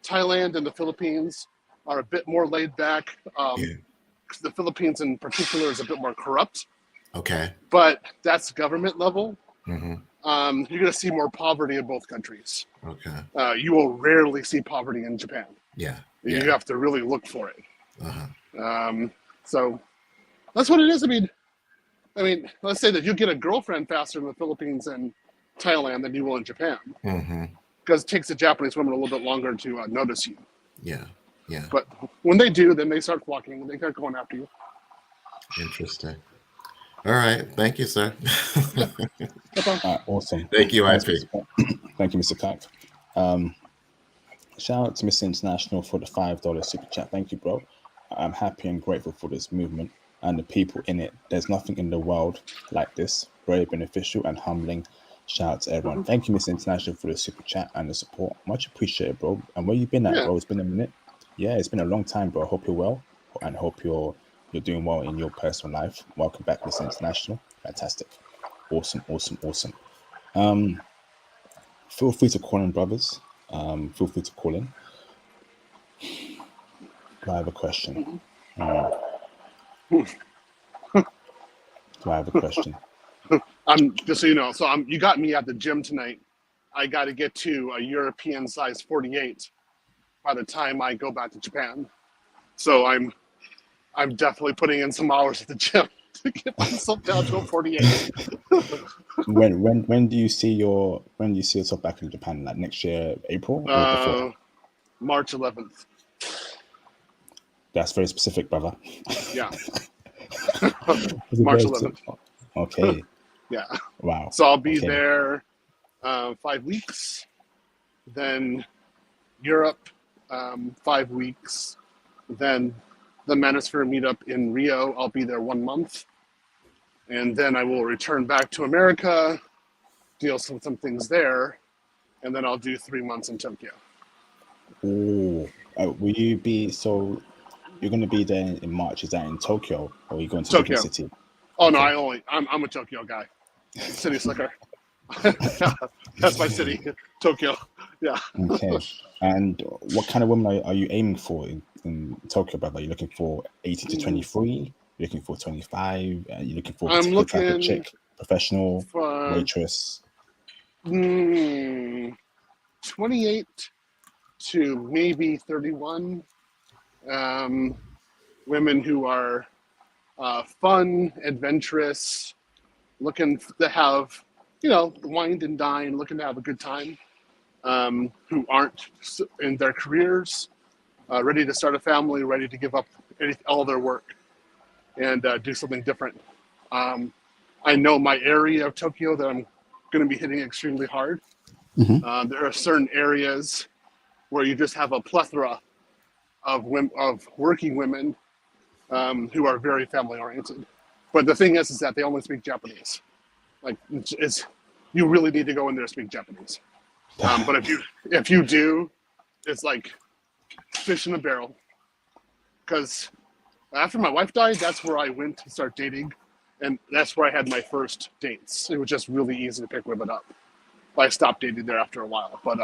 Thailand and the Philippines are a bit more laid back. The Philippines in particular is a bit more corrupt. Okay. But that's government level. You're going to see more poverty in both countries. Okay. You will rarely see poverty in Japan. Yeah. You have to really look for it. So that's what it is. I mean, let's say that you get a girlfriend faster in the Philippines and Thailand than you will in Japan, because it takes the Japanese women a little bit longer to notice you. Yeah. Yeah. But when they do, then they start flocking. They start going after you. Interesting. All right. Thank you, sir. Awesome. Thank you, Thanks, IP. Thank you, Mr. Kak. Shout out to Mr. International for the $5 super chat. Thank you, bro. I'm happy and grateful for this movement and the people in it. There's nothing in the world like this. Very beneficial and humbling. Shout out to everyone. Thank you, Mr. International, for the super chat and the support. Much appreciated, bro. And where you been at, bro? It's been a minute. Yeah, it's been a long time, bro. I hope you're well and hope you're doing well in your personal life. Welcome back, Mr. International. Fantastic. Awesome. Feel free to call in, brothers. Feel free to call in. Do I have a question? Just so you know, you got me at the gym tonight. I got to get to a European size 48 by the time I go back to Japan. So I'm definitely putting in some hours at the gym to get myself down to a 48. When do you see yourself back in Japan? Like next year, April, or before? March 11th. That's very specific, brother. Yeah. March 11th. Okay. Yeah. Wow. So I'll be there 5 weeks. Then Europe 5 weeks. Then the Manosphere meetup in Rio, I'll be there 1 month. And then I will return back to America, deal some things there, and then I'll do 3 months in Tokyo. Oh, will you be, so you're going to be there in March, is that in Tokyo, or are you going to Tokyo. a different city? Oh, okay. No, I'm a Tokyo guy. City slicker. That's my city, Tokyo. Yeah. Okay. And what kind of women are you aiming for in Tokyo, brother? Are you looking for 18 to 23? You're looking for 25? Are you looking for a particular type of chick? Professional, waitress? 28 to maybe 31. Women who are fun, adventurous, looking to have, wine and dine, looking to have a good time, who aren't in their careers, ready to start a family, ready to give up all their work and do something different. I know my area of Tokyo that I'm going to be hitting extremely hard. Mm-hmm. There are certain areas where you just have a plethora of working women who are very family oriented. But the thing is that they only speak Japanese. Like, you really need to go in there to speak Japanese. But if you do, it's like fish in a barrel. Because after my wife died, that's where I went to start dating. And that's where I had my first dates. It was just really easy to pick women up. I stopped dating there after a while. But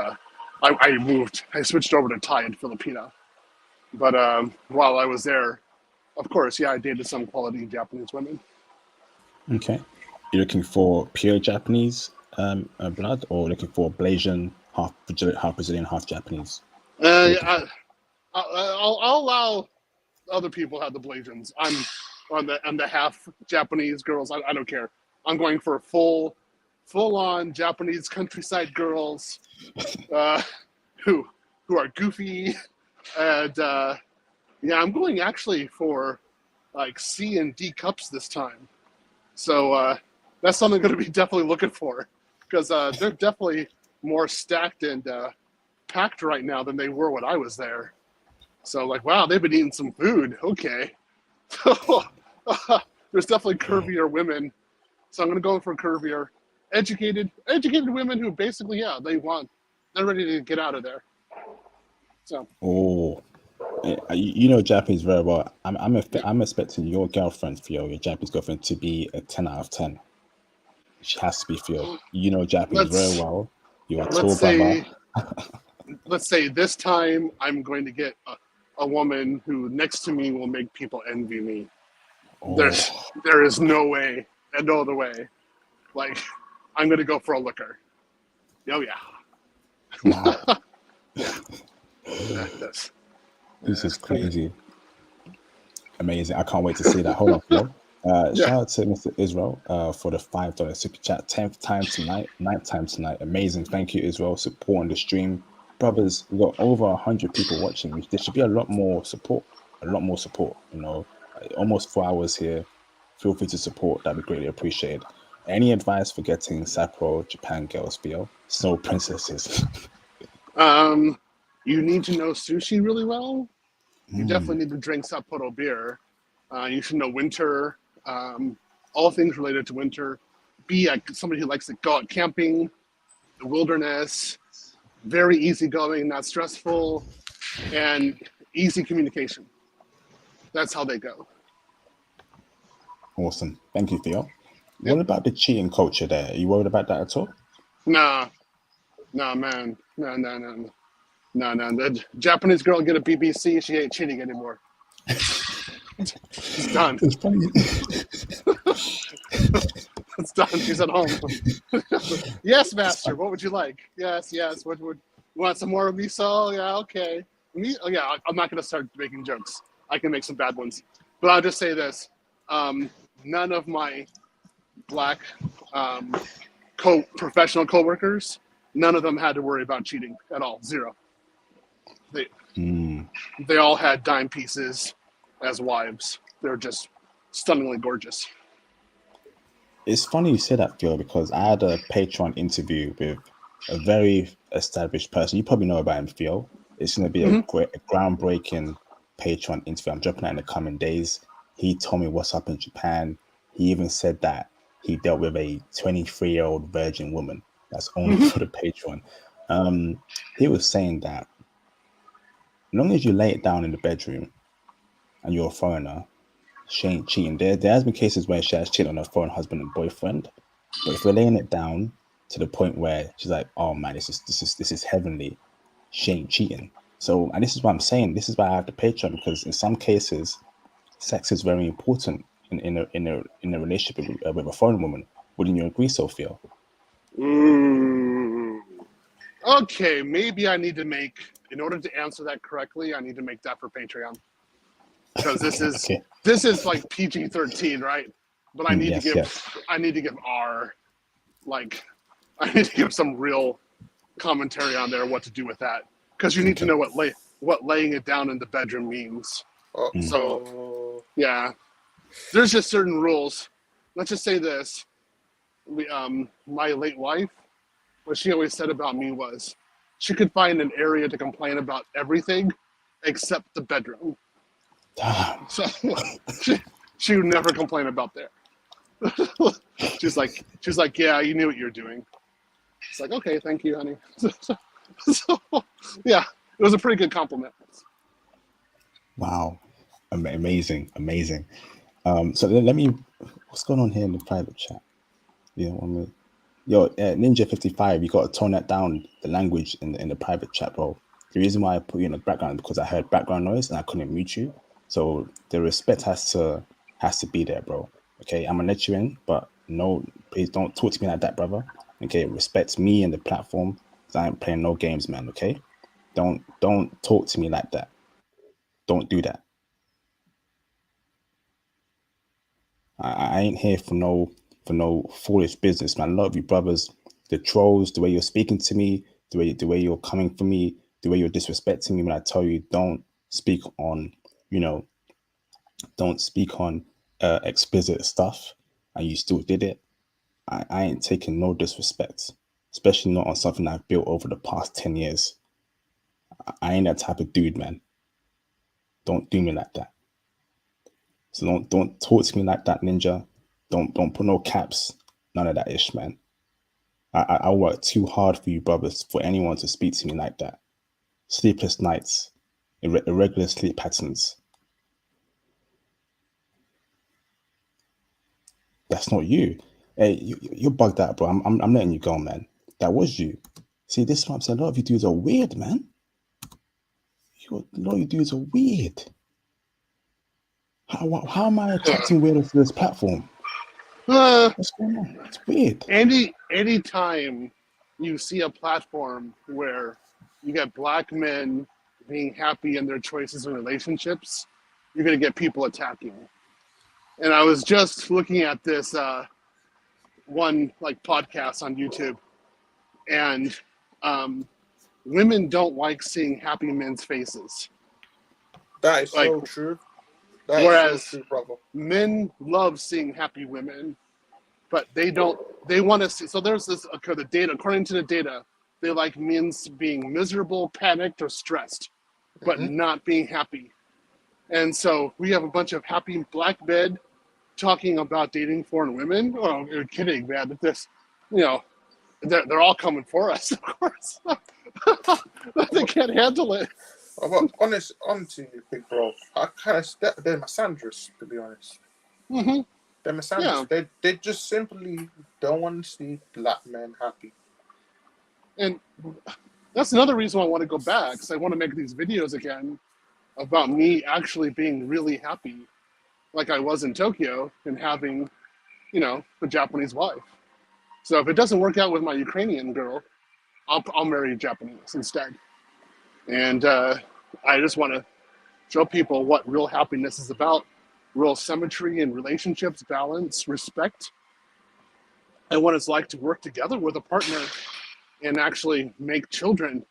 I switched over to Thai and Filipino. But while I was there, of course, I dated some quality Japanese women. Okay. You're looking for pure Japanese blood, or looking for Blasian, half Brazilian, half Japanese? I'll allow other people have the Blasians. I'm on the half Japanese girls. I don't care. I'm going for full on Japanese countryside girls who are goofy, and I'm going actually for like C and D cups this time. So that's something I'm going to be definitely looking for, because they're definitely more stacked and packed right now than they were when I was there. So like, wow, they've been eating some food. Okay. There's definitely curvier women. So I'm going to go for curvier, educated women who basically, they're ready to get out of there. So. Oh, you know Japanese very well. I'm expecting your girlfriend, Theo, your Japanese girlfriend, to be a 10 out of 10. She has to be, Theo. You know Japanese very well. You're a tall brother. Let's say this time I'm going to get a woman who next to me will make people envy me. Oh. There is no way and no other way. Like, I'm going to go for a looker. Oh yeah. Wow. Yeah. This is crazy. Amazing. I can't wait to see that. Hold on, Flo. Yeah. Shout out to Mr. Israel for the $5 super chat. 10th time tonight, 9th time tonight. Amazing. Thank you, Israel, supporting the stream. Brothers, we've got over 100 people watching. There should be a lot more support. You know, almost 4 hours here. Feel free to support. That'd be greatly appreciated. Any advice for getting Sapporo Japan girls, Theo? Snow princesses. You need to know sushi really well. You definitely need to drink Sapporo beer. You should know winter, all things related to winter. Be somebody who likes to go out camping, the wilderness, very easygoing, not stressful, and easy communication. That's how they go. Awesome. Thank you, Theo. What about the cheating culture there? Are you worried about that at all? Nah, man. No. The Japanese girl get a BBC, she ain't cheating anymore. It's done. It's funny. It's done. She's at home. Yes, master. What would you like? Yes. What would you want some more of miso? Yeah, okay. Yeah, I'm not gonna start making jokes. I can make some bad ones, but I'll just say this: none of my black professional coworkers, none of them had to worry about cheating at all. Zero. They all had dime pieces as wives. They're just stunningly gorgeous. It's funny you say that, Phil, because I had a Patreon interview with a very established person. You probably know about him, Phil. It's going to be a groundbreaking Patreon interview. I'm dropping that in the coming days. He told me what's up in Japan. He even said that he dealt with a 23-year-old virgin woman. That's only for the Patreon. He was saying that as long as you lay it down in the bedroom and you're a foreigner, she ain't cheating. There has been cases where she has cheated on her foreign husband and boyfriend, but if we're laying it down to the point where she's like, "Oh man, this is heavenly," she ain't cheating. So, and this is what I'm saying. This is why I have the Patreon, because in some cases, sex is very important in a relationship with a foreign woman. Wouldn't you agree, Sophia? Okay, maybe I need to make, in order to answer that correctly, I need to make that for Patreon. Because this is like PG-13, right? But I need to give R, like, I need to give some real commentary on there what to do with that, because you need to know what laying it down in the bedroom means. So yeah, there's just certain rules. Let's just say this: my late wife, what she always said about me was she could find an area to complain about everything except the bedroom. So she would never complain about there. she's like, yeah, you knew what you were doing. It's like, okay, thank you, honey. So yeah, it was a pretty good compliment. Wow, amazing. So let me. What's going on here in the private chat? Ninja 55. You got to tone that down. The language in the private chat, bro. The reason why I put you in the background is because I heard background noise and I couldn't mute you. So the respect has to be there, bro. Okay, I'm gonna let you in, but no, please don't talk to me like that, brother. Okay, respect me and the platform, because I ain't playing no games, man. Okay, don't talk to me like that. Don't do that. I ain't here for no foolish business, man. I love you, brothers. The trolls, the way you're speaking to me, the way you're coming for me, the way you're disrespecting me when I tell you don't speak on, don't speak on explicit stuff, and you still did it. I ain't taking no disrespect, especially not on something I've built over the past 10 years. I ain't that type of dude, man. Don't do me like that. So don't talk to me like that, Ninja. Don't put no caps. None of that ish, man. I work too hard for you, brothers, for anyone to speak to me like that. Sleepless nights, irregular sleep patterns. That's not you. Hey, you're bugged out, bro. I'm letting you go, man. That was you. See, this is what I'm saying. A lot of you dudes are weird, man. A lot of you dudes are weird. How am I attracting weirdos to this platform? What's going on? It's weird. Anytime you see a platform where you get black men being happy in their choices and relationships, you're going to get people attacking. And I was just looking at this one like podcast on YouTube, and women don't like seeing happy men's faces. That is Like, so true. That whereas is so true, brother. men love seeing happy women, but they don't. They want to see. So there's this. Okay, the data. According to the data, they like men being miserable, panicked, or stressed, but Mhm. not being happy. And so we have a bunch of happy black men talking about dating foreign women. Oh, you're kidding, man. This, you know, they're all coming for us, of course. They can't handle it. But honestly, big bro, I kind of they're misandrous, to be honest. Hmm. They're misandrous. Yeah. They just simply don't want to see black men happy. And that's another reason why I want to go back, because I want to make these videos again about me actually being really happy, like I was in Tokyo, and having, a Japanese wife. So if it doesn't work out with my Ukrainian girl, I'll marry a Japanese instead. And I just want to show people what real happiness is about, real symmetry in relationships, balance, respect, and what it's like to work together with a partner and actually make children,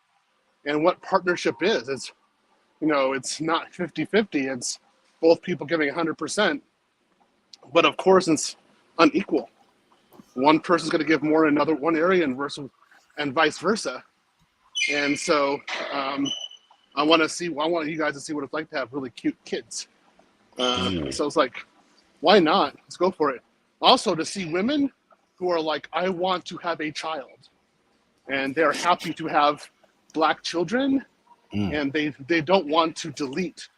and what partnership is. It's not 50-50, it's both people giving 100%, but of course it's unequal. One person's going to give more in another one area and vice versa. And so I want you guys to see what it's like to have really cute kids. So it's like, why not? Let's go for it. Also, to see women who are like, I want to have a child, and they're happy to have black children, and they don't want to delete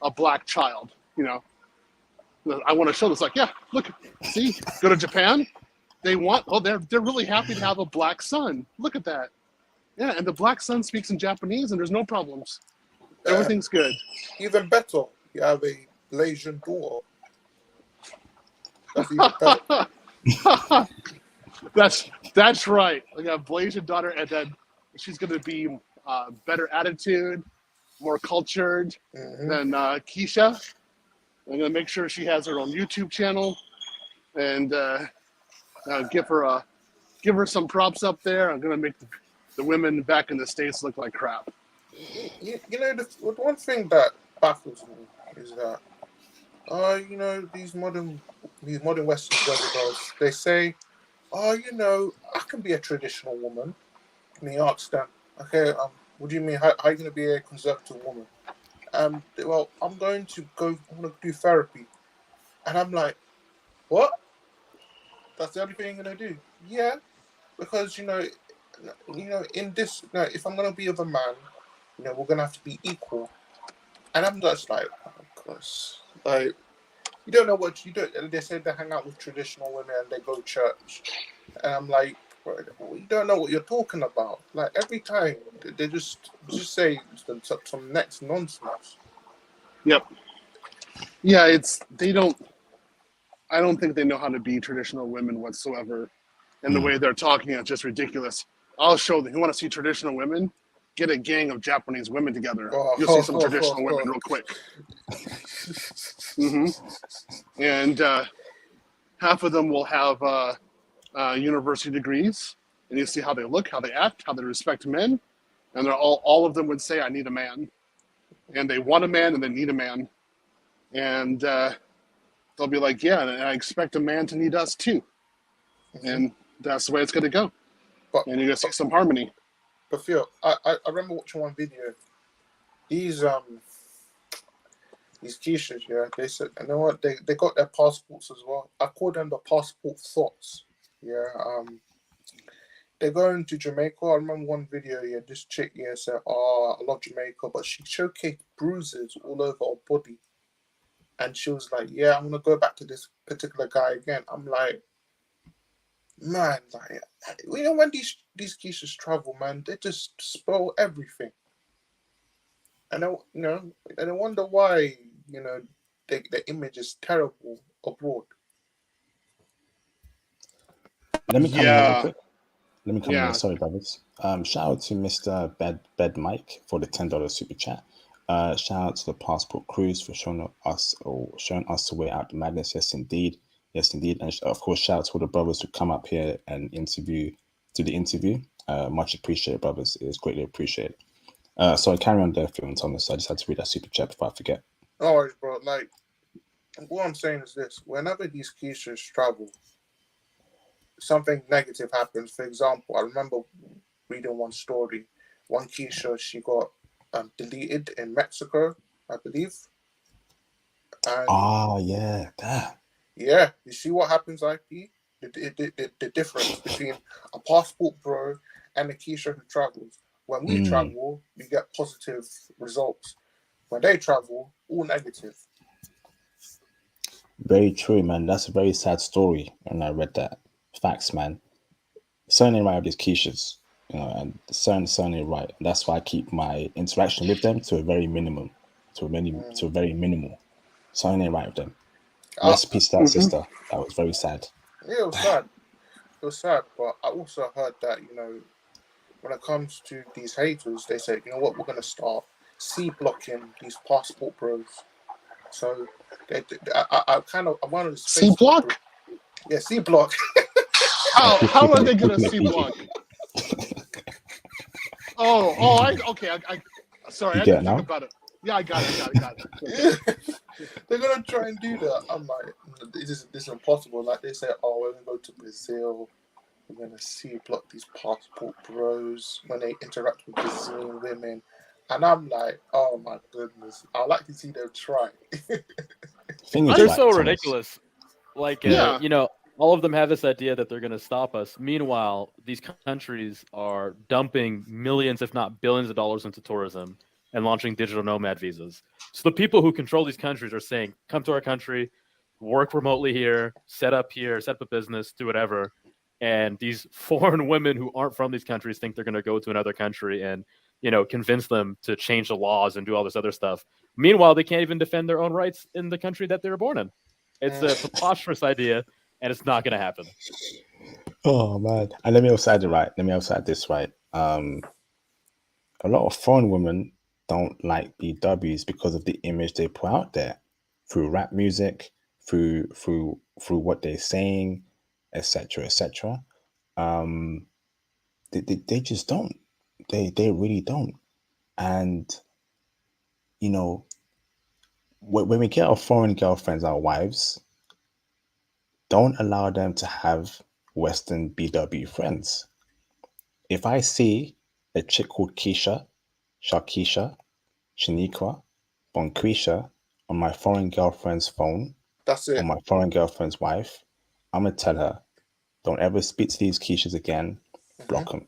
a black child. I want to show this. Like, yeah, look, see, go to Japan. They're really happy to have a black son. Look at that. Yeah, and the black son speaks in Japanese, and there's no problems. Everything's good. Even better, you have a Malaysian daughter. That's even better. That's right. I got a Blasian daughter, and then she's going to be better attitude, more cultured than Keisha. I'm going to make sure she has her own YouTube channel, and give her some props up there. I'm going to make the women back in the States look like crap. The one thing that baffles me is that, these modern Western girls, they say, I can be a traditional woman. And he asks them, okay, what do you mean? How are you going to be a conservative woman? Well, I want to do therapy. And I'm like, what? That's the only thing you're going to do? Yeah, because, in this, if I'm going to be with a man, we're going to have to be equal. And I'm just like, oh, gosh. Like, you don't know what you do. They say they hang out with traditional women and they go to church. And I'm like, you don't know what you're talking about. Like, every time they just say some next nonsense. Yep. Yeah, I don't think they know how to be traditional women whatsoever. And the way they're talking is just ridiculous. I'll show them. You want to see traditional women? Get a gang of Japanese women together. You'll see some traditional women real quick. And half of them will have university degrees. And you see how they look, how they act, how they respect men. And all of them would say, I need a man. And they want a man and they need a man. And they'll be like, yeah, and I expect a man to need us too. And that's the way it's going to go. And you're going to see some harmony. But Phil, I remember watching one video. These Keishas, yeah, they said, you know what, they got their passports as well. I call them the passport thoughts. Yeah, they're going to Jamaica. I remember one video, yeah, this chick, yeah, said, I love Jamaica, but she showcased bruises all over her body. And she was like, yeah, I'm going to go back to this particular guy again. I'm like, man, like, when these Keishas travel, man, they just spoil everything. And I wonder why, their image is terrible abroad. Let me come in real quick. Let me come in. Sorry, brothers. Shout out to Mr. Bed Mike for the $10 super chat. Shout out to the Passport Cruise for showing us the way out the madness. Yes, indeed. Yes, indeed. And of course, shout out to all the brothers who come up here and do the interview. Much appreciated, brothers. It is greatly appreciated. So carry on there, Phil and Thomas. I just had to read that super chat before I forget. No worries, bro. Like, what I'm saying is this: whenever these Keishas travel, something negative happens. For example, I remember reading one story. One Keisha, she got deleted in Mexico, I believe. And Yeah, that. yeah, you see what happens, IP? The difference between a passport bro and a Keisha who travels. When we travel, we get positive results. When they travel, all negative. Very true, man. That's a very sad story when I read that. Facts, man. Certainly right with these Keishas, and certainly right. That's why I keep my interaction with them to a very minimum, to a very minimal. Certainly right with them. Rest in peace to that sister. That was very sad. Yeah, it was sad. It was sad, but I also heard that, when it comes to these haters, they say, you know what, we're going to start C-blocking these passport bros. So I wanted to C-block? Yeah, C-block. How are they going to C-block? Sorry, I didn't think about it. Yeah, I got it. They're going to try and do that. I'm like, this is impossible. Like they say, oh, we're going to go to Brazil. We're going to C-block these passport bros when they interact with Brazilian women. And I'm like, oh my goodness. I'd like to see them try. They're so ridiculous. Like, all of them have this idea that they're going to stop us. Meanwhile, these countries are dumping millions, if not billions of dollars into tourism and launching digital nomad visas. So the people who control these countries are saying, come to our country, work remotely here, set up a business, do whatever. And these foreign women who aren't from these countries think they're going to go to another country and, convince them to change the laws and do all this other stuff. Meanwhile, they can't even defend their own rights in the country that they were born in. It's a preposterous idea, and it's not going to happen. Oh, man. And let me also add this right. A lot of foreign women don't like BWs because of the image they put out there through rap music, through what they're saying, etc. They just don't. They really don't. And when we get our foreign girlfriends, our wives, don't allow them to have Western BW friends. If I see a chick called Keisha, Sharkeisha, Shaniqua, Bonquisha on my foreign girlfriend's phone, that's it. Or my foreign girlfriend's wife, I'm gonna tell her, don't ever speak to these Keishas again. Block them,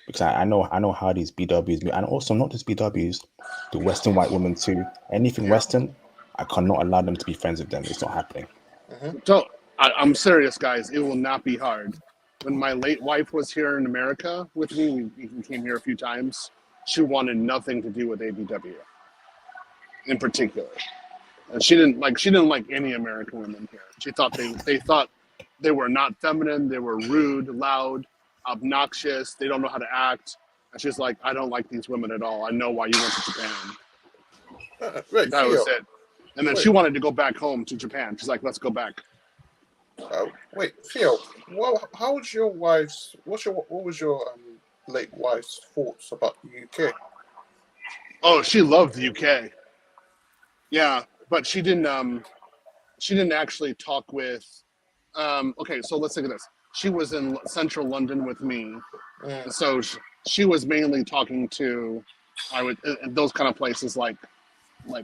because I know how these BWs move, and also not just BWs, the Western white women too. Anything Western, I cannot allow them to be friends with them. It's not happening. So I'm serious, guys. It will not be hard. When my late wife was here in America with me, we came here a few times. She wanted nothing to do with ABW, in particular, and she didn't like any American women here. She thought they thought they were not feminine. They were rude, loud, obnoxious. They don't know how to act. And she's like, I don't like these women at all. I know why you went to Japan. That was it. And then she wanted to go back home to Japan. She's like, let's go back. Wait, Theo, how was your wife's? What was your late wife's thoughts about the UK? Oh, she loved the UK. Yeah, but she didn't actually talk with. Okay, so let's think of this. She was in central London with me, so she was mainly talking to, those kind of places like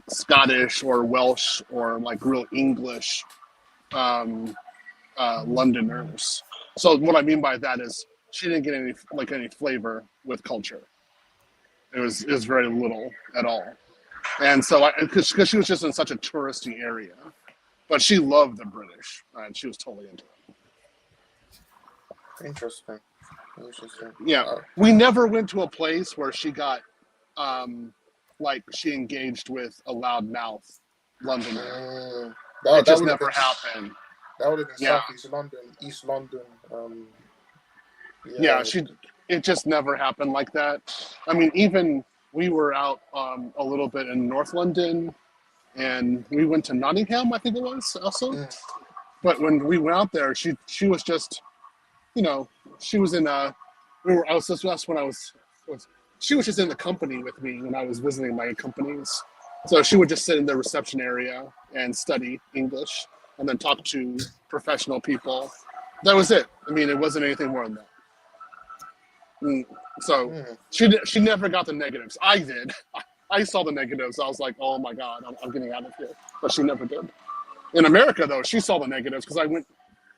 Scottish or Welsh or like real English Londoners. So what I mean by that is she didn't get any flavor with culture. It was very little at all, and so because she was just in such a touristy area, but she loved the British and she was totally into it. Interesting. Yeah, we never went to a place where she got she engaged with a loudmouth Londoner. It just never happened. That would have been Southeast London, East London. It just never happened like that. I mean, even we were out a little bit in North London, and we went to Nottingham, I think it was also. But when we went out there, she was just, she was in I was just when I was she was just in the company with me when I was visiting my companies. So she would just sit in the reception area and study English and then talk to professional people. That was it. I mean, it wasn't anything more than that. So she never got the negatives. I did. I saw the negatives. I was like, oh my God, I'm getting out of here. But she never did. In America, though, she saw the negatives because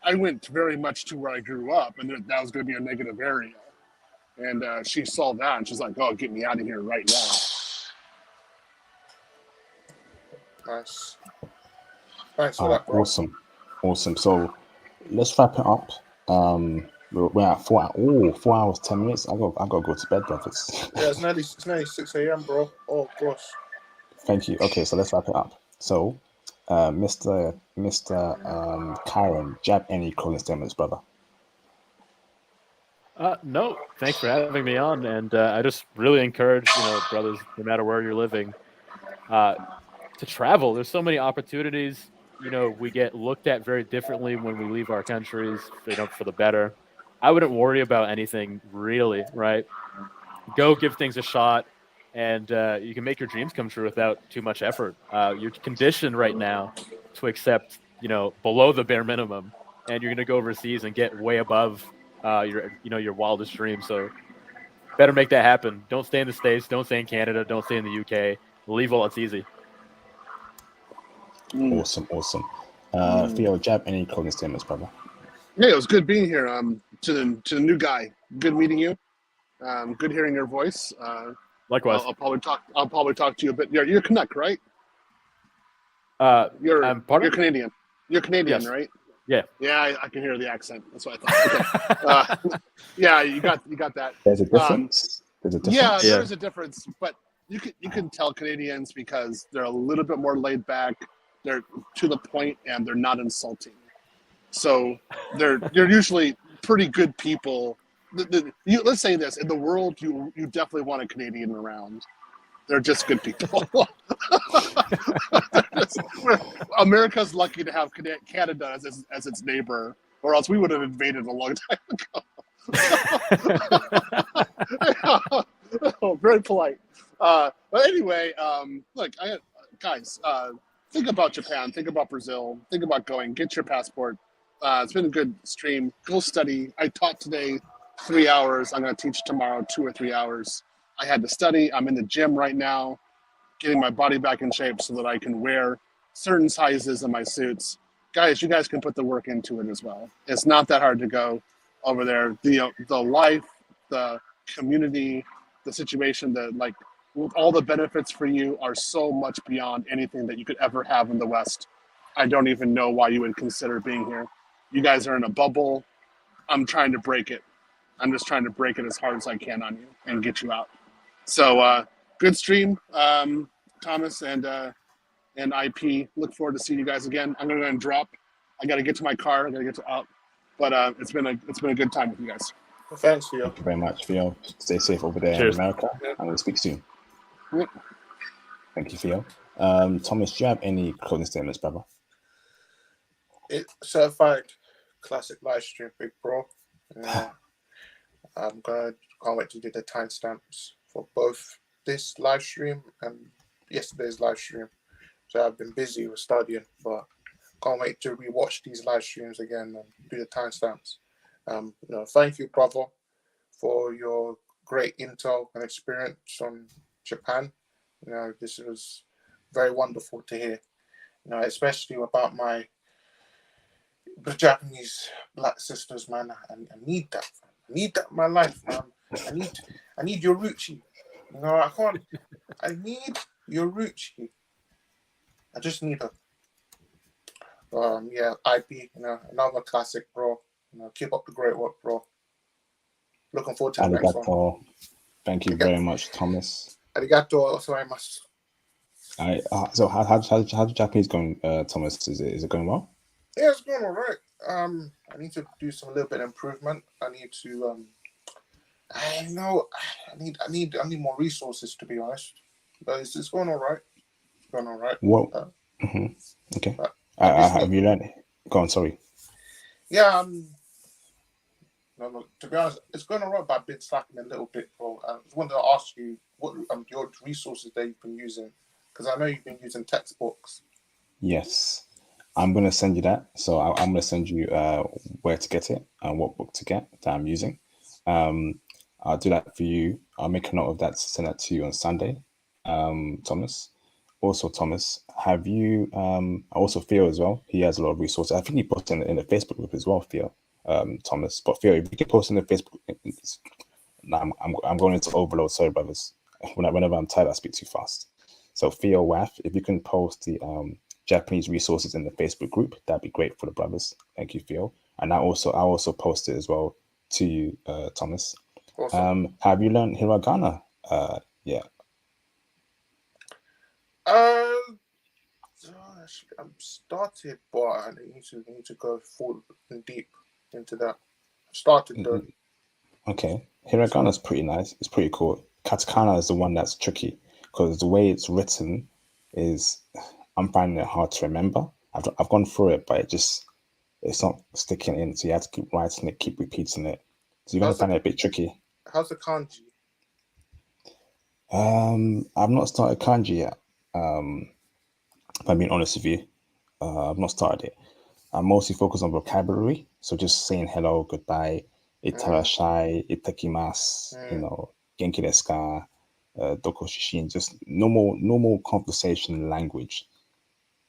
I went very much to where I grew up, and that was going to be a negative area. And she saw that, and she's like, oh, get me out of here right now. Nice. Thanks for that, bro. Awesome. So let's wrap it up. We're at 4 hours, 10 minutes. I gotta go to bed, brothers. Yeah, it's nearly 6 a.m., bro. Oh gosh. Thank you. Okay, so let's wrap it up. So, Mr. Kyron, do you have any closing statements, brother? No, thanks for having me on, and I just really encourage brothers, no matter where you're living, to travel. There's so many opportunities. We get looked at very differently when we leave our countries, for the better. I wouldn't worry about anything really, right? Go give things a shot, and you can make your dreams come true without too much effort. You're conditioned right now to accept, below the bare minimum, and you're going to go overseas and get way above your wildest dreams. So better make that happen. Don't stay in the States. Don't stay in Canada. Don't stay in the UK. Leave while it's easy. Awesome. Theo, do you have any closing statements, brother? Yeah, it was good being here. To the new guy, good meeting you. Good hearing your voice. Likewise. I'll probably talk to you a bit. You're Canuck, right? You're Canadian. You're Canadian, yes. Right? Yeah. Yeah, I can hear the accent. That's what I thought. Okay. Yeah, you got that. There's a difference. Yeah, there's a difference, but you can tell Canadians because they're a little bit more laid back. They're to the point and they're not insulting. So they're usually pretty good people. Let's say this: in the world, you definitely want a Canadian around. They're just good people. America's lucky to have Canada as its neighbor, or else we would have invaded a long time ago. Very polite. But anyway, look, guys, think about Japan, think about Brazil, think about going. Get your passport. It's been a good stream. Go study. I taught today 3 hours. I'm going to teach tomorrow 2 or 3 hours. I had to study. I'm in the gym right now, getting my body back in shape so that I can wear certain sizes of my suits. Guys, you guys can put the work into it as well. It's not that hard to go over there. The life, the community, the situation, all the benefits for you are so much beyond anything that you could ever have in the West. I don't even know why you would consider being here. You guys are in a bubble. I'm trying to break it. I'm just trying to break it as hard as I can on you and get you out. So good stream, Thomas and IP. Look forward to seeing you guys again. I'm gonna go and drop. I got to get to my car. I got to get out. But it's been a good time with you guys. Well, thanks, Theo. Thank you very much, Theo. Stay safe over there Cheers. in America, and we'll speak soon. Yep. Thank you, Theo. Thomas, do you have any closing statements, brother? It's certified classic live stream, big bro. Can't wait to do the timestamps for both this live stream and yesterday's live stream. So I've been busy with studying, but can't wait to rewatch these live streams again and do the timestamps. Thank you, brother, for your great intel and experience on Japan. This was very wonderful to hear. Especially about the Japanese black sisters, man. I need that. I need that in my life, man. I need your Ruchi. I need your Ruchi. I just need her. IP, another classic, bro. Keep up the great work, bro. Looking forward to the next one. Thank you very much, Thomas. Arigato gozaimasu. So how's Japanese going, Thomas? Is it going well? Yeah, it's going all right. I need to do a little bit of improvement. I need to I know. I need more resources, to be honest. But it's going all right. It's going all right. What? Okay. I just Have need. you learned? Go on. Sorry. Yeah. No, to be honest, it's going all right, but I've been slacking a little bit, bro. I just wanted to ask you what your resources that you've been using, because I know you've been using textbooks. Yes. I'm gonna send you that. So I'm gonna send you where to get it and what book to get that I'm using. I'll do that for you. I'll make a note of that to send that to you on Sunday. Thomas. Also, Thomas, have you also Theo as well? He has a lot of resources. I think he posted in the Facebook group as well, Theo. Thomas. But Theo, if you can post in the Facebook, I'm going into overload. Sorry, brothers. Whenever I'm tired, I speak too fast. So Theo Waff, if you can post the Japanese resources in the Facebook group, that'd be great for the brothers. Thank you, Theo. And I also posted as well to you, Thomas. Awesome. Have you learned hiragana? Yeah. I'm started, but I need to go full and deep into that. I've started though. Okay. Hiragana is pretty nice. It's pretty cool. Katakana is the one that's tricky because the way it's written is I'm finding it hard to remember. I've gone through it, but it's not sticking in. So you have to keep writing it, keep repeating it. So you're gonna find it a bit tricky. How's the kanji? I've not started kanji yet. If I'm being honest with you, I've not started it. I'm mostly focused on vocabulary, so just saying hello, goodbye, itarashai, itakimasu, genki desu ka, doko shishin, just normal conversation language.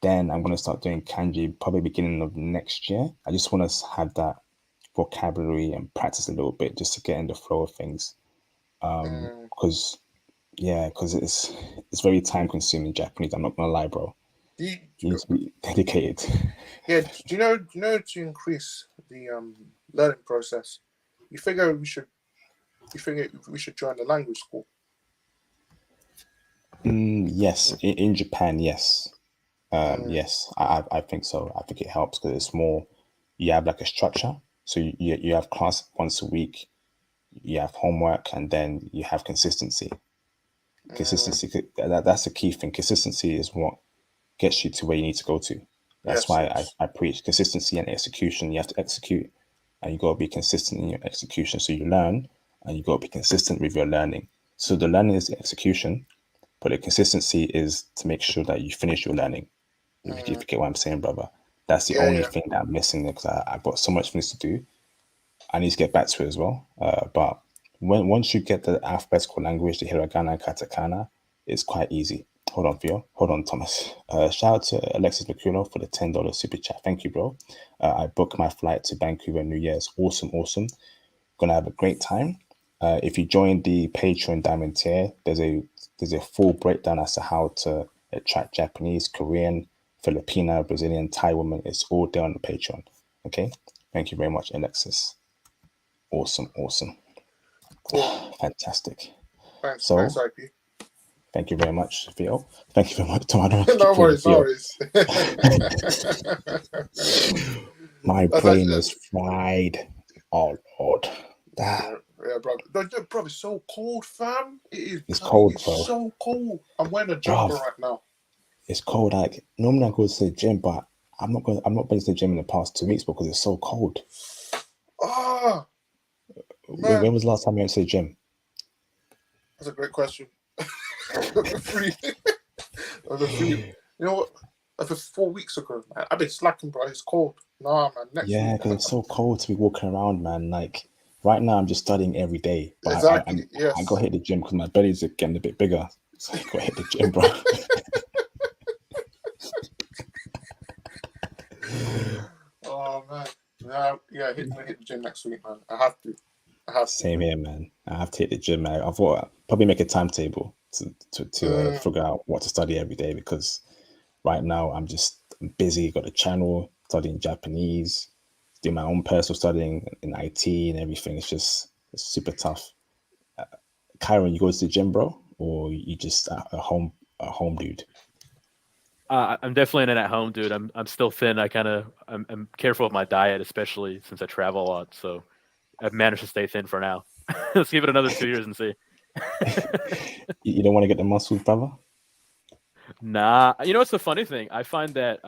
Then I'm gonna start doing kanji probably beginning of next year. I just want to have that vocabulary and practice a little bit just to get in the flow of things. Because it's very time consuming Japanese. I'm not gonna lie, bro. You need to be dedicated. Yeah, do you know to increase the learning process, you figure we should join the language school? Yes, in Japan, yes. Yes, I think so. I think it helps because it's more, you have like a structure. So you have class once a week, you have homework, and then you have consistency. Consistency, that's the key thing. Consistency is what gets you to where you need to go to. That's why I preach consistency and execution. You have to execute and you got to be consistent in your execution. So you learn and you got to be consistent with your learning. So the learning is the execution, but the consistency is to make sure that you finish your learning. If you get what I'm saying, brother. That's the only thing that I'm missing because I've got so much things to do. I need to get back to it as well. But once you get the alphabetical language, the hiragana and katakana, it's quite easy. Hold on, Theo. Hold on, Thomas. Shout out to Alexis Merculo for the $10 super chat. Thank you, bro. I booked my flight to Vancouver New Year's. Awesome. Gonna have a great time. If you join the Patreon Diamond tier, there's a full breakdown as to how to attract Japanese, Korean, Filipino, Brazilian, Thai women. It's all there on the Patreon. Okay. Thank you very much, Alexis. Awesome. Cool. Fantastic. Thanks, IP. Thank you very much, Theo. Thank you very much, Tomato. No worries. My brain is fried. Oh, Lord. Yeah, bro. Bro, it's so cold, fam. It's cold, bro. It's so cold. I'm wearing a jumper right now. It's cold. Like normally I go to the gym, but I'm not been to the gym in the past 2 weeks because it's so cold. When was the last time you went to the gym? That's a great question. You know what? That was 4 weeks ago, man. I've been slacking, bro. It's cold. Nah, man. Next week. Because it's so cold to be walking around, man. Like right now, I'm just studying every day. But exactly. I go hit the gym because my belly's getting a bit bigger. So I go hit the gym, bro. Oh man. Yeah, hit the gym next week, man. I have to. Same here, man. I have to hit the gym, man. I thought I'd probably make a timetable to figure out what to study every day because right now I'm busy. Got a channel studying Japanese, doing my own personal studying in IT and everything. It's super tough. Kyron, you go to the gym, bro, or you just a home dude? I'm definitely an at-home dude. I'm still thin. I'm careful of my diet, especially since I travel a lot. So I've managed to stay thin for now. Let's give it another 2 years and see. You don't want to get the muscles, brother? Nah, you know, it's the funny thing. I find that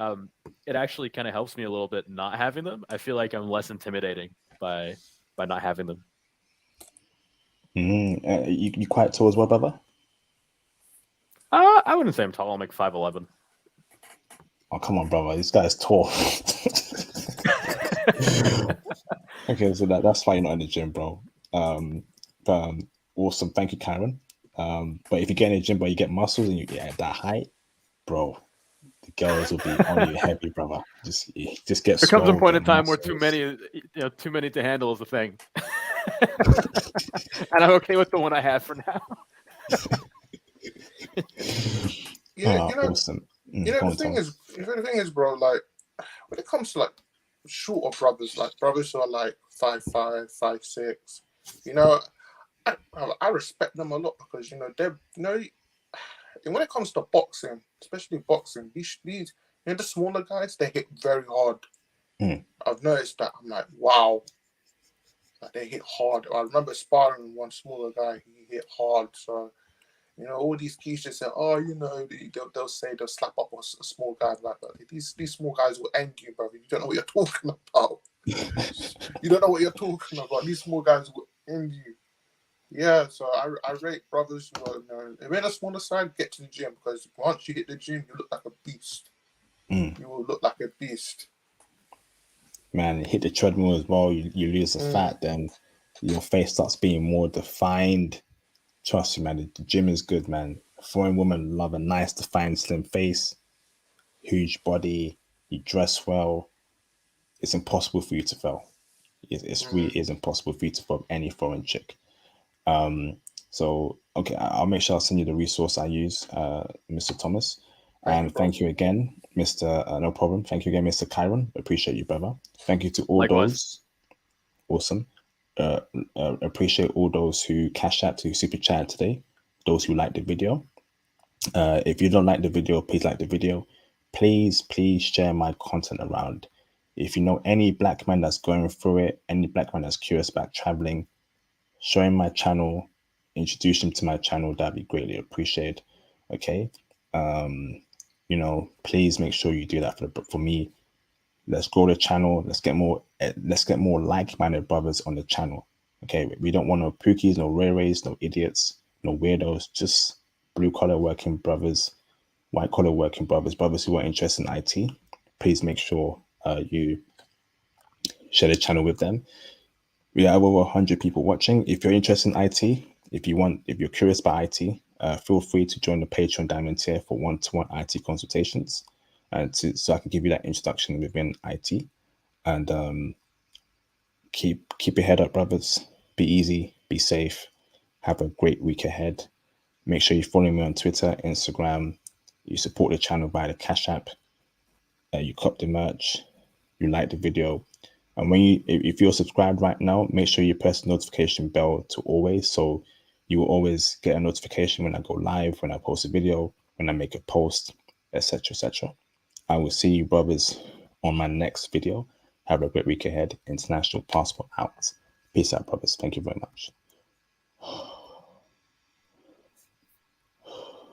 it actually kind of helps me a little bit not having them. I feel like I'm less intimidating by not having them. You quite tall as well, brother? I wouldn't say I'm tall. I'm like 5'11". Oh, come on, brother. This guy's tall. Okay, so that's why you're not in the gym, bro. Awesome. Thank you, Karen. But if you get in the gym, but you get muscles and you get at that height, bro, the girls will be on you heavy, brother. Just get There comes a swole, point get in time where too many to handle is a thing, and I'm okay with the one I have for now. Awesome. The thing is, bro, like when it comes to like shorter brothers, like brothers who are like 5'5", 5'6", you know, I respect them a lot because they're and when it comes to boxing, especially boxing, these the smaller guys, they hit very hard. I've noticed that. I'm like, wow, like they hit hard. I remember sparring with one smaller guy. He hit hard. So all these kids just say, oh, they'll say they'll slap up a small guy like that. These small guys will end you, brother. You don't know what you're talking about. You don't know what you're talking about. These small guys will end you. Yeah, so I rate brothers who are, if you're on the smaller side, get to the gym because once you hit the gym, you look like a beast. You will look like a beast. Man, hit the treadmill as well. You lose the fat, then your face starts being more defined. Trust me, man. The gym is good, man. A foreign woman love a nice, defined, slim face, huge body. You dress well. It's impossible for you to fail. It really is impossible for you to fail any foreign chick. So, okay, I'll make sure I'll send you the resource I use, Mr. Thomas. And thank you again, Mr. No problem. Thank you again, Mr. Kyron. Appreciate you, brother. Thank you to all those. Awesome. Appreciate all those who cash out to super chat today. Those who like the video. If you don't like the video, please like the video. Please share my content around. If you know any black man that's going through it, any black man that's curious about traveling, show him my channel, introduce him to my channel, that'd be greatly appreciated. Okay. Please make sure you do that for me. Let's grow the channel. Let's get more like-minded brothers on the channel. Okay. We don't want no pookies, no rays, no idiots, no weirdos, just blue-collar working brothers, white-collar working brothers who are interested in IT. Please make sure you share the channel with them. We have over 100 people watching. If you're interested in IT, if you're curious about IT, feel free to join the Patreon Diamond tier for one-to-one IT consultations, so I can give you that introduction within IT. And keep your head up, brothers. Be easy, be safe. Have a great week ahead. Make sure you follow me on Twitter, Instagram. You support the channel via the Cash App. You cop the merch. You like the video. And if you're subscribed right now, make sure you press the notification bell to always, so you will always get a notification when I go live, when I post a video, when I make a post, etc., etc. I will see you, brothers, on my next video. Have a great week ahead. International Passport out. Peace out, brothers. Thank you very much.